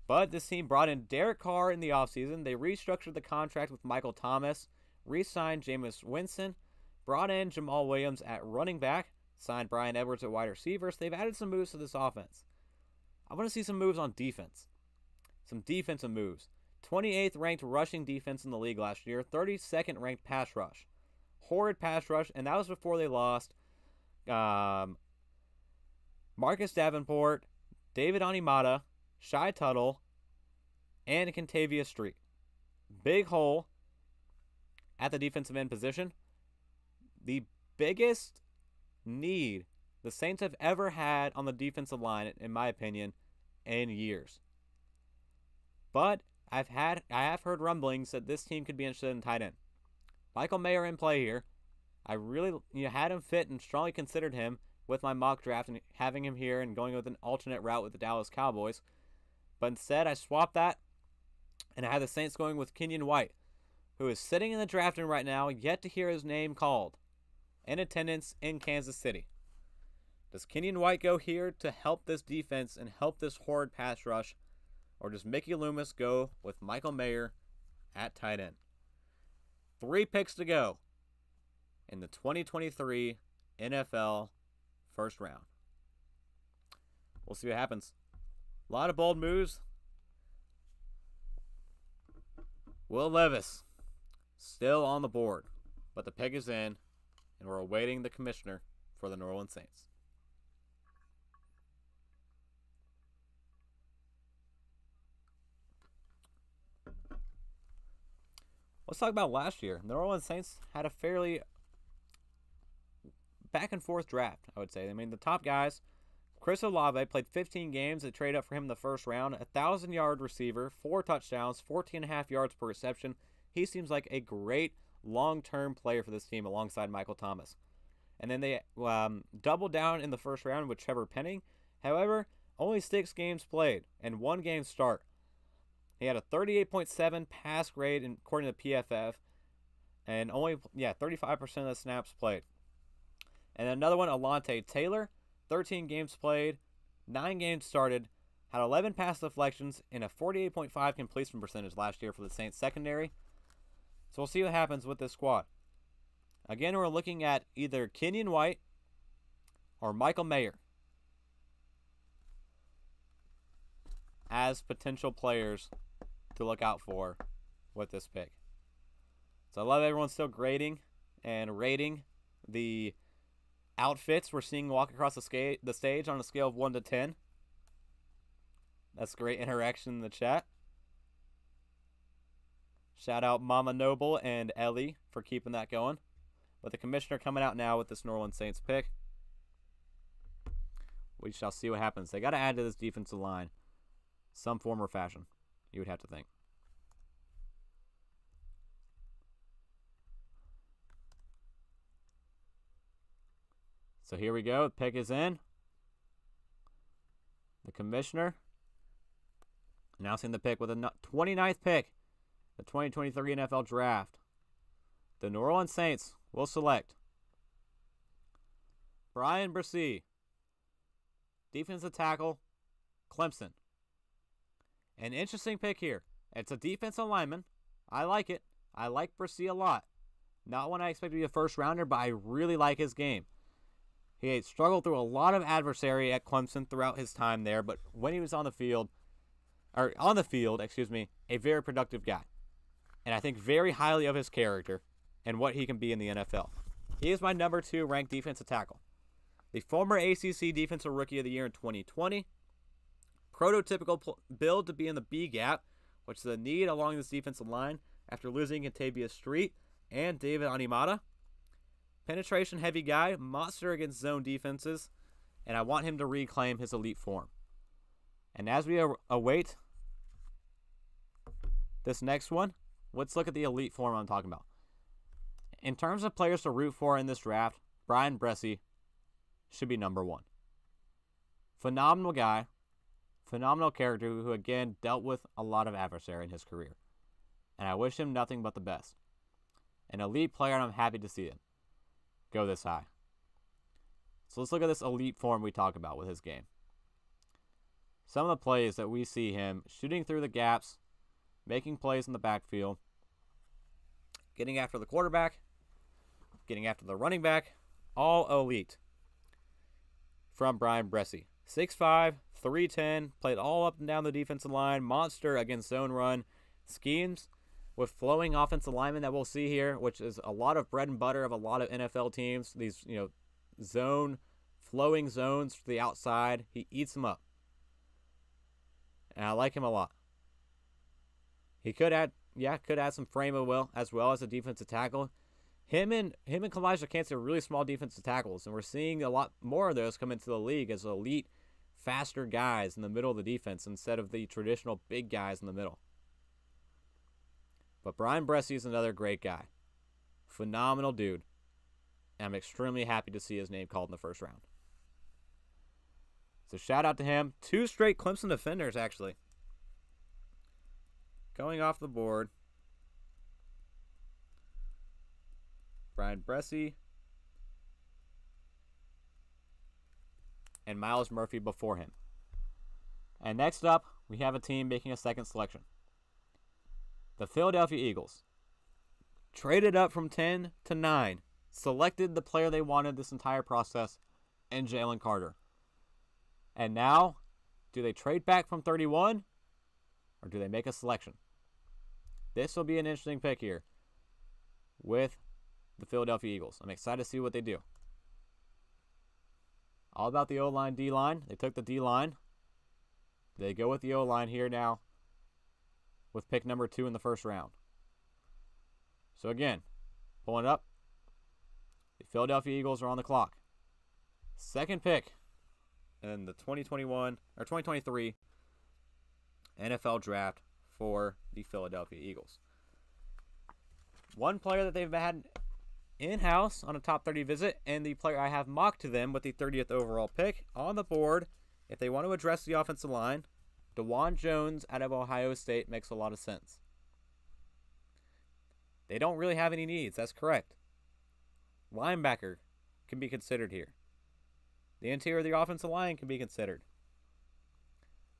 But this team brought in Derek Carr in the offseason. They restructured the contract with Michael Thomas, re-signed Jameis Winston, brought in Jamal Williams at running back, signed Bryan Edwards at wide receiver. So they've added some moves to this offense. I want to see some moves on defense. Some defensive moves. 28th ranked rushing defense in the league last year. 32nd ranked pass rush. Horrid pass rush, and that was before they lost Marcus Davenport, David Onyemata, Shy Tuttle, and Kentavious Street. Big hole at the defensive end position. The biggest need the Saints have ever had on the defensive line, in my opinion, in years. But I have heard rumblings that this team could be interested in tight end. Michael Mayer in play here. I really had him fit and strongly considered him with my mock draft and having him here and going with an alternate route with the Dallas Cowboys. But instead, I swapped that, and I had the Saints going with Kenyon White, who is sitting in the drafting right now, yet to hear his name called, in attendance in Kansas City. Does Kenyon White go here to help this defense and help this horrid pass rush, or does Mickey Loomis go with Michael Mayer at tight end? 3 picks to go in the 2023 NFL first round. We'll see what happens. A lot of bold moves. Will Levis still on the board, but the pick is in, and we're awaiting the commissioner for the New Orleans Saints. let's talk about last year. The New Orleans Saints had a fairly back and forth draft, I would say. I mean, the top guys, Chris Olave played 15 games. They traded up for him in the first round. 1,000-yard receiver, 4 touchdowns, 14.5 yards per reception. He seems like a great long-term player for this team alongside Michael Thomas. And then they doubled down in the first round with Trevor Penning. However, only 6 games played and 1 game start. He had a 38.7 pass grade according to PFF, and only 35% of the snaps played. And another one, Alontae Taylor, 13 games played, 9 games started, had 11 pass deflections, and a 48.5 completion percentage last year for the Saints secondary. So we'll see what happens with this squad. Again, we're looking at either Kenyon White or Michael Mayer as potential players to look out for with this pick. So I love everyone still grading and rating the outfits we're seeing walk across the stage on a scale of 1 to 10. That's great interaction in the chat. Shout out Mama Noble and Ellie for keeping that going. But the commissioner coming out now with this New Orleans Saints pick. We shall see what happens. They got to add to this defensive line some form or fashion, you would have to think. So here we go. The pick is in. The commissioner announcing the pick with a 29th pick, the 2023 NFL Draft. The New Orleans Saints will select Bryan Bresee, defensive tackle, Clemson. An interesting pick here. It's a defensive lineman. I like it. I like Bresee a lot. Not one I expect to be a first rounder, but I really like his game. He struggled through a lot of adversary at Clemson throughout his time there, but when he was on the field, a very productive guy. And I think very highly of his character and what he can be in the NFL. He is my number 2 ranked defensive tackle. The former ACC Defensive Rookie of the Year in 2020. Prototypical build to be in the B gap, which is a need along this defensive line after losing Kentavious Street and David Onyemata. Penetration heavy guy, monster against zone defenses, and I want him to reclaim his elite form. And as we await this next one, let's look at the elite form I'm talking about. In terms of players to root for in this draft, Bryan Bresee should be number 1. Phenomenal guy, phenomenal character who again dealt with a lot of adversary in his career. And I wish him nothing but the best. An elite player, and I'm happy to see him go this high. So let's look at this elite form we talk about with his game. Some of the plays that we see him shooting through the gaps, making plays in the backfield, getting after the quarterback, getting after the running back, all elite from Bryan Bresee. 6'5", 310, played all up and down the defensive line, monster against zone run schemes with flowing offensive linemen that we'll see here, which is a lot of bread and butter of a lot of NFL teams. These, zone, flowing zones to the outside. He eats them up. And I like him a lot. He could add some frame of will as well as a defensive tackle. Him and Kalijah Kancey are really small defensive tackles, and we're seeing a lot more of those come into the league as elite, faster guys in the middle of the defense instead of the traditional big guys in the middle. But Bryan Bresee is another great guy. Phenomenal dude. And I'm extremely happy to see his name called in the first round. So shout out to him. 2 straight Clemson defenders, actually, going off the board. Bryan Bresee and Myles Murphy before him. And next up, we have a team making a second selection. The Philadelphia Eagles traded up from 10 to 9, selected the player they wanted this entire process, and Jalen Carter. And now, do they trade back from 31, or do they make a selection? This will be an interesting pick here with the Philadelphia Eagles. I'm excited to see what they do. All about the O-line, D-line. They took the D-line. They go with the O-line here now with pick number 2 in the first round. So again, pulling up, the Philadelphia Eagles are on the clock. Second pick in the 2023 NFL draft for the Philadelphia Eagles. One player that they've had in-house on a top 30 visit, and the player I have mocked to them with the 30th overall pick on the board, if they want to address the offensive line, DeJuan Jones out of Ohio State makes a lot of sense. They don't really have any needs, that's correct. Linebacker can be considered here. The interior of the offensive line can be considered.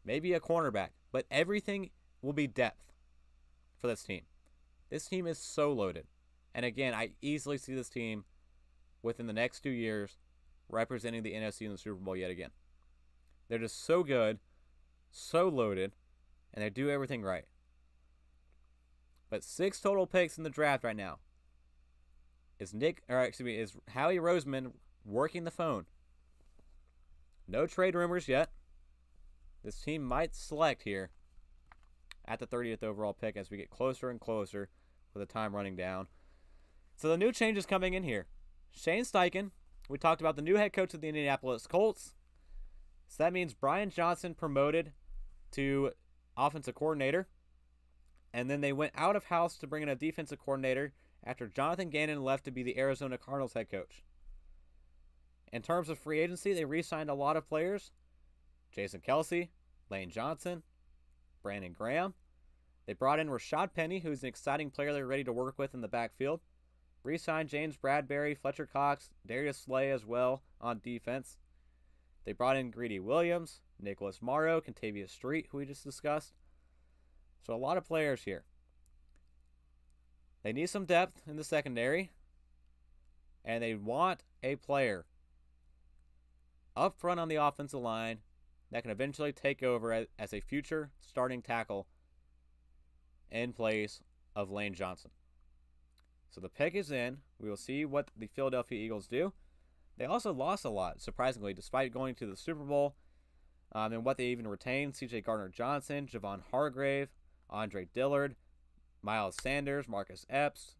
Maybe a cornerback, but everything will be depth for this team. This team is so loaded. And again, I easily see this team within the next 2 years representing the NFC in the Super Bowl yet again. They're just so good, so loaded, and they do everything right. But 6 total picks in the draft right now. Is Howie Roseman working the phone? No trade rumors yet. This team might select here at the 30th overall pick as we get closer and closer with the time running down. So the new changes coming in here. Shane Steichen, we talked about the new head coach of the Indianapolis Colts. So that means Brian Johnson promoted to offensive coordinator. And then they went out of house to bring in a defensive coordinator after Jonathan Gannon left to be the Arizona Cardinals head coach. In terms of free agency, they re-signed a lot of players. Jason Kelsey, Lane Johnson, Brandon Graham. They brought in Rashad Penny, who's an exciting player they're ready to work with in the backfield. Re-signed James Bradbury, Fletcher Cox, Darius Slay as well on defense. They brought in Greedy Williams, Nicholas Morrow, Contavious Street, who we just discussed. So a lot of players here. They need some depth in the secondary. And they want a player up front on the offensive line that can eventually take over as a future starting tackle in place of Lane Johnson. So the pick is in. We will see what the Philadelphia Eagles do. They also lost a lot, surprisingly, despite going to the Super Bowl. And what they even retained, C.J. Gardner-Johnson, Javon Hargrave, Andre Dillard, Miles Sanders, Marcus Epps,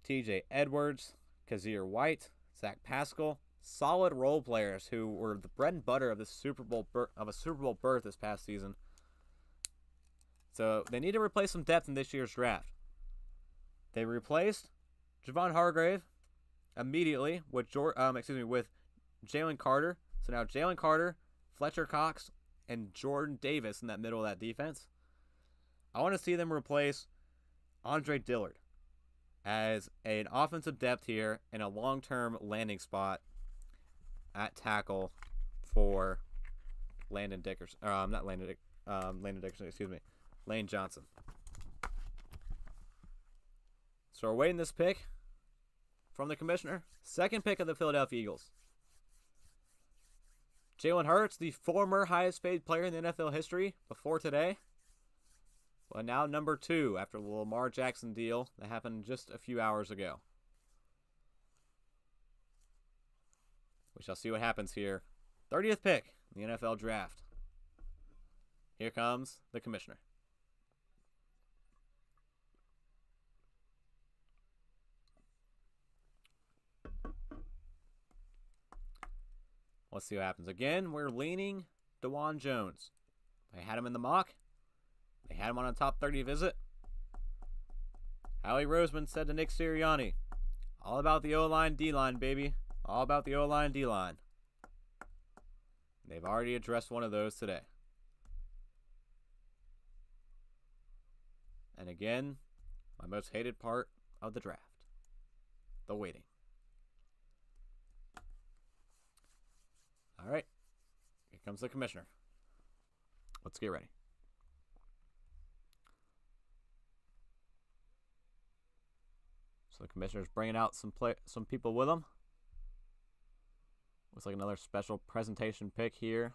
T.J. Edwards, Kazir White, Zach Pascal. Solid role players who were the bread and butter of a Super Bowl berth this past season. So they need to replace some depth in this year's draft. They replaced Javon Hargrave immediately with Jalen Carter. So now Jalen Carter, Fletcher Cox, and Jordan Davis in that middle of that defense. I want to see them replace Andre Dillard as an offensive depth here and a long-term landing spot at tackle for Lane Johnson. So we're waiting this pick from the commissioner. Second pick of the Philadelphia Eagles. Jalen Hurts, the former highest paid player in the NFL history before today. Well, now number 2 after the Lamar Jackson deal that happened just a few hours ago. We shall see what happens here. 30th pick in the NFL draft. Here comes the commissioner. Let's see what happens. Again, we're leaning DeJuan Jones. They had him in the mock. They had him on a top 30 visit. Howie Roseman said to Nick Sirianni, all about the O-line, D-line, baby. All about the O-line, D-line. They've already addressed one of those today. And again, my most hated part of the draft. The waiting. All right. Here comes the commissioner. Let's get ready. So the commissioner's bringing out some people with him. Looks like another special presentation pick here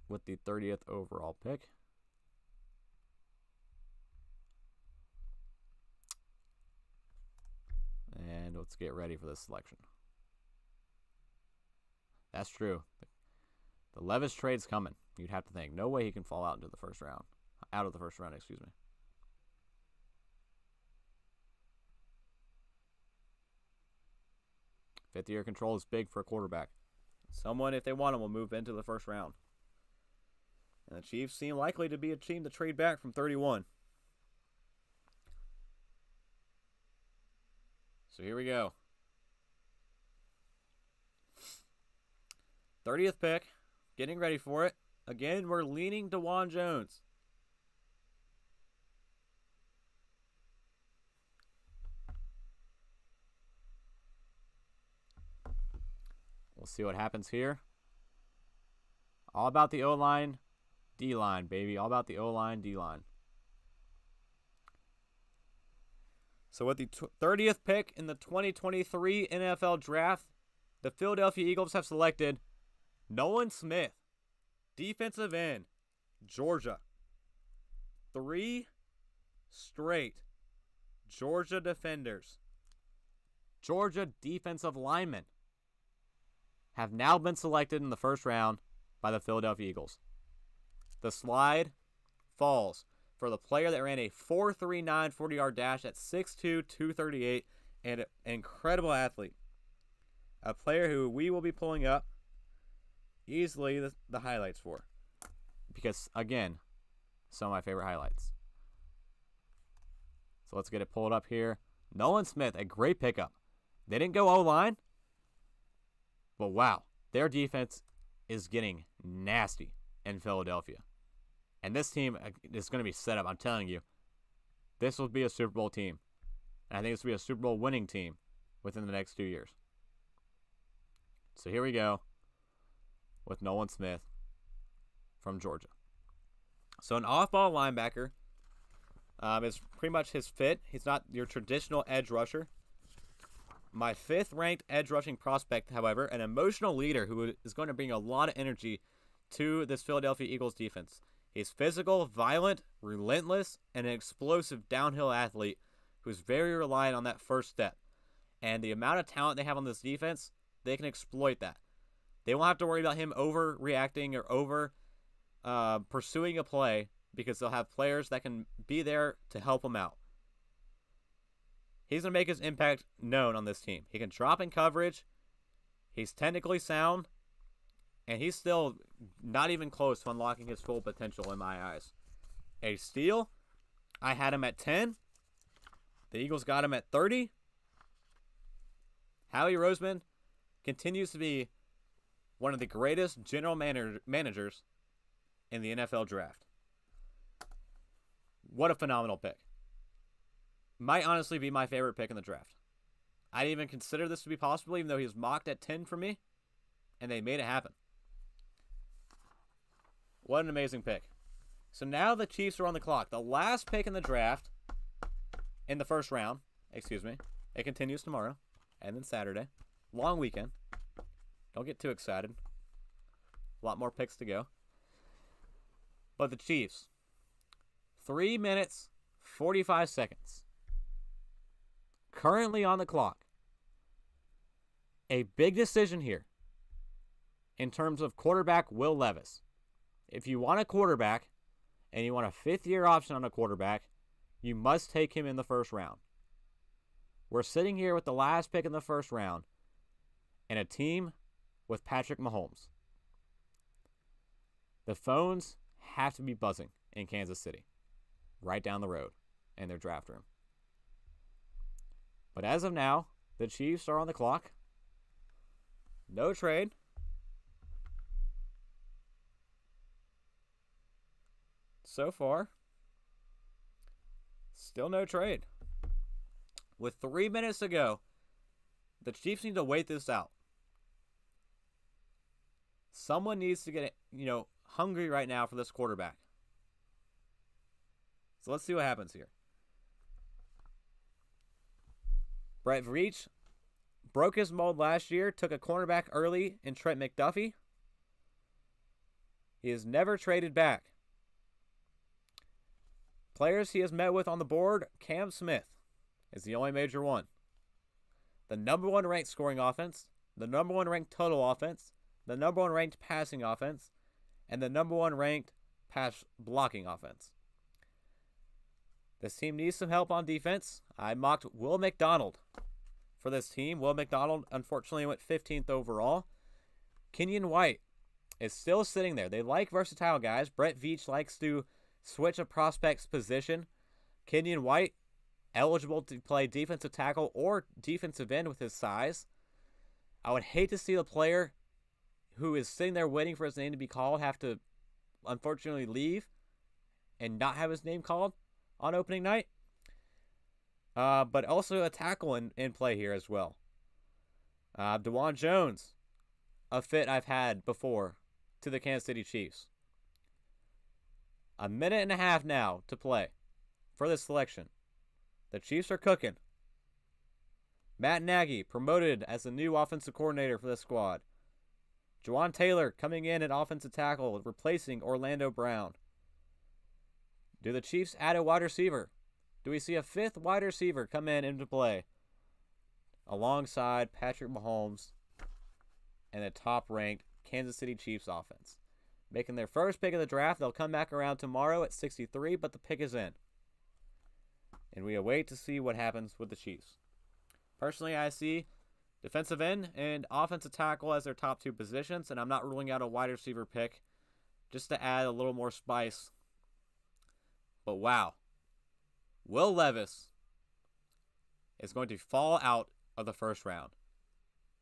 with the 30th overall pick. And let's get ready for this selection. That's true. The Levis trade's coming. You'd have to think. No way he can fall out of the first round, excuse me. Fifth-year control is big for a quarterback. Someone, if they want him, will move into the first round. And the Chiefs seem likely to be a team to trade back from 31. So here we go. 30th pick. Getting ready for it. Again, we're leaning DeJuan Jones. We'll see what happens here. All about the O-line, D-line, baby. All about the O-line, D-line. So with the 30th pick in the 2023 NFL Draft, the Philadelphia Eagles have selected Nolan Smith, defensive end, Georgia. 3 straight Georgia defenders, Georgia defensive linemen, have now been selected in the first round by the Philadelphia Eagles. The slide falls for the player that ran a 4.39 40-yard dash at 6'2", 238, and an incredible athlete. A player who we will be pulling up easily the highlights for. Because, again, some of my favorite highlights. So let's get it pulled up here. Nolan Smith, a great pickup. They didn't go O-line, but wow, their defense is getting nasty in Philadelphia. And this team is going to be set up, I'm telling you. This will be a Super Bowl team. And I think this will be a Super Bowl winning team within the next 2 years. So here we go with Nolan Smith from Georgia. So an off-ball linebacker is pretty much his fit. He's not your traditional edge rusher. My 5th-ranked edge rushing prospect, however, an emotional leader who is going to bring a lot of energy to this Philadelphia Eagles defense. He's physical, violent, relentless, and an explosive downhill athlete who's very reliant on that first step. And the amount of talent they have on this defense, they can exploit that. They won't have to worry about him overreacting or over pursuing a play because they'll have players that can be there to help him out. He's going to make his impact known on this team. He can drop in coverage. He's technically sound. And he's still not even close to unlocking his full potential in my eyes. A steal. I had him at 10. The Eagles got him at 30. Howie Roseman continues to be one of the greatest general managers in the NFL draft. What a phenomenal pick. Might honestly be my favorite pick in the draft. I didn't even consider this to be possible, even though he was mocked at 10 for me, and they made it happen. What an amazing pick. So now the Chiefs are on the clock. The last pick in the draft, in the first round, excuse me, it continues tomorrow, and then Saturday. Long weekend. Don't get too excited. A lot more picks to go. But the Chiefs, 3 minutes, 45 seconds. Currently on the clock. A big decision here in terms of quarterback Will Levis. If you want a quarterback and you want a 5th-year option on a quarterback, you must take him in the first round. We're sitting here with the last pick in the first round and a team with Patrick Mahomes. The phones have to be buzzing in Kansas City, right down the road in their draft room. But as of now, the Chiefs are on the clock. No trade. So far, still no trade. With 3 minutes to go, the Chiefs need to wait this out. Someone needs to get, hungry right now for this quarterback. So let's see what happens here. Brett Veach broke his mold last year, took a cornerback early in Trent McDuffie. He has never traded back. Players he has met with on the board, Cam Smith is the only major one. The number 1 ranked scoring offense, the number 1 ranked total offense, the number 1 ranked passing offense, and the number 1 ranked pass blocking offense. This team needs some help on defense. I mocked Will McDonald for this team. Will McDonald, unfortunately, went 15th overall. Kenyon White is still sitting there. They like versatile guys. Brett Veach likes to switch a prospect's position. Kenyon White, eligible to play defensive tackle or defensive end with his size. I would hate to see the player who is sitting there waiting for his name to be called have to, unfortunately, leave and not have his name called on opening night. But also a tackle in play here as well. DeJuan Jones, a fit I've had before to the Kansas City Chiefs. A minute and a half now to play for this selection. The Chiefs are cooking. Matt Nagy promoted as the new offensive coordinator for the squad. Juwan Taylor coming in at offensive tackle, replacing Orlando Brown. Do the Chiefs add a wide receiver? Do we see a fifth wide receiver come into play alongside Patrick Mahomes and the top-ranked Kansas City Chiefs offense? Making their first pick of the draft. They'll come back around tomorrow at 63, but the pick is in. And we await to see what happens with the Chiefs. Personally, I see defensive end and offensive tackle as their top two positions, and I'm not ruling out a wide receiver pick just to add a little more spice. But wow. Will Levis is going to fall out of the first round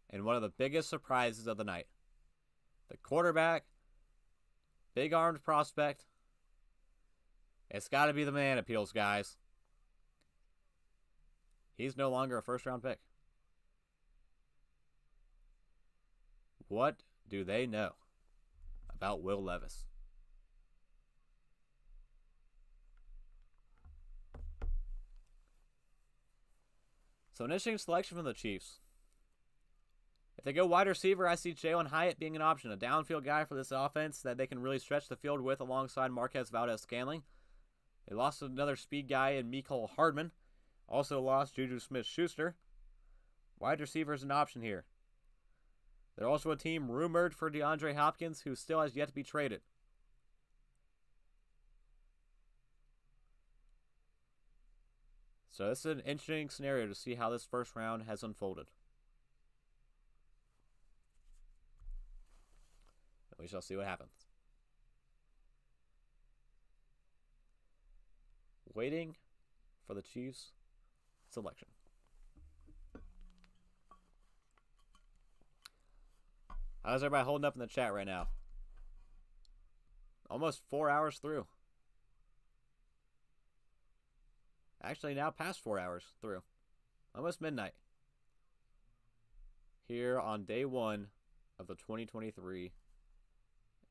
in one of the biggest surprises of the night. The quarterback, big-armed prospect. It's got to be the man appeals, guys. He's no longer a first-round pick. What do they know about Will Levis? So an interesting selection from the Chiefs. If they go wide receiver, I see Jalen Hyatt being an option, a downfield guy for this offense that they can really stretch the field with alongside Marquez Valdez-Scantling. They lost another speed guy in Mecole Hardman. Also lost Juju Smith-Schuster. Wide receiver is an option here. They're also a team rumored for DeAndre Hopkins, who still has yet to be traded. So this is an interesting scenario to see how this first round has unfolded. We shall see what happens. Waiting for the Chiefs selection. How's everybody holding up in the chat right now? Almost 4 hours through. Actually, now past 4 hours through. Almost midnight. Here on day one of the 2023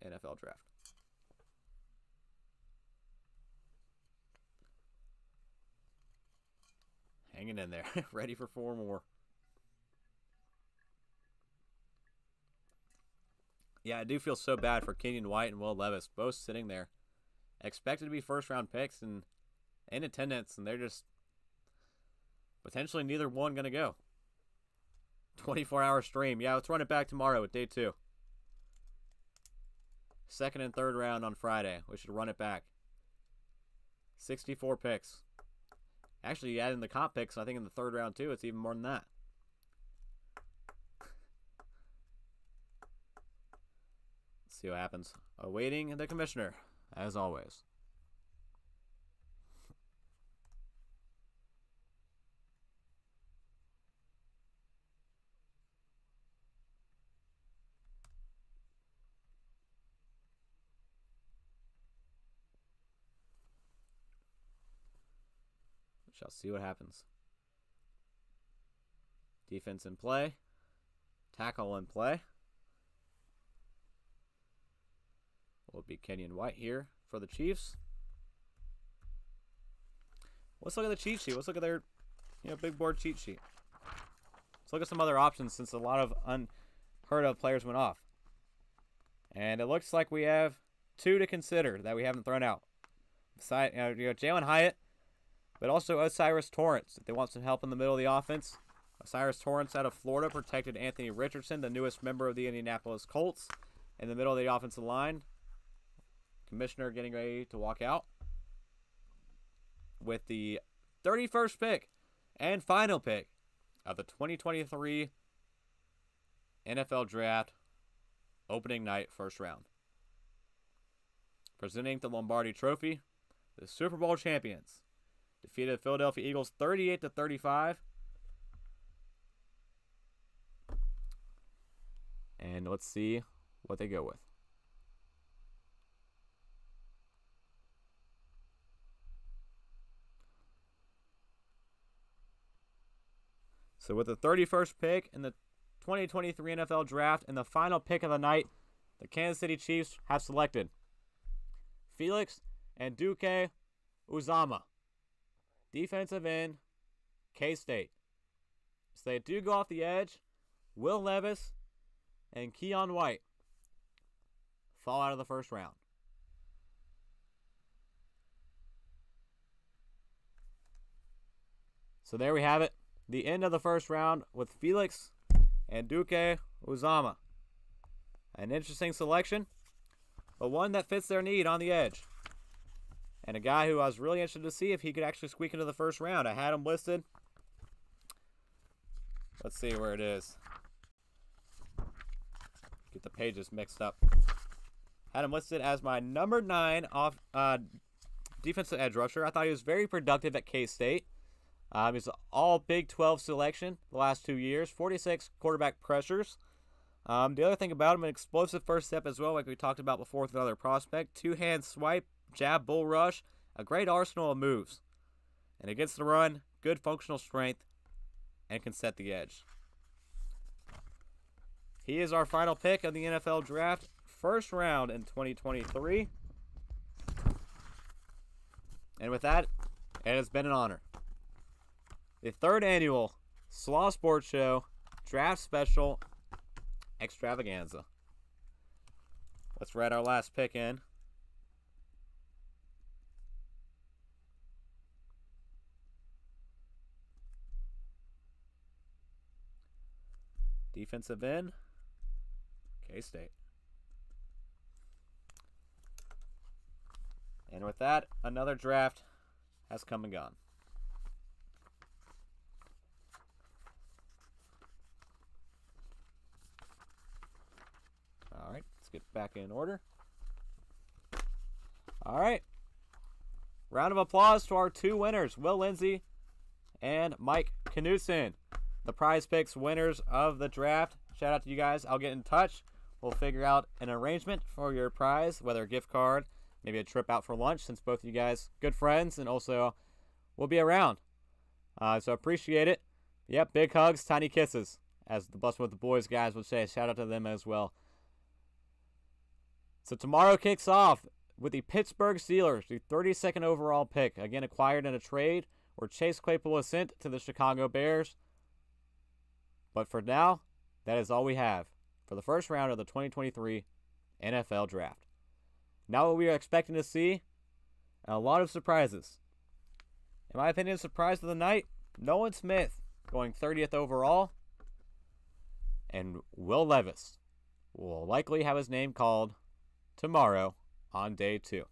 NFL Draft. Hanging in there. Ready for 4 more. Yeah, I do feel so bad for Kenyon White and Will Levis, both sitting there, expected to be first-round picks and in attendance, and they're just potentially neither one going to go. 24-hour stream. Yeah, let's run it back tomorrow with day 2. Second and third round on Friday. We should run it back. 64 picks. Actually, you add in the comp picks, I think in the third round too, it's even more than that. Let's see what happens. Awaiting the commissioner, as always. Shall see what happens. Defense in play. Tackle in play. Will be Kenyon White here for the Chiefs. Let's look at the cheat sheet. Let's look at their big board cheat sheet. Let's look at some other options since a lot of unheard of players went off. And it looks like we have 2 to consider that we haven't thrown out. Besides, Jalen Hyatt, but also Osiris Torrance, if they want some help in the middle of the offense. Osiris Torrance out of Florida protected Anthony Richardson, the newest member of the Indianapolis Colts, in the middle of the offensive line. Commissioner getting ready to walk out with the 31st pick and final pick of the 2023 NFL Draft opening night first round. Presenting the Lombardi Trophy, the Super Bowl champions defeated the Philadelphia Eagles 38-35. And let's see what they go with. So with the 31st pick in the 2023 NFL Draft and the final pick of the night, the Kansas City Chiefs have selected Felix Anduke Uzama, defensive end, K-State. So they do go off the edge. Will Levis and Keon White fall out of the first round. So there we have it. The end of the first round with Felix Anduke Uzama. An interesting selection, but one that fits their need on the edge. And a guy who I was really interested to see if he could actually squeak into the first round. I had him listed. Let's see where it is. Get the pages mixed up. Had him listed as my number 9 off defensive edge rusher. I thought he was very productive at K-State. He's an all Big 12 selection the last 2 years. 46 quarterback pressures. The other thing about him, an explosive first step as well, like we talked about before with another prospect. Two-hand swipe, jab, bull rush. A great arsenal of moves. And against the run, good functional strength, and can set the edge. He is our final pick of the NFL Draft. First round in 2023. And with that, it has been an honor. The third annual Slaw Sports Show Draft Special Extravaganza. Let's write our last pick in. Defensive end, K-State. And with that, another draft has come and gone. All right, let's get back in order. All right. Round of applause to our 2 winners, Will Lindsay and Mike Knudsen. The Prize Picks winners of the draft. Shout out to you guys. I'll get in touch. We'll figure out an arrangement for your prize, whether a gift card, maybe a trip out for lunch, since both of you guys good friends, and also we'll be around. So appreciate it. Yep, big hugs, tiny kisses, as the Bustin' with the Boys guys would say. Shout out to them as well. So tomorrow kicks off with the Pittsburgh Steelers, the 32nd overall pick, again acquired in a trade where Chase Claypool was sent to the Chicago Bears. But for now, that is all we have for the first round of the 2023 NFL Draft. Now what we are expecting to see, a lot of surprises. In my opinion, surprise of the night, Nolan Smith going 30th overall, and Will Levis will likely have his name called tomorrow on day 2.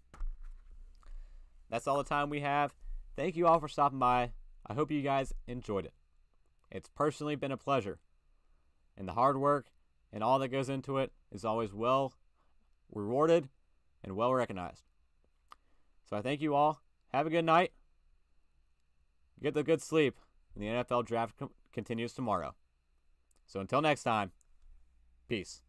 That's all the time we have. Thank you all for stopping by. I hope you guys enjoyed it. It's personally been a pleasure. And the hard work and all that goes into it is always well rewarded and well recognized. So I thank you all. Have a good night. Get the good sleep. And the NFL Draft continues tomorrow. So until next time, peace.